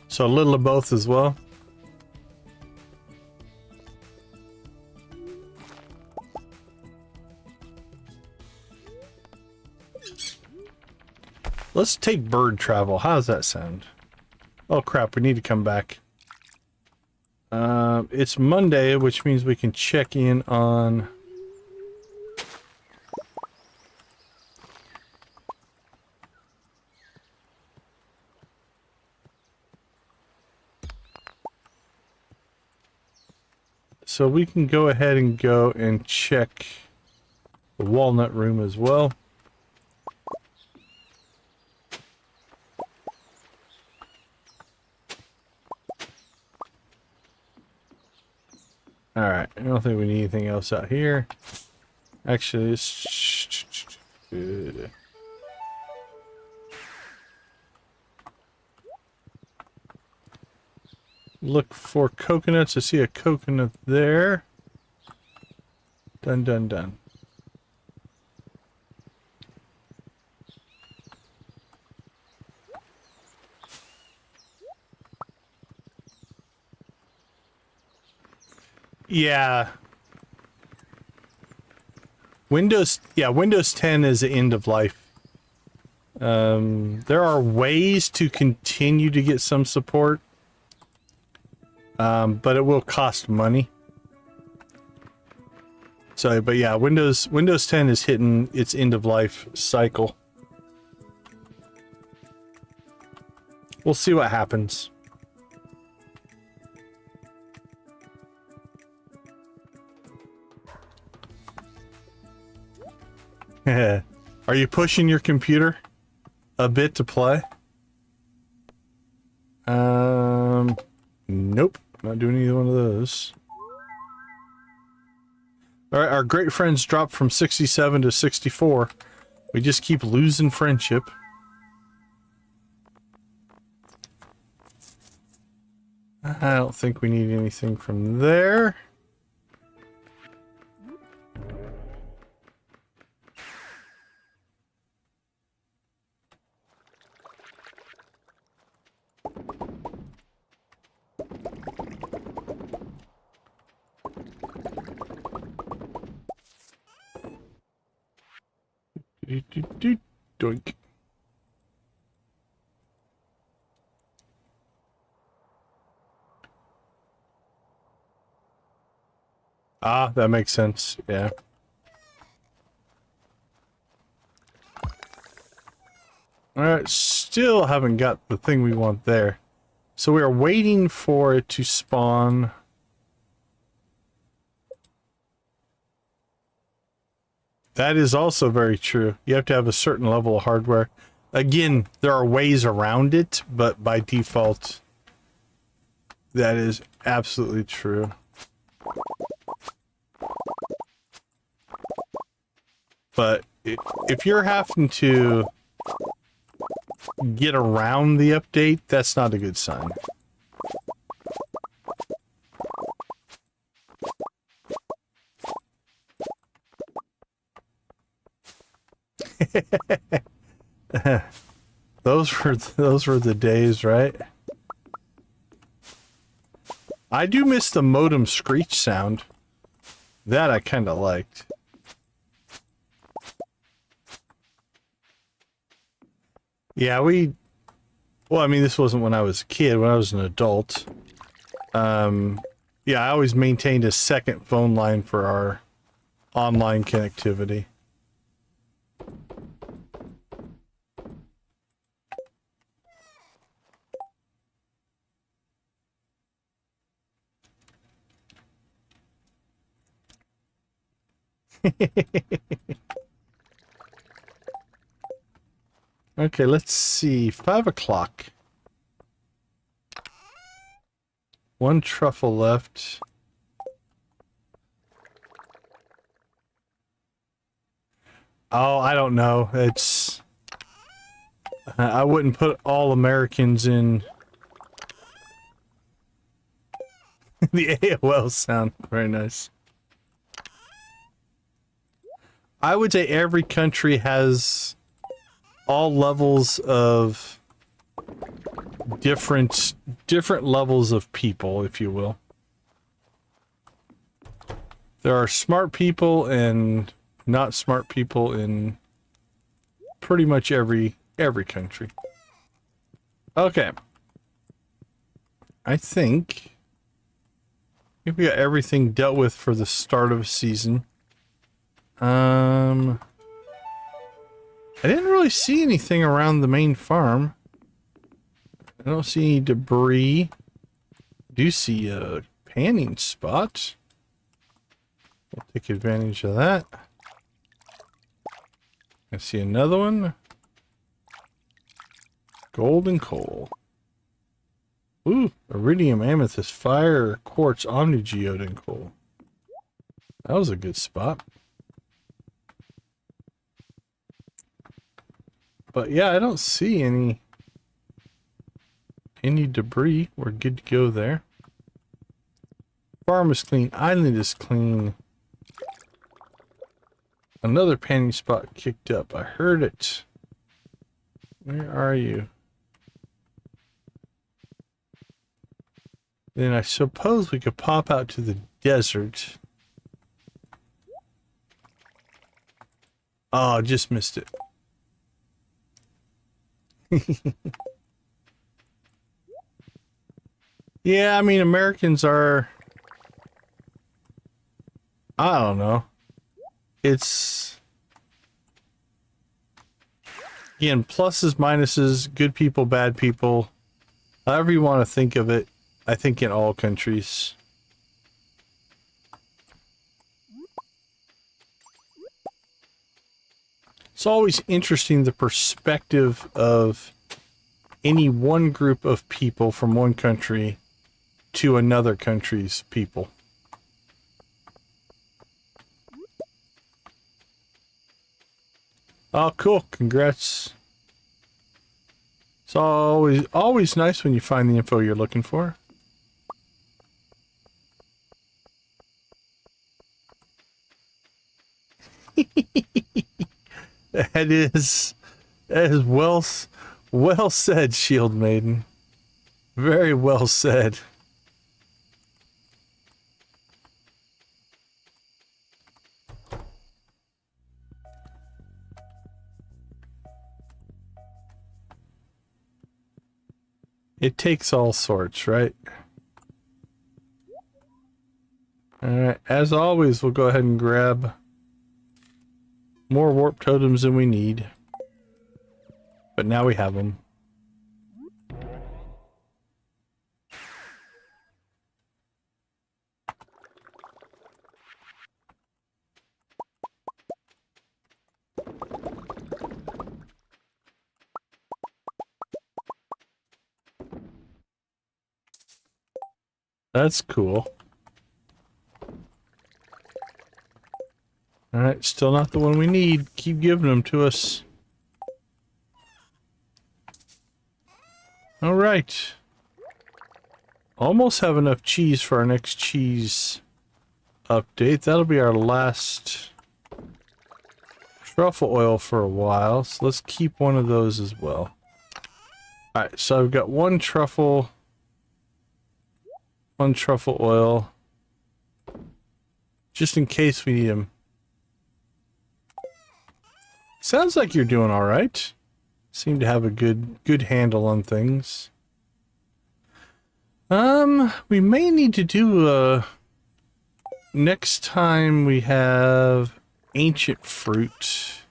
So a little of both as well. Let's take bird travel. How does that sound? Oh crap, we need to come back. It's Monday, which means we can check in on... So we can go ahead and go and check the walnut room as well. Alright, I don't think we need anything else out here. Actually, it's good. Look for coconuts. I see a coconut there. Done, done, done. Yeah. Windows 10 is the end of life. There are ways to continue to get some support. But it will cost money. So, but yeah, Windows 10 is hitting its end of life cycle. We'll see what happens. Are you pushing your computer a bit to play? Nope. Not doing either one of those. Alright, our great friends dropped from 67 to 64. We just keep losing friendship. I don't think we need anything from there. Doink. Ah, that makes sense. Yeah. Alright, still haven't got the thing we want there. So we are waiting for it to spawn. That is also very true. You have to have a certain level of hardware. Again, there are ways around it, but by default, that is absolutely true. But if you're having to get around the update, that's not a good sign. Those were the days, right? I do miss the modem screech sound. That I kind of liked. Yeah, well, I mean, this wasn't when I was a kid. When I was an adult, yeah, I always maintained a second phone line for our online connectivity. Okay, let's see. 5 o'clock. One truffle left. Oh, I don't know. It's... I wouldn't put all Americans in... the AOL sound. Very nice. I would say every country has all levels of different levels of people, if you will. There are smart people and not smart people in pretty much every country. Okay. I think we got everything dealt with for the start of the season. I didn't really see anything around the main farm. I don't see any debris. I do see a panning spot. We'll take advantage of that. I see another one. Golden coal. Ooh, iridium, amethyst, fire, quartz, omnigeode, coal. That was a good spot. But yeah, I don't see any debris. We're good to go there. Farm is clean. Island is clean. Another panning spot kicked up. I heard it. Where are you? Then I suppose we could pop out to the desert. Oh, just missed it. Yeah, I mean, Americans are... I don't know. It's... Again, pluses, minuses, good people, bad people. However you want to think of it, I think in all countries. It's always interesting the perspective of any one group of people from one country to another country's people. Oh, cool. Congrats. It's always nice when you find the info you're looking for. That is well said, Shield Maiden. Very well said. It takes all sorts, right? Alright, as always, we'll go ahead and grab more warp totems than we need. But now we have them. That's cool. Alright, still not the one we need. Keep giving them to us. Alright. Almost have enough cheese for our next cheese update. That'll be our last truffle oil for a while. So let's keep one of those as well. Alright, so I've got one truffle oil. Just in case we need them. Sounds like you're doing all right. Seem to have a good handle on things. We may need to do next time we have ancient fruit.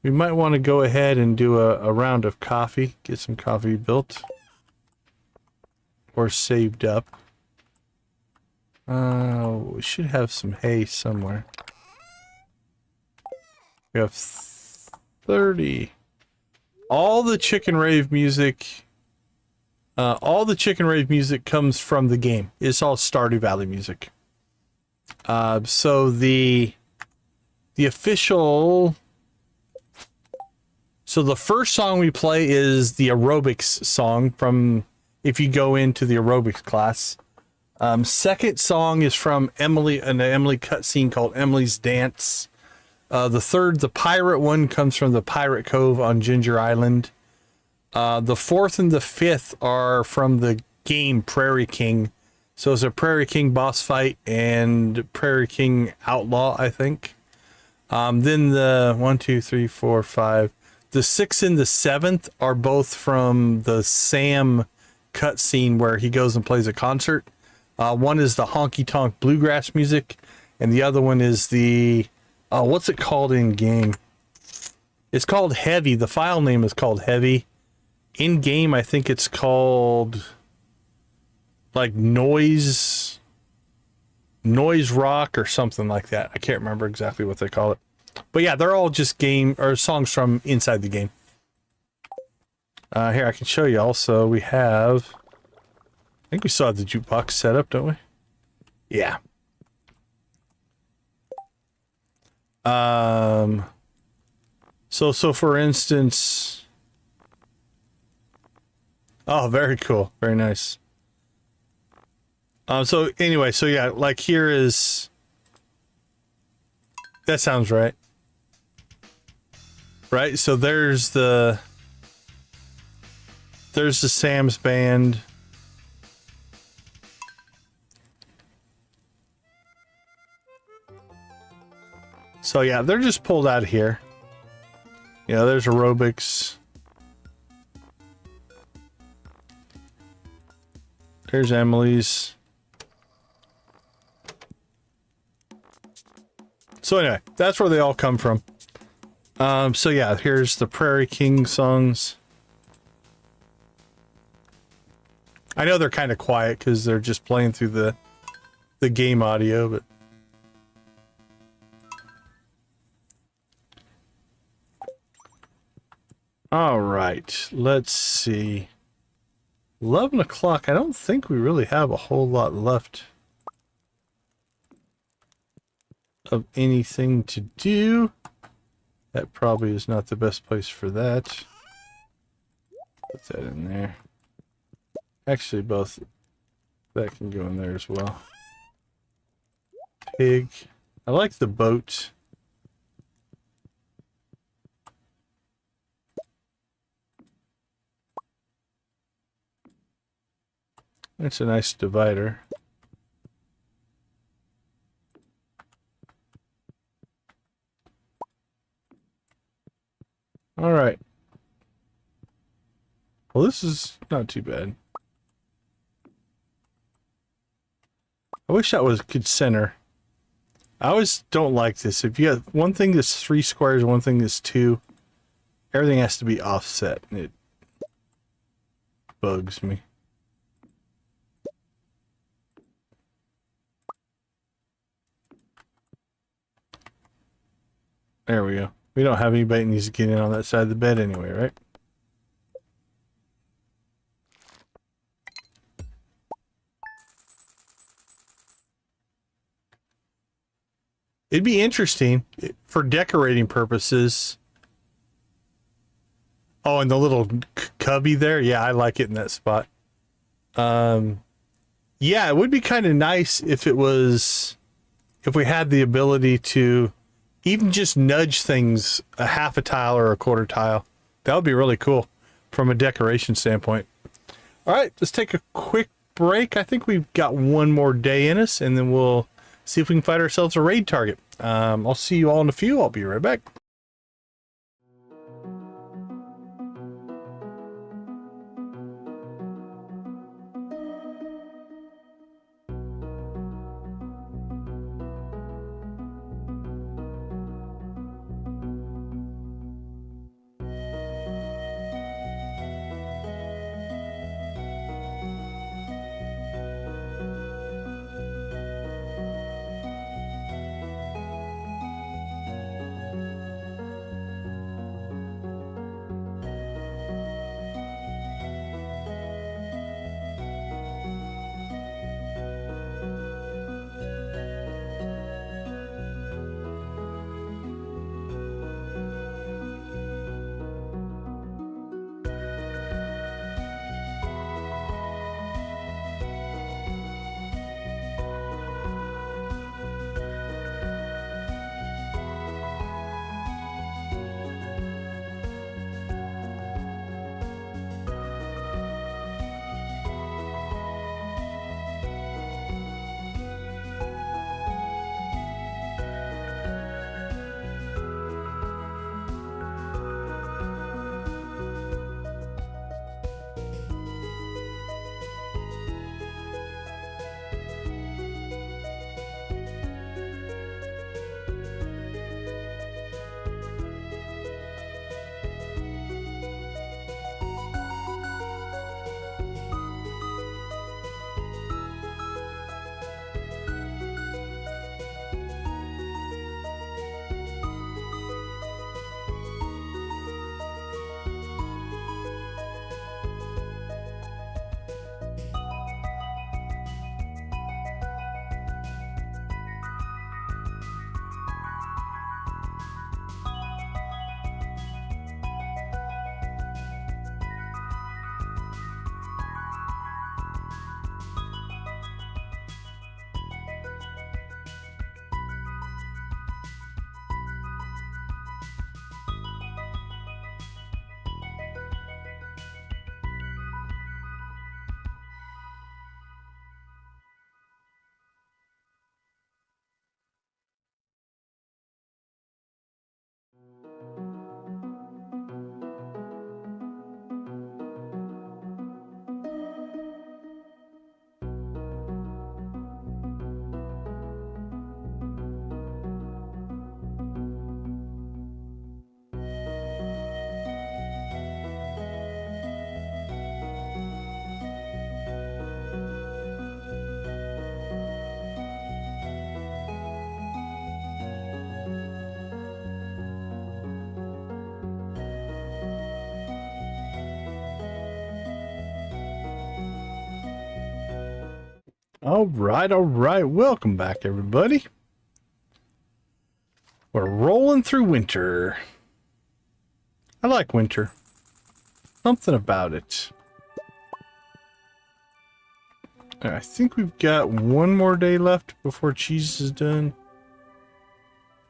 We might want to go ahead and do a round of coffee. Get some coffee built. Or saved up. We should have some hay somewhere. We have 30. All the chicken rave music comes from the game. It's all Stardew Valley music. So the official... So the first song we play is the aerobics song from... If you go into the aerobics class. Second song is from Emily, an Emily cutscene called Emily's Dance. The third, the pirate one, comes from the Pirate Cove on Ginger Island. The fourth and the fifth are from the game Prairie King. So it's a Prairie King boss fight and Prairie King Outlaw, I think. Then the 1, 2, 3, 4, 5. The sixth and the seventh are both from the Sam cutscene where he goes and plays a concert. One is the honky tonk bluegrass music, and the other one is the what's it called in game? It's called Heavy. The file name is called Heavy. In game, I think it's called like noise noise rock or something like that. I can't remember exactly what they call it. But yeah, they're all just game or songs from inside the game. Here, I can show you also. We have, I think we still have the jukebox set up, don't we? Yeah. So for instance, oh, very cool. Very nice. So anyway, so yeah, like here is, that sounds right. Right? So there's the Sam's band. So yeah, they're just pulled out of here. You know, there's aerobics. There's Emily's. So anyway, that's where they all come from. So yeah, here's the Prairie King songs. I know they're kind of quiet because they're just playing through the game audio, but all right, let's see. 11 o'clock. I don't think we really have a whole lot left of anything to do. That probably is not the best place for that. Put that in there. Actually, both. That can go in there as well. Pig. I like the boat. That's a nice divider. All right. Well, this is not too bad. I wish that was could center. I always don't like this. If you have one thing that's 3 squares, one thing that's 2, everything has to be offset, and it bugs me. There we go. We don't have anybody that needs to get in on that side of the bed anyway, right? It'd be interesting for decorating purposes. Oh, and the little cubby there. Yeah, I like it in that spot. Yeah, it would be kind of nice if it was, if we had the ability to even just nudge things a half a tile or a quarter tile. That would be really cool from a decoration standpoint. All right, let's take a quick break. I think we've got one more day in us, and then we'll see if we can find ourselves a raid target. I'll see you all in a few. I'll be right back. All right. Welcome back, everybody. We're rolling through winter. I like winter. Something about it. I think we've got one more day left before cheese is done.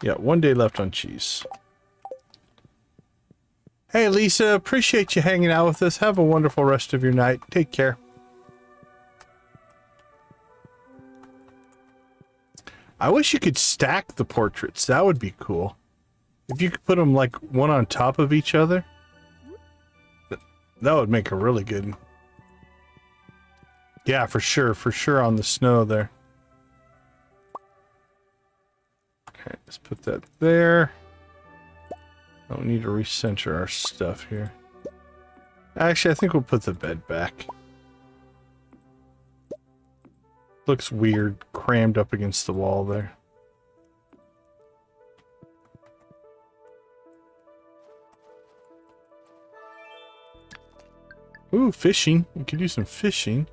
Yeah, 1 day left on cheese. Hey, Lisa, appreciate you hanging out with us. Have a wonderful rest of your night. Take care. I wish you could stack the portraits. That would be cool. If you could put them like one on top of each other, that would make a really good. Yeah, for sure on the snow there. Okay, let's put that there. Oh, we need to recenter our stuff here. Actually, I think we'll put the bed back. Looks weird, crammed up against the wall there. Ooh, fishing. We could do some fishing.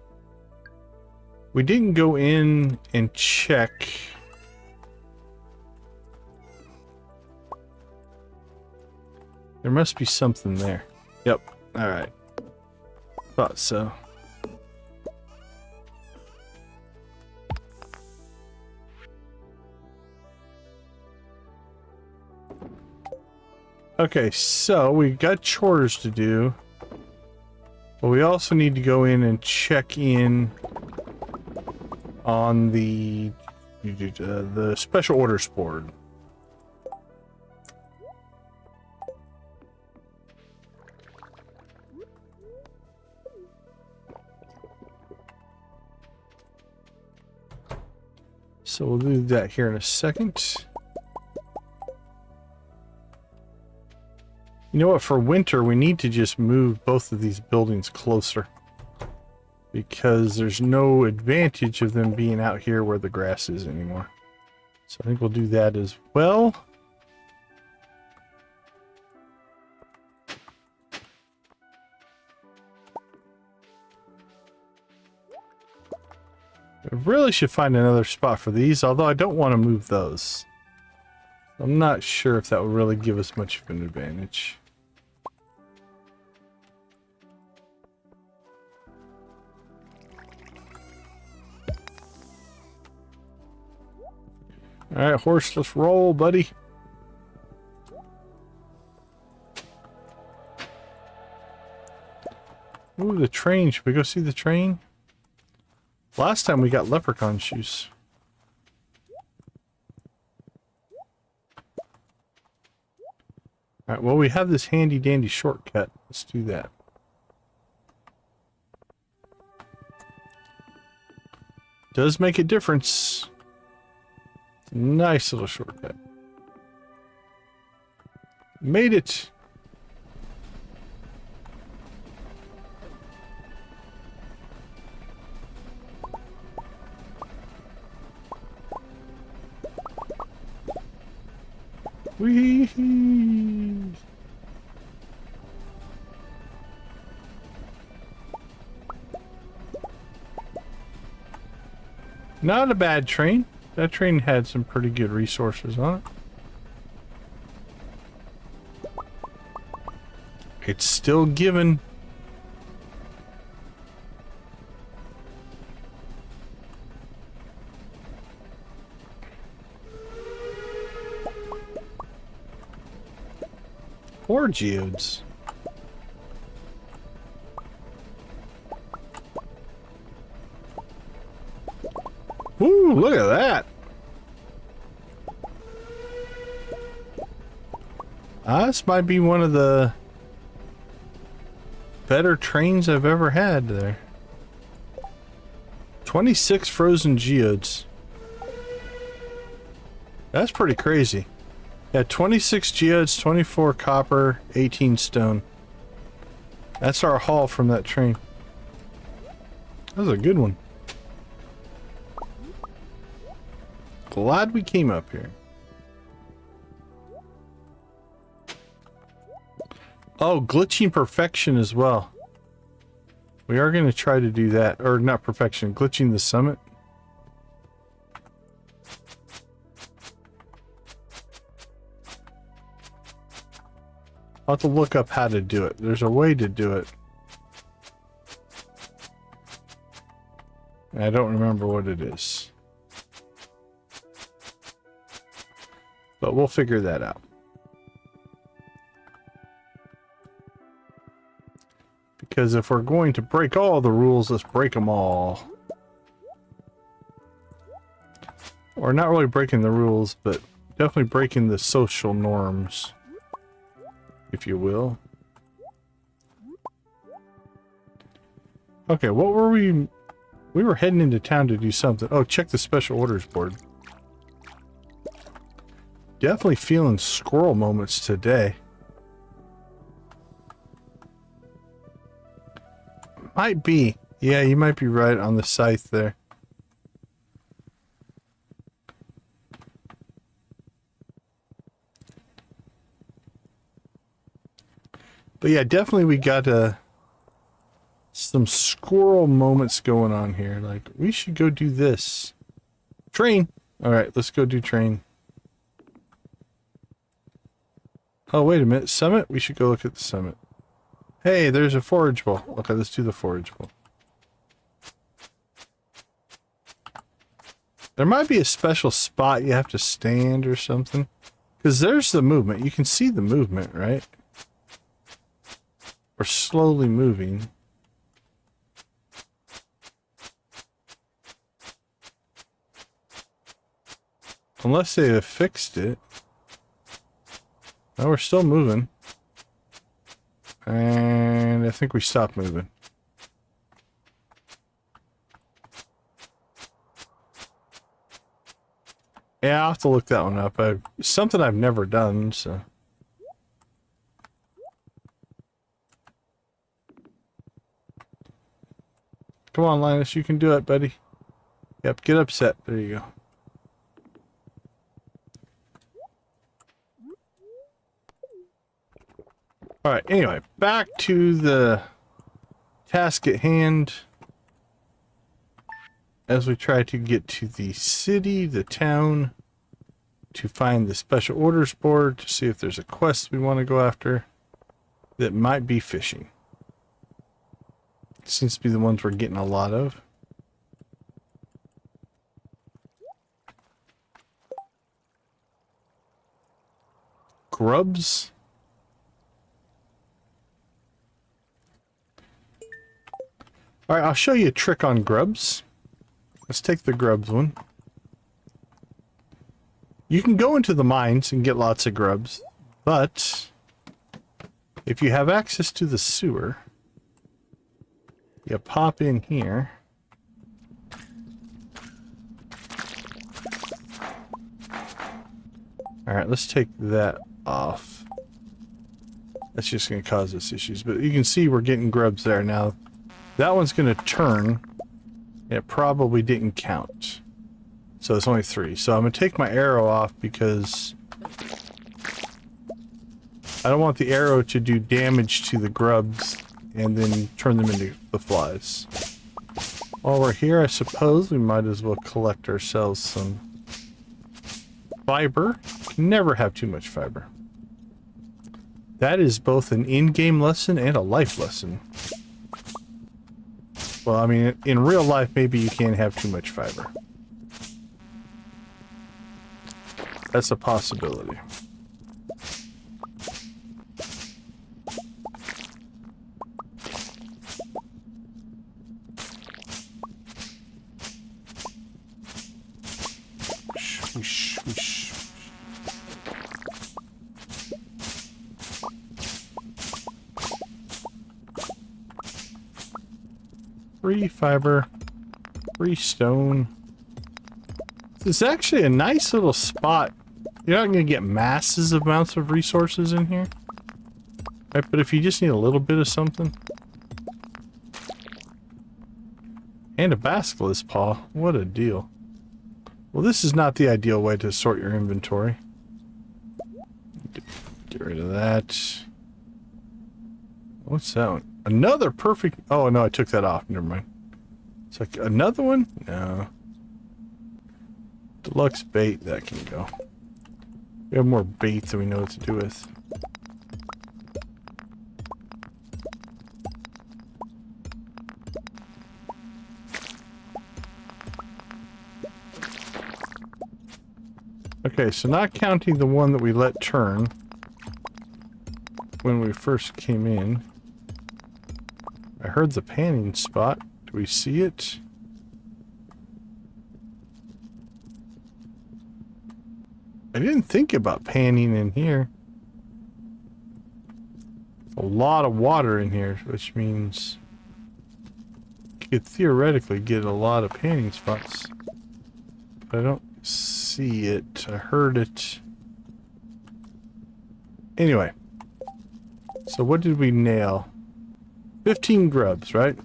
We didn't go in and check. There must be something there. Yep. Alright. Thought so. Okay, so we got chores to do. But we also need to go in and check in on the special orders board. So we'll do that here in a second. You know what, for winter, we need to just move both of these buildings closer. Because there's no advantage of them being out here where the grass is anymore. So I think we'll do that as well. I really should find another spot for these, although I don't want to move those. I'm not sure if that would really give us much of an advantage. Alright, horse, let's roll, buddy. Ooh, the train. Should we go see the train? Last time we got leprechaun shoes. Alright, well, we have this handy dandy shortcut. Let's do that. Does make a difference. Nice little shortcut. Made it. Whee! Not a bad train. That train had some pretty good resources on it. It's still giving. Poor geodes. Ooh, look at that. This might be one of the better trains I've ever had there. 26 frozen geodes. That's pretty crazy. Yeah, 26 geodes, 24 copper, 18 stone. That's our haul from that train. That was a good one. Glad we came up here. Oh, glitching perfection as well. We are going to try to do that. Or not perfection, glitching the summit. I'll have to look up how to do it. There's a way to do it. I don't remember what it is. But we'll figure that out. Because if we're going to break all the rules, let's break them all. Or not really breaking the rules, but definitely breaking the social norms, if you will. Okay, what were we... We were heading into town to do something. Oh, check the special orders board. Definitely feeling squirrel moments today. Might be. Yeah, you might be right on the scythe there. But yeah, definitely we got some squirrel moments going on here. Like, we should go do this. Train! Alright, let's go do train. Oh, wait a minute. Summit? We should go look at the summit. Hey, there's a forage bowl. Okay, let's do the forage bowl. There might be a special spot you have to stand or something. Because there's the movement. You can see the movement, right? We're slowly moving. Unless they have fixed it. No, we're still moving. And I think we stopped moving. Yeah, I'll have to look that one up. Something I've never done, so... Come on, Linus, you can do it, buddy. Yep, get upset. There you go. Alright, anyway, back to the task at hand. As we try to get to the city, the town, to find the special orders board, to see if there's a quest we want to go after that might be fishing. Seems to be the ones we're getting a lot of. Grubs. Alright, I'll show you a trick on grubs. Let's take the grubs one. You can go into the mines and get lots of grubs, but if you have access to the sewer, you pop in here. Alright, let's take that off. That's just going to cause us issues, but you can see we're getting grubs there now. That one's going to turn, and it probably didn't count. So it's only 3. So I'm going to take my arrow off because I don't want the arrow to do damage to the grubs and then turn them into the flies. While we're here, I suppose we might as well collect ourselves some fiber. Can never have too much fiber. That is both an in-game lesson and a life lesson. Well, I mean, in real life, maybe you can't have too much fiber. That's a possibility. Whoosh, whoosh. Free fiber, free stone. It's actually a nice little spot. You're not going to get masses of amounts of resources in here. Right, but if you just need a little bit of something. And a basilisk paw. What a deal. Well, this is not the ideal way to sort your inventory. Get rid of that. What's that one? Another perfect... Oh, no, I took that off. Never mind. It's like another one? No. Deluxe bait. That can go. We have more bait than we know what to do with. Okay, so not counting the one that we let turn when we first came in. I heard the panning spot. Do we see it? I didn't think about panning in here. A lot of water in here, which means you could theoretically get a lot of panning spots. But I don't see it. I heard it. Anyway. So what did we nail? 15 grubs, right?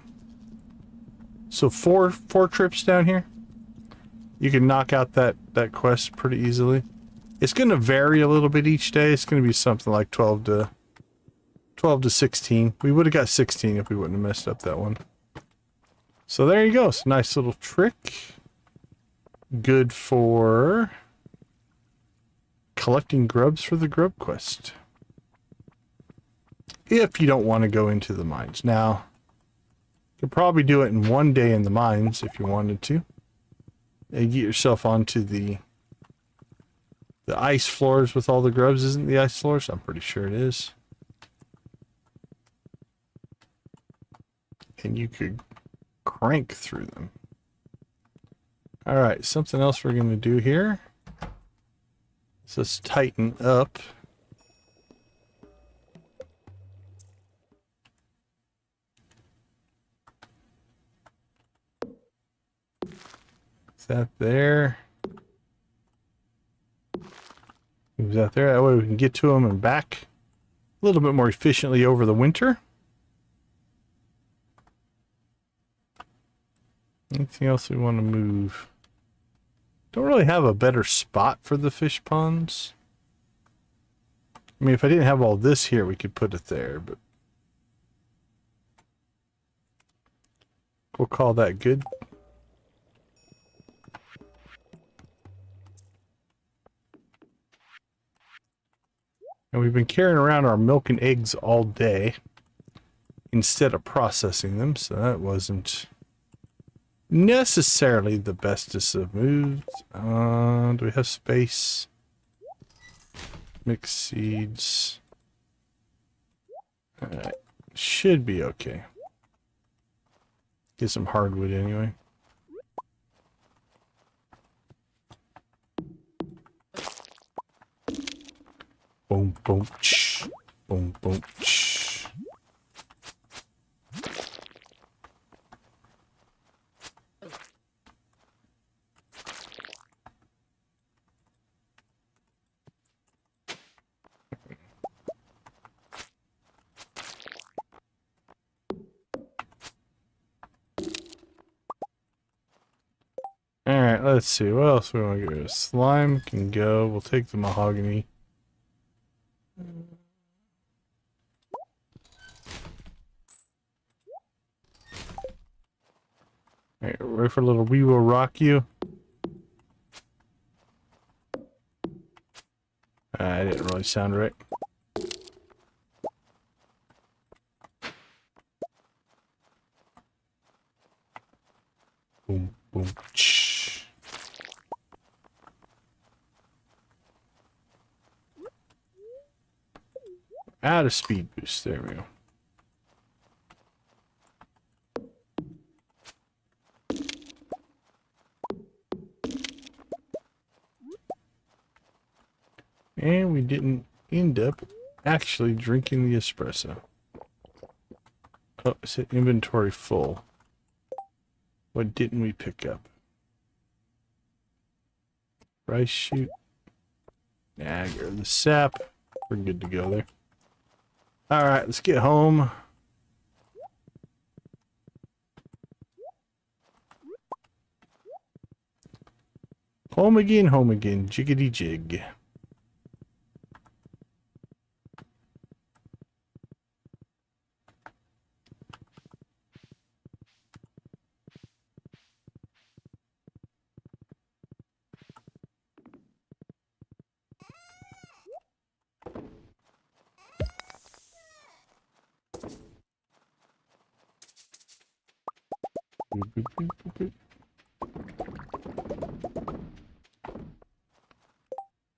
So four trips down here. You can knock out that quest pretty easily. It's going to vary a little bit each day. It's going to be something like 12 to 16. We would have got 16 if we wouldn't have messed up that one. So there you go. It's a nice little trick. Good for collecting grubs for the grub quest. If you don't want to go into the mines. Now, you could probably do it in one day in the mines if you wanted to. And get yourself onto the ice floors with all the grubs. Isn't the ice floors? I'm pretty sure it is. And you could crank through them. Alright, something else we're going to do here. So let's tighten up. Is that there? Move that there. That way we can get to them and back a little bit more efficiently over the winter. Anything else we want to move? Don't really have a better spot for the fish ponds. I mean, if I didn't have all this here, we could put it there, but we'll call that good. And we've been carrying around our milk and eggs all day instead of processing them, so that wasn't necessarily the bestest of moves. Do we have space? Mixed seeds. Alright. Should be okay. Get some hardwood anyway. Boom, boom, shh. Boom, boom, shh. Alright, let's see. What else we want to do? Slime can go. We'll take the mahogany. Alright, ready for a little We Will Rock You? I didn't really sound right. Boom, boom, shh. Add a speed boost. There we go. And we didn't end up actually drinking the espresso. Oh, it said inventory full. What didn't we pick up? Rice shoot. Nah, get rid of the sap. We're good to go there. Alright, let's get home. Home again, jiggity jig.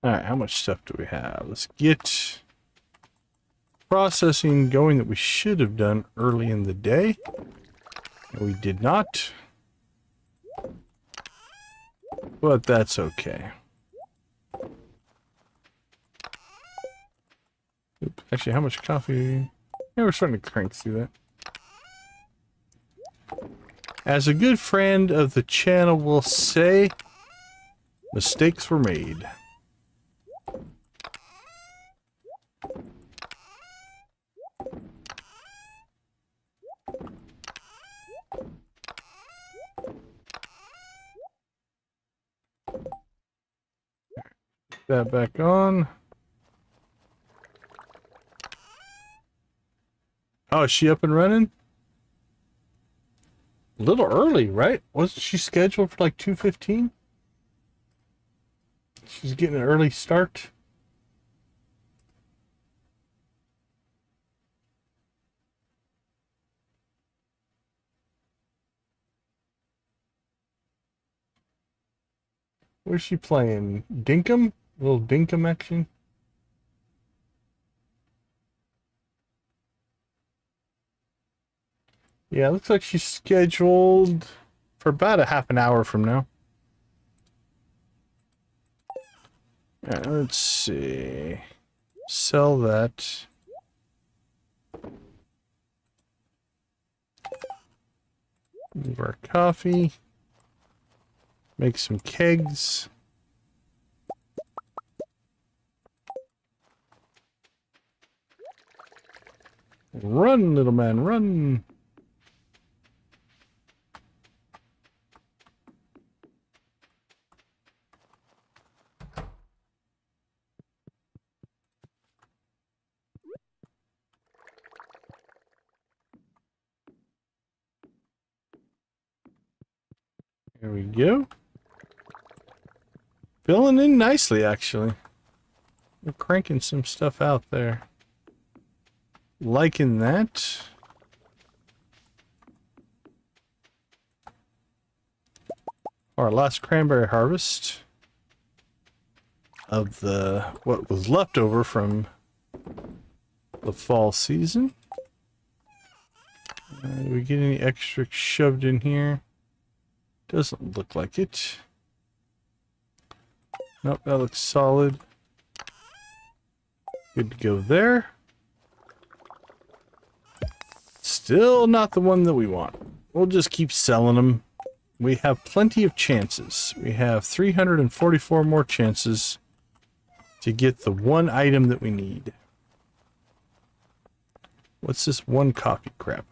All right, how much stuff do we have? Let's get processing going that we should have done early in the day. And we did not. But that's okay. Oops, actually, how much coffee? Yeah, we're starting to crank through that. As a good friend of the channel will say, mistakes were made. That back on. Oh, is she up and running? A little early, right? Wasn't she scheduled for like 2:15? She's getting an early start. Where's she playing? Dinkum? A little Dinkum action? Yeah, looks like she's scheduled for about a half an hour from now. Let's see. Sell that. Move our coffee. Make some kegs. Run, little man, run. There we go. Filling in nicely, actually. We're cranking some stuff out there. Liking that. Our last cranberry harvest of the what was left over from the fall season. Do we get any extra shoved in here? Doesn't look like it. Nope, that looks solid. Good to go there. Still not the one that we want. We'll just keep selling them. We have plenty of chances. We have 344 more chances to get the one item that we need. What's this one coffee crap?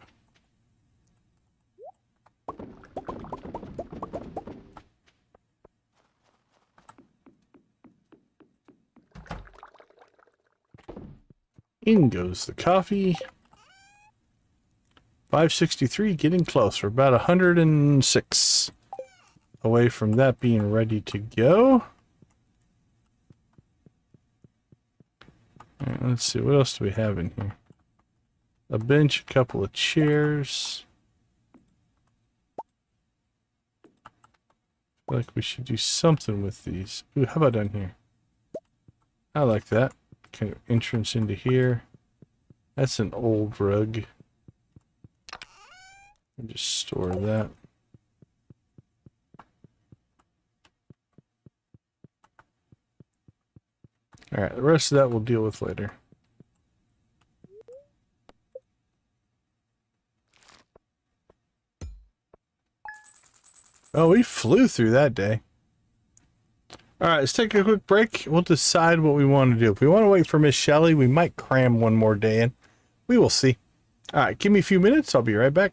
In goes the coffee. 563, getting close. We're about 106 away from that being ready to go. All right, let's see, what else do we have in here? A bench, a couple of chairs. I feel like we should do something with these. Ooh, how about down here? I like that. Kind of entrance into here. That's an old rug. I'll just store that. Alright, the rest of that we'll deal with later. Oh, we flew through that day. Alright, let's take a quick break. We'll decide what we want to do. If we want to wait for Miss Shelley, we might cram one more day in. We will see. Alright, give me a few minutes. I'll be right back.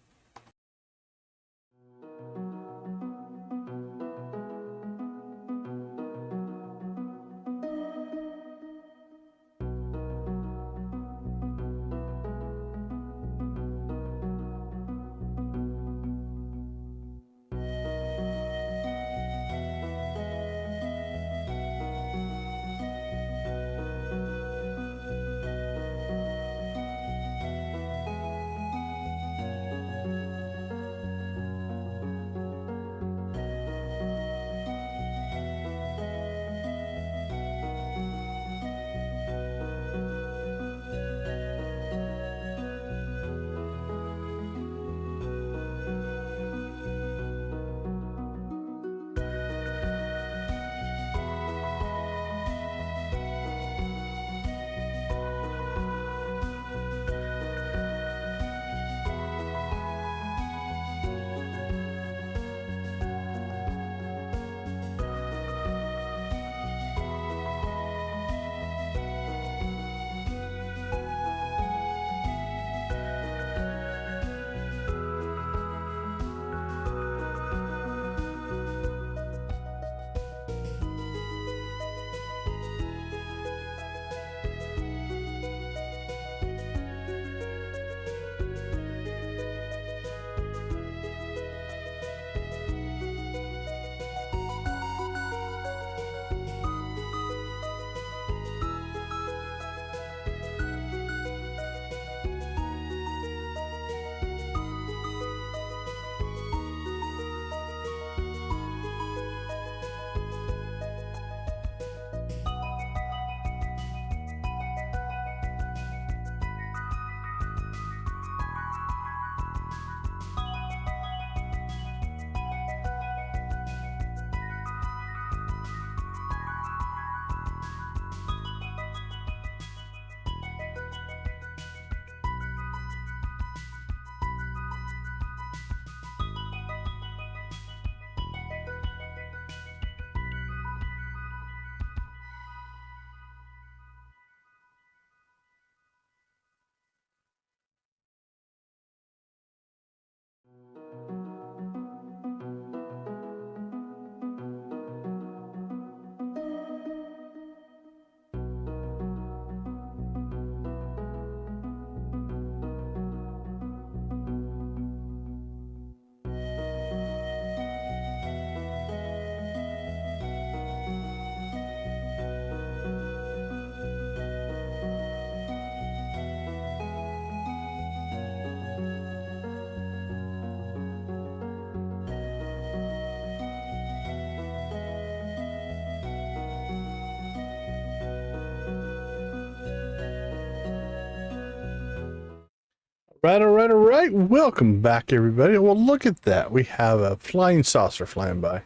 All right. Welcome back, everybody. Well, look at that. We have a flying saucer flying by.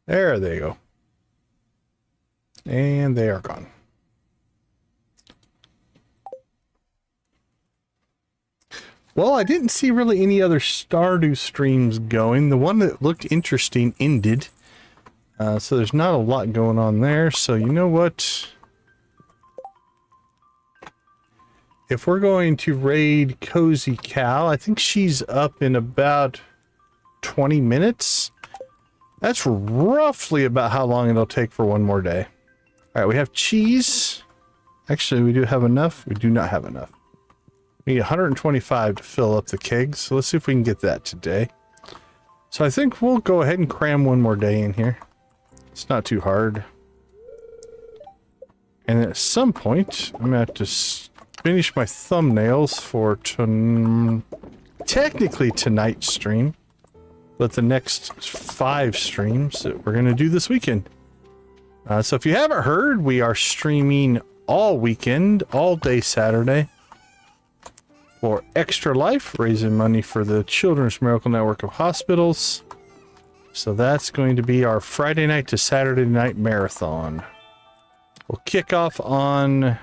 There they go. And they are gone. Well, I didn't see really any other Stardew streams going. The one that looked interesting ended. So there's not a lot going on there. So you know what? If we're going to raid Cozy Cow, I think she's up in about 20 minutes. That's roughly about how long it'll take for one more day. All right, we have cheese. Actually, we do have enough. We do not have enough. We need 125 to fill up the kegs. So let's see if we can get that today. So I think we'll go ahead and cram one more day in here. It's not too hard. And at some point, I'm going to have to finish my thumbnails for technically tonight's stream, but the next 5 streams that we're going to do this weekend. So if you haven't heard, we are streaming all weekend, all day Saturday for Extra Life, raising money for the Children's Miracle Network of Hospitals. So that's going to be our Friday night to Saturday night marathon. We'll kick off on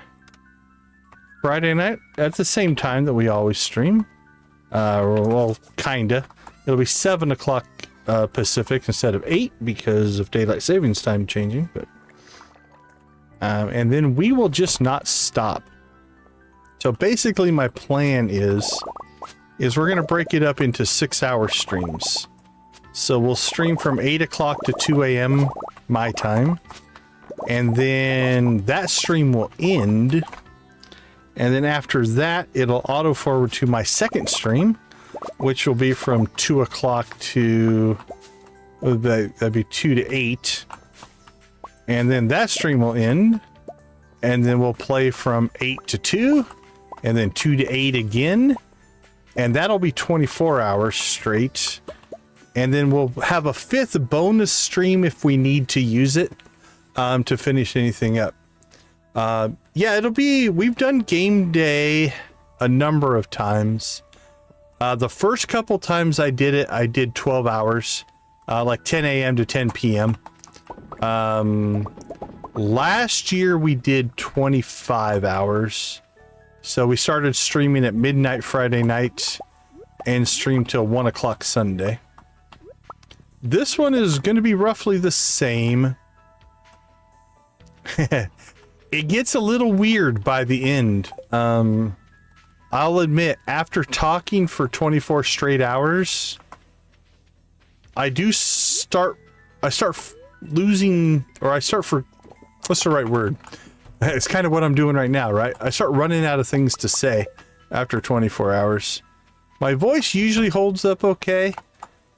Friday night at the same time that we always stream. Well, kinda. It'll be 7 o'clock Pacific instead of 8 because of daylight savings time changing. But and then we will just not stop. So basically, my plan is we're gonna break it up into 6-hour streams. So we'll stream from 8 o'clock to 2 a.m. my time, and then that stream will end. And then after that, it'll auto forward to my second stream, which will be from 2 o'clock to, that'd be 2 to 8. And then that stream will end. And then we'll play from 8 to 2, and then 2 to 8 again. And that'll be 24 hours straight. And then we'll have a 5th bonus stream if we need to use it to finish anything up. Yeah, it'll be, we've done game day a number of times. The first couple times I did it, I did 12 hours, like 10 a.m. to 10 p.m. Last year we did 25 hours. So we started streaming at midnight Friday night and streamed till 1 o'clock Sunday. This one is going to be roughly the same. It gets a little weird by the end. I'll admit, after talking for 24 straight hours, I start losing, or what's the right word? It's kind of what I'm doing right now, right? I start running out of things to say after 24 hours. My voice usually holds up okay.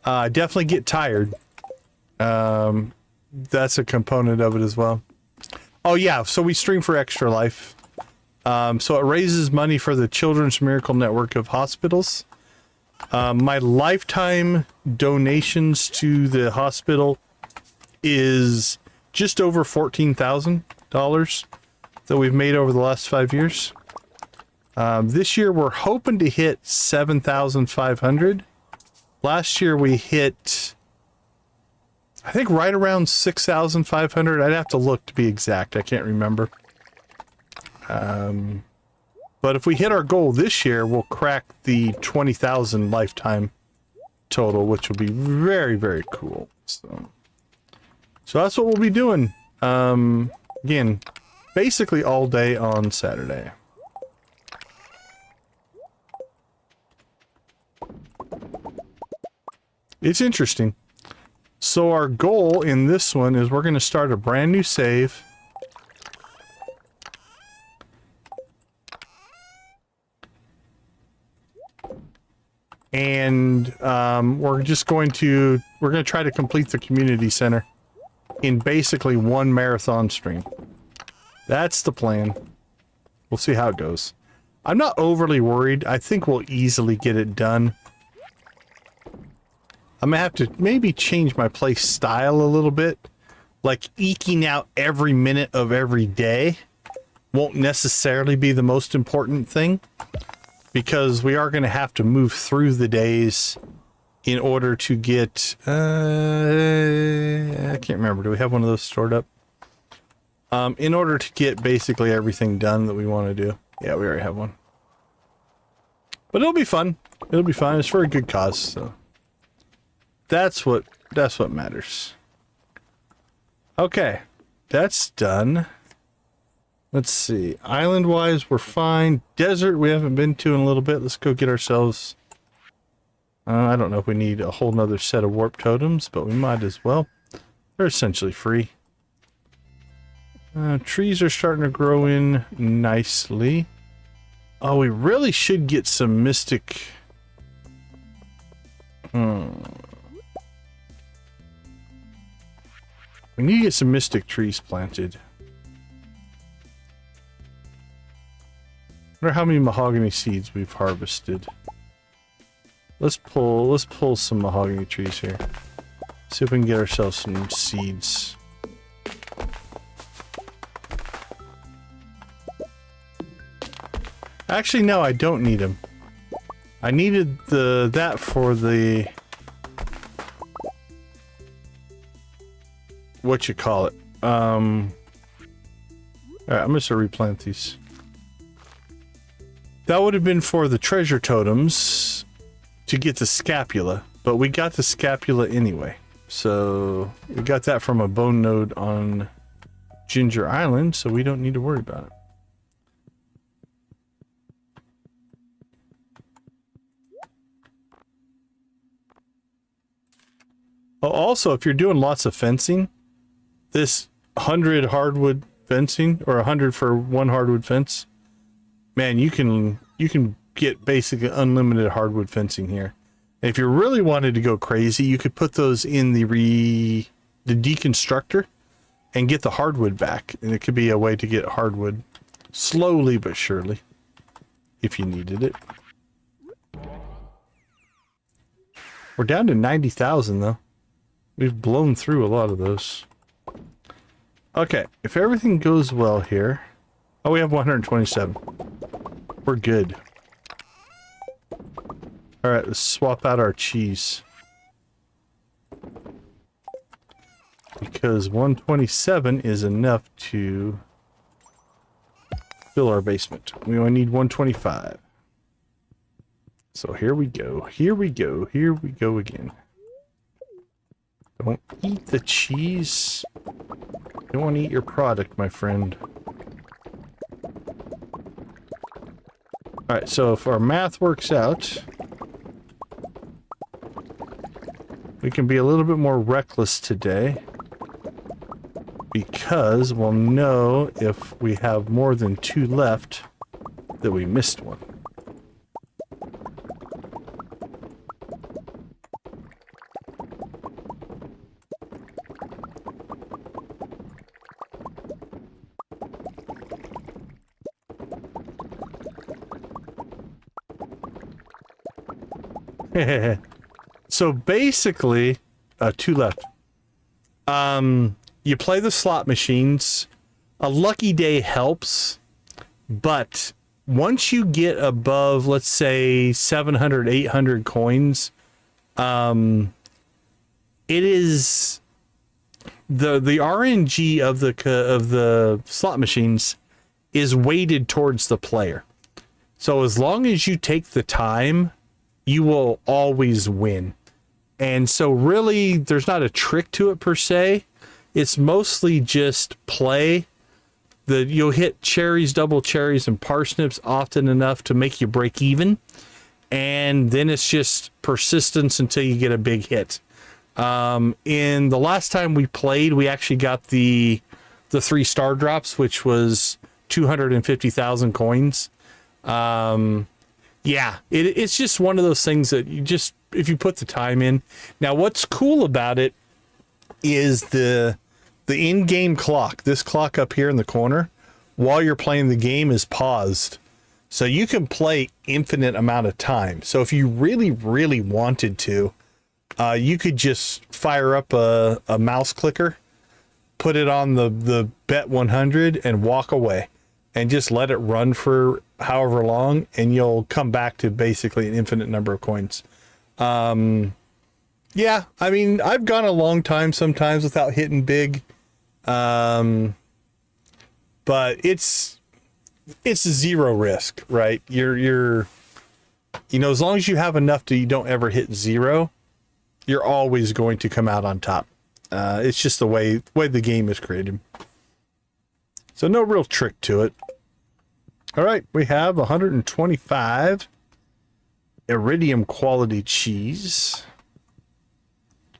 I definitely get tired. That's a component of it as well. Oh yeah, so we stream for Extra Life. So it raises money for the Children's Miracle Network of Hospitals. My lifetime donations to the hospital is just over $14,000 that we've made over the last 5 years. This year we're hoping to hit 7,500. Last year we hit, I think, right around 6,500. I'd have to look to be exact. I can't remember. But if we hit our goal this year, we'll crack the 20,000 lifetime total, which will be very, very cool. So that's what we'll be doing. Again, basically all day on Saturday. It's interesting. So our goal in this one is we're going to start a brand new save. And we're going to try to complete the community center in basically one marathon stream. That's the plan. We'll see how it goes. I'm not overly worried. I think we'll easily get it done. I'm gonna have to maybe change my play style a little bit. Like eking out every minute of every day won't necessarily be the most important thing, because we are going to have to move through the days in order to get, I can't remember. Do we have one of those stored up? In order to get basically everything done that we want to do. Yeah, we already have one. But it'll be fun. It'll be fun. It's for a good cause, so that's what matters. Okay, that's done. Let's see. Island-wise, we're fine. Desert, we haven't been to in a little bit. Let's go get ourselves... I don't know if we need a whole nother set of warp totems, but we might as well. They're essentially free. Trees are starting to grow in nicely. Oh, we really should get some mystic... We need to get some mystic trees planted. I wonder how many mahogany seeds we've harvested. Let's pull some mahogany trees here. See if we can get ourselves some seeds. Actually, no, I don't need them. I needed that for the... what you call it. Alright, I'm just gonna replant these. That would have been for the treasure totems to get the scapula, but we got the scapula anyway. So we got that from a bone node on Ginger Island, so we don't need to worry about it. Oh, also, if you're doing lots of fencing, this 100 hardwood fencing, or 100 for one hardwood fence, man, you can get basically unlimited hardwood fencing here. And if you really wanted to go crazy, you could put those in the deconstructor and get the hardwood back. And it could be a way to get hardwood slowly but surely if you needed it. We're down to 90,000 though. We've blown through a lot of those. Okay, if everything goes well here... Oh, we have 127. We're good. Alright, let's swap out our cheese. Because 127 is enough to fill our basement. We only need 125. So here we go. Here we go. Here we go again. Don't eat the cheese. Don't want to eat your product, my friend. Alright, so if our math works out, we can be a little bit more reckless today, because we'll know if we have more than 2 left that we missed one. So basically, 2 left. You play the slot machines. A lucky day helps, but once you get above, let's say 700, 800 coins, it is the RNG of the slot machines is weighted towards the player. So as long as you take the time, you will always win. And so really, there's not a trick to it per se. It's mostly just play. You'll hit cherries, double cherries, and parsnips often enough to make you break even. And then it's just persistence until you get a big hit. In the last time we played, we actually got the 3 star drops, which was 250,000 coins. Yeah, it's just one of those things that you just, if you put the time in. Now, what's cool about it is the in-game clock. This clock up here in the corner, while you're playing the game, is paused. So you can play infinite amount of time. So if you really, really wanted to, you could just fire up a mouse clicker, put it on the bet 100 and walk away. and just let it run for however long, and you'll come back to basically an infinite number of coins. Yeah, I mean, I've gone a long time sometimes without hitting big. But it's zero risk, right? You're as long as you have enough to you don't ever hit zero, you're always going to come out on top. It's just the way the game is created. So no real trick to it. All right, we have 125 iridium quality cheese,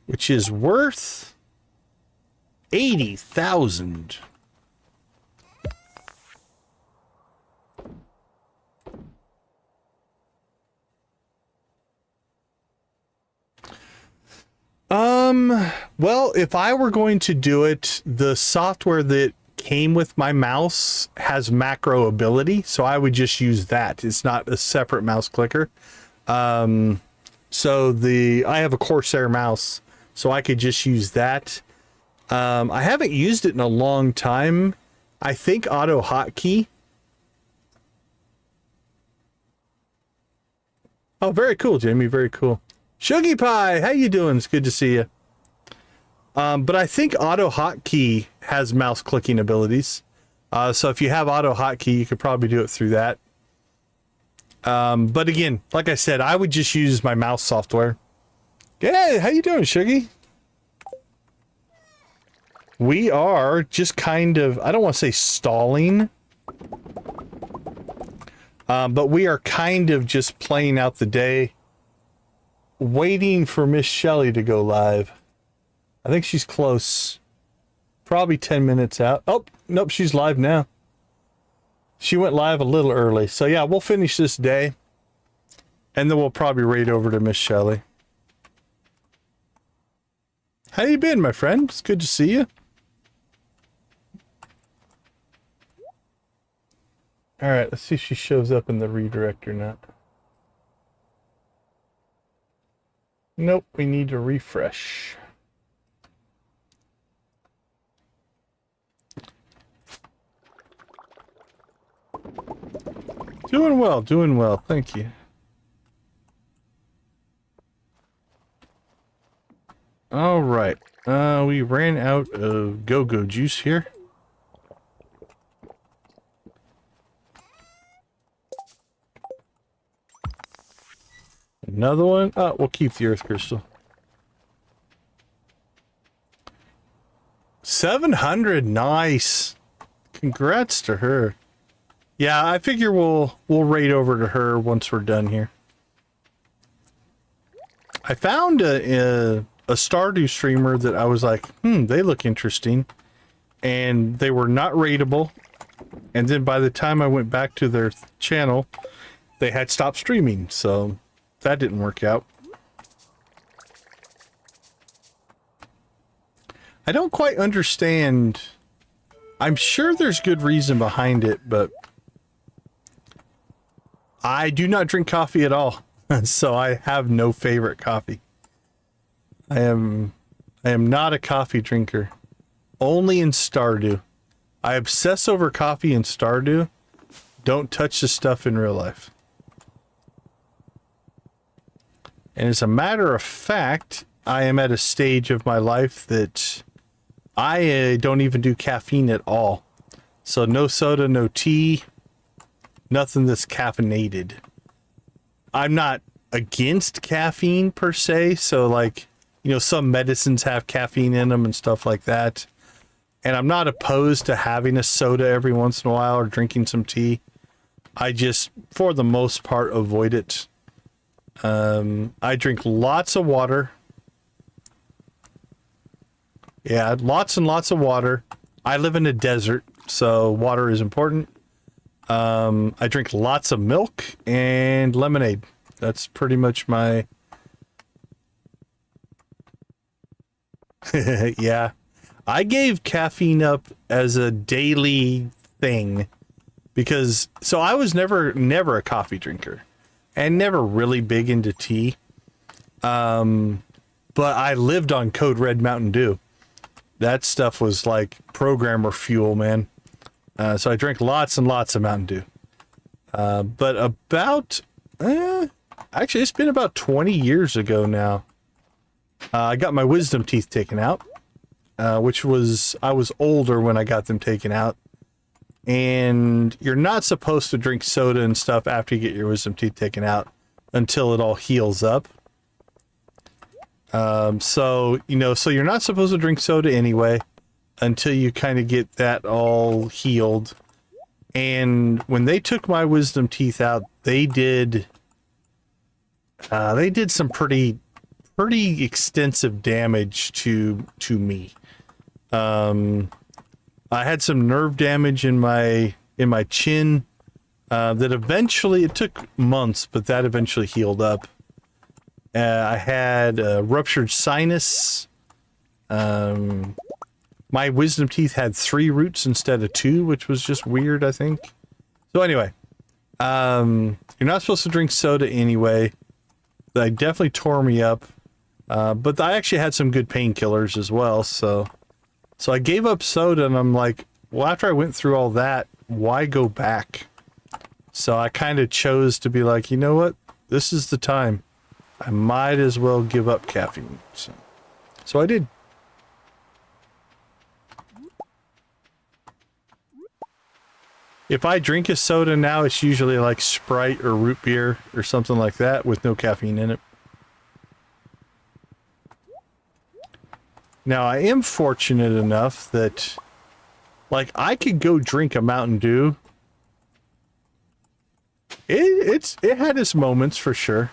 which is worth 80,000. Well, if I were going to do it, the software that came with my mouse has macro ability, so I would just use that. It's not a separate mouse clicker. So I have a Corsair mouse, so I could just use that. I haven't used it in a long time. I think auto hotkey. Oh, very cool, Jamie. Very cool. Shuggy Pie, how you doing? It's good to see you. But I think auto hotkey has mouse clicking abilities. So if you have auto hotkey, you could probably do it through that. But again, like I said, I would just use my mouse software. Hey, how you doing, Shuggy? We are just kind of, I don't want to say stalling, but we are kind of just playing out the day, waiting for Miss Shelley to go live. I think she's close. Probably 10 minutes out. Oh, nope, she's live now. She went live a little early. So yeah, we'll finish this day, and then we'll probably raid over to Miss Shelley. How you been, my friend? It's good to see you. All right, let's see if she shows up in the redirect or not. Nope, we need to refresh. Doing well, thank you. All right, we ran out of go-go juice here. Another one. Oh, we'll keep the earth crystal. 700, nice. Congrats to her. Yeah, I figure we'll raid over to her once we're done here. I found a Stardew streamer that I was like, they look interesting, and they were not raidable. And then by the time I went back to their channel, they had stopped streaming, so that didn't work out. I don't quite understand. I'm sure there's good reason behind it, but I do not drink coffee at all, so I have no favorite coffee. I am not a coffee drinker. Only in Stardew. I obsess over coffee in Stardew. Don't touch the stuff in real life. And as a matter of fact, I am at a stage of my life that I don't even do caffeine at all. So no soda, no tea, nothing that's caffeinated. I'm not against caffeine per se, so like, some medicines have caffeine in them and stuff like that. And I'm not opposed to having a soda every once in a while or drinking some tea. I just, for the most part, avoid it. I drink lots of water. Yeah, lots and lots of water. I live in a desert, so water is important. I drink lots of milk and lemonade. That's pretty much my... Yeah. I gave caffeine up as a daily thing because... So I was never a coffee drinker and never really big into tea. But I lived on Code Red Mountain Dew. That stuff was like programmer fuel, man. So I drank lots and lots of Mountain Dew. But about, actually, it's been about 20 years ago now. I got my wisdom teeth taken out, which was, I was older when I got them taken out. And you're not supposed to drink soda and stuff after you get your wisdom teeth taken out until it all heals up. So you're not supposed to drink soda anyway until you kind of get that all healed. And when they took my wisdom teeth out, they did some pretty extensive damage to me. I had some nerve damage in my chin that eventually, it took months, but that eventually healed up. I had a ruptured sinus. My wisdom teeth had 3 roots instead of 2, which was just weird, I think. So anyway, you're not supposed to drink soda anyway. They definitely tore me up. But I actually had some good painkillers as well, so I gave up soda, and I'm like, well, after I went through all that, why go back? So I kind of chose to be like, you know what? This is the time. I might as well give up caffeine. So I did. If I drink a soda now, it's usually like Sprite or root beer or something like that with no caffeine in it. Now, I am fortunate enough that, like, I could go drink a Mountain Dew. It had its moments for sure.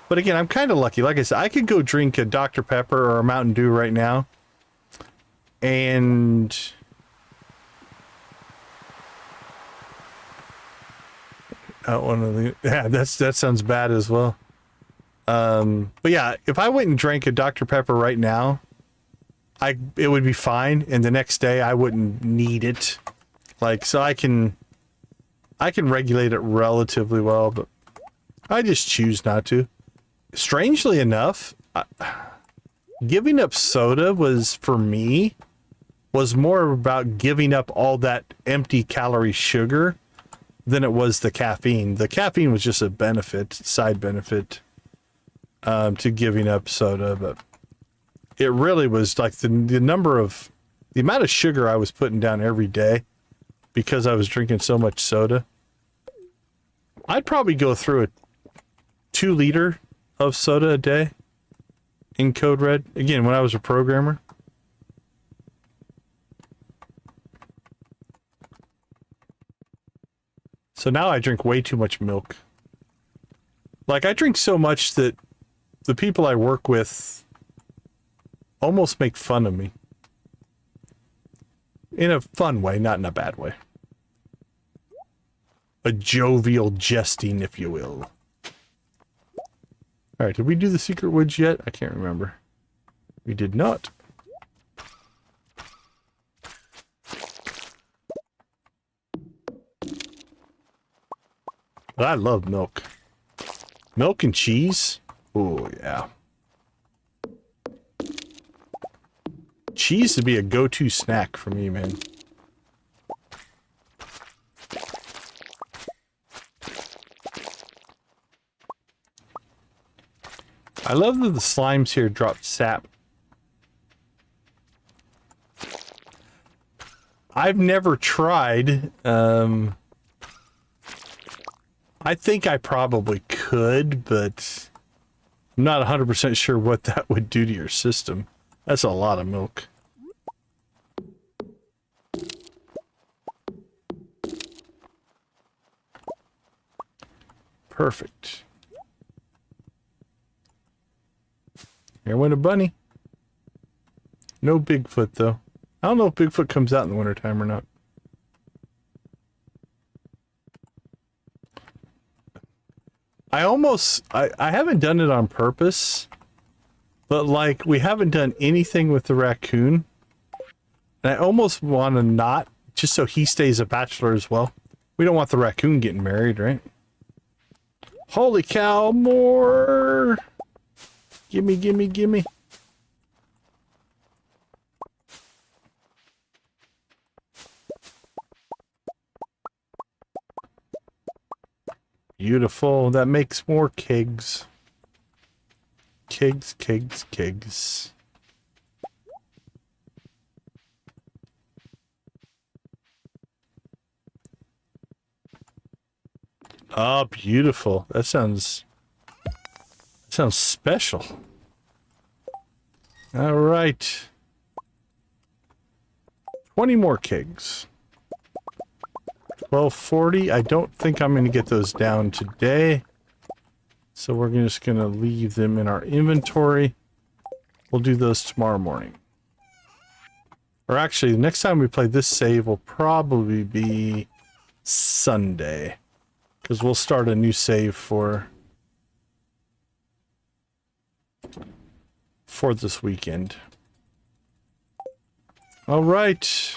But again, I'm kind of lucky. Like I said, I could go drink a Dr. Pepper or a Mountain Dew right now. And that sounds bad as well. But yeah, if I went and drank a Dr. Pepper right now, it would be fine, and the next day I wouldn't need it. Like, so I can regulate it relatively well, but I just choose not to. Strangely enough, giving up soda for me was more about giving up all that empty calorie sugar than it was the caffeine. The caffeine was just a side benefit to giving up soda, but it really was like the amount of sugar I was putting down every day because I was drinking so much soda. I'd probably go through a 2 liter of soda a day in Code Red. Again, when I was a programmer. So now I drink way too much milk. Like, I drink so much that the people I work with almost make fun of me. In a fun way, not in a bad way. A jovial jesting, if you will. Alright, did we do the secret woods yet? I can't remember. We did not. But I love milk. Milk and cheese? Oh, yeah. Cheese would be a go-to snack for me, man. I love that the slimes here drop sap. I've never tried. I think I probably could, but I'm not 100% sure what that would do to your system. That's a lot of milk. Perfect. Here went a bunny. No Bigfoot, though. I don't know if Bigfoot comes out in the wintertime or not. I haven't done it on purpose, but like, we haven't done anything with the raccoon. And I almost want to not, just so he stays a bachelor as well. We don't want the raccoon getting married, right? Holy cow, more! Gimme, gimme, gimme. Beautiful. That makes more kegs. Kegs, kegs, kegs. Oh, beautiful. That sounds special. All right. 20 more kegs. 1240. I don't think I'm going to get those down today. So we're just going to leave them in our inventory. We'll do those tomorrow morning. Or actually, the next time we play this save will probably be Sunday. Because we'll start a new save for this weekend. All right.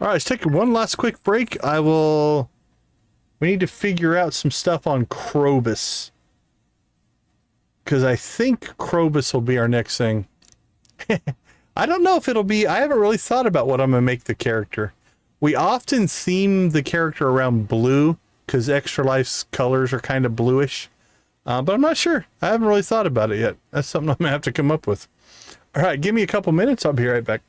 All right, let's take one last quick break. We need to figure out some stuff on Krobus. Because I think Krobus will be our next thing. I don't know if it'll be... I haven't really thought about what I'm going to make the character. We often theme the character around blue, because Extra Life's colors are kind of bluish. But I'm not sure. I haven't really thought about it yet. That's something I'm going to have to come up with. All right, give me a couple minutes. I'll be right back.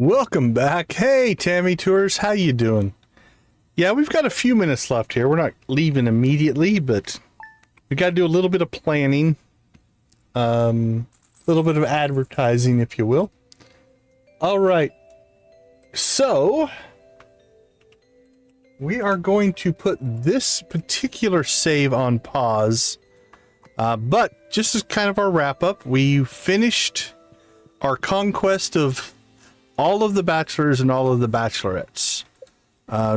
Welcome back. Hey, Tammy Tours, how you doing? Yeah, we've got a few minutes left here. We're not leaving immediately, but we got to do a little bit of planning. A little bit of advertising, if you will. All right. So, we are going to put this particular save on pause. But just as kind of our wrap up, we finished our conquest of all of the bachelors and all of the bachelorettes.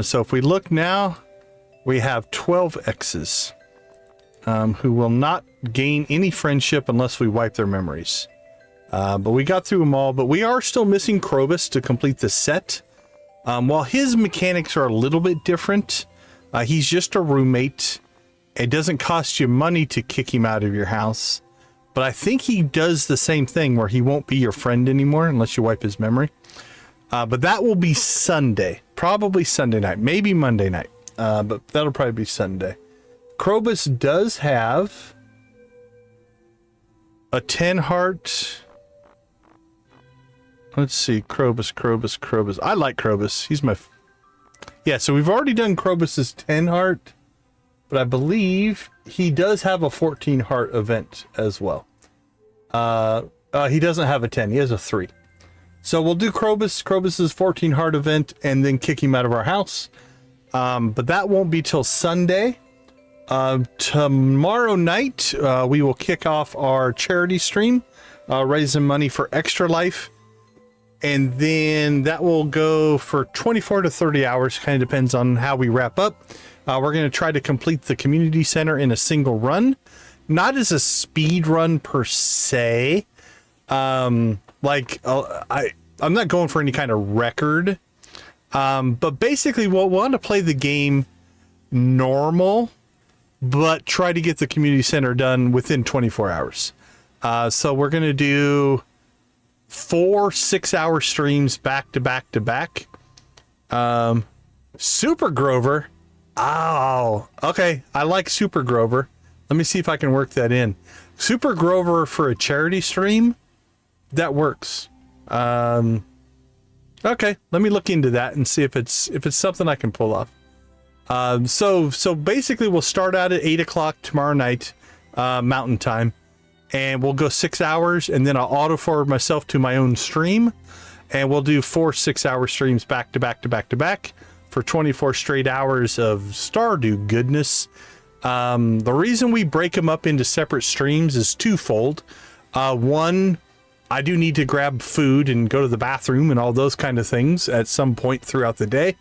So if we look now, we have 12 X's who will not gain any friendship unless we wipe their memories. But we got through them all, but we are still missing Krobus to complete the set. While his mechanics are a little bit different, he's just a roommate. It doesn't cost you money to kick him out of your house. But I think he does the same thing where he won't be your friend anymore unless you wipe his memory. But that will be Sunday. Probably Sunday night. Maybe Monday night. But that'll probably be Sunday. Krobus does have a 10 heart. Let's see. Krobus. I like Krobus. He's my... Yeah, so we've already done Krobus's 10 heart. But I believe he does have a 14 heart event as well. He doesn't have a 10. He has a 3. So we'll do Krobus's 14 heart event and then kick him out of our house. But that won't be till Sunday. Tomorrow night, we will kick off our charity stream, raising money for Extra Life. And then that will go for 24 to 30 hours. Kind of depends on how we wrap up. We're going to try to complete the community center in a single run. Not as a speed run per se. I'm not going for any kind of record. But basically we'll want to play the game normal, but try to get the community center done within 24 hours. So we're going to do 4 6-hour streams back to back to back. Super Grover. Oh, okay. I like Super Grover. Let me see if I can work that in. Super Grover for a charity stream. That works. Okay. Let me look into that and see if it's something I can pull off. So basically we'll start out at 8 o'clock tomorrow night, Mountain Time, and we'll go 6 hours, and then I'll auto forward myself to my own stream, and we'll do 4 6-hour streams back to back to back to back for 24 straight hours of Stardew goodness. The reason we break them up into separate streams is twofold. One, I do need to grab food and go to the bathroom and all those kind of things at some point throughout the day.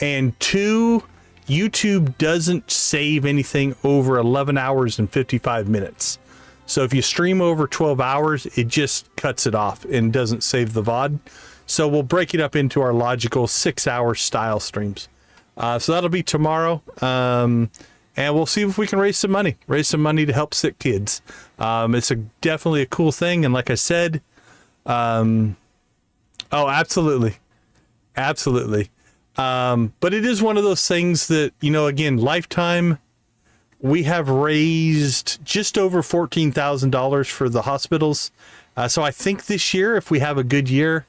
And 2, YouTube doesn't save anything over 11 hours and 55 minutes. So if you stream over 12 hours, it just cuts it off and doesn't save the VOD. So we'll break it up into our logical 6-hour style streams. So that'll be tomorrow. And we'll see if we can raise some money to help sick kids. It's definitely a cool thing. And like I said, oh, absolutely. Absolutely. But it is one of those things that, again, Lifetime, we have raised just over $14,000 for the hospitals. So I think this year, if we have a good year,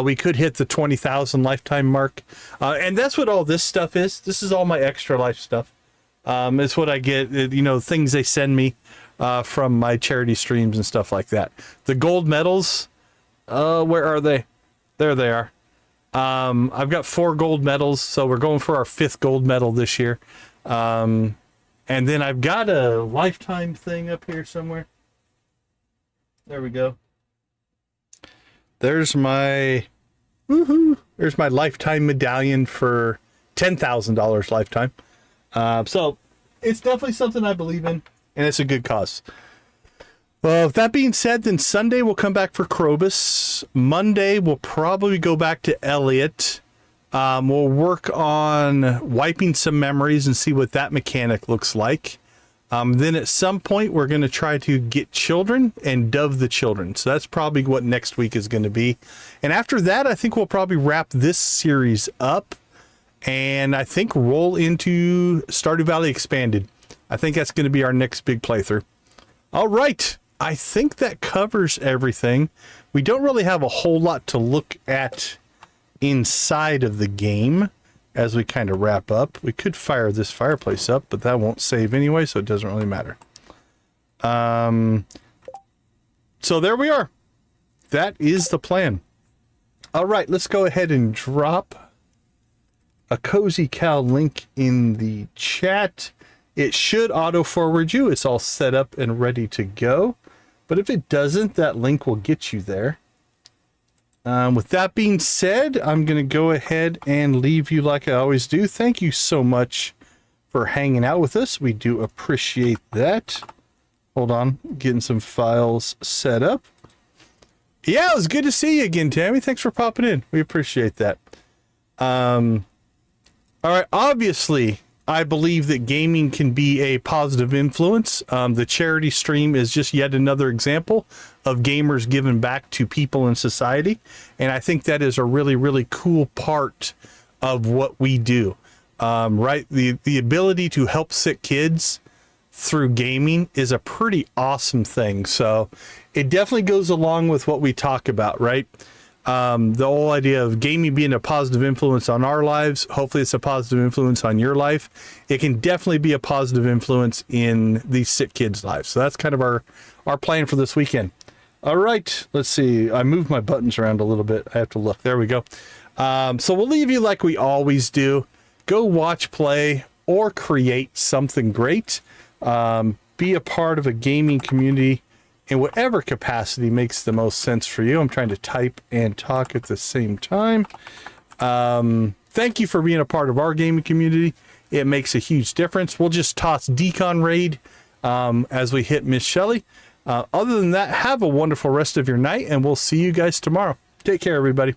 we could hit the 20,000 Lifetime mark. And that's what all this stuff is. This is all my Extra Life stuff. It's what I get, things they send me from my charity streams and stuff like that. The gold medals, where are they? There they are. I've got 4 gold medals, so we're going for our 5th gold medal this year. And then I've got a Lifetime thing up here somewhere. There we go. There's my Lifetime medallion for $10,000 Lifetime. So it's definitely something I believe in, and it's a good cause. With that being said, then Sunday we'll come back for Krobus. Monday we'll probably go back to Elliot. We'll work on wiping some memories and see what that mechanic looks like. Then at some point we're going to try to get children and dove the children. So that's probably what next week is going to be. And after that, I think we'll probably wrap this series up. And I think roll into Stardew Valley Expanded. I think that's going to be our next big playthrough. All right. I think that covers everything. We don't really have a whole lot to look at inside of the game as we kind of wrap up. We could fire this fireplace up, but that won't save anyway, so it doesn't really matter. So there we are. That is the plan. All right, let's go ahead and drop a Cozy Cow link in the chat. It should auto forward you. It's all set up and ready to go. But if it doesn't, that link will get you there. With that being said, I'm going to go ahead and leave you like I always do. Thank you so much for hanging out with us. We do appreciate that. Hold on, getting some files set up. Yeah, it was good to see you again, Tammy. Thanks for popping in. We appreciate that. All right, obviously, I believe that gaming can be a positive influence. The charity stream is just yet another example of gamers giving back to people in society. And I think that is a really, really cool part of what we do. Right? The ability to help sick kids through gaming is a pretty awesome thing. So it definitely goes along with what we talk about, right? The whole idea of gaming being a positive influence on our lives. Hopefully it's a positive influence on your life. It can definitely be a positive influence in these sick kids' lives. So that's kind of our plan for this weekend. All right, let's see. I moved my buttons around a little bit. I have to look. There we go. So we'll leave you like we always do. Go watch, play, or create something great. Be a part of a gaming community in whatever capacity makes the most sense for you. I'm trying to type and talk at the same time. Thank you for being a part of our gaming community. It makes a huge difference. We'll just toss Decon Raid as we hit Miss Shelley. Other than that, have a wonderful rest of your night, and we'll see you guys tomorrow. Take care, everybody.